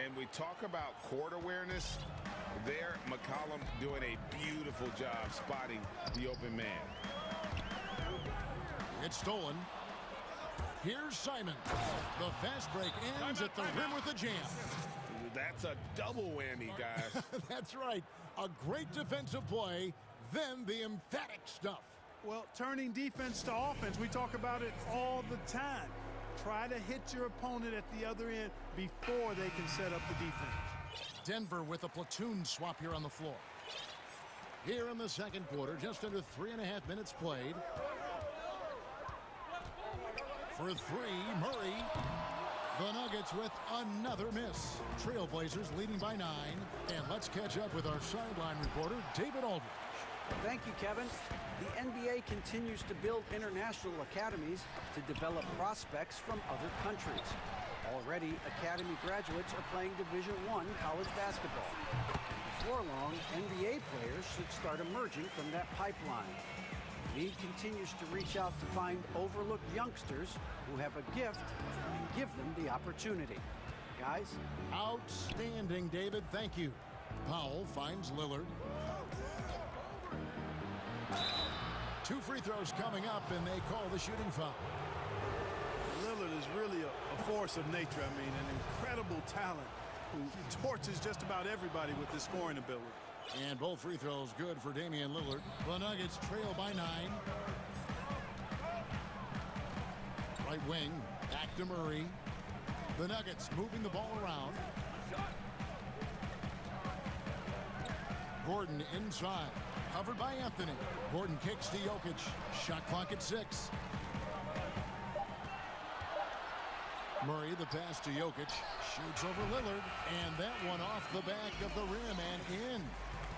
And we talk about court awareness. There, McCollum doing a beautiful job spotting the open man. It's stolen. Here's Simon. The fast break ends at the rim with a jam. That's a double whammy, guys. That's right. A great defensive play, then the emphatic stuff. Well, turning defense to offense, we talk about it all the time. Try to hit your opponent at the other end before they can set up the defense. Denver with a platoon swap here on the floor. Here in the second quarter, just under 3.5 minutes played. For three, Murray. The Nuggets with another miss. Trailblazers leading by 9. And let's catch up with our sideline reporter, David Aldridge. Thank you, Kevin. The NBA continues to build international academies to develop prospects from other countries. Already, academy graduates are playing Division I college basketball. Before long, NBA players should start emerging from that pipeline. The league continues to reach out to find overlooked youngsters who have a gift and give them the opportunity. Guys? Outstanding, David. Thank you. Powell finds Lillard. 2 free throws coming up, and they call the shooting foul. Lillard is really a force of nature. I mean, an incredible talent who torches just about everybody with his scoring ability. And both free throws good for Damian Lillard. The Nuggets trail by 9. Right wing, back to Murray. The Nuggets moving the ball around. Gordon inside. Covered by Anthony. Gordon kicks to Jokic. Shot clock at 6. Murray, the pass to Jokic. Shoots over Lillard. And that one off the back of the rim and in.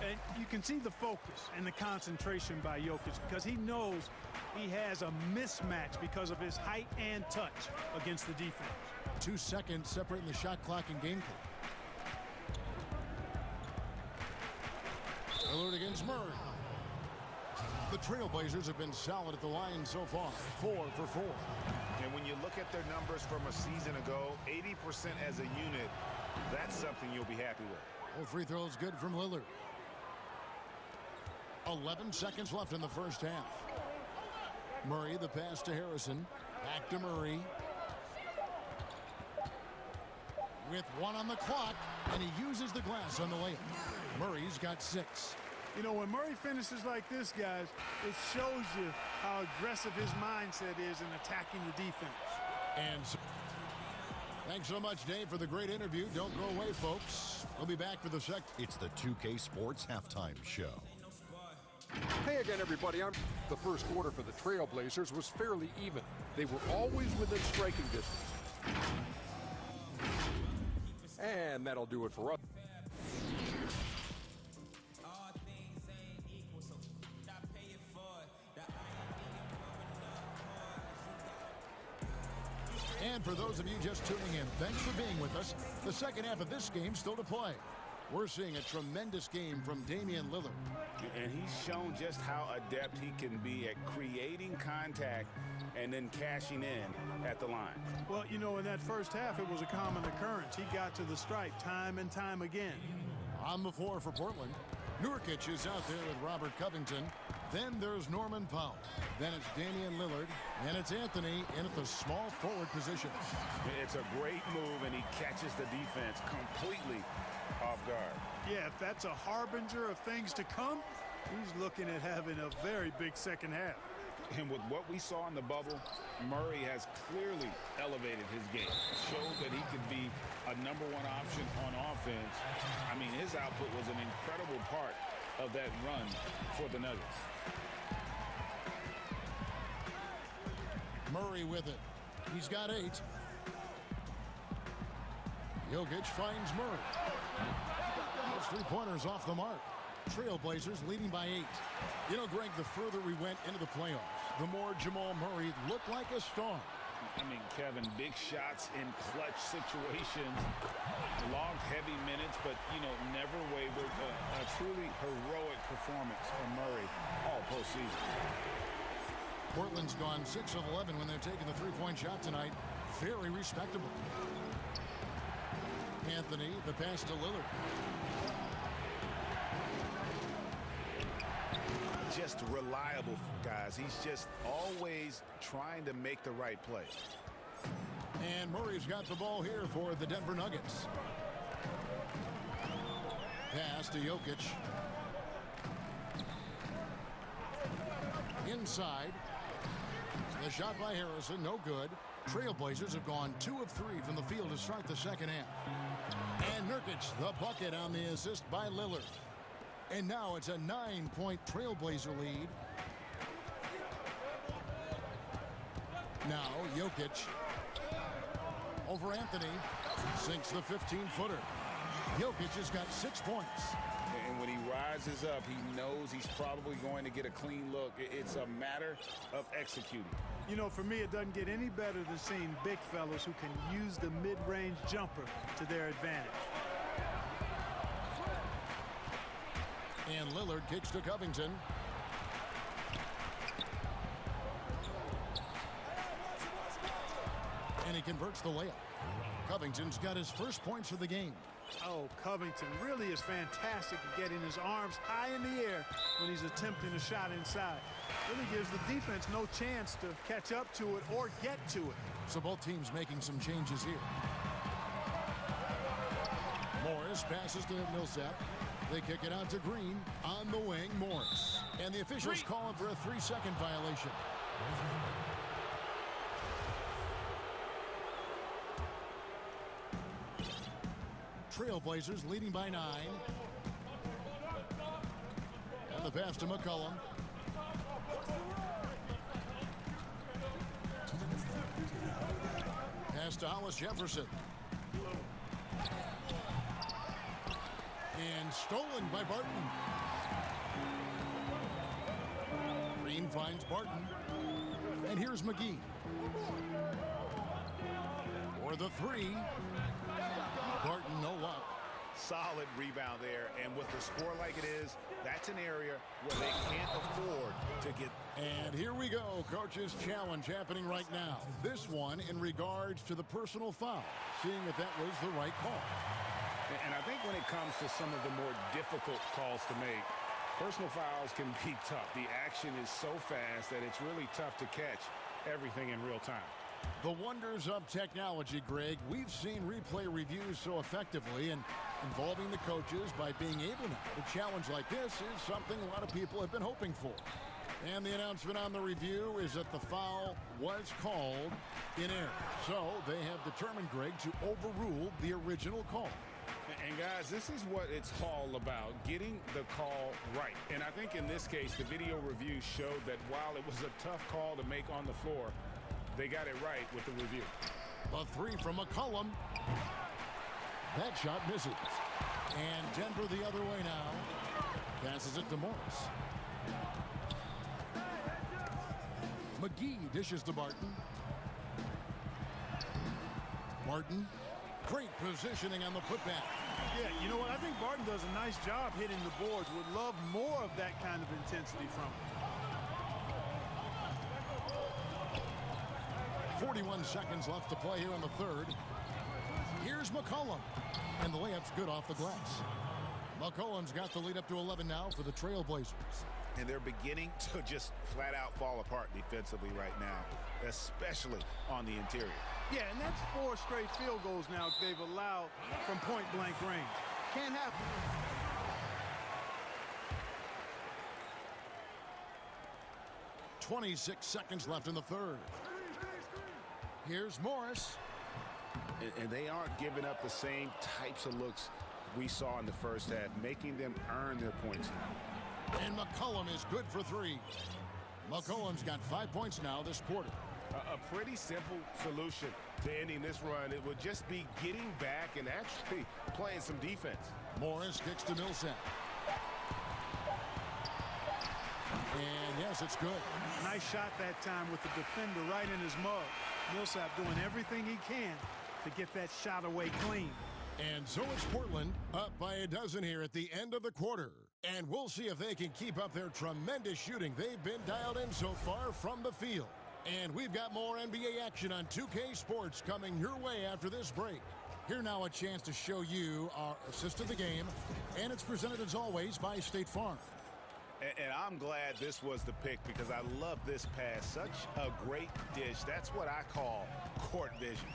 And you can see the focus and the concentration by Jokic because he knows he has a mismatch because of his height and touch against the defense. 2 seconds separating the shot clock and game clock. Lillard against Murray. The Trailblazers have been solid at the line so far. 4 for 4. And when you look at their numbers from a season ago, 80% as a unit, that's something you'll be happy with. All free throws good from Lillard. 11 seconds left in the first half. Murray, the pass to Harrison. Back to Murray. With 1 on the clock, and he uses the glass on the layup. Murray's got 6. You know, when Murray finishes like this, guys, it shows you how aggressive his mindset is in attacking the defense. And so, thanks so much, Dave, for the great interview. Don't go away, folks. We'll be back for the second. It's the 2K Sports Halftime Show. Hey again, everybody. The first quarter for the Trailblazers was fairly even. They were always within striking distance. And that'll do it for us. And for those of you just tuning in, thanks for being with us. The second half of this game still to play. We're seeing a tremendous game from Damian Lillard. And he's shown just how adept he can be at creating contact and then cashing in at the line. Well, you know, in that first half, it was a common occurrence. He got to the stripe time and time again. On the floor for Portland, Nurkic is out there with Robert Covington. Then there's Norman Powell. Then it's Damian Lillard. And it's Anthony in at the small forward position. It's a great move, and he catches the defense completely off guard. Yeah, if that's a harbinger of things to come, he's looking at having a very big second half. And with what we saw in the bubble, Murray has clearly elevated his game. Showed that he could be a #1 option on offense. I mean, his output was an incredible part of that run for the Nuggets. Murray with it. He's got 8. Jokic finds Murray. Those 3-pointers off the mark. Trailblazers leading by 8. You know, Greg, the further we went into the playoffs, the more Jamal Murray looked like a star. I mean, Kevin, big shots in clutch situations, logged heavy minutes, but, you know, never wavered. A truly heroic performance from Murray all postseason. Portland's gone 6 of 11 when they're taking the three-point shot tonight. Very respectable. Anthony, the pass to Lillard. Just reliable, guys. He's just always trying to make the right play. And Murray's got the ball here for the Denver Nuggets. Pass to Jokic. Inside. The shot by Harrison, no good. Trailblazers have gone 2 of 3 from the field to start the second half. And Nurkic, the bucket on the assist by Lillard. And now it's a 9-point Trailblazer lead. Now Jokic over Anthony. Sinks the 15-footer. Jokic has got 6 points. And when he rises up, he knows he's probably going to get a clean look. It's a matter of executing. You know, for me, it doesn't get any better than seeing big fellas who can use the mid-range jumper to their advantage. And Lillard kicks to Covington. And he converts the layup. Covington's got his first points of the game. Oh, Covington really is fantastic at getting his arms high in the air when he's attempting a shot inside. Really gives the defense no chance to catch up to it or get to it. So both teams making some changes here. Morris passes to Millsap. They kick it out to Green. On the wing, Morris. And the officials call him for a 3-second violation. Trailblazers leading by 9. And the pass to McCollum. Pass to Hollis Jefferson. And stolen by Barton. Green finds Barton. And here's McGee. For the 3. Barton, no luck. Solid rebound there. And with the score like it is, that's an area where they can't afford to get. And here we go. Coach's challenge happening right now. This one in regards to the personal foul. Seeing if that was the right call. And I think when it comes to some of the more difficult calls to make, personal fouls can be tough. The action is so fast that it's really tough to catch everything in real time. The wonders of technology, Greg. We've seen replay reviews so effectively, and involving the coaches by being able to challenge like this is something a lot of people have been hoping for. And the announcement on the review is that the foul was called in error. So they have determined, Greg, to overrule the original call. And guys, this is what it's all about, getting the call right. And I think in this case, the video review showed that while it was a tough call to make on the floor, they got it right with the review. A 3 from McCollum. That shot misses. And Denver the other way now. Passes it to Morris. McGee dishes to Barton. Barton. Great positioning on the putback. Yeah, you know what? I think Barton does a nice job hitting the boards. Would love more of that kind of intensity from him. 41 seconds left to play here in the third. Here's McCollum. And the layup's good off the glass. McCollum's got the lead up to 11 now for the Trailblazers. And they're beginning to just flat out fall apart defensively right now, especially on the interior. Yeah, and that's 4 straight field goals now they've allowed from point-blank range. Can't happen. .26 seconds left in the third. Here's Morris. And they aren't giving up the same types of looks we saw in the first half, making them earn their points. And McCollum is good for 3. McCollum's got 5 points now this quarter. A pretty simple solution to ending this run. It would just be getting back and actually playing some defense. Morris kicks to Millsap. And yes, it's good. Nice shot that time with the defender right in his mug. Millsap doing everything he can to get that shot away clean. And so it's Portland up by a dozen here at the end of the quarter. And we'll see if they can keep up their tremendous shooting they've been dialed in so far from the field. And we've got more NBA action on 2K Sports coming your way after this break. Here now a chance to show you our assist of the game, and it's presented as always by State Farm. And I'm glad this was the pick because I love this pass. Such a great dish. That's what I call court vision.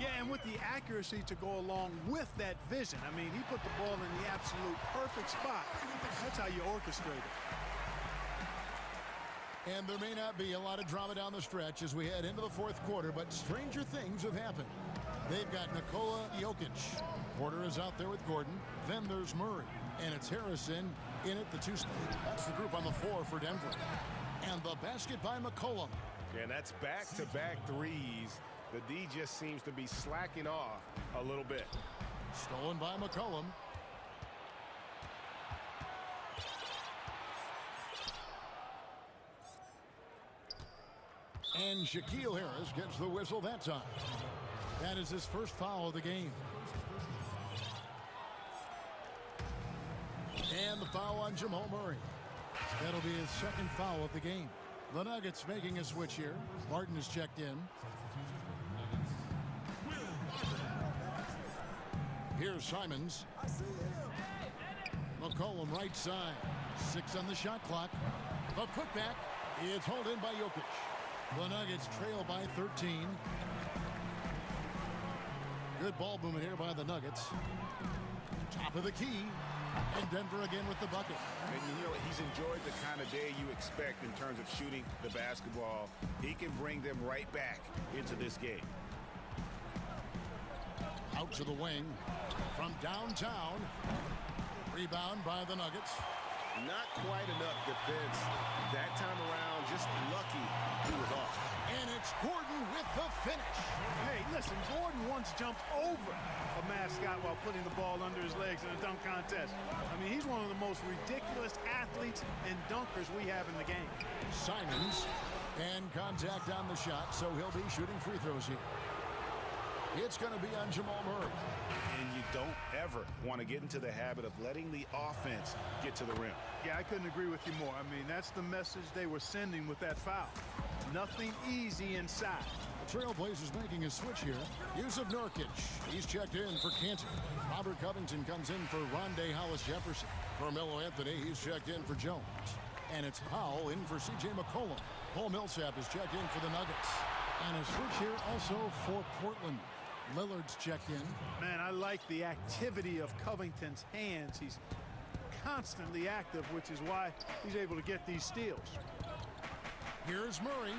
Yeah, and with the accuracy to go along with that vision. I mean, he put the ball in the absolute perfect spot. That's how you orchestrate it. And there may not be a lot of drama down the stretch as we head into the fourth quarter, but stranger things have happened. They've got Nikola Jokic. Porter is out there with Gordon. Then there's Murray. And it's Harrison in at the two. That's the group on the floor for Denver. And the basket by McCollum. And that's back-to-back threes. The D just seems to be slacking off a little bit. Stolen by McCollum. And Shaquille Harris gets the whistle that time. That is his first foul of the game. And the foul on Jamal Murray. That'll be his second foul of the game. The Nuggets making a switch here. Martin is checked in. Here's Simons. McCollum right side. 6 on the shot clock. The putback is hauled in by Jokic. The Nuggets trail by 13. Good ball movement here by the Nuggets. Top of the key. And Denver again with the bucket. And you know, he's enjoyed the kind of day you expect in terms of shooting the basketball. He can bring them right back into this game. Out to the wing from downtown. Rebound by the Nuggets. Not quite enough defense that time around. Just lucky he was off. And it's Gordon with the finish. Hey, listen, Gordon once jumped over a mascot while putting the ball under his legs in a dunk contest. I mean, he's one of the most ridiculous athletes and dunkers we have in the game. Simons, and contact on the shot, so he'll be shooting free throws here. It's going to be on Jamal Murray. And you don't ever want to get into the habit of letting the offense get to the rim. Yeah, I couldn't agree with you more. I mean, that's the message they were sending with that foul. Nothing easy inside. The Trailblazers making a switch here. Yusuf Nurkic. He's checked in for Cantor. Robert Covington comes in for Rondé Hollis-Jefferson. Carmelo Anthony, he's checked in for Jones. And it's Powell in for C.J. McCollum. Paul Millsap is checked in for the Nuggets. And a switch here also for Portland. Lillard's checked in. Man, I like the activity of Covington's hands. He's constantly active, which is why he's able to get these steals. Here's Murray.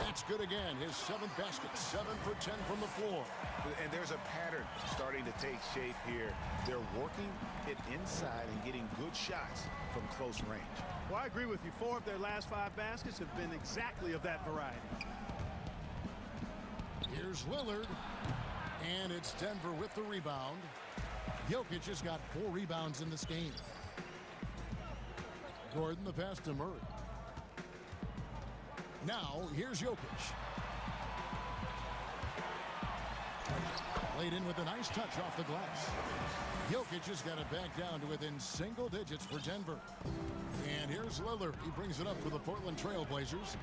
That's good again. His 7th basket. 7 for 10 from the floor. And there's a pattern starting to take shape here. They're working it inside and getting good shots from close range. Well, I agree with you. 4 of their last 5 baskets have been exactly of that variety. Here's Lillard. And it's Denver with the rebound. Jokic has got 4 rebounds in this game. Gordon the pass to Murray. Now, here's Jokic. Laid in with a nice touch off the glass. Jokic has got it back down to within single digits for Denver. And here's Lillard. He brings it up for the Portland Trailblazers.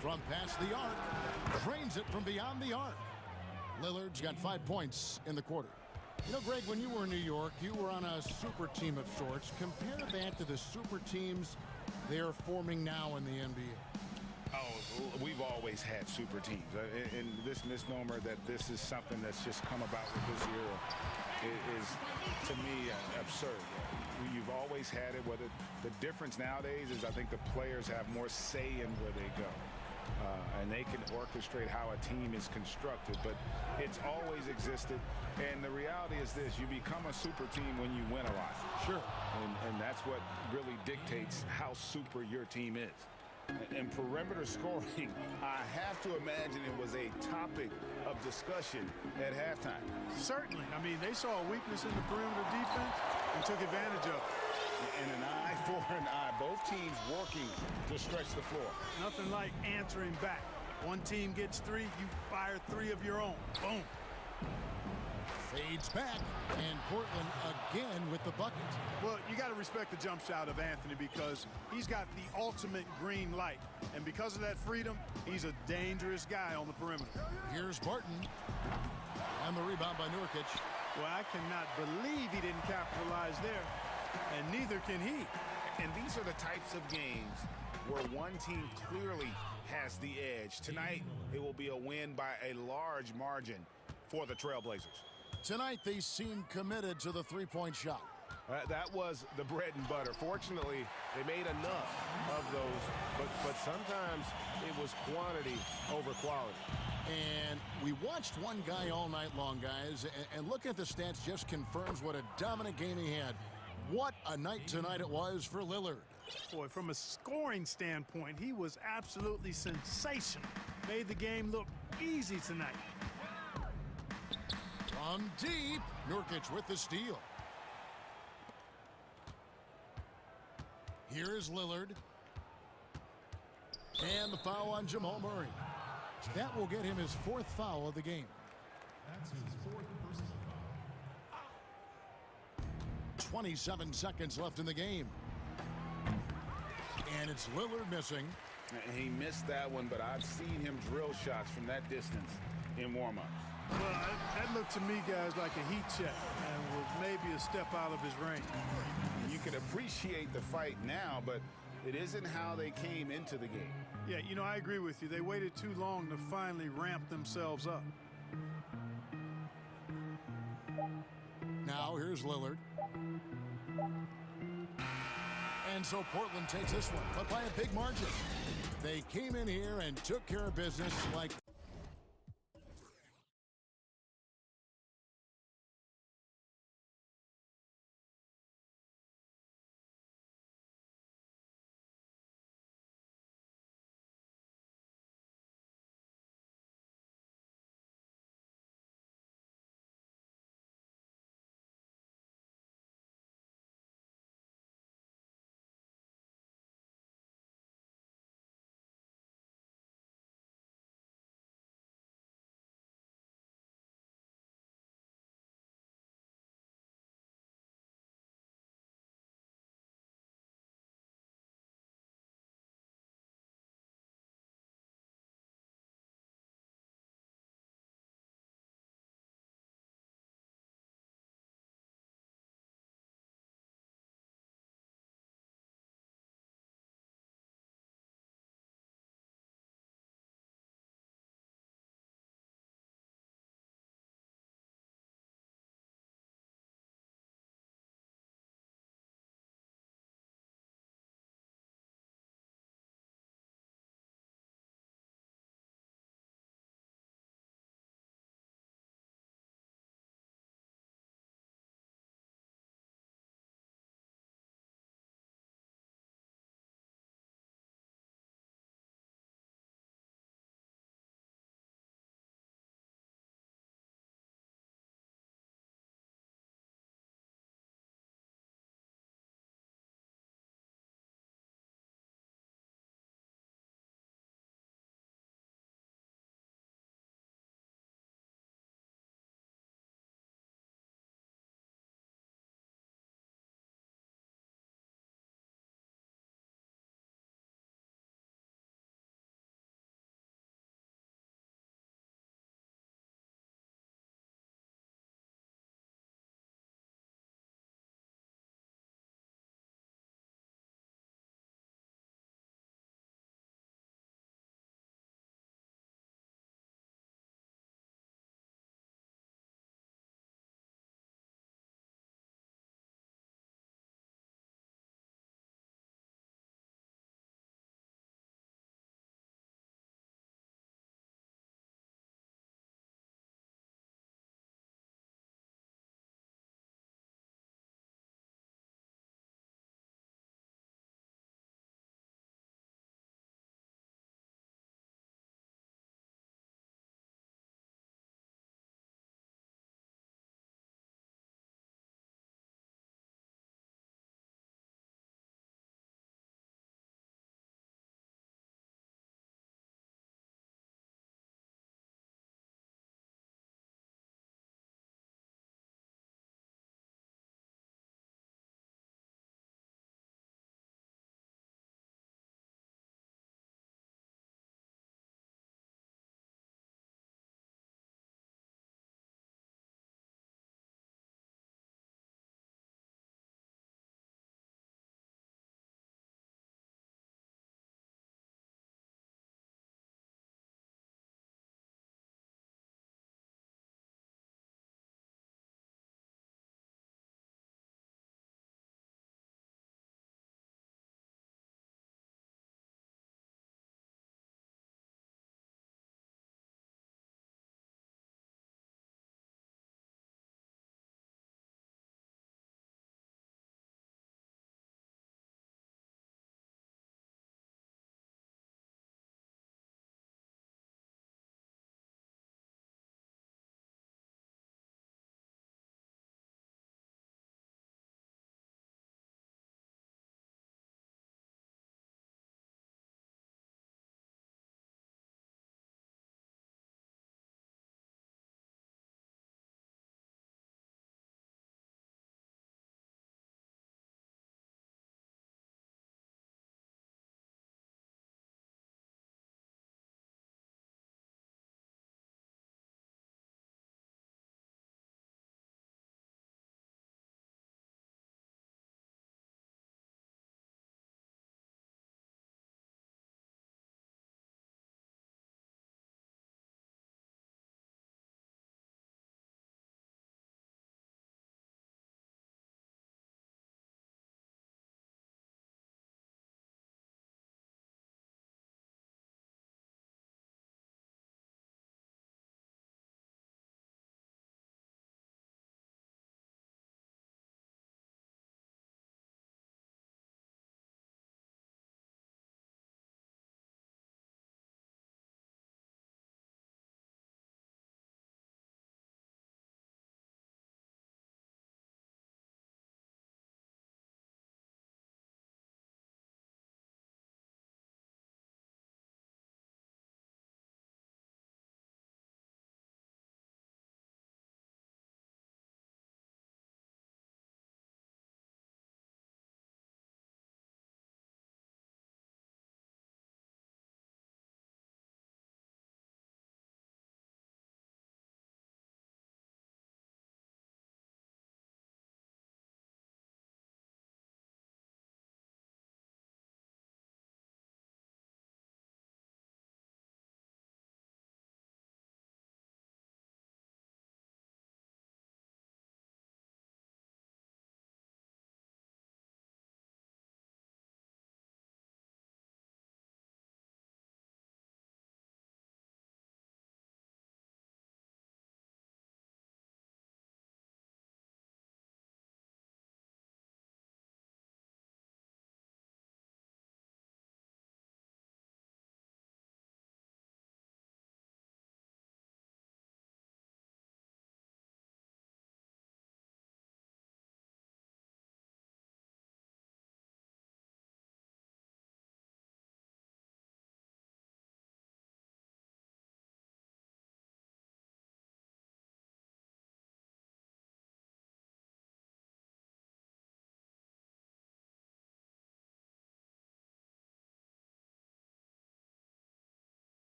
From past the arc. Drains it from beyond the arc. Lillard's got 5 points in the quarter. You know, Greg, when you were in New York, you were on a super team of sorts. Compare that to the super teams they're forming now in the NBA. Oh, we've always had super teams. And this misnomer that this is something that's just come about with this era is, to me, absurd. You've always had it. Whether the difference nowadays is I think the players have more say in where they go. And they can orchestrate how a team is constructed. But it's always existed. And the reality is this. You become a super team when you win a lot. Sure. And that's what really dictates how super your team is. And perimeter scoring, I have to imagine it was a topic of discussion at halftime. Certainly. I mean, they saw a weakness in the perimeter defense and took advantage of it. And an eye for an eye. Both teams working to stretch the floor. Nothing like answering back. One team gets 3, you fire 3 of your own. Boom. Fades back, and Portland again with the bucket. Well, you got to respect the jump shot of Anthony because he's got the ultimate green light. And because of that freedom, he's a dangerous guy on the perimeter. Here's Barton. And the rebound by Nurkic. Well, I cannot believe he didn't capitalize there. And neither can he. And these are the types of games where one team clearly has the edge. Tonight, it will be a win by a large margin for the Trailblazers. Tonight, they seem committed to the three-point shot. That was the bread and butter. Fortunately, they made enough of those, but sometimes it was quantity over quality. And we watched one guy all night long, guys, and looking at the stats just confirms what a dominant game he had. What a night tonight it was for Lillard. Boy, from a scoring standpoint, he was absolutely sensational. Made the game look easy tonight. From deep, Nurkic with the steal. Here is Lillard. And the foul on Jamal Murray. That will get him his fourth foul of the game. That's his fourth personal foul. 27 seconds left in the game. And it's Lillard missing. He missed that one, but I've seen him drill shots from that distance in warm-ups. Well, that looked to me, guys, like a heat check and was maybe a step out of his range. You can appreciate the fight now, but it isn't how they came into the game. Yeah, you know, I agree with you. They waited too long to finally ramp themselves up. Now here's Lillard. And so Portland takes this one, but by a big margin. They came in here and took care of business like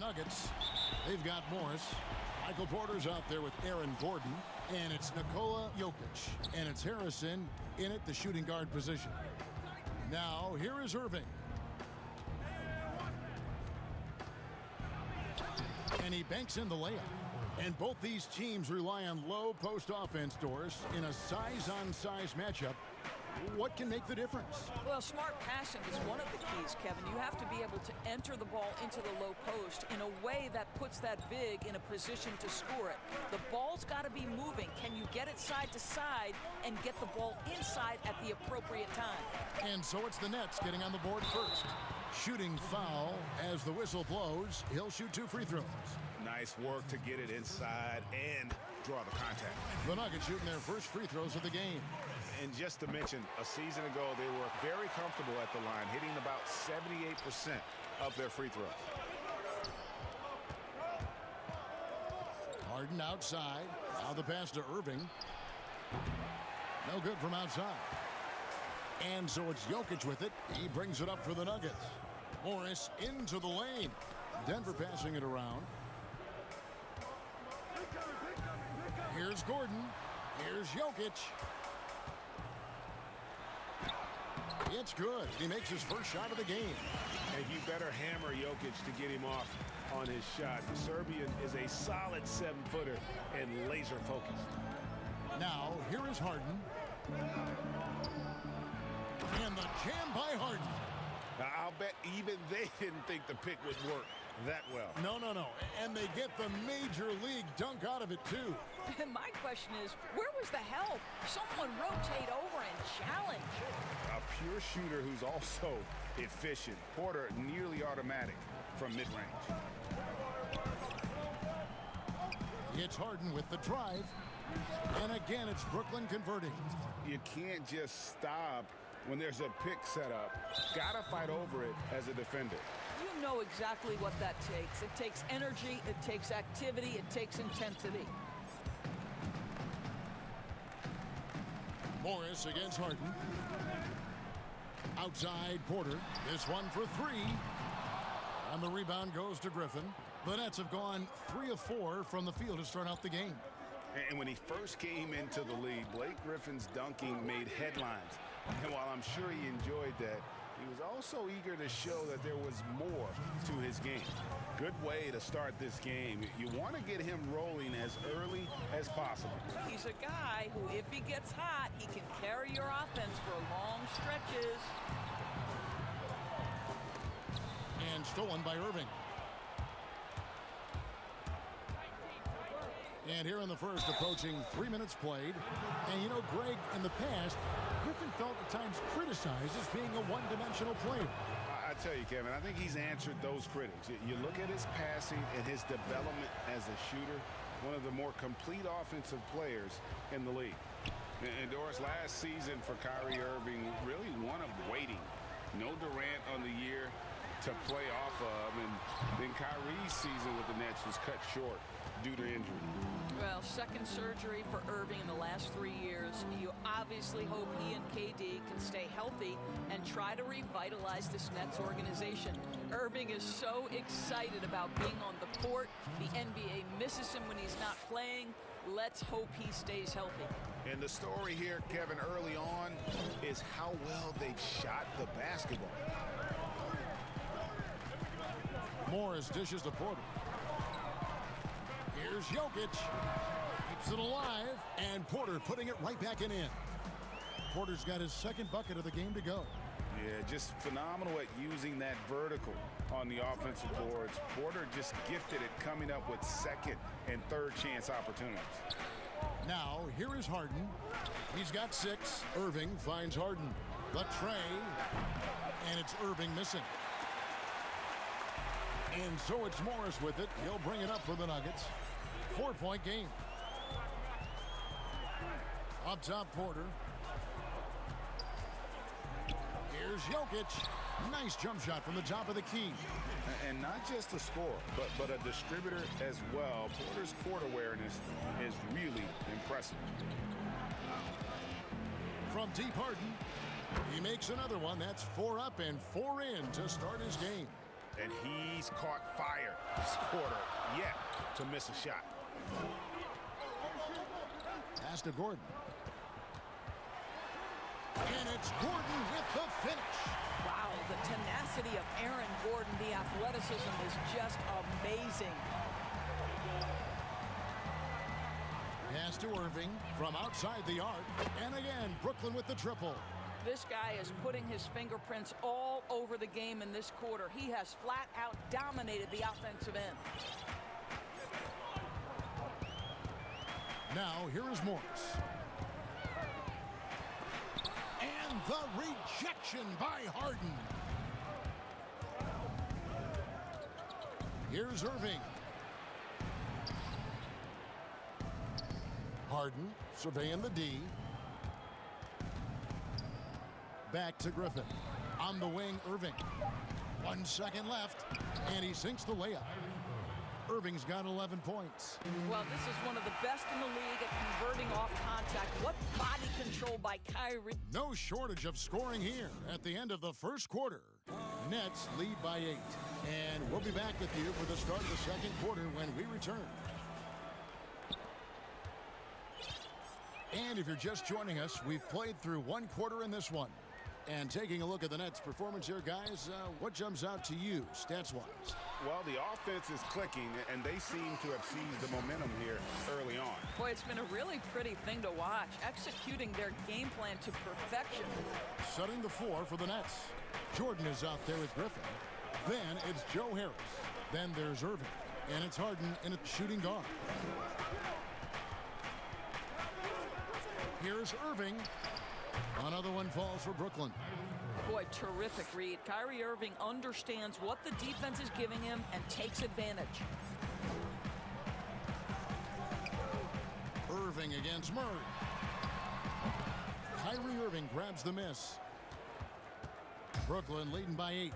Nuggets. They've got Morris. Michael Porter's out there with Aaron Gordon. And it's Nikola Jokic. And it's Harrison in at the shooting guard position. Now, here is Irving. And he banks in the layup. And both these teams rely on low post offense, Doris, in a size-on-size matchup. What can make the difference? Well, smart passing is one of the keys, Kevin. You have to be able to enter the ball into the low post in a way that puts that big in a position to score it. The ball's got to be moving. Can you get it side to side and get the ball inside at the appropriate time? And so it's the Nets getting on the board first. Shooting foul as the whistle blows. He'll shoot 2 free throws. Nice work to get it inside and draw the contact. The Nuggets shooting their first free throws of the game. And just to mention, a season ago, they were very comfortable at the line, hitting about 78% of their free throws. Harden outside. Now the pass to Irving. No good from outside. And so it's Jokic with it. He brings it up for the Nuggets. Morris into the lane. Denver passing it around. Here's Gordon. Here's Jokic. It's good. He makes his first shot of the game. And you better hammer Jokic to get him off on his shot. The Serbian is a solid 7-footer and laser focused. Now, here is Harden. And the jam by Harden. I'll bet even they didn't think the pick would work that well. No. And they get the major league dunk out of it, too. And my question is, where was the help? Someone rotate over and challenge. A pure shooter who's also efficient. Porter nearly automatic from mid-range. It's Harden with the drive. And again, it's Brooklyn converting. You can't just stop when there's a pick set up. Gotta fight over it as a defender. You know exactly what that takes. It takes energy, it takes activity, it takes intensity. Morris against Harden. Outside Porter. This one for 3. And the rebound goes to Griffin. The Nets have gone 3 of 4 from the field to start out the game. And when he first came into the league, Blake Griffin's dunking made headlines. And while I'm sure he enjoyed that, he was also eager to show that there was more to his game. Good way to start this game. You want to get him rolling as early as possible. He's a guy who, if he gets hot, he can carry your offense for long stretches. And stolen by Irving. And here in the first, approaching 3 minutes played. And you know, Greg, in the past, Griffin felt at times criticized as being a one-dimensional player. I tell you, Kevin, I think he's answered those critics. You look at his passing and his development as a shooter, one of the more complete offensive players in the league. And Doris, last season for Kyrie Irving, really one of waiting. No Durant on the year to play off of, and then Kyrie's season with the Nets was cut short due to injury. Well, second surgery for Irving in the last 3 years. You obviously hope he and KD can stay healthy and try to revitalize this Nets organization. Irving is so excited about being on the court. The NBA misses him when he's not playing. Let's hope he stays healthy. And the story here, Kevin, early on is how well they've shot the basketball. Morris dishes to Porter. Here's Jokic. Keeps it alive. And Porter putting it right back in. Porter's got his second bucket of the game to go. Yeah, just phenomenal at using that vertical on the offensive boards. Porter just gifted at coming up with second and third chance opportunities. Now, here is Harden. He's got 6. Irving finds Harden. The tray. And it's Irving missing. And so it's Morris with it. He'll bring it up for the Nuggets. 4-point game. Up top, Porter. Here's Jokic. Nice jump shot from the top of the key. And not just a scorer, but a distributor as well. Porter's court awareness is really impressive. From deep, Harden. He makes another one. That's 4 up and 4 in to start his game. And he's caught fire this quarter yet to miss a shot. Pass to Gordon. And it's Gordon with the finish. Wow, the tenacity of Aaron Gordon, the athleticism is just amazing. Pass to Irving from outside the arc. And again, Brooklyn with the triple. This guy is putting his fingerprints all over the game in this quarter. He has flat out dominated the offensive end. Now, here is Morris. And the rejection by Harden. Here's Irving. Harden surveying the D. Back to Griffin. On the wing, Irving. 1 second left, and he sinks the layup. Irving's got 11 points. Well, this is one of the best in the league at converting off contact. What body control by Kyrie. No shortage of scoring here at the end of the first quarter. Nets lead by 8. And we'll be back with you for the start of the second quarter when we return. And if you're just joining us, we've played through one quarter in this one. And taking a look at the Nets' performance here, guys, what jumps out to you, stats-wise? Well, the offense is clicking, and they seem to have seized the momentum here early on. Boy, it's been a really pretty thing to watch, executing their game plan to perfection. Setting the floor for the Nets. Jordan is out there with Griffin. Then it's Joe Harris. Then there's Irving. And it's Harden in a shooting guard. Here's Irving. Another one falls for Brooklyn. Boy, terrific read. Kyrie Irving understands what the defense is giving him and takes advantage. Irving against Murray. Kyrie Irving grabs the miss. Brooklyn leading by 8.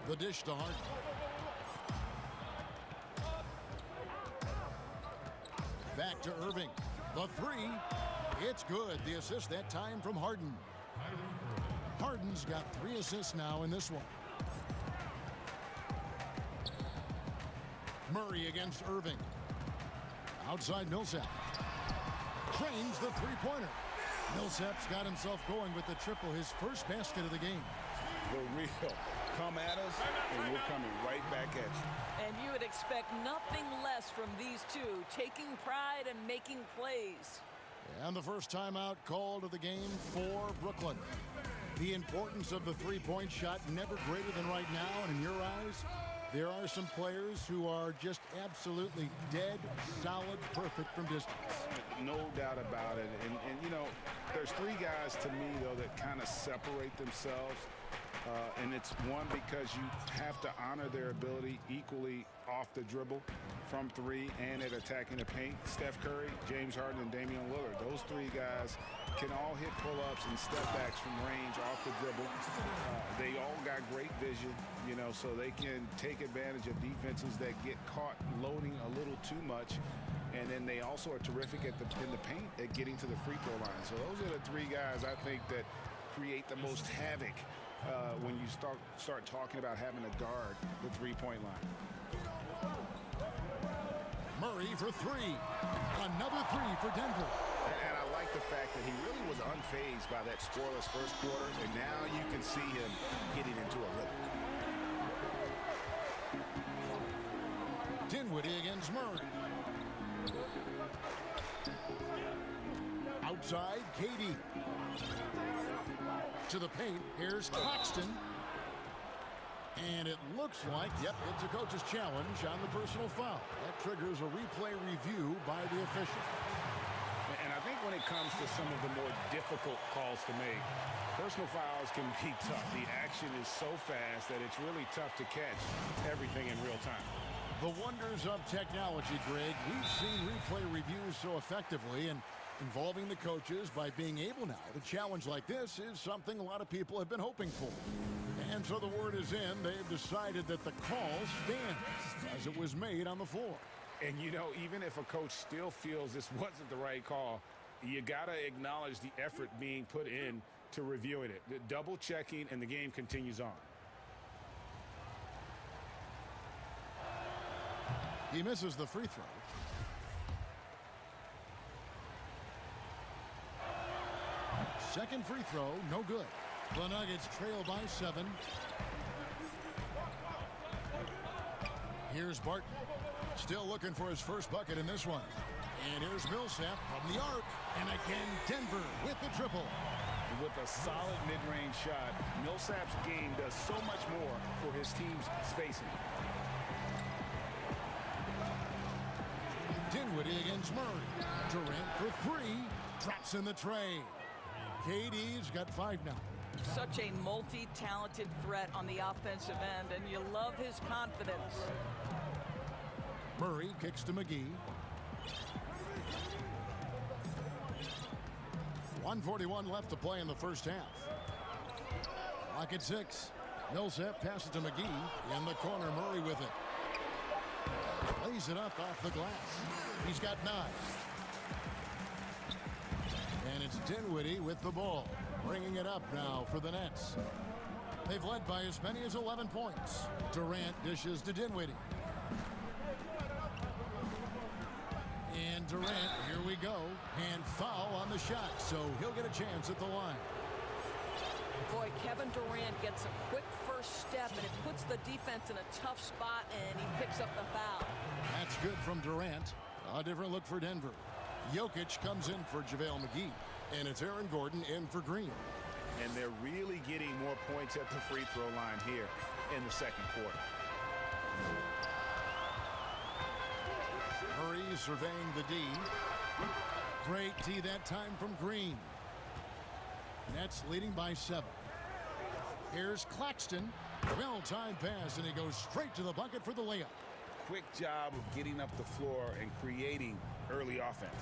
The dish to Harden. Back to Irving. The three. It's good. The assist that time from Harden. Harden's got 3 assists now in this one. Murray against Irving. Outside Millsap. Trains the three-pointer. Millsap's got himself going with the triple, his first basket of the game. The real come at us, and we're coming right back at you. And you would expect nothing less from these two, taking pride and making plays. And the first timeout called of the game for Brooklyn. The importance of the three-point shot never greater than right now, and in your eyes, there are some players who are just absolutely dead, solid, perfect from distance. No doubt about it. And you know, there's 3 guys to me, though, that kind of separate themselves. And it's one, because you have to honor their ability equally off the dribble, from 3, and at attacking the paint. Steph Curry, James Harden, and Damian Lillard. Those 3 guys can all hit pull-ups and step-backs from range off the dribble. They all got great vision, you know, so they can take advantage of defenses that get caught loading a little too much. And then they also are terrific in the paint at getting to the free throw line. So those are the 3 guys, I think, that create the most havoc when you start talking about having to guard the three-point line. Murray for 3. Another 3 for Denver. And I like the fact that he really was unfazed by that scoreless first quarter, and now you can see him getting into a rhythm. Dinwiddie against Murray. Outside, Katie. To the paint, here's Claxton. And it looks like, yep, it's a coach's challenge on the personal foul. That triggers a replay review by the official. And I think when it comes to some of the more difficult calls to make, personal fouls can be tough. The action is so fast that it's really tough to catch everything in real time. The wonders of technology, Greg. We've seen replay reviews so effectively, and involving the coaches by being able now to challenge like this is something a lot of people have been hoping for. And so the word is in. They've decided that the call stands as it was made on the floor. And, you know, even if a coach still feels this wasn't the right call, you got to acknowledge the effort being put in to reviewing it, double checking, and the game continues on. He misses the free throw. Second free throw, no good. The Nuggets trail by 7. Here's Barton. Still looking for his first bucket in this one. And here's Millsap from the arc. And again, Denver with the triple. With a solid mid-range shot, Millsap's game does so much more for his team's spacing. Dinwiddie against Murray. Durant for 3. Drops in the tray. KD's got 5 now. Such a multi-talented threat on the offensive end, and you love his confidence. Murray kicks to McGee. 1:41 left to play in the first half. Clock at 6. Millsap passes to McGee. In the corner, Murray with it. Lays it up off the glass. He's got 9. And it's Dinwiddie with the ball. Bringing it up now for the Nets. They've led by as many as 11 points. Durant dishes to Dinwiddie. And Durant, here we go. And foul on the shot, so he'll get a chance at the line. Boy, Kevin Durant gets a quick first step, and it puts the defense in a tough spot, and he picks up the foul. That's good from Durant. A different look for Denver. Jokic comes in for JaVale McGee. And it's Aaron Gordon in for Green. And they're really getting more points at the free throw line here in the second quarter. Murray surveying the D. Great D that time from Green. Nets leading by 7. Here's Claxton. Well-timed pass, and he goes straight to the bucket for the layup. Quick job of getting up the floor and creating early offense.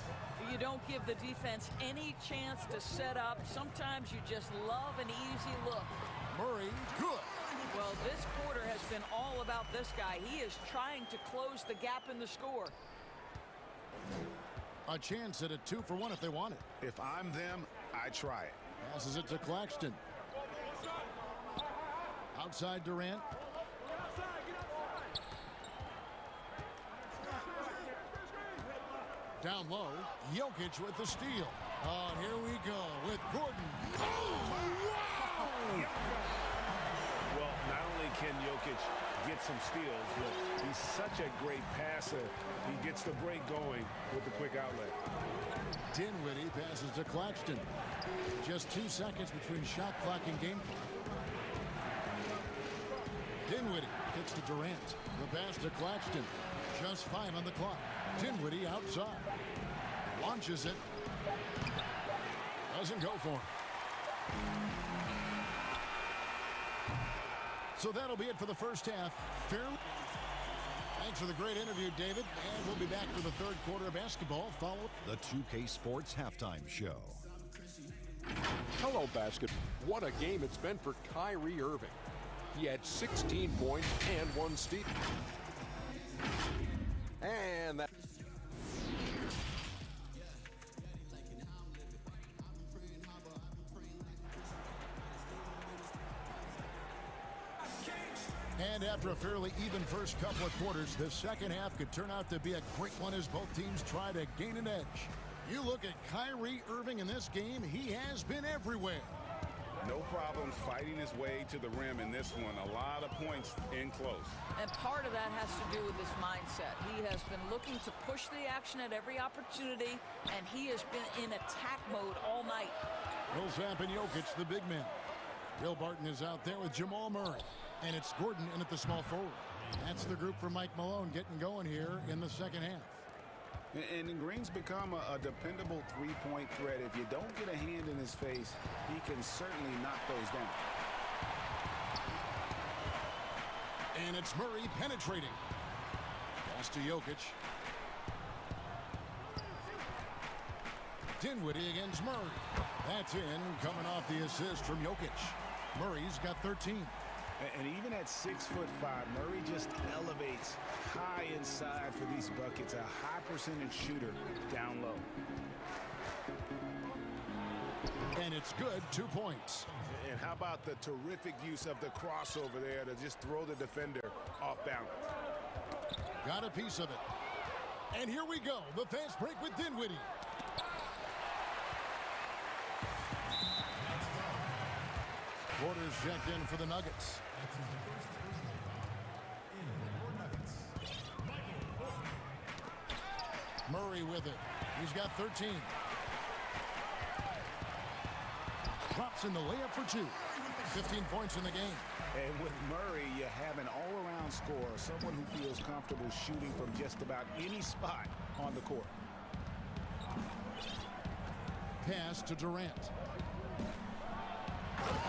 You don't give the defense any chance to set up. Sometimes you just love an easy look. Murray, good. Well, this quarter has been all about this guy. He is trying to close the gap in the score. A chance at a 2-for-1 if they want it. If I'm them, I try it. Passes it to Claxton. Outside Durant. Down low, Jokic with the steal. Oh, and here we go with Gordon. Oh, wow! Well, not only can Jokic get some steals, but he's such a great passer. He gets the break going with the quick outlet. Dinwiddie passes to Claxton. Just 2 seconds between shot clock and game clock. Dinwiddie kicks to Durant. The pass to Claxton. Just 5 on the clock. Dinwiddie outside. Launches it. Doesn't go for him. So that'll be it for the first half. Fairly. Thanks for the great interview, David. And we'll be back for the third quarter of basketball. Follow the 2K Sports Halftime Show. Hello, basketball. What a game it's been for Kyrie Irving. He had 16 points and 1 steal. And that. And after a fairly even first couple of quarters, the second half could turn out to be a great one as both teams try to gain an edge. You look at Kyrie Irving in this game, he has been everywhere. No problems fighting his way to the rim in this one. A lot of points in close. And part of that has to do with his mindset. He has been looking to push the action at every opportunity, and he has been in attack mode all night. Millsap and Jokic, the big men. Will Barton is out there with Jamal Murray. And it's Gordon in at the small forward. That's the group for Mike Malone getting going here in the second half. And Green's become a dependable three-point threat. If you don't get a hand in his face, he can certainly knock those down. And it's Murray penetrating. Pass to Jokic. Dinwiddie against Murray. That's in, coming off the assist from Jokic. Murray's got 13. And even at 6'5", Murray just elevates high inside for these buckets. A high percentage shooter down low. And And it's good, 2 points. And how about the terrific use of the crossover there to just throw the defender off balance. Got a piece of it. And here we go, the fast break with Dinwiddie. Porter's checked in for the Nuggets. Murray with it. He's got 13. Drops in the layup for 2. 15 points in the game. And with Murray, you have an all-around scorer, someone who feels comfortable shooting from just about any spot on the court. Pass to Durant.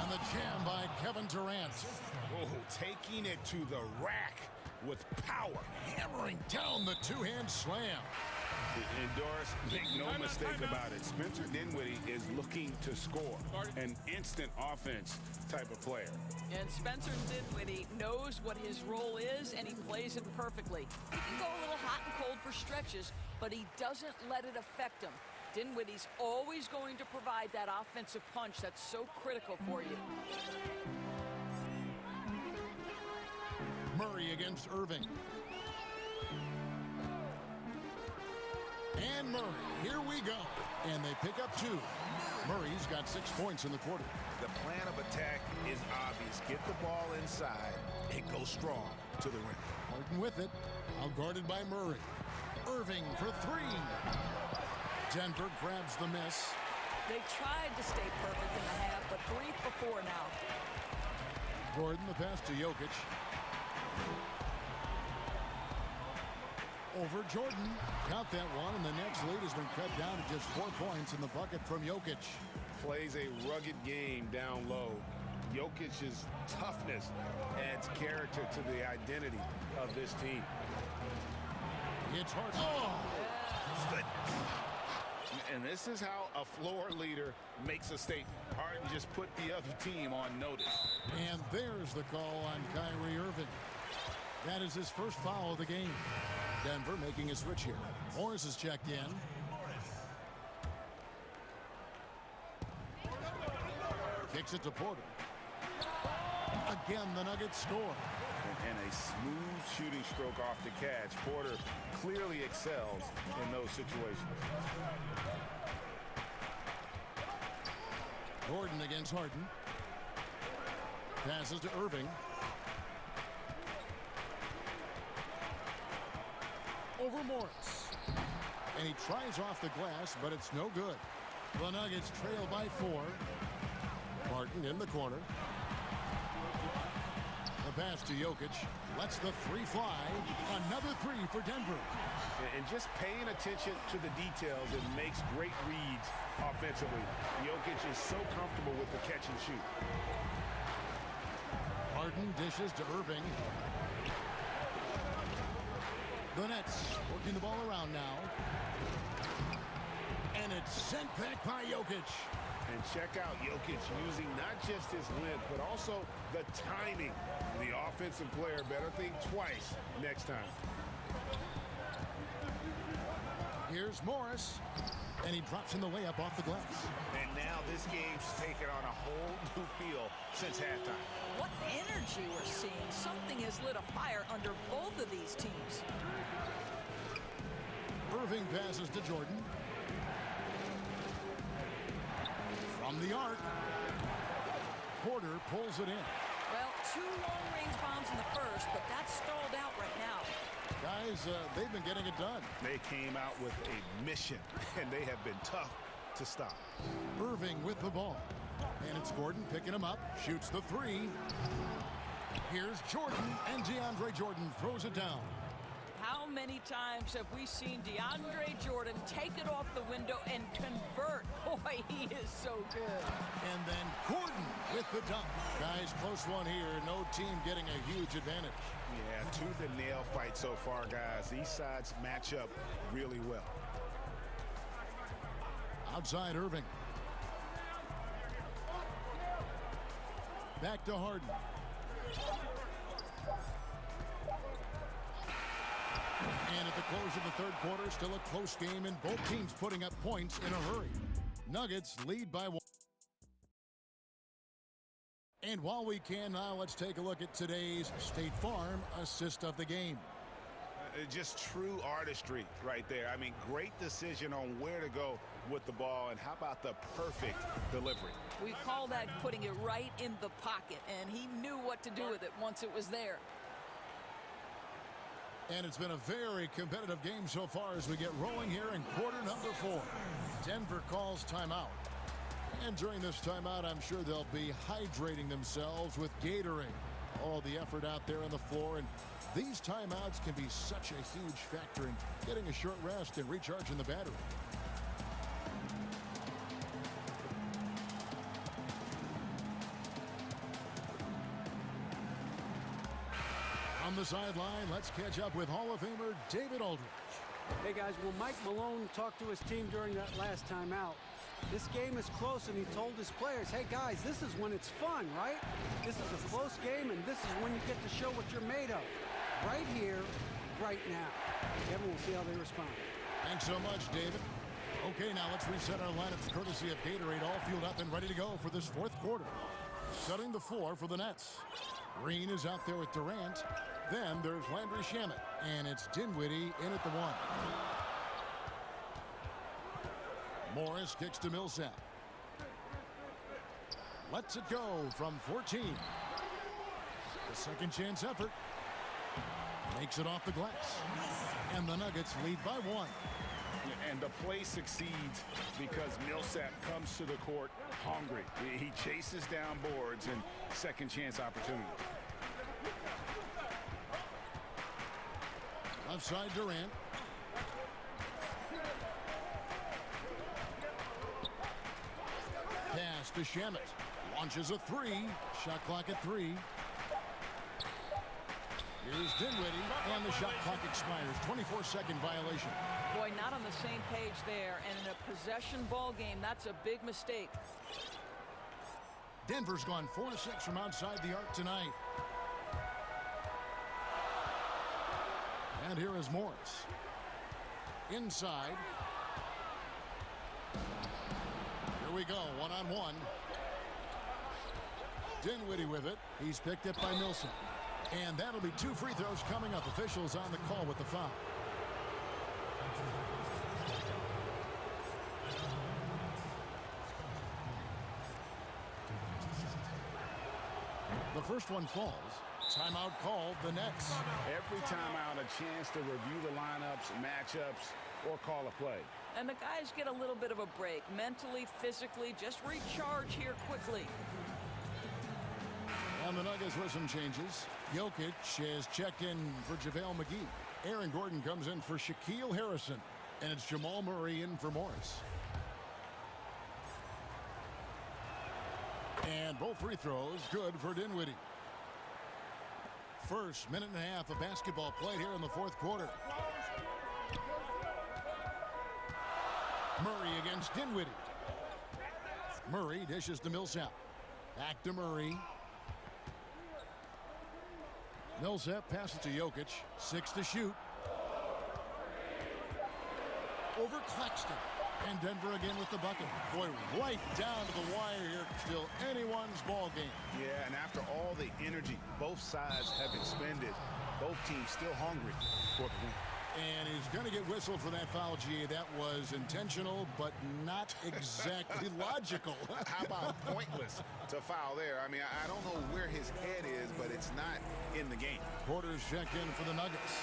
And the jam by Kevin Durant. Oh, taking it to the rack with power. Hammering down the two-hand slam. And Doris, make no mistake about it. Spencer Dinwiddie is looking to score. An instant offense type of player. And Spencer Dinwiddie knows what his role is, and he plays it perfectly. He can go a little hot and cold for stretches, but he doesn't let it affect him. Dinwiddie's always going to provide that offensive punch that's so critical for you. Murray against Irving. And Murray, here we go. And they pick up 2. Murray's got 6 points in the quarter. The plan of attack is obvious. Get the ball inside and go strong to the rim. Harden with it. Out guarded by Murray. Irving for 3. Denver grabs the miss. They tried to stay perfect in the half, but brief before now. Gordon, the pass to Jokic. Over Jordan. Got that one, and the next lead has been cut down to just 4 points in the bucket from Jokic. Plays a rugged game down low. Jokic's toughness adds character to the identity of this team. It's Harden. Oh! And this is how a floor leader makes a statement. Harden just put the other team on notice. And there's the call on Kyrie Irving. That is his first foul of the game. Denver making a switch here. Morris is checked in. Kicks it to Porter. Again, the Nuggets score. And a smooth shooting stroke off the catch. Porter clearly excels in those situations. Gordon against Harden. Passes to Irving. Over Morris. And he tries off the glass, but it's no good. The Nuggets trail by 4. Martin in the corner. The pass to Jokic. Lets the 3 fly. Another 3 for Denver. And just paying attention to the details, it makes great reads offensively. Jokic is so comfortable with the catch and shoot. Harden dishes to Irving. The Nets working the ball around now. And it's sent back by Jokic. And check out Jokic using not just his length, but also the timing. The offensive player better think twice next time. Here's Morris. And he drops in the layup off the glass. And now this game's taken on a whole new feel since halftime. What energy we're seeing. Something has lit a fire under both of these teams. Irving passes to Jordan. From the arc. Porter pulls it in. Well, 2 long-range bombs in the first, but that's stalled out right now. Guys, they've been getting it done. They came out with a mission, and they have been tough to stop. Irving with the ball. And it's Gordon picking him up. Shoots the 3. Here's Jordan, and DeAndre Jordan throws it down. How many times have we seen DeAndre Jordan take it off the window and convert? Boy, he is so good. And then Gordon with the dunk. Guys, close one here. No team getting a huge advantage. Yeah, tooth and nail fight so far, guys. These sides match up really well. Outside Irving. Back to Harden. And at the close of the third quarter, still a close game, and both teams putting up points in a hurry. Nuggets lead by 1. And while we can now, let's take a look at today's State Farm assist of the game. Just true artistry right there. I mean, great decision on where to go with the ball, and how about the perfect delivery? We call that putting it right in the pocket, and he knew what to do with it once it was there. And it's been a very competitive game so far as we get rolling here in quarter number 4. Denver calls timeout. And during this timeout, I'm sure they'll be hydrating themselves with Gatorade. All the effort out there on the floor, and these timeouts can be such a huge factor in getting a short rest and recharging the battery. On the sideline, let's catch up with Hall of Famer David Aldridge. Hey guys, well, Mike Malone talked to his team during that last timeout. This game is close, and he told his players, hey guys, this is when it's fun, right? This is a close game, and this is when you get to show what you're made of. Right here, right now. Kevin, we'll see how they respond. Thanks so much, David. Okay, now let's reset our lineups courtesy of Gatorade, all fueled up and ready to go for this fourth quarter. Setting the floor for the Nets. Green is out there with Durant. Then there's Landry Shamet, and it's Dinwiddie in at the 1. Morris kicks to Millsap. Lets it go from 14. The second chance effort. Makes it off the glass. And the Nuggets lead by 1. And the play succeeds because Millsap comes to the court hungry. He chases down boards and second chance opportunity. Left side Durant. Pass to Shamet. Launches a 3. Shot clock at 3. Here's Dinwiddie, and the shot clock expires. 24-second violation. Boy, not on the same page there, and in a possession ball game, that's a big mistake. Denver's gone 4-6 from outside the arc tonight. And here is Morris. Inside. Here we go, one-on-one. Dinwiddie with it. He's picked up by Millsap. And that'll be 2 free throws coming up. Officials on the call with the foul. The first one falls. Timeout called, the Nets. Every timeout, a chance to review the lineups, matchups, or call a play. And the guys get a little bit of a break. Mentally, physically, just recharge here quickly. On the Nuggets with some changes. Jokic has checked in for JaVale McGee. Aaron Gordon comes in for Shaquille Harrison. And it's Jamal Murray in for Morris. And both free throws good for Dinwiddie. First minute and a half of basketball played here in the fourth quarter. Murray against Dinwiddie. Murray dishes to Millsap. Back to Murray. Millsap passes to Jokic. 6 to shoot. Over Claxton. And Denver again with the bucket. Boy, right down to the wire here. Still anyone's ball game. Yeah, and after all the energy both sides have expended, both teams still hungry for the win. And he's going to get whistled for that foul, GA. That was intentional, but not exactly logical. How about pointless to foul there? I mean, I don't know where his head is, but it's not in the game. Porter's check in for the Nuggets.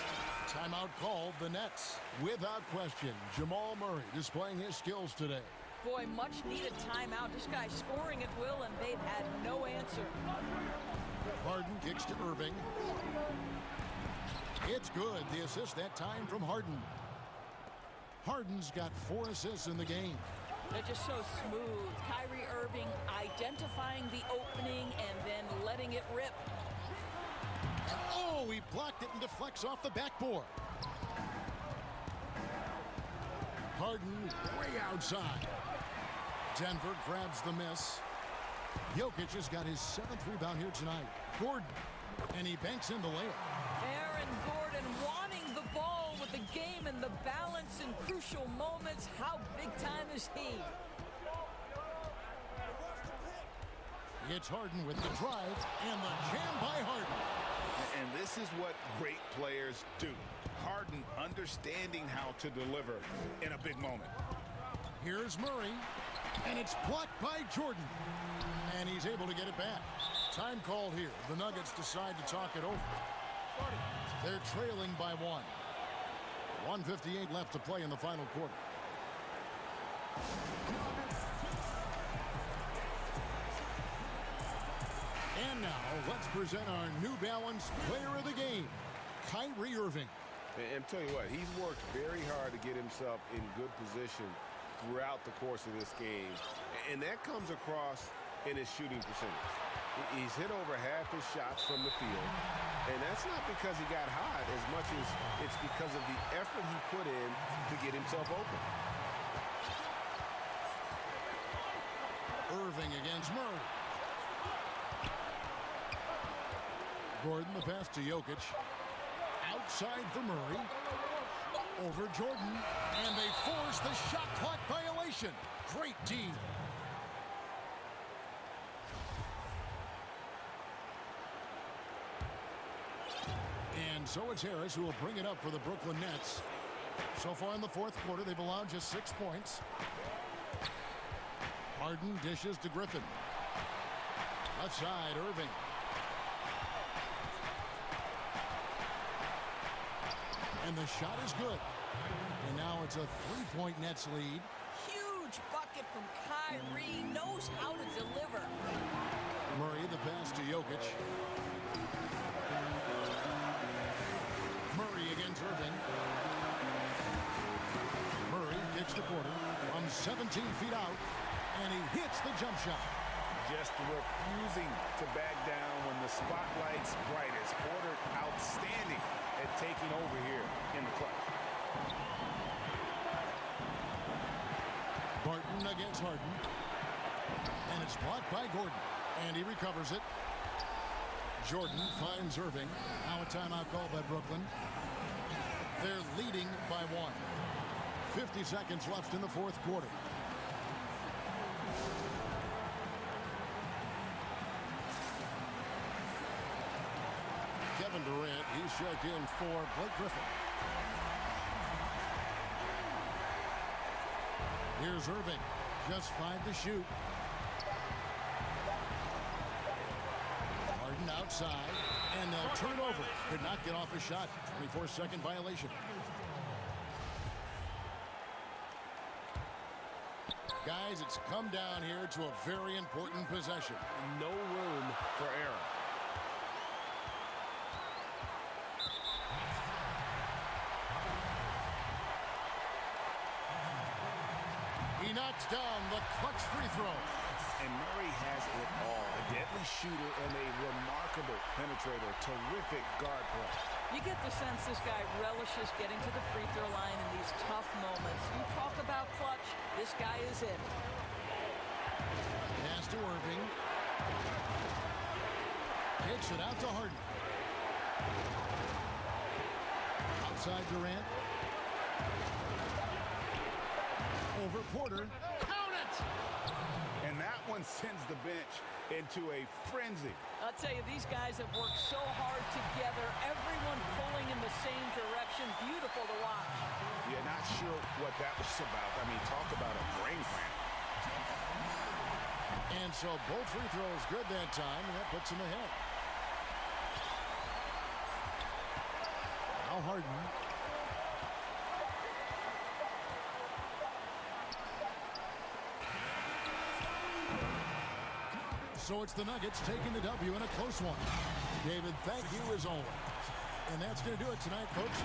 Timeout called, the Nets. Without question, Jamal Murray displaying his skills today. Boy, much needed timeout. This guy scoring at will, and they've had no answer. Harden kicks to Irving. It's good. The assist that time from Harden. Harden's got 4 assists in the game. They're just so smooth. Kyrie Irving identifying the opening and then letting it rip. Oh, he blocked it and deflects off the backboard. Harden way outside. Denver grabs the miss. Jokic has got his 7th rebound here tonight. Gordon, and he banks in the layup. Aaron Gordon wanting the ball with the game and the balance in crucial moments. How big time is he? It's Harden with the drive and the jam by Harden. And this is what great players do. Harden understanding how to deliver in a big moment. Here's Murray, and it's blocked by Jordan. And he's able to get it back. Time called here. The Nuggets decide to talk it over. They're trailing by 1. 1:58 left to play in the final quarter. And now, let's present our New Balance Player of the Game, Kyrie Irving. And tell you what, he's worked very hard to get himself in good position throughout the course of this game. And that comes across in his shooting percentage. He's hit over half his shots from the field. And that's not because he got hot as much as it's because of the effort he put in to get himself open. Irving against Murray. Gordon, the pass to Jokic. Outside for Murray. Over Jordan. And they force the shot clock violation. Great team. And so it's Harris who will bring it up for the Brooklyn Nets. So far in the fourth quarter, they've allowed just 6 points. Harden dishes to Griffin. Left side, Irving. And the shot is good. And now it's a 3-point Nets lead. Huge bucket from Kyrie. Knows how to deliver. Murray, the pass to Jokic. Murray against Irving. Murray kicks the quarter from 17 feet out. And he hits the jump shot. Just refusing to back down when the spotlight's brightest. Porter outstanding at taking over here in the clutch. Barton against Harden. And it's blocked by Gordon. And he recovers it. Jordan finds Irving. Now a timeout called by Brooklyn. They're leading by 1. 50 seconds left in the fourth quarter. Kevin Durant, he's checked in for Blake Griffin. Here's Irving, just 5 to shoot. Harden outside, and they'll turn it over. Could not get off a shot. 24-second violation. Guys, it's come down here to a very important possession. No room for error. He knocks down the clutch free throw. And Murray has it all. A deadly shooter and a remarkable penetrator. Terrific guard play. You get the sense this guy relishes getting to the free throw line in these tough moments. You talk about clutch, this guy is it. Pass to Irving. Kicks it out to Harden. Outside Durant. Over Porter. Count it! And that one sends the bench into a frenzy. I'll tell you, these guys have worked so hard together. Everyone pulling in the same direction. Beautiful to watch. You're not sure what that was about. I mean, talk about a brain plant. And so both free throws good that time, and that puts him ahead. Now Harden. So it's the Nuggets taking the W in a close one. David, thank you as always. And that's going to do it tonight, folks.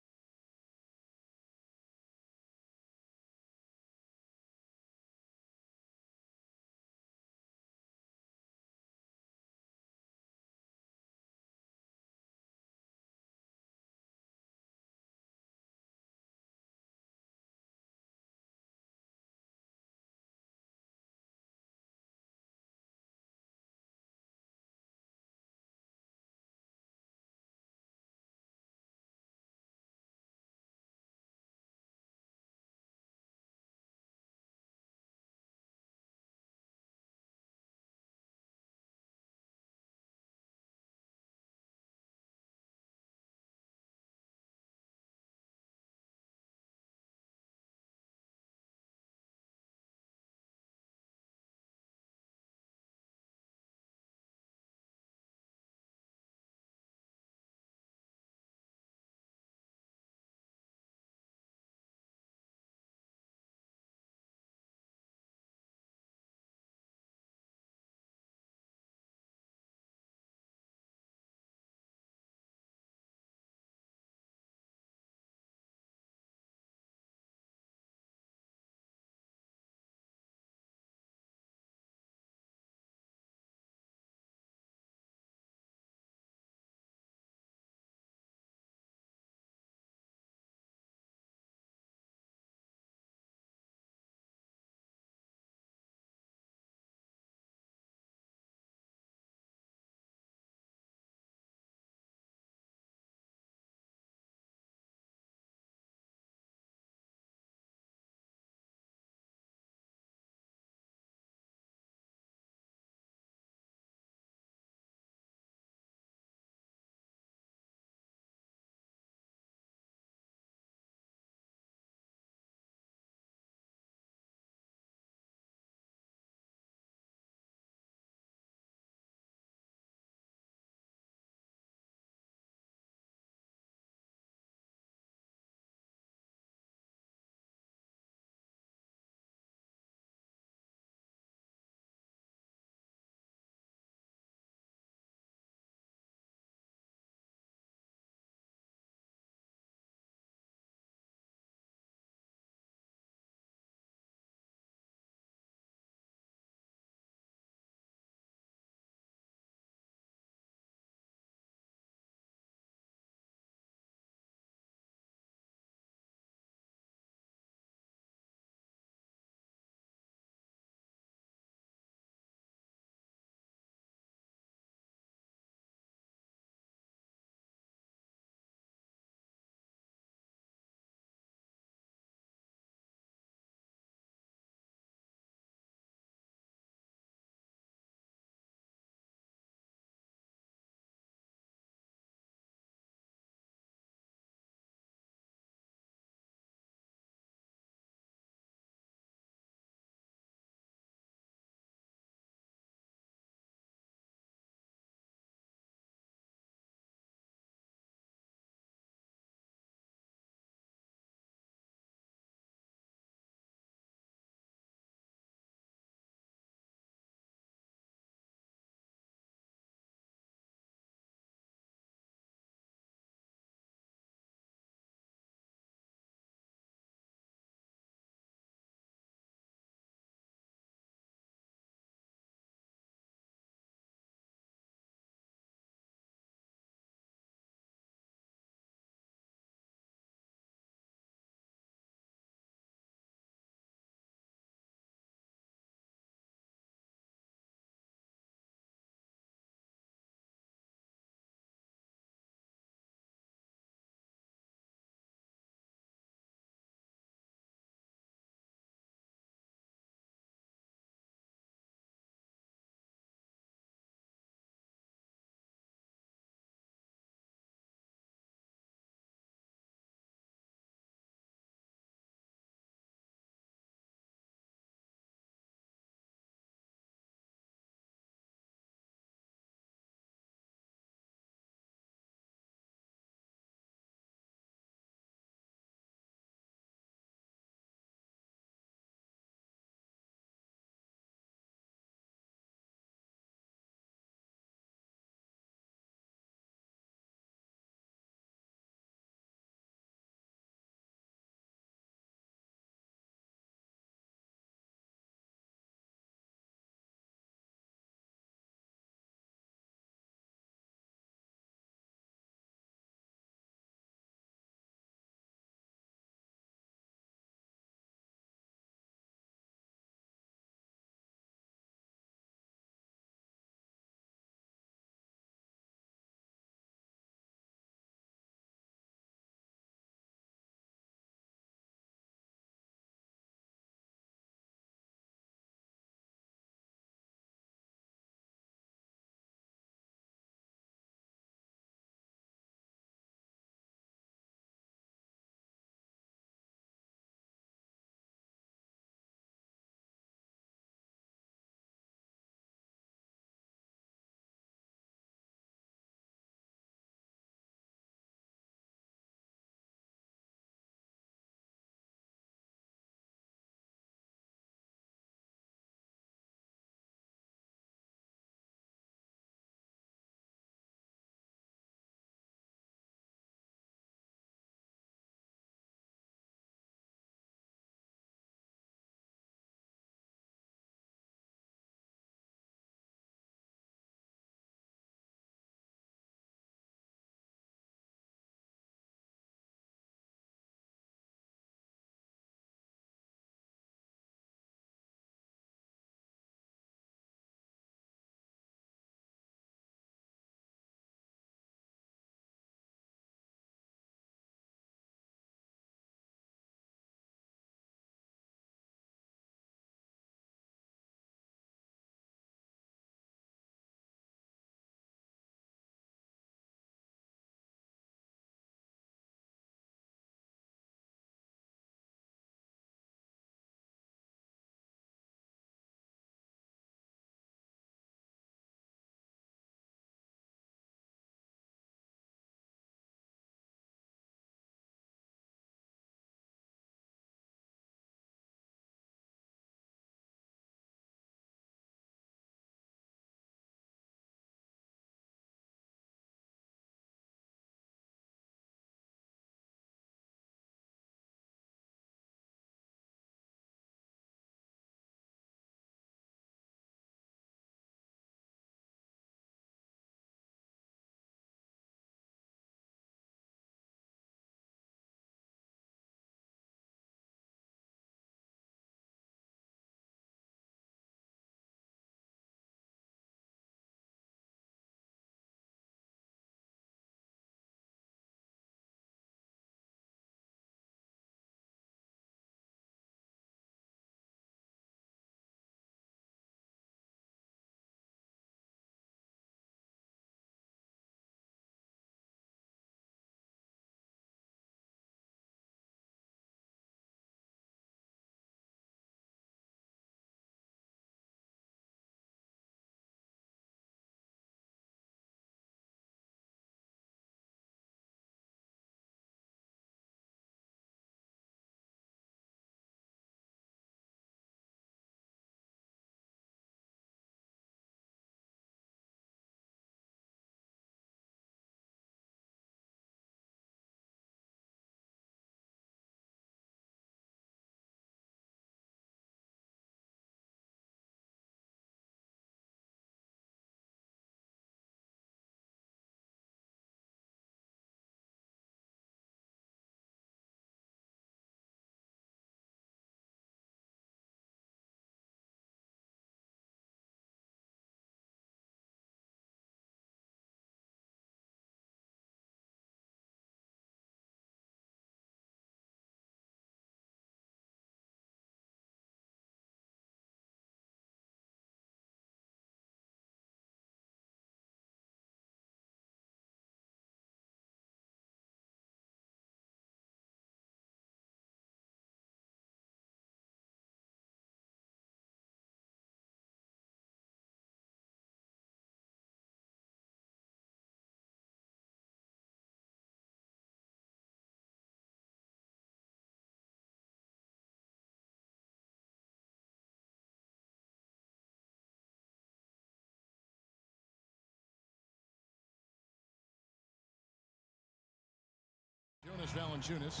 Jonas Valanciunas.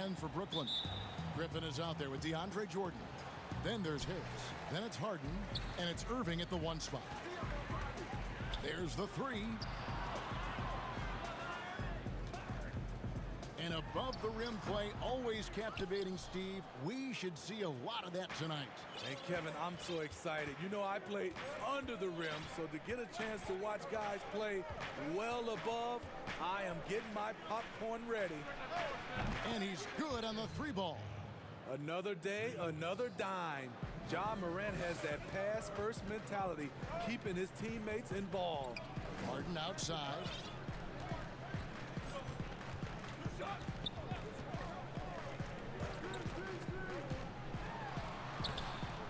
And for Brooklyn, Griffin is out there with DeAndre Jordan. Then there's Harris. Then it's Harden. And it's Irving at the 1 spot. There's the 3. And above the rim play, always captivating, Steve. We should see a lot of that tonight. And Kevin, I'm so excited. You know, I played under the rim, so to get a chance to watch guys play well above, I am getting my popcorn ready. And he's good on the 3 ball. Another day, another dime. Ja Morant has that pass-first mentality, keeping his teammates involved. Harden outside.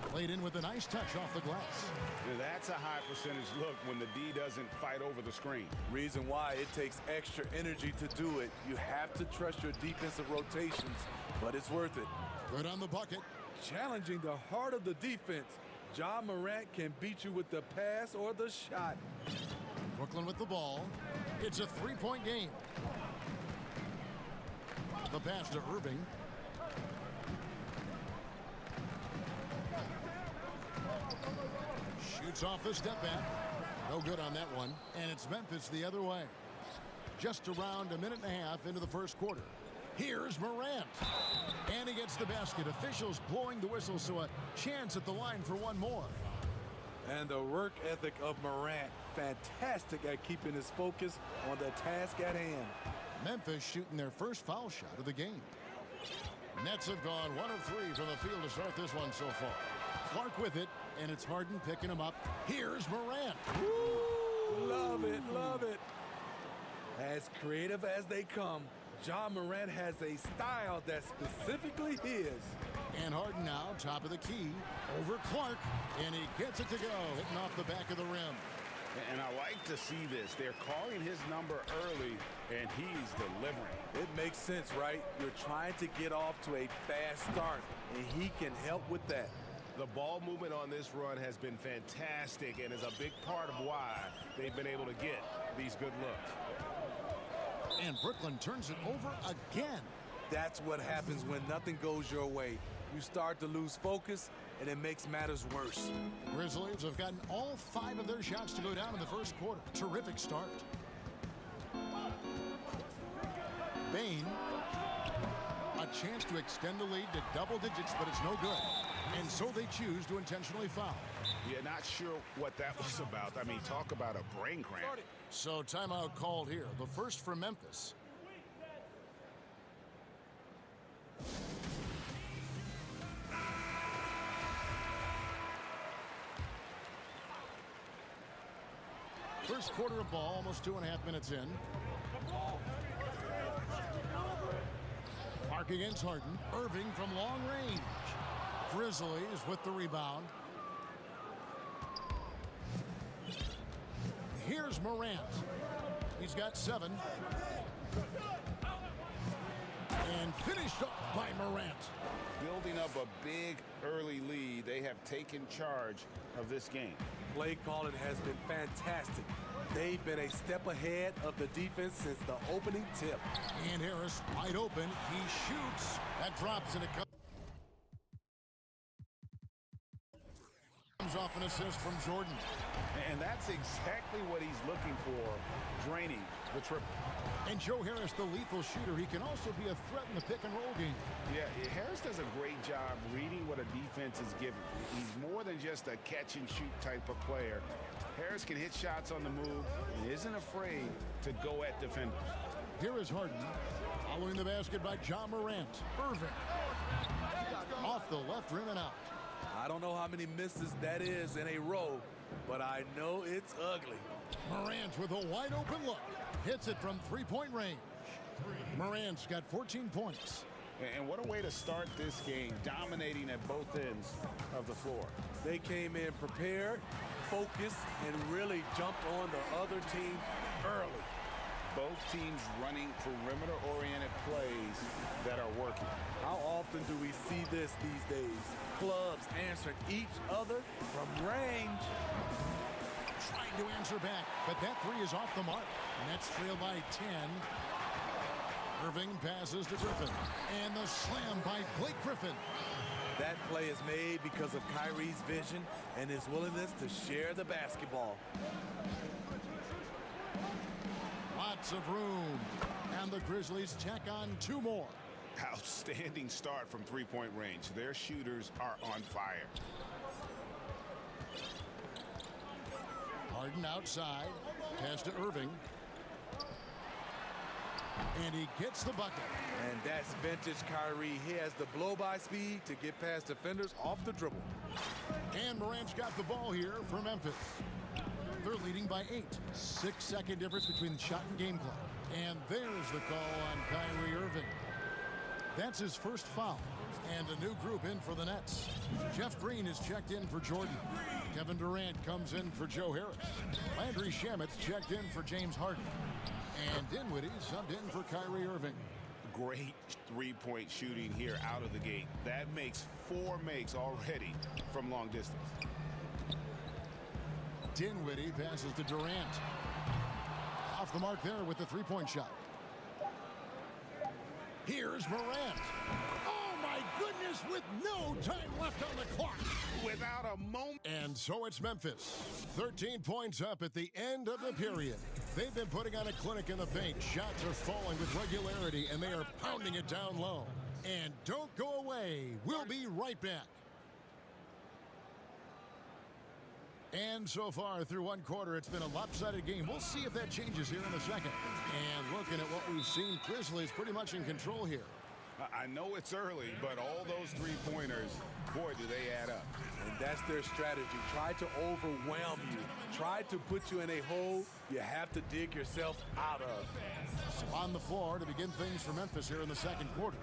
Played in with a nice touch off the glass. That's a high percentage look when the D doesn't fight over the screen. Reason why it takes extra energy to do it. You have to trust your defensive rotations, but it's worth it. Good on the bucket. Challenging the heart of the defense. Ja Morant can beat you with the pass or the shot. Brooklyn with the ball. It's a 3-point game. The pass to Irving. Shoots off the step back. No good on that one. And it's Memphis the other way. Just around a minute and a half into the first quarter. Here's Morant. And he gets the basket. Officials blowing the whistle, so a chance at the line for one more. And the work ethic of Morant. Fantastic at keeping his focus on the task at hand. Memphis shooting their first foul shot of the game. Nets have gone 1 of 3 from the field to start this one so far. Clark with it, and it's Harden picking him up. Here's Morant. Woo! Love it, love it. As creative as they come, Ja Morant has a style that's specifically his. And Harden now, top of the key, over Clark, and he gets it to go, hitting off the back of the rim. And I like to see this. They're calling his number early, and he's delivering. It makes sense, right? You're trying to get off to a fast start, and he can help with that. The ball movement on this run has been fantastic and is a big part of why they've been able to get these good looks. And Brooklyn turns it over again. That's what happens when nothing goes your way. You start to lose focus, and it makes matters worse. The Grizzlies have gotten all 5 of their shots to go down in the first quarter. Terrific start. Bain, a chance to extend the lead to double digits, but it's no good. And so they choose to intentionally foul. Yeah, not sure what that was about. I mean, talk about a brain cramp. So timeout called here. The first for Memphis. First quarter of ball, almost 2.5 minutes in. Clark against Harden. Irving from long range. Grizzlies with the rebound. Here's Morant. He's got 7. And finished up by Morant. Building up a big early lead, they have taken charge of this game. Play calling has been fantastic. They've been a step ahead of the defense since the opening tip. And Harris wide open. He shoots. That drops and it comes off an assist from Jordan. And that's exactly what he's looking for, draining the triple. And Joe Harris, the lethal shooter, he can also be a threat in the pick-and-roll game. Yeah, Harris does a great job reading what a defense is giving. He's more than just a catch-and-shoot type of player. Harris can hit shots on the move and isn't afraid to go at defenders. Here is Harden, following the basket by Ja Morant. Irving, off the left rim and out. I don't know how many misses that is in a row, but I know it's ugly. Morant with a wide open look. Hits it from 3-point range. Morant's got 14 points. And what a way to start this game, dominating at both ends of the floor. They came in prepared, focused, and really jumped on the other team early. Both teams running perimeter-oriented plays that are working. How often do we see this these days? Clubs answering each other from range. Trying to answer back, but that 3 is off the mark. Nets trail by 10. Irving passes to Griffin. And the slam by Blake Griffin. That play is made because of Kyrie's vision and his willingness to share the basketball. Lots of room. And the Grizzlies tack on 2 more. Outstanding start from three-point range. Their shooters are on fire. Harden outside. Pass to Irving. And he gets the bucket. And that's vintage Kyrie. He has the blow-by speed to get past defenders off the dribble. And Morant's got the ball here for Memphis. They're leading by 8. 6-second difference between the shot and game clock. And there's the call on Kyrie Irving. That's his first foul. And a new group in for the Nets. Jeff Green is checked in for Jordan. Kevin Durant comes in for Joe Harris. Landry Shamet's checked in for James Harden. And Dinwiddie subbed in for Kyrie Irving. Great three-point shooting here out of the gate. That makes 4 makes already from long distance. Dinwiddie passes to Durant. Off the mark there with the three-point shot. Here's Morant. Oh, my goodness, with no time left on the clock. Without a moment. And so it's Memphis. 13 points up at the end of the period. They've been putting on a clinic in the paint. Shots are falling with regularity, and they are pounding it down low. And don't go away. We'll be right back. And so far, through one quarter, it's been a lopsided game. We'll see if that changes here in the second. And looking at what we've seen, Grizzlies pretty much in control here. I know it's early, but all those three-pointers, boy, do they add up. And that's their strategy. Try to overwhelm you. Try to put you in a hole you have to dig yourself out of. So on the floor to begin things for Memphis here in the second quarter.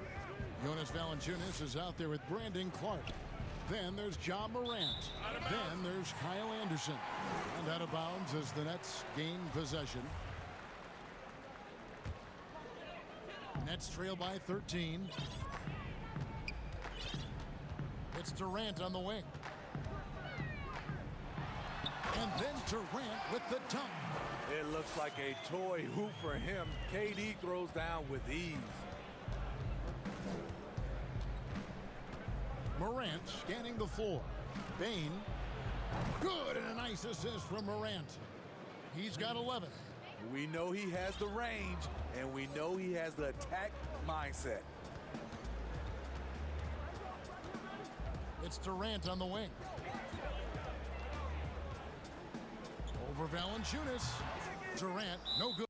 Jonas Valanciunas is out there with Brandon Clark. Then there's John Morant. Then there's Kyle Anderson. And out of bounds as the Nets gain possession. Nets trail by 13. It's Durant on the wing. And then Durant with the dunk. It looks like a toy hoop for him. KD throws down with ease. Morant scanning the floor. Bain. Good, and a nice assist from Morant. He's got 11. We know he has the range, and we know he has the attack mindset. It's Durant on the wing. Over Valanciunas. Durant, no good.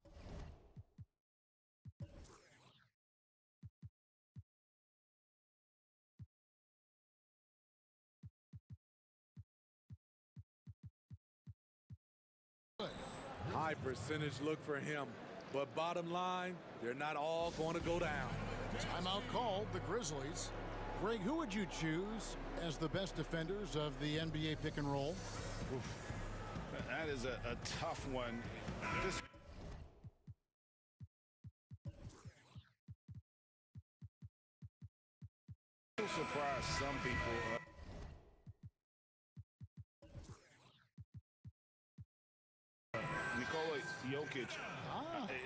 High percentage look for him. But bottom line, they're not all going to go down. Timeout called, the Grizzlies. Greg, who would you choose as the best defenders of the NBA pick and roll? Oof. That is a tough one. This will surprise some people. Nikola Jokic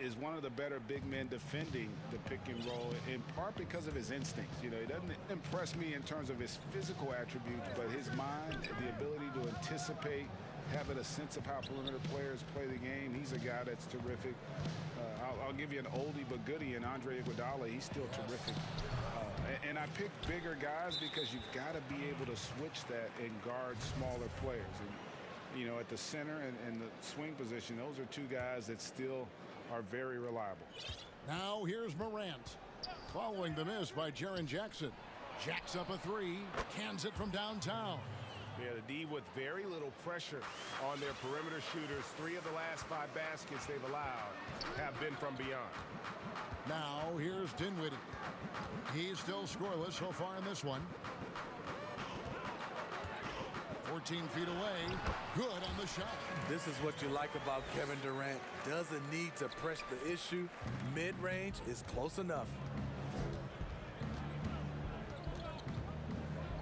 is one of the better big men defending the pick and roll, in part because of his instincts. You know, he doesn't impress me in terms of his physical attributes, but his mind, the ability to anticipate, having a sense of how perimeter players play the game. He's a guy that's terrific. I'll give you an oldie but goodie in Andre Iguodala. He's still terrific. And I pick bigger guys because you've got to be able to switch that and guard smaller players. And, you know, at the center and the swing position, those are two guys that still are very reliable. Now here's Morant. Following the miss by Jaren Jackson. Jacks up a three. Cans it from downtown. Yeah, the D with very little pressure on their perimeter shooters. 3 of the last 5 baskets they've allowed have been from beyond. Now here's Dinwiddie. He's still scoreless so far in this one. 14 feet away. Good on the shot. This is what you like about Kevin Durant. Doesn't need to press the issue. Mid-range is close enough.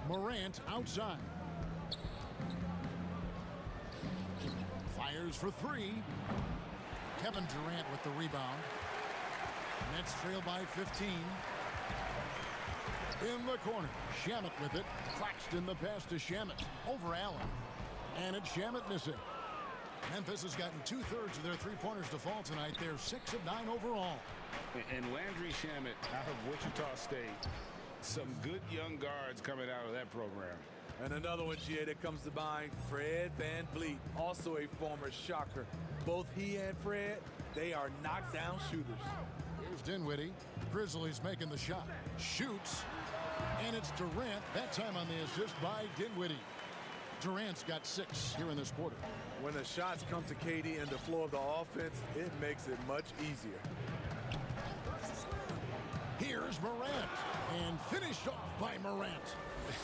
Morant outside. Fires for 3. Kevin Durant with the rebound. Nets trail by 15. In the corner, Shamet with it. Claxton the pass to Shamet. Over Allen. And it's Shamet missing. Memphis has gotten 2/3 of their three-pointers to fall tonight. They're 6 of 9 overall. And Landry Shamet out of Wichita State. Some good young guards coming out of that program. And another one, GA, that comes to mind, Fred VanVleet, also a former Shocker. Both he and Fred, they are knockdown shooters. Here's Dinwiddie. Grizzlies making the shot. Shoots. And it's Durant, that time on the assist by Dinwiddie. Durant's got 6 here in this quarter. When the shots come to KD and the flow of the offense, it makes it much easier. Here's Morant. And finished off by Morant.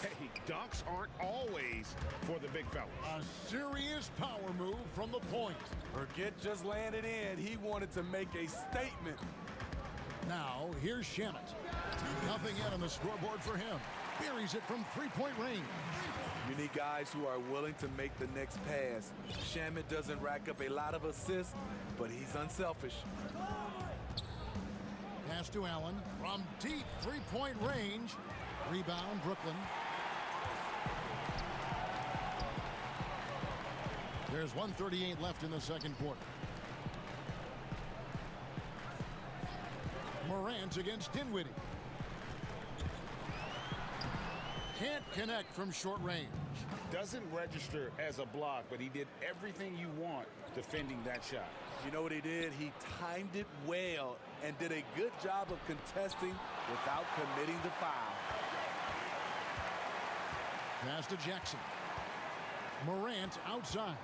Hey, dunks aren't always for the big fellas. A serious power move from the point. Forget just landed in. He wanted to make a statement. Now, here's Shamet. Nothing yet on the scoreboard for him. Buries it from three-point range. You need guys who are willing to make the next pass. Shamet doesn't rack up a lot of assists, but he's unselfish. Pass to Allen from deep three-point range. Rebound, Brooklyn. There's 1:38 left in the second quarter. Morant against Dinwiddie. Can't connect from short range. Doesn't register as a block, but he did everything you want defending that shot. You know what he did? He timed it well and did a good job of contesting without committing the foul. Pass to Jackson. Morant outside.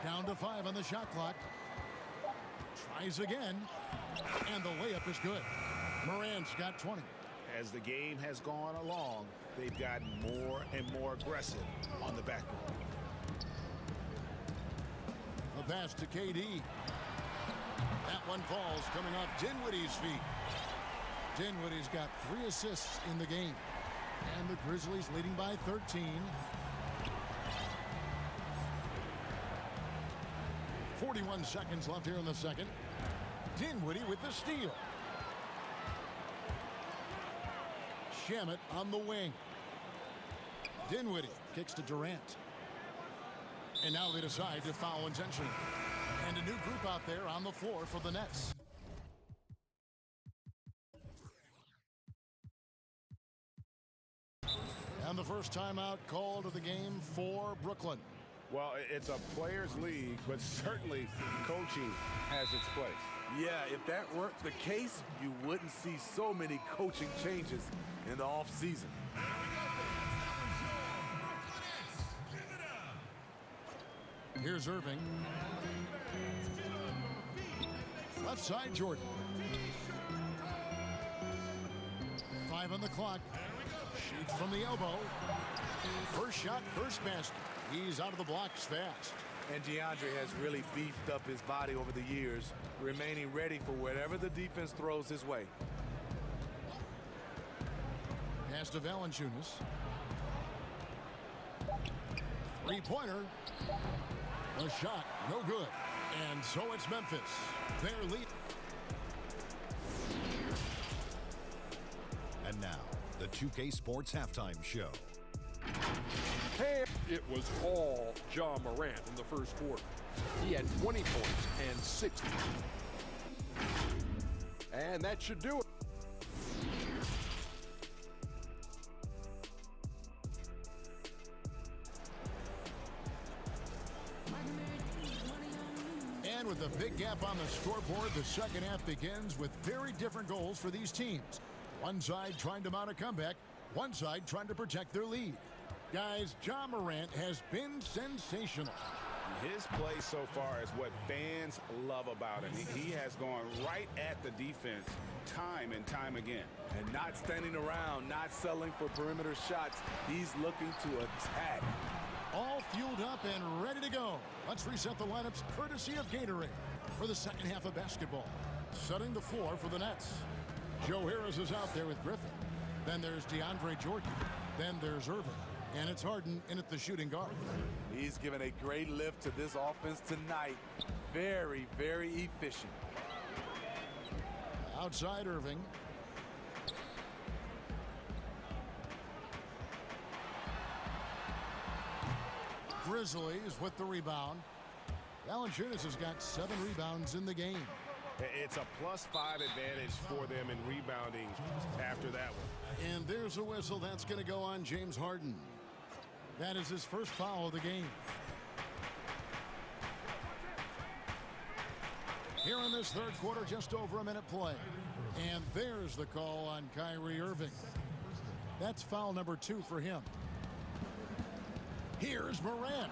Down to 5 on the shot clock. Tries again. And the layup is good. Morant's got 20. As the game has gone along, they've gotten more and more aggressive on the backboard. The pass to KD. That one falls coming off Dinwiddie's feet. Dinwiddie's got 3 assists in the game. And the Grizzlies leading by 13. 41 seconds left here in the second. Dinwiddie with the steal. Shamet on the wing. Dinwiddie kicks to Durant. And now they decide to foul intentionally. And a new group out there on the floor for the Nets. And the first timeout called of the game for Brooklyn. Well, it's a players' league, but certainly coaching has its place. Yeah, if that weren't the case, you wouldn't see so many coaching changes in the offseason. Here's Irving. Left side, Jordan. 5 on the clock. Shoots from the elbow. First shot, first basket. He's out of the blocks fast. And DeAndre has really beefed up his body over the years, remaining ready for whatever the defense throws his way. Pass to Valanciunas. Three-pointer. A shot, no good. And so it's Memphis. Their lead. And now, the 2K Sports Halftime Show. Hey, it was all Ja Morant in the first quarter. He had 20 points and 60. And that should do it. And with a big gap on the scoreboard, the second half begins with very different goals for these teams. One side trying to mount a comeback, one side trying to protect their lead. Guys, Ja Morant has been sensational. His play so far is what fans love about him. He has gone right at the defense time and time again. And not standing around, not settling for perimeter shots. He's looking to attack. All fueled up and ready to go. Let's reset the lineups courtesy of Gatorade for the second half of basketball. Setting the floor for the Nets. Joe Harris is out there with Griffin. Then there's DeAndre Jordan. Then there's Irving. And it's Harden in at the shooting guard. He's given a great lift to this offense tonight. Very, very efficient. Outside Irving. Grizzlies with the rebound. Valanciunas has got 7 rebounds in the game. It's a +5 advantage for them in rebounding after that one. And there's a whistle. That's going to go on James Harden. That is his first foul of the game. Here in this third quarter, just over a minute play. And there's the call on Kyrie Irving. That's foul number 2 for him. Here's Morant.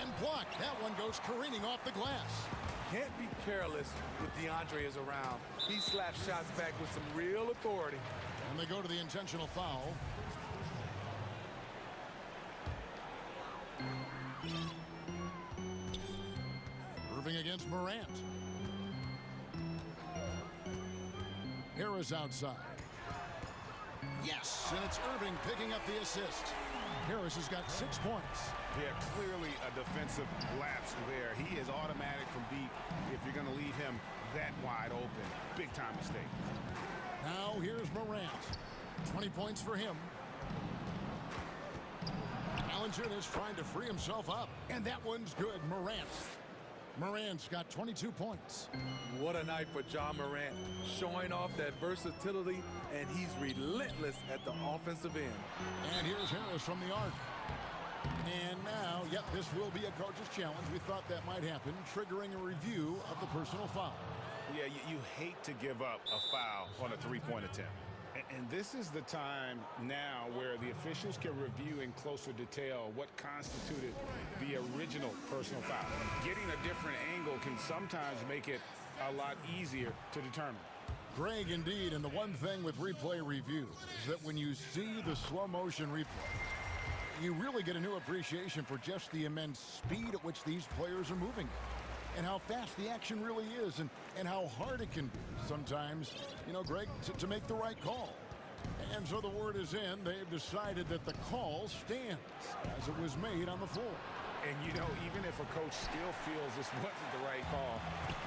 And blocked. That one goes careening off the glass. Can't be careless with DeAndre is around. He slaps shots back with some real authority. And they go to the intentional foul. Irving against Morant. Harris outside. Yes, and it's Irving picking up the assist. Harris has got 6 points. Yeah, clearly a defensive lapse there. He is automatic from deep if you're going to leave him that wide open. Big time mistake. Now here's Morant. 20 points for him. Valanciunas trying to free himself up. And that one's good. Morant's got 22 points. What a night for John Morant. Showing off that versatility, and he's relentless at the offensive end. And here's Harris from the arc. And now, yep, this will be a coach's challenge. We thought that might happen, triggering a review of the personal foul. Yeah, you hate to give up a foul on a three-point attempt. And this is the time now where the officials can review in closer detail what constituted the original personal foul. Getting a different angle can sometimes make it a lot easier to determine. Greg, indeed, and the one thing with replay review is that when you see the slow motion replay, you really get a new appreciation for just the immense speed at which these players are moving and how fast the action really is and how hard it can be sometimes, you know, Greg, to make the right call. And so the word is in. They've decided that the call stands as it was made on the floor. And, you know, even if a coach still feels this wasn't the right call,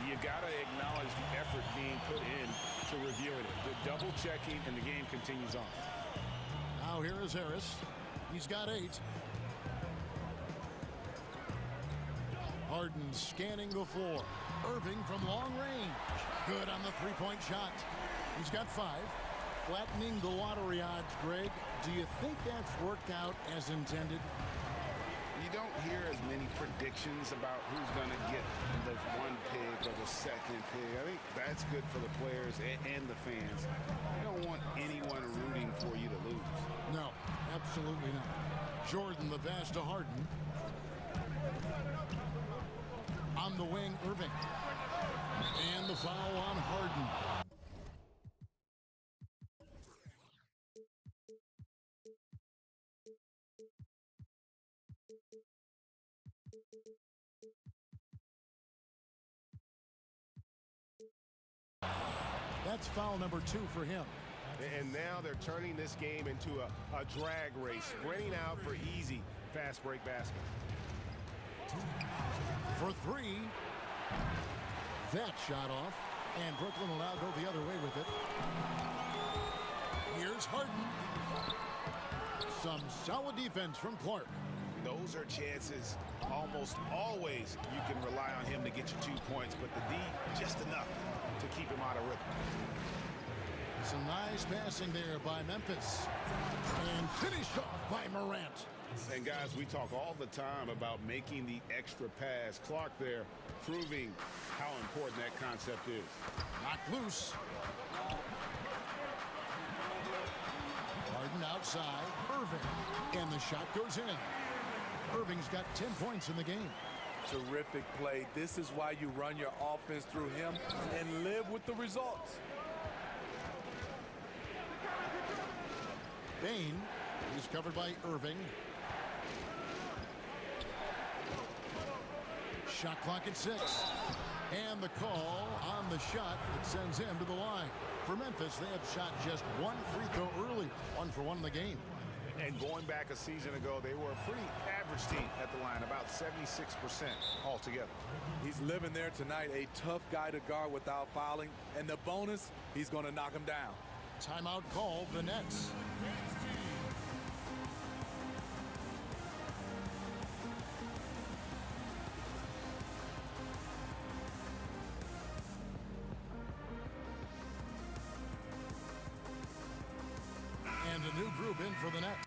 you got to acknowledge the effort being put in to reviewing it. The double checking, and the game continues on. Now here is Harris. He's got 8. Harden scanning the floor. Irving from long range. Good on the three-point shot. He's got 5. Flattening the lottery odds, Greg. Do you think that's worked out as intended? You don't hear as many predictions about who's going to get the 1 pick or the 2nd pick. I think that's good for the players and the fans. You don't want anyone rooting for you to lose. No, absolutely not. Jordan, the pass to Harden. On the wing, Irving. And the foul on Harden. That's foul number 2 for him. And now they're turning this game into a drag race, sprinting out for easy fast break baskets. For 3. That shot off. And Brooklyn will now go the other way with it. Here's Harden. Some solid defense from Clark. Those are chances almost always you can rely on him to get you 2 points, but the D just enough to keep him out of rhythm. Some nice passing there by Memphis. And finished off by Morant. And guys, we talk all the time about making the extra pass. Clark there proving how important that concept is. Knocked loose. Harden outside. Irving. And the shot goes in. Irving's got 10 points in the game. Terrific play. This is why you run your offense through him and live with the results. Bain is covered by Irving. Shot clock at 6. And the call on the shot that sends him to the line. For Memphis, they have shot just 1 free throw earlier. 1 for 1 in the game. And going back a season ago, they were a pretty average team at the line, about 76% altogether. He's living there tonight, a tough guy to guard without fouling. And the bonus, he's going to knock him down. Timeout called, the Nets. And a new group in for the Nets.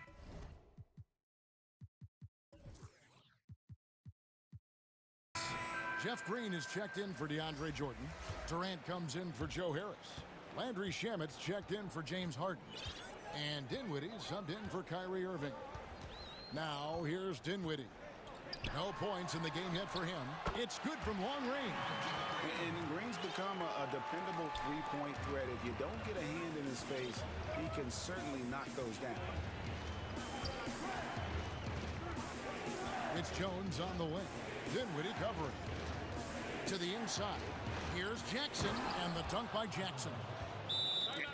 Jeff Green is checked in for DeAndre Jordan. Durant comes in for Joe Harris. Landry Shamit's checked in for James Harden. And Dinwiddie subbed in for Kyrie Irving. Now here's Dinwiddie. No points in the game yet for him. It's good from long range. And Green's become a dependable three-point threat. If you don't get a hand in his face, he can certainly knock those down. It's Jones on the wing. Dinwiddie covering. To the inside. Here's Jackson, and the dunk by Jackson.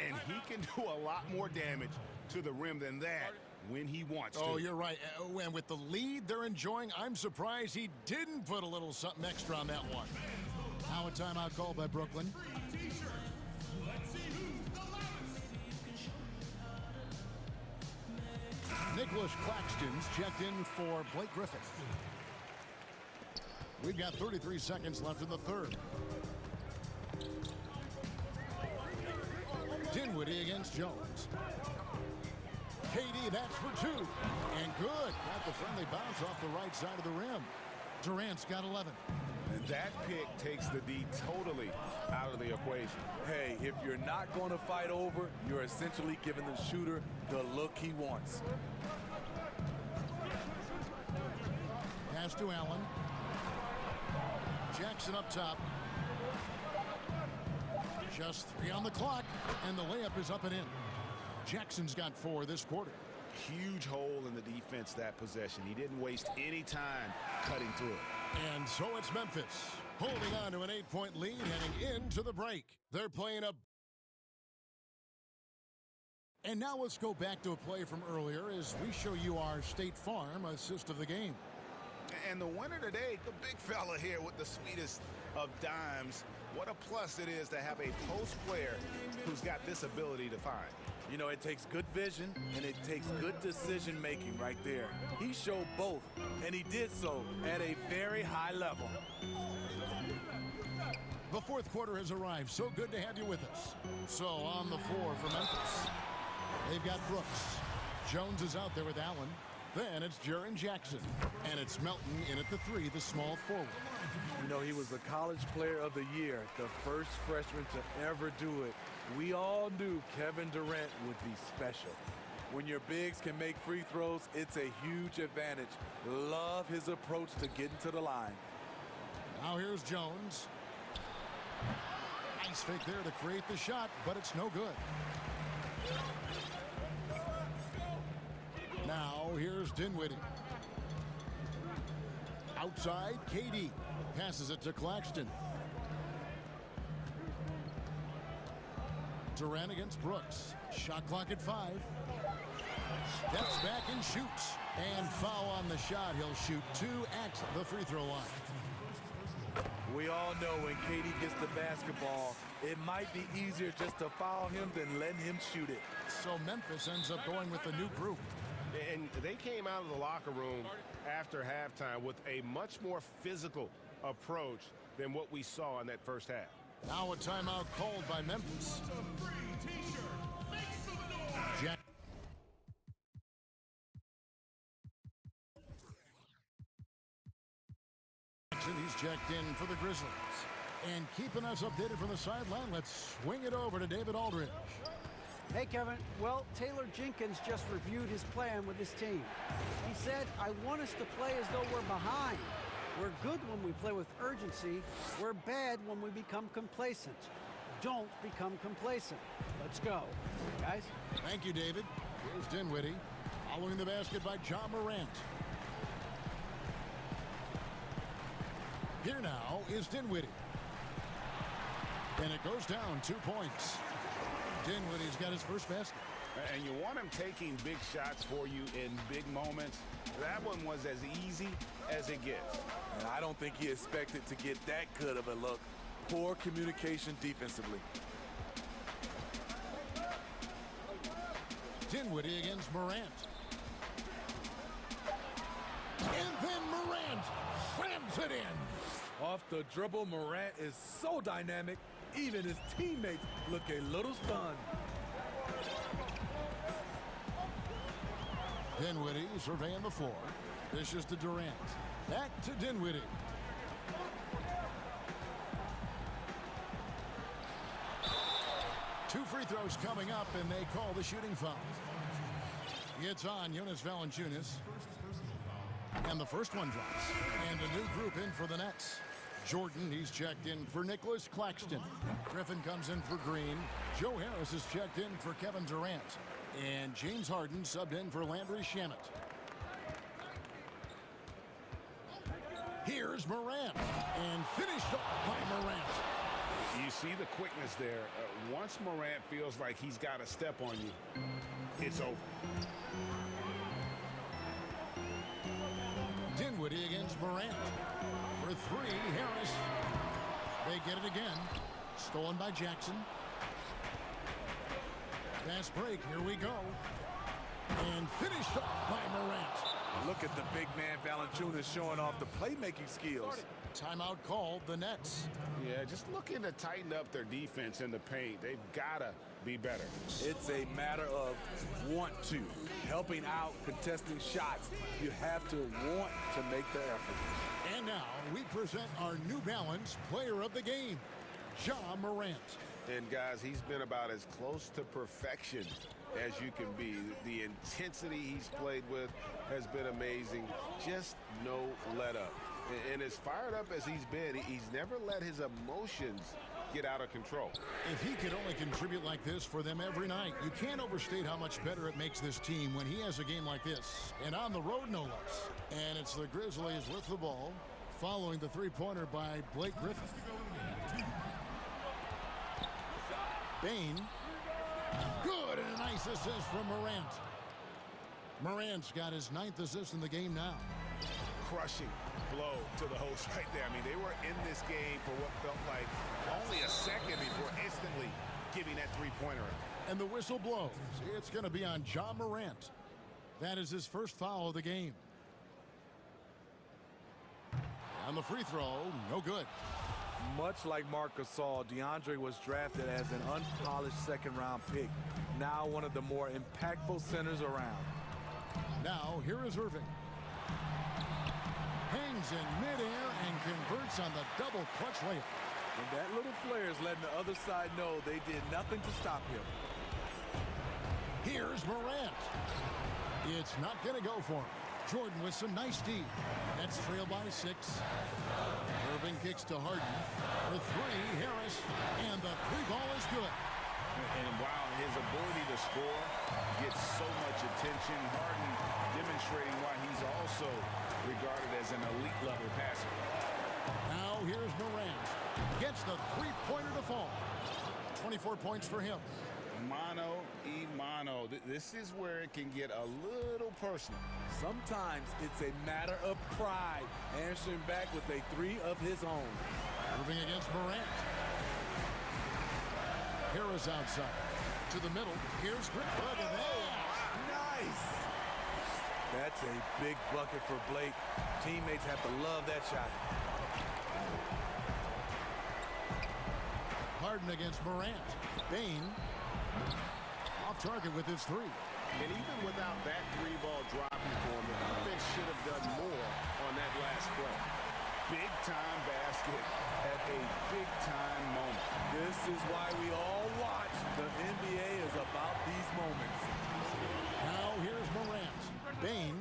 And he can do a lot more damage to the rim than that when he wants to. Oh, you're right. And with the lead they're enjoying, I'm surprised he didn't put a little something extra on that one. Now a timeout called by Brooklyn. Nicholas Claxton's checked in for Blake Griffin. We've got 33 seconds left in the third. Dinwiddie against Jones. KD, that's for two. And good. Got the friendly bounce off the right side of the rim. Durant's got 11. And that pick takes the D totally out of the equation. Hey, if you're not going to fight over, you're essentially giving the shooter the look he wants. Pass to Allen. Jackson up top. Just 3 on the clock, and the layup is up and in. Jackson's got 4 this quarter. Huge hole in the defense that possession. He didn't waste any time cutting through it. And so it's Memphis holding on to an 8-point lead heading into the break. They're playing up. And now let's go back to a play from earlier as we show you our State Farm assist of the game. And the winner today, the big fella here with the sweetest of dimes. What a plus it is to have a post player who's got this ability to find. You know, it takes good vision and it takes good decision making right there. He showed both, and he did so at a very high level. The fourth quarter has arrived. So good to have you with us. So on the floor for Memphis, they've got Brooks. Jones is out there with Allen. Then it's Jaren Jackson. And it's Melton in at the 3, the small forward. You know, he was the college player of the year, the first freshman to ever do it. We all knew Kevin Durant would be special. When your bigs can make free throws, it's a huge advantage. Love his approach to getting to the line. Now here's Jones. Nice fake there to create the shot, but it's no good. Now here's Dinwiddie. Outside, KD passes it to Claxton. Durant against Brooks. Shot clock at 5. Steps back and shoots. And foul on the shot. He'll shoot 2 at the free throw line. We all know when KD gets the basketball, it might be easier just to foul him than letting him shoot it. So Memphis ends up going with the new group. And they came out of the locker room after halftime with a much more physical approach than what we saw in that first half. Now a timeout called by Memphis. Jackson, he's checked in for the Grizzlies. And keeping us updated from the sideline, let's swing it over to David Aldridge. Hey, Kevin. Well, Taylor Jenkins just reviewed his plan with his team. He said, I want us to play as though we're behind. We're good when we play with urgency. We're bad when we become complacent. Don't become complacent. Let's go. Guys? Thank you, David. Here's Dinwiddie. Following the basket by John Morant. Here now is Dinwiddie. And it goes down 2 points. Dinwiddie's got his first basket. And you want him taking big shots for you in big moments. That one was as easy as it gets. And I don't think he expected to get that good of a look. Poor communication defensively. Dinwiddie against Morant. And then Morant slams it in. Off the dribble, Morant is so dynamic, even his teammates look a little stunned. Dinwiddie surveying the floor. Dishes to Durant. Back to Dinwiddie. Two free throws coming up, and they call the shooting foul. It's on Jonas Valanciunas. And the first one drops. And a new group in for the Nets. Jordan, he's checked in for Nicholas Claxton. Griffin comes in for Green. Joe Harris is checked in for Kevin Durant. And James Harden subbed in for Landry Shamet. Here's Morant. And finished off by Morant. You see the quickness there. Once Morant feels like he's got a step on you, it's over. Dinwiddie against Morant. For three, Harris. They get it again. Stolen by Jackson. Fast break, here we go. And finished off by Morant. Look at the big man Valanciunas showing off the playmaking skills. Timeout called, the Nets. Yeah, just looking to tighten up their defense in the paint. They've got to be better. It's a matter of want to. Helping out, contesting shots. You have to want to make the effort. And now we present our New Balance Player of the Game, Ja Morant. And guys, he's been about as close to perfection as you can be. The intensity he's played with has been amazing. Just no let up. And as fired up as he's been, he's never let his emotions get out of control. If he could only contribute like this for them every night, you can't overstate how much better it makes this team when he has a game like this. And on the road, no less. And it's the Grizzlies with the ball, following the three-pointer by Blake Griffin. Bane. Good, and a nice assist from Morant. Morant's got his 9th assist in the game now. Crushing blow to the host right there. I mean, they were in this game for what felt like only a second before instantly giving that three-pointer. And the whistle blows. It's going to be on Ja Morant. That is his first foul of the game. On the free throw, no good. Much like Marc Gasol, DeAndre was drafted as an unpolished second-round pick. Now one of the more impactful centers around. Now, here is Irving. Hangs in midair and converts on the double clutch layup. And that little flare is letting the other side know they did nothing to stop him. Here's Morant. It's not going to go for him. Jordan with some nice D. That's trailed by 6. Irving kicks to Harden. For 3, Harris. And the three ball is good. And wow, his ability to score gets so much attention. Harden demonstrating why he's also regarded as an elite level passer. Now here's Morant. Gets the three-pointer to fall. 24 points for him. Mano y mano. This is where it can get a little personal. Sometimes it's a matter of pride. Answering back with a 3 of his own. Moving against Morant. Harris outside. To the middle. Here's Griffin. Look at that. Nice. That's a big bucket for Blake. Teammates have to love that shot. Harden against Morant. Bane. Off target with his 3. And even without that 3-ball dropping for him, the defense should have done more on that last play. Big-time basket at a big-time moment. This is why we all watch. The NBA is about these moments. Now here's Morant. Bane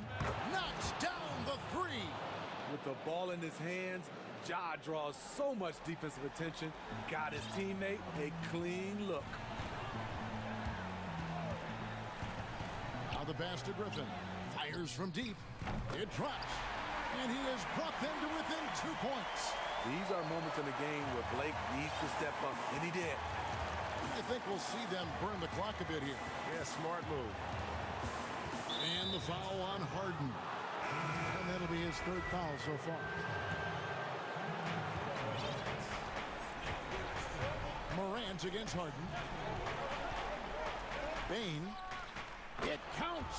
knocks down the 3. With the ball in his hands, Ja draws so much defensive attention. Got his teammate a clean look. Now the pass to Griffin. Fires from deep. It drops. And he has brought them to within 2 points. These are moments in the game where Blake needs to step up, and he did. I think we'll see them burn the clock a bit here. Yeah, smart move. And the foul on Harden. And that'll be his third foul so far. Morant against Harden. Bain. It counts.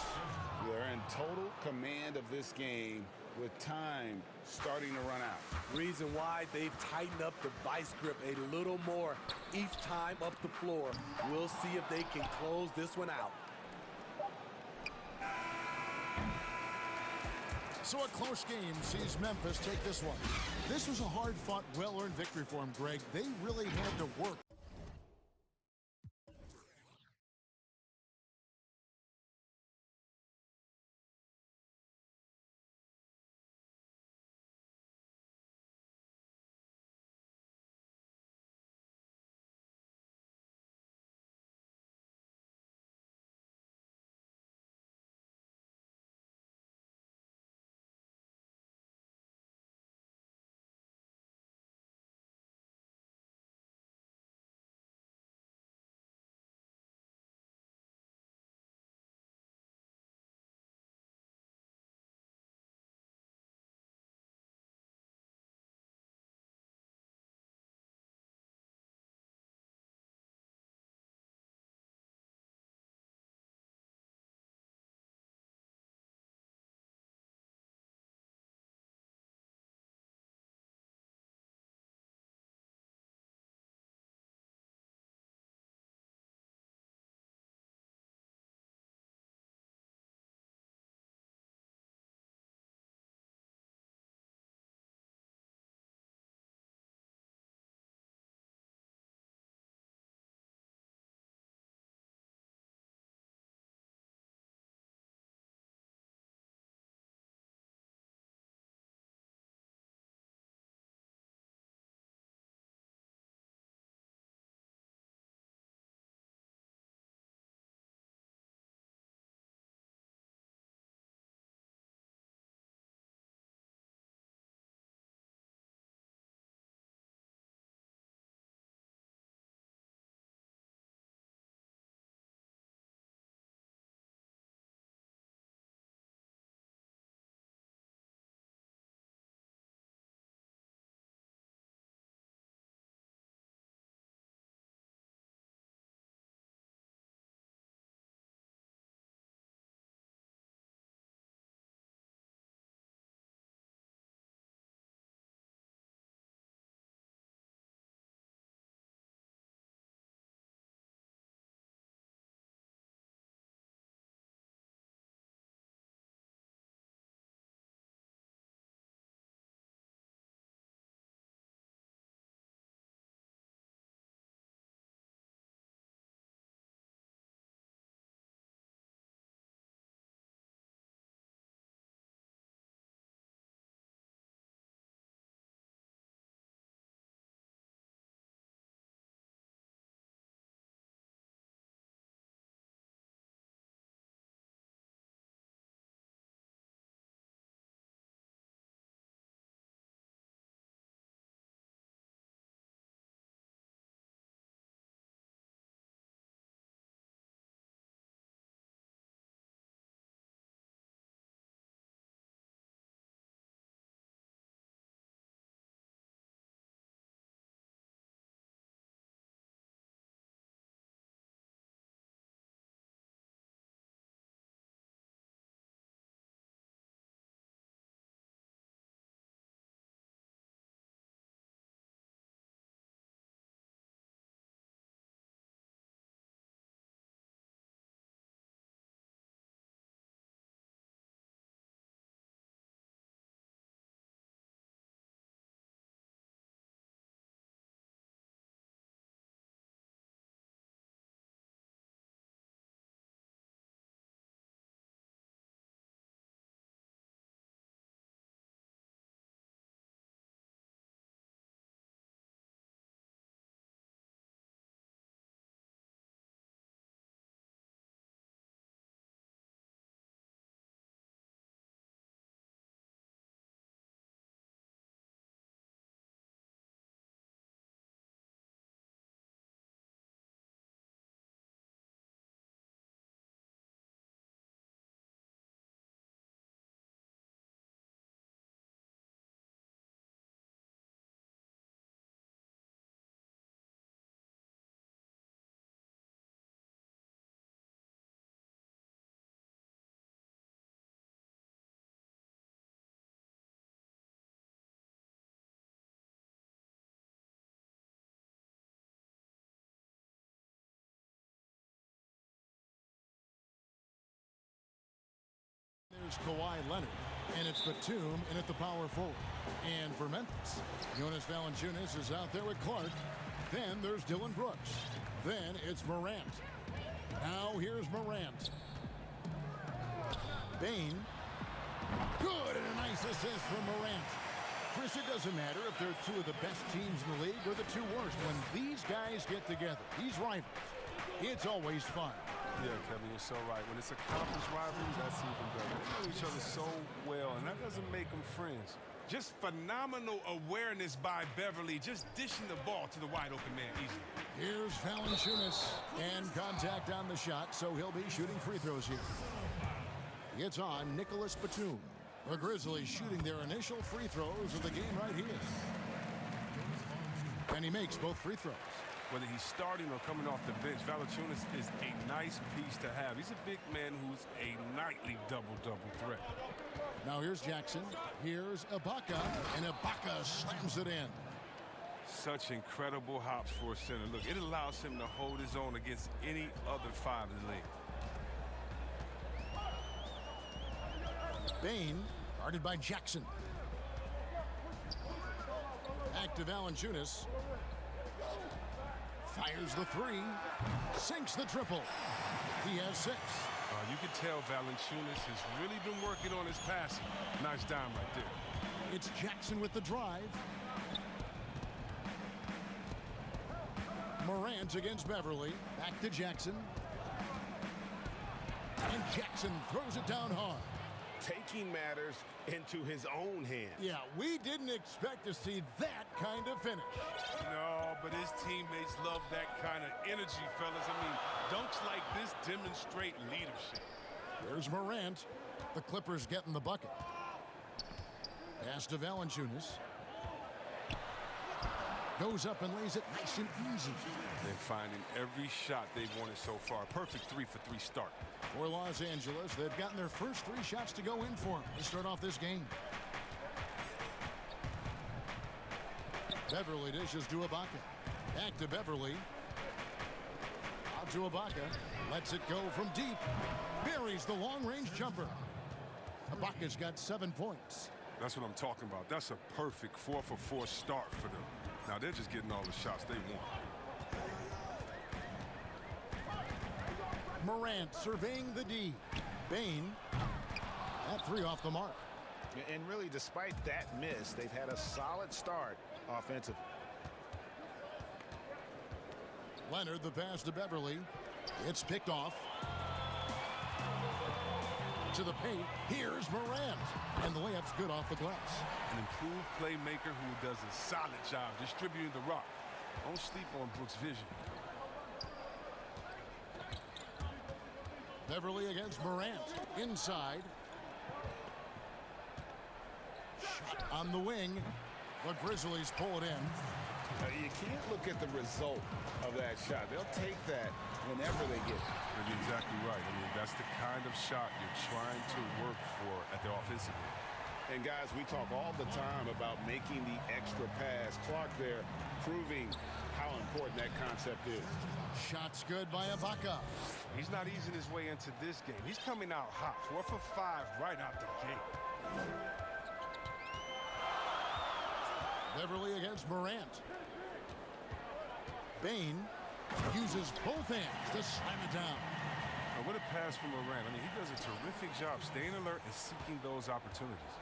They're in total command of this game with time starting to run out. Reason why they've tightened up the vice grip a little more each time up the floor. We'll see if they can close this one out. So a close game sees Memphis take this one. This was a hard-fought, well-earned victory for them, Greg. They really had to work. Here's Kawhi Leonard. And it's Batum in at the power forward. And for Memphis, Jonas Valanciunas is out there with Clark. Then there's Dylan Brooks. Then it's Morant. Now here's Morant. Bane. Good, and a nice assist from Morant. Chris, it doesn't matter if they're two of the best teams in the league or the two worst. When these guys get together, these rivals, it's always fun. Yeah, Kevin, you're so right. When it's a conference rivalry, that's even better. They know each other so well, and that doesn't make them friends. Just phenomenal awareness by Beverly, just dishing the ball to the wide open man easily. Here's Valanciunas, and contact on the shot, so he'll be shooting free throws here. It's on Nicholas Batum. The Grizzlies shooting their initial free throws of the game right here. And he makes both free throws. Whether he's starting or coming off the bench, Valanciunas is a nice piece to have. He's a big man who's a nightly double-double threat. Now here's Jackson. Here's Ibaka, and Ibaka slams it in. Such incredible hops for a center. Look, it allows him to hold his own against any other five in the league. Bane, guarded by Jackson. Back to Valanciunas. Fires the three. Sinks the triple. He has 6. You can tell Valanciunas has really been working on his passing. Nice dime right there. It's Jackson with the drive. Morant against Beverly. Back to Jackson. And Jackson throws it down hard. Taking matters into his own hands. Yeah, we didn't expect to see that kind of finish. No, but his teammates love that kind of energy, fellas. I mean, dunks like this demonstrate leadership. There's Morant. The Clippers getting the bucket. Pass to Valanciunas. Goes up and lays it nice and easy. They're finding every shot they've wanted so far. Perfect 3-for-3 start. For Los Angeles, they've gotten their first 3 shots to go in for them to start off this game. Beverly dishes to Ibaka. Back to Beverly. Out to Ibaka. Lets it go from deep. Buries the long-range jumper. Ibaka's got 7 points. That's what I'm talking about. That's a perfect 4-for-4 start for them. Now they're just getting all the shots they want. Morant surveying the D. Bane. That 3 off the mark. And really, despite that miss, they've had a solid start offensively. Leonard, the pass to Beverly. It's picked off. To the paint. Here's Morant. And the layup's good off the glass. An improved playmaker who does a solid job distributing the rock. Don't sleep on Brooks' vision. Beverly against Morant. Inside. Shot on the wing. The Grizzlies pull it in. You can't look at the result of that shot. They'll take that whenever they get it. You're exactly right. I mean, that's the kind of shot you're trying to work for at the offensive end. And guys, we talk all the time about making the extra pass. Clark there proving how important that concept is. Shots good by Ibaka. He's not easing his way into this game. He's coming out hot. 4 for 5 right out the gate. Beverly against Morant. Bane uses both hands to slam it down. Now, what a pass from Morant. I mean, he does a terrific job staying alert and seeking those opportunities.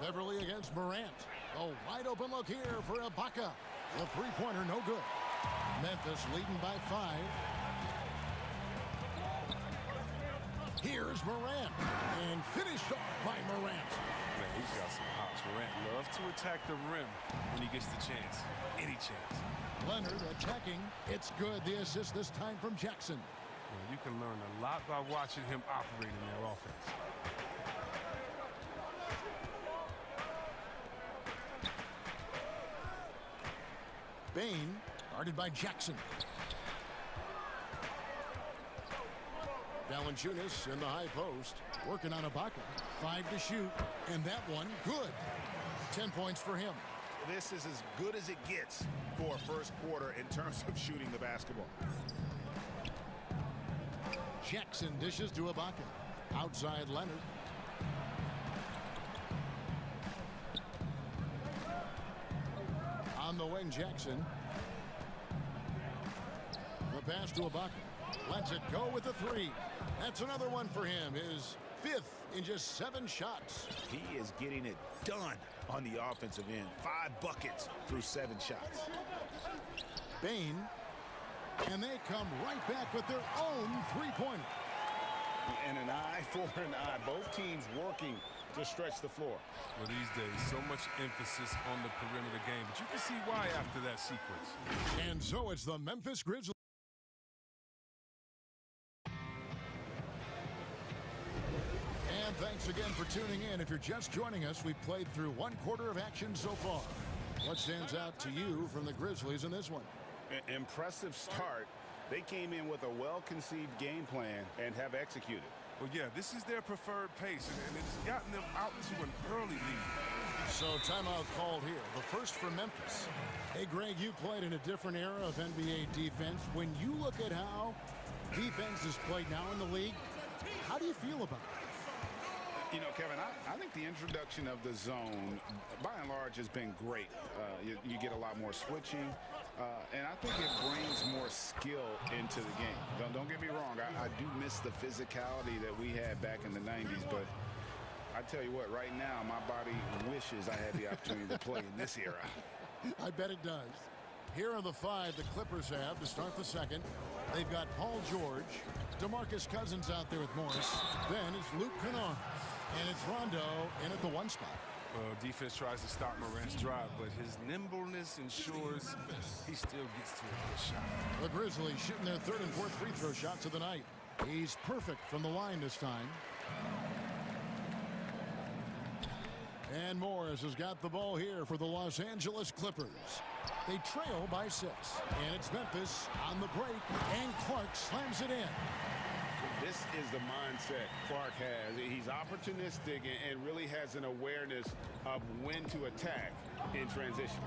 Beverly against Morant. A wide open look here for Ibaka. The 3-pointer no good. Memphis leading by 5. Here's Morant. And finished off by Morant. Man, he's got some hops. Morant loves to attack the rim when he gets the chance. Any chance. Leonard attacking. It's good. The assist this time from Jackson. Well, you can learn a lot by watching him operate in their offense. Bane, guarded by Jackson. Valanciunas in the high post, working on Ibaka. 5 to shoot, and that one good. 10 points for him. This is as good as it gets for a first quarter in terms of shooting the basketball. Jackson dishes to Ibaka. Outside Leonard. On the wing, Jackson. The pass to Ibaka. Lets it go with the three. That's another one for him. His 5th in just 7 shots. He is getting it done on the offensive end. 5 buckets through 7 shots. Bain. And they come right back with their own three-pointer. And an eye for an eye. Both teams working to stretch the floor. Well, these days, so much emphasis on the perimeter game, but you can see why after that sequence. And so it's the Memphis Grizzlies. And thanks again for tuning in. If you're just joining us, we've played through 1 quarter of action so far. What stands out to you from the Grizzlies in this one? Impressive start. They came in with a well-conceived game plan and have executed. Well, yeah, this is their preferred pace, and it's gotten them out to an early lead. So timeout called here. The first for Memphis. Hey, Greg, you played in a different era of NBA defense. When you look at how defense is played now in the league, how do you feel about it? You know, Kevin, I think the introduction of the zone, by and large, has been great. You get a lot more switching, and I think it brings more skill into the game. Don't get me wrong. I do miss the physicality that we had back in the 90s, but I tell you what, right now, my body wishes I had the opportunity to play in this era. I bet it does. Here are the 5 the Clippers have to start the second. They've got Paul George, DeMarcus Cousins out there with Morris. Then it's Luke Kennard. And it's Rondo in at the 1 spot. Well, defense tries to stop Morant's drive, but his nimbleness ensures he still gets to a good shot. The Grizzlies shooting their 3rd and 4th free throw shots of the night. He's perfect from the line this time. And Morris has got the ball here for the Los Angeles Clippers. They trail by 6. And it's Memphis on the break. And Clark slams it in. This is the mindset Clark has. He's opportunistic and really has an awareness of when to attack in transition.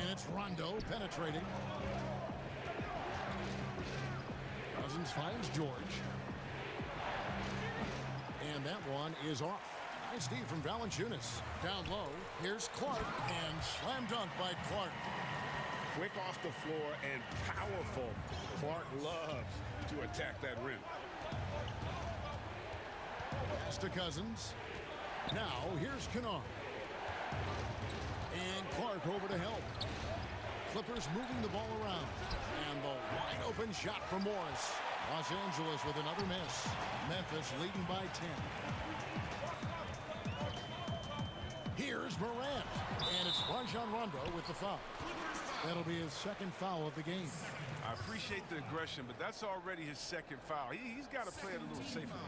And it's Rondo penetrating. Cousins finds George. And that one is off. Nice D from Valanciunas. Down low, here's Clark, and slam dunk by Clark. Quick off the floor and powerful. Clark loves to attack that rim. Pass to Cousins. Now here's Kennard. And Clark over to help. Clippers moving the ball around. And the wide open shot from Morris. Los Angeles with another miss. Memphis leading by 10. Here's Morant. And it's Rajon Rondo with the foul. That'll be his 2nd foul of the game. I appreciate the aggression, but that's already his 2nd foul. He's got to play it a little safer.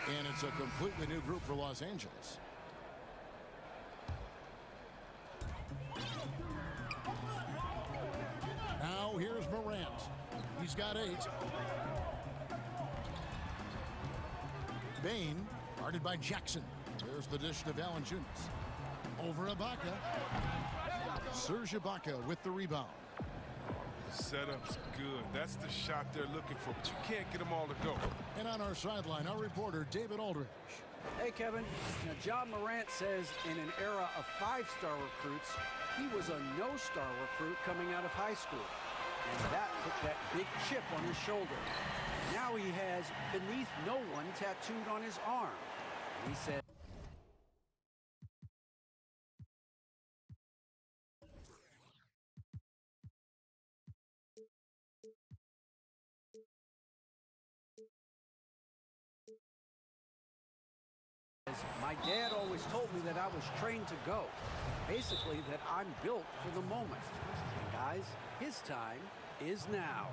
And it's a completely new group for Los Angeles. Now here's Morant. He's got 8. Bain, guarded by Jackson. There's the dish to Valanciunas. Over Ibaka. Serge Ibaka with the rebound. The setup's good. That's the shot they're looking for, but you can't get them all to go. And on our sideline, our reporter, David Aldridge. Hey, Kevin. Now, John Morant says in an era of 5-star recruits, he was a no-star recruit coming out of high school. And that put that big chip on his shoulder. Now he has beneath no one tattooed on his arm. And he said, my dad always told me that I was trained to go. Basically, that I'm built for the moment. And guys, his time is now.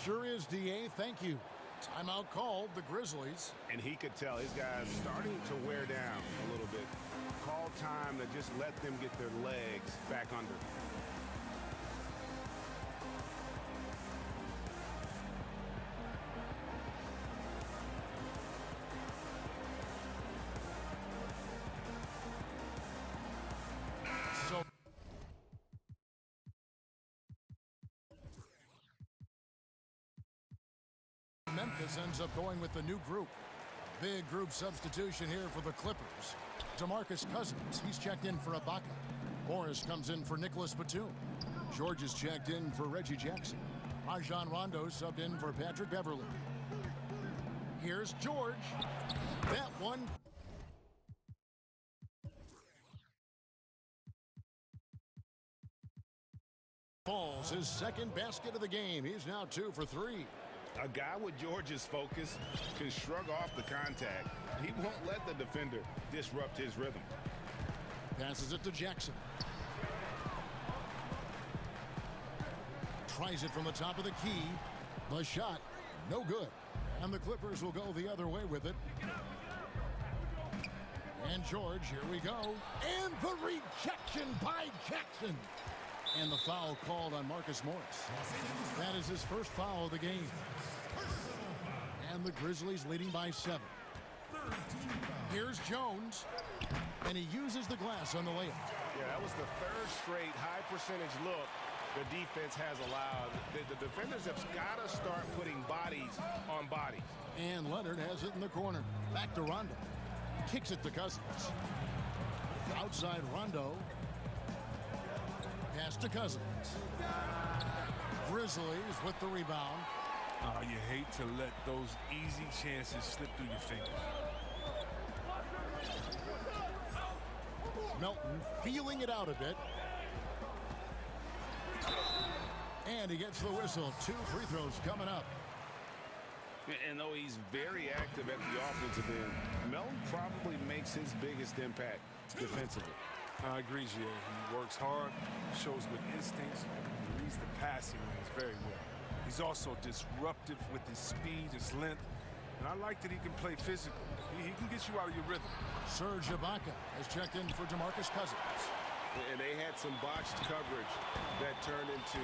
Sure is, DA. Thank you. Timeout called, the Grizzlies. And he could tell his guys starting to wear down a little bit. Call time to just let them get their legs back under. Memphis ends up going with the new group. Big group substitution here for the Clippers. DeMarcus Cousins, he's checked in for Ibaka. Morris comes in for Nicholas Batum. George is checked in for Reggie Jackson. Rajon Rondo subbed in for Patrick Beverly. Here's George. That one. Falls his second basket of the game. He's now 2 for 3. A guy with George's focus can shrug off the contact. He won't let the defender disrupt his rhythm. Passes it to Jackson. Tries it from the top of the key. The shot, no good. And the Clippers will go the other way with it. And George, here we go. And the rejection by Jackson. And the foul called on Marcus Morris. That is his first foul of the game. And the Grizzlies leading by 7. Here's Jones. And he uses the glass on the layup. Yeah, that was the third straight high percentage look the defense has allowed. The defenders have got to start putting bodies on bodies. And Leonard has it in the corner. Back to Rondo. Kicks it to Cousins. Outside Rondo. Pass to Cousins. Grizzlies with the rebound. You hate to let those easy chances slip through your fingers. Melton feeling it out a bit. And he gets the whistle. 2 free throws coming up. And though he's very active at the offensive end, Melton probably makes his biggest impact defensively. I agree, Jay. He works hard, shows good instincts, and reads the passing lanes very well. He's also disruptive with his speed, his length, and I like that he can play physical. He can get you out of your rhythm. Serge Ibaka has checked in for DeMarcus Cousins. And they had some botched coverage that turned into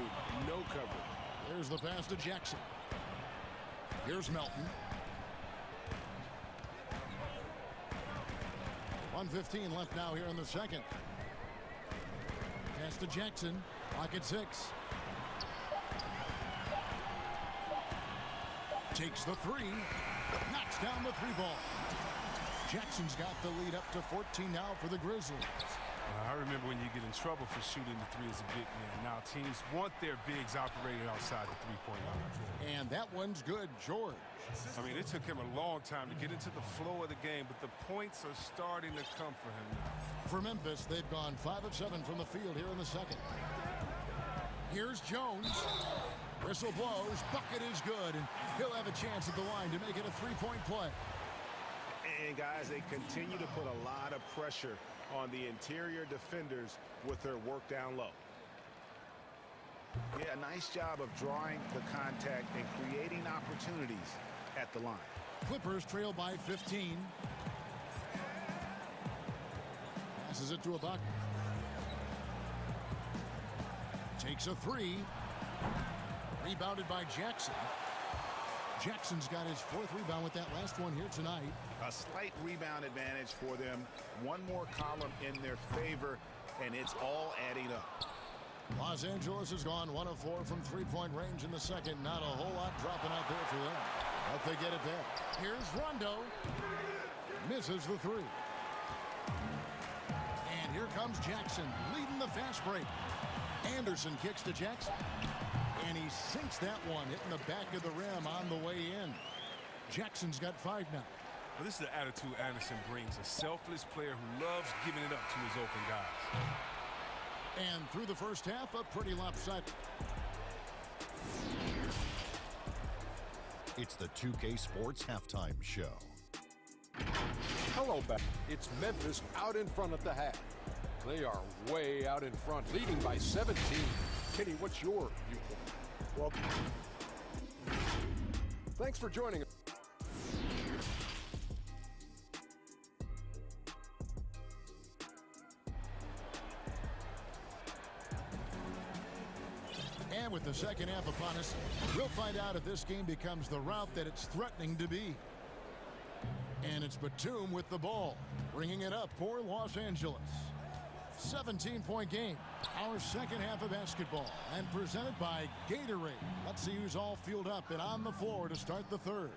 no coverage. There's the pass to Jackson. Here's Melton. 1:15 left now here in the second. Pass to Jackson. Clock at 6. Takes the 3. Knocks down the 3-ball. Jackson's got the lead up to 14 now for the Grizzlies. I remember when you get in trouble for shooting the 3 as a big man. Now teams want their bigs operating outside the 3-point line. And that one's good, George. I mean, it took him a long time to get into the flow of the game, but the points are starting to come for him now. For Memphis, they've gone 5 of 7 from the field here in the second. Here's Jones. Whistle blows. Bucket is good, and he'll have a chance at the line to make it a 3-point play. And guys, they continue to put a lot of pressure on the interior defenders with their work down low. Yeah, nice job of drawing the contact and creating opportunities at the line. Clippers trail by 15. Passes it to Ibaka. Takes a 3. Rebounded by Jackson. Jackson's got his 4th rebound with that last one here tonight. A slight rebound advantage for them. One more column in their favor, and it's all adding up. Los Angeles has gone 1 of 4 from 3-point range in the second. Not a whole lot dropping out there for them. But they get it back. Here's Rondo. Misses the 3. And here comes Jackson leading the fast break. Anderson kicks to Jackson. And he sinks that one, hitting the back of the rim on the way in. Jackson's got 5 now. Well, this is the attitude Anderson brings. A selfless player who loves giving it up to his open guys. And through the first half, a pretty lopsided. It's the 2K Sports Halftime Show. Hello, back. It's Memphis out in front at the half. They are way out in front, leading by 17. Kenny, what's your viewpoint? Well, thanks for joining us. And with the second half upon us, we'll find out if this game becomes the route that it's threatening to be. And it's Batum with the ball, bringing it up for Los Angeles. 17-point game. Our second half of basketball and presented by Gatorade. Let's see who's all fueled up and on the floor to start the third.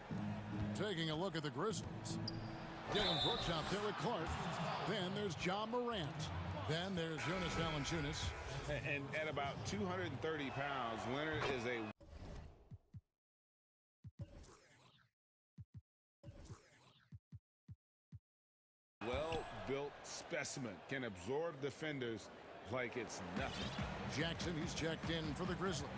Taking a look at the Grizzlies. Dylan Brooks out there at Clark. Then there's John Morant. Then there's Jonas Valanciunas. And at about 230 pounds, Leonard is a well-built specimen. Can absorb defenders like it's nothing. Jackson, he's checked in for the Grizzlies.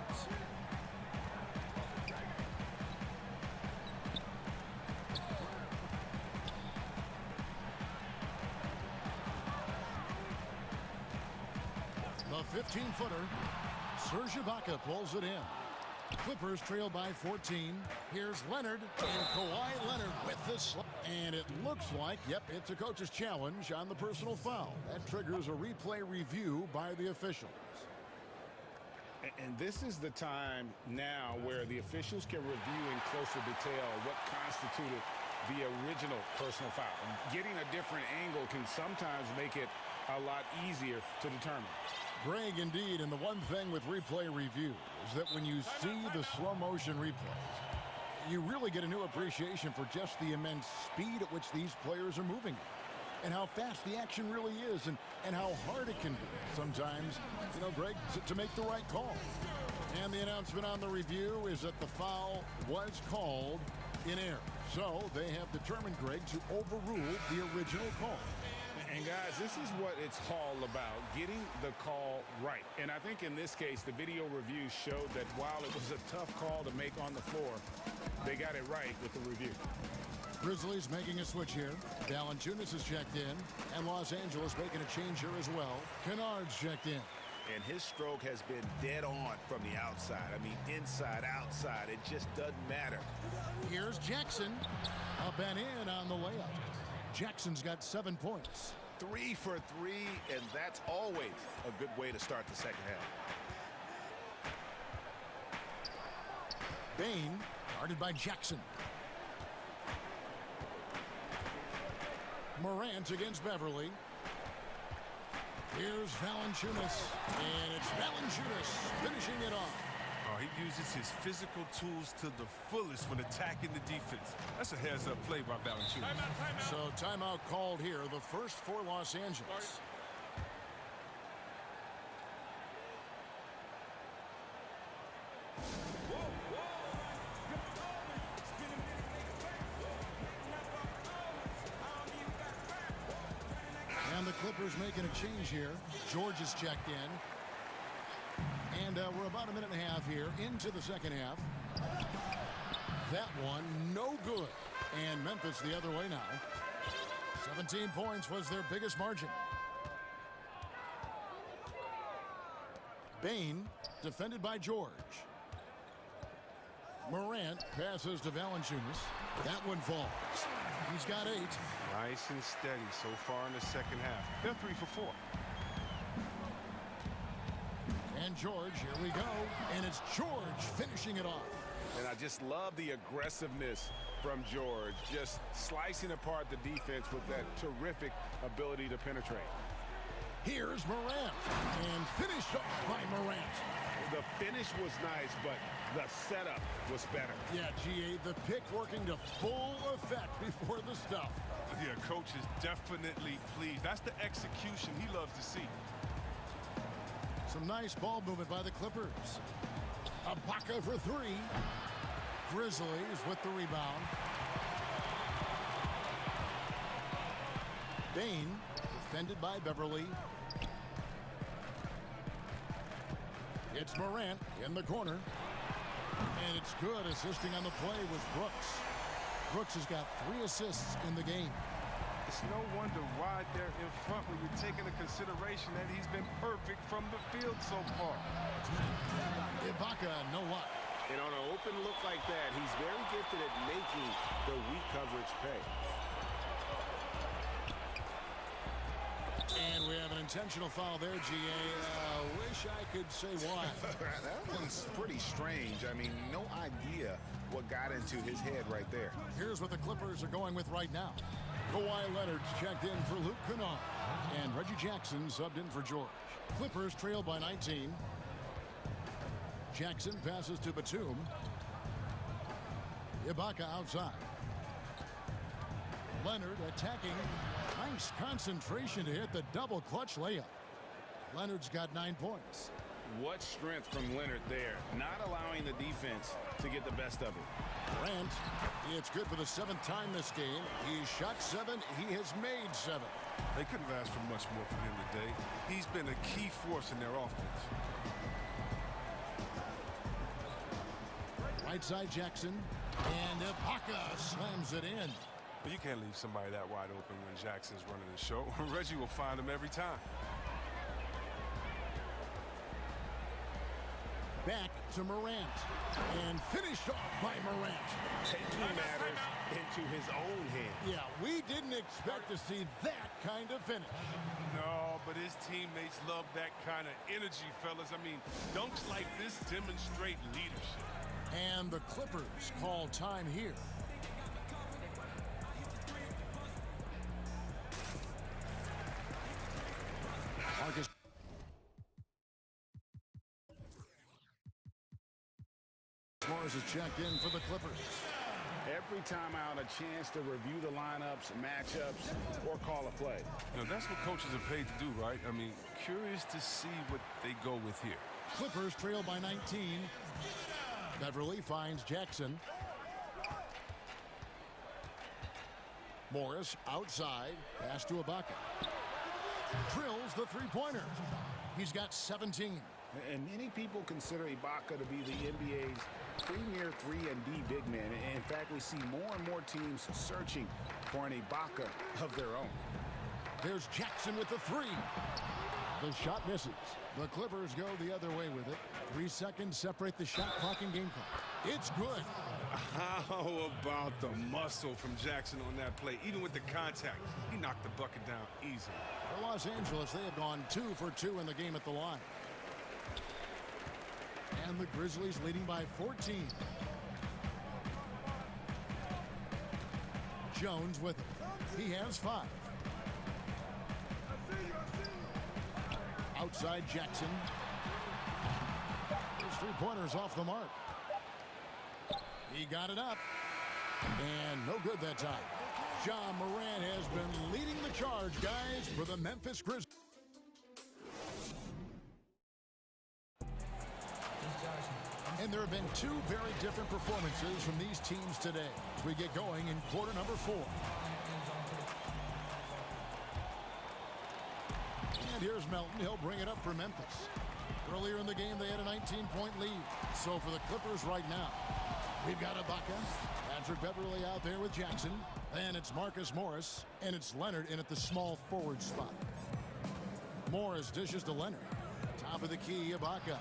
The 15-footer, Serge Ibaka pulls it in. Clippers trail by 14. Here's Leonard, and Kawhi Leonard with this. And it looks like, yep, it's a coach's challenge on the personal foul. That triggers a replay review by the officials. And this is the time now where the officials can review in closer detail what constituted the original personal foul. Getting a different angle can sometimes make it a lot easier to determine. Greg, indeed, and the one thing with replay review is that when you see the slow motion replays, you really get a new appreciation for just the immense speed at which these players are moving and how fast the action really is and how hard it can be sometimes, you know, Greg, to make the right call. And the announcement on the review is that the foul was called in error. So they have determined, Greg, to overrule the original call. And guys, this is what it's all about, getting the call right. And I think in this case, the video review showed that while it was a tough call to make on the floor, they got it right with the review. Grizzlies making a switch here. Valanciunas is checked in, and Los Angeles making a change here as well. Kennard's checked in. And his stroke has been dead on from the outside. I mean, inside, outside, it just doesn't matter. Here's Jackson. Up and in on the layup. Jackson's got 7 points. 3 for 3, and that's always a good way to start the second half. Bain, guarded by Jackson. Morant against Beverly. Here's Valanciunas, and it's Valanciunas finishing it off. He uses his physical tools to the fullest when attacking the defense. That's a heads-up play by Valanciunas. So timeout called here, the first for Los Angeles. And the Clippers making a change here. George is checked in. And we're about a minute and a half here into the second half. That one, no good. And Memphis the other way now. 17 points was their biggest margin. Bain, defended by George. Morant passes to Valanciunas. That one falls. He's got 8. Nice and steady so far in the second half. They're 3 for 4. And George, here we go. And it's George finishing it off. And I just love the aggressiveness from George. Just slicing apart the defense with that terrific ability to penetrate. Here's Morant. And finished off by Morant. The finish was nice, but the setup was better. Yeah, GA, the pick working to full effect before the stuff. Yeah, coach is definitely pleased. That's the execution he loves to see. Some nice ball movement by the Clippers. Ibaka for 3. Grizzlies with the rebound. Bain, defended by Beverly. It's Morant in the corner. And it's good, assisting on the play with Brooks. Brooks has got 3 assists in the game. It's no wonder why they're in front when you're taking into consideration that he's been perfect from the field so far. Ibaka, no luck. And on an open look like that, he's very gifted at making the weak coverage pay. And we have an intentional foul there, GA. Wish I could say why. That one's pretty strange. I mean, no idea what got into his head right there. Here's what the Clippers are going with right now. Kawhi Leonard's checked in for Luke Kennard. And Reggie Jackson subbed in for George. Clippers trail by 19. Jackson passes to Batum. Ibaka outside. Leonard attacking. Nice concentration to hit the double clutch layup. Leonard's got 9 points. What strength from Leonard there, not allowing the defense to get the best of it. Durant, it's good for the 7th time this game. He's shot 7. He has made 7. They couldn't have asked for much more from him today. He's been a key force in their offense. Right side Jackson, and Ibaka slams it in. But you can't leave somebody that wide open when Jackson's running the show. Reggie will find him every time. Back to Morant, and finished off by Morant. Taking matters into his own hand. Yeah, we didn't expect to see that kind of finish. No, but his teammates love that kind of energy, fellas. I mean, dunks like this demonstrate leadership. And the Clippers call time here. Marcus. Morris is checked in for the Clippers. Every time out, a chance to review the lineups, matchups, or call a play. Now, that's what coaches are paid to do, right? I mean, curious to see what they go with here. Clippers trail by 19. Beverly finds Jackson. Morris outside. Pass to Ibaka. Drills the three-pointer. He's got 17. And many people consider Ibaka to be the NBA's premier 3-and-D big man. In fact, we see more and more teams searching for an Ibaka of their own. There's Jackson with the 3. The shot misses. The Clippers go the other way with it. 3 seconds separate the shot clock and game clock. It's good. How about the muscle from Jackson on that play? Even with the contact, he knocked the bucket down easily. For Los Angeles, they have gone 2 for 2 in the game at the line. And the Grizzlies leading by 14. Jones with it. He has 5. Outside Jackson. His three-pointers off the mark. He got it up. And no good that time. Ja Morant has been leading the charge, guys, for the Memphis Grizzlies. And there have been 2 very different performances from these teams today as we get going in quarter number 4. And here's Melton. He'll bring it up for Memphis. Earlier in the game, they had a 19-point lead. So for the Clippers right now, we've got Ibaka, Patrick Beverly out there with Jackson. Then it's Marcus Morris, and it's Leonard in at the small forward spot. Morris dishes to Leonard. Top of the key, Ibaka.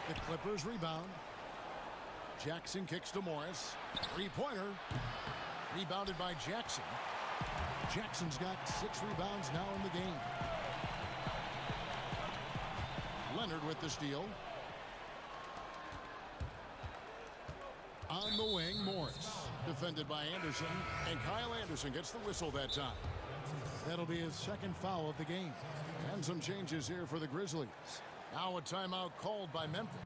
The Clippers rebound. Jackson kicks to Morris. Three-pointer. Rebounded by Jackson. Jackson's got 6 rebounds now in the game. Leonard with the steal. On the wing, Morris. Defended by Anderson. And Kyle Anderson gets the whistle that time. That'll be his 2nd foul of the game. And some changes here for the Grizzlies. Now a timeout called by Memphis.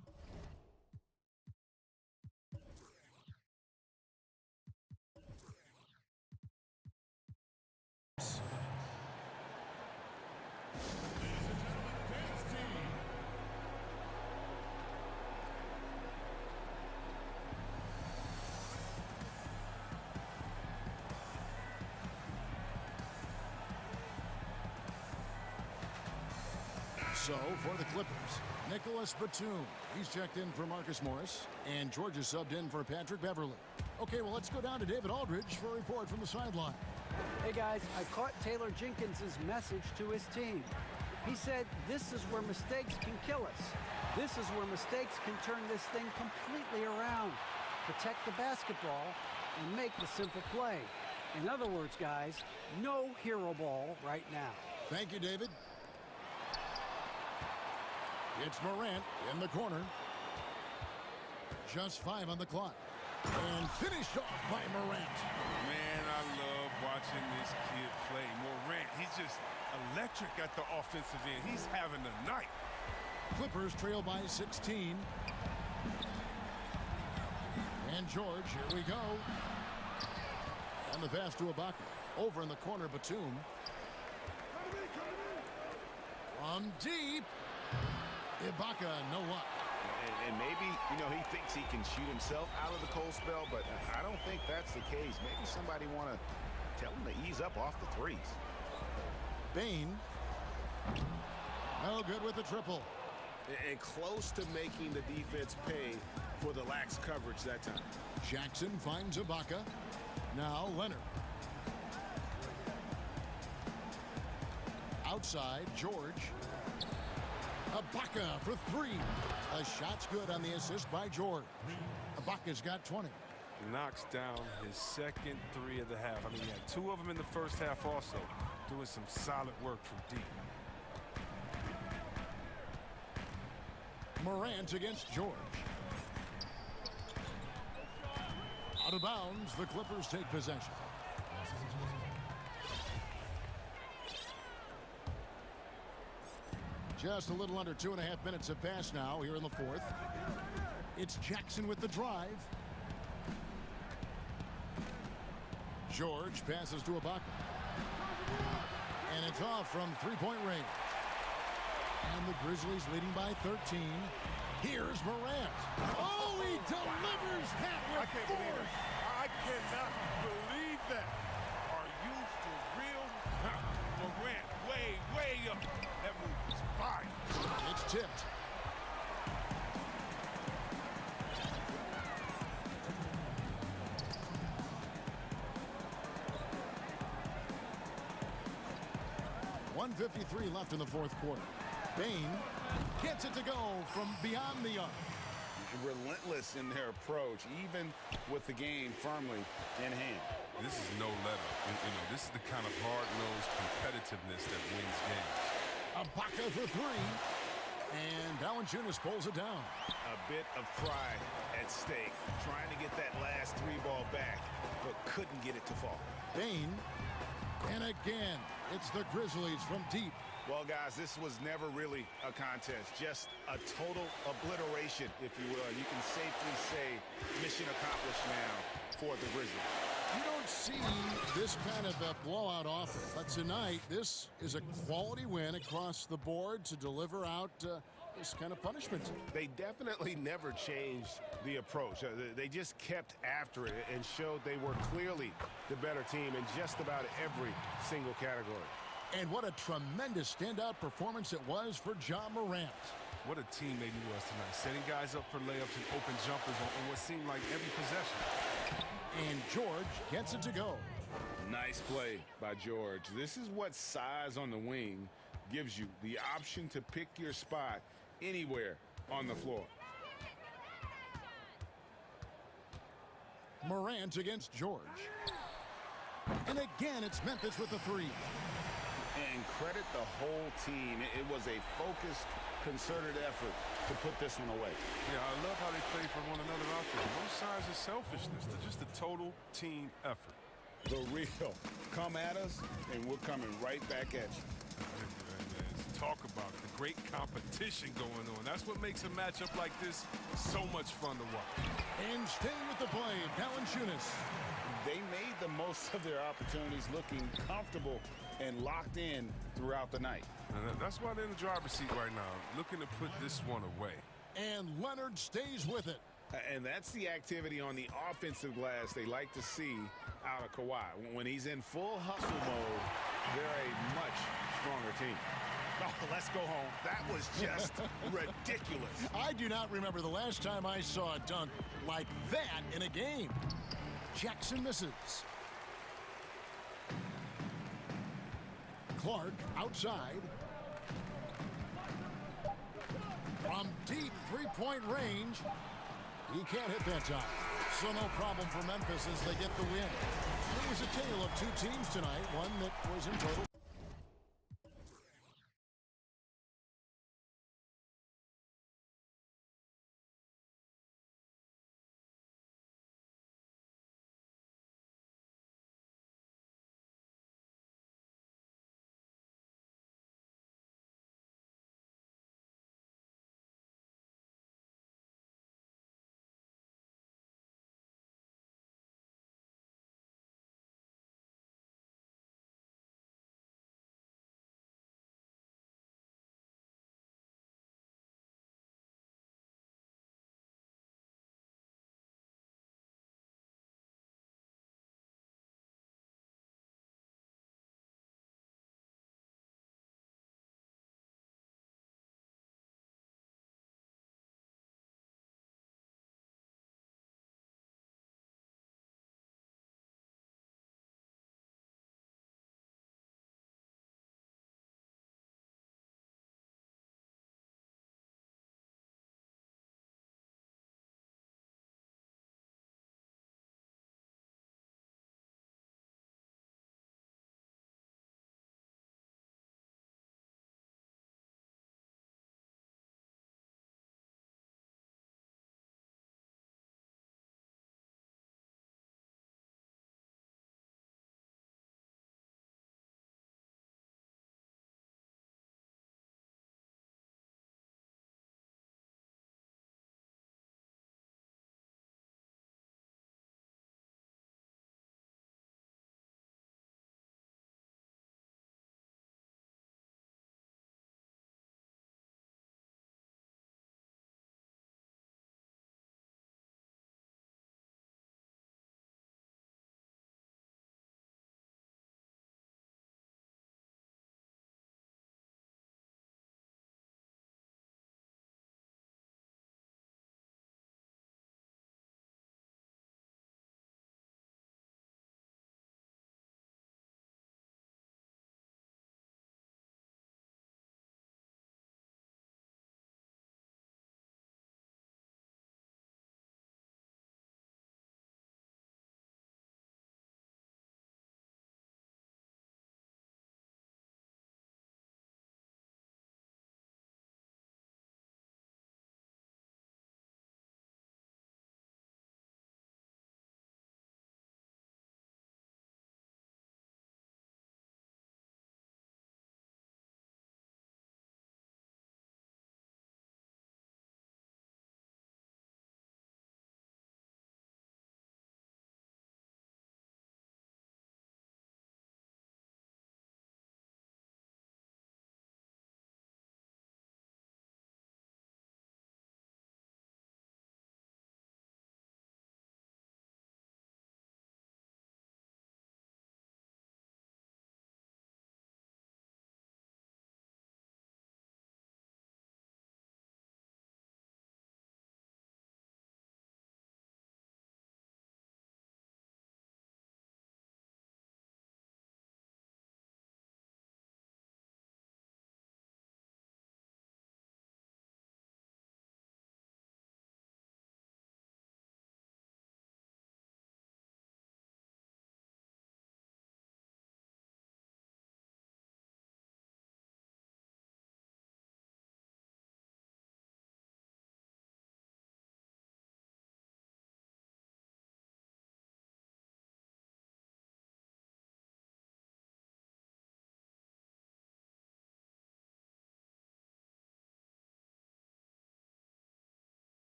So for the Clippers, Nicholas Batum. He's checked in for Marcus Morris. And George is subbed in for Patrick Beverly. Okay, well, let's go down to David Aldridge for a report from the sideline. Hey, guys, I caught Taylor Jenkins' message to his team. He said, this is where mistakes can kill us. This is where mistakes can turn this thing completely around. Protect the basketball and make the simple play. In other words, guys, no hero ball right now. Thank you, David. It's Morant in the corner. Just 5 on the clock. And finished off by Morant. Man, I love watching this kid play. Morant, he's just electric at the offensive end. He's having a night. Clippers trail by 16. And George, here we go. And the pass to Ibaka. Over in the corner, Batum. From deep. Ibaka, no luck. And maybe, you know, he thinks he can shoot himself out of the cold spell, but I don't think that's the case. Maybe somebody want to tell him to ease up off the threes. Bain. No good with the triple. And close to making the defense pay for the lax coverage that time. Jackson finds Ibaka. Now Leonard. Outside, George. Ibaka for three. A shot's good on the assist by George. Ibaka's got 20. Knocks down his second three of the half. I mean, he had 2 of them in the first half also, doing some solid work from deep. Morant against George. Out of bounds, the Clippers take possession. Just a little under 2.5 minutes have passed now here in the fourth. It's Jackson with the drive. George passes to Ibaka. And it's off from three-point range. And the Grizzlies leading by 13. Here's Morant. Oh, he delivers that with force. I cannot believe that. Are you for real? Morant, way up. That move is fine. It's tipped. .153 left in the fourth quarter. Bain gets it to go from beyond the arc. Relentless in their approach, even with the game firmly in hand. This is no letter. You know, this is the kind of hard-nosed competitiveness that wins games. Ibaka for three. And Valanciunas pulls it down. A bit of pride at stake, trying to get that last three ball back, but couldn't get it to fall. Bain. And again, it's the Grizzlies from deep. Well, guys, this was never really a contest, just a total obliteration, if you will. You can safely say mission accomplished now for the Grizzlies. You don't see this kind of a blowout often, but tonight this is a quality win across the board to deliver out this kind of punishment. They definitely never changed the approach. They just kept after it and showed they were clearly the better team in just about every single category. And what a tremendous standout performance it was for Ja Morant. What a teammate he was tonight, setting guys up for layups and open jumpers on what seemed like every possession. And George gets it to go. Nice play by George. This is what size on the wing gives you, the option to pick your spot anywhere on the floor. Morant against George. And again, it's Memphis with the three. And credit the whole team. It was a focused, concerted effort to put this one away. Yeah, I love how they play for one another out there. No signs of selfishness. They're just a total team effort. The real. Come at us, and we're coming right back at you. Talk about the great competition going on. That's what makes a matchup like this so much fun to watch. And staying with the play, Valanciunas. They made the most of their opportunities, looking comfortable and locked in throughout the night. And that's why they're in the driver's seat right now, looking to put this one away. And Leonard stays with it. And that's the activity on the offensive glass they like to see out of Kawhi. When he's in full hustle mode, they're a much stronger team. Oh, let's go home. That was just ridiculous. I do not remember the last time I saw a dunk like that in a game. Jackson misses. Clark outside. From deep three-point range. He can't hit that time. So no problem for Memphis as they get the win. It was a tale of two teams tonight, one that was in total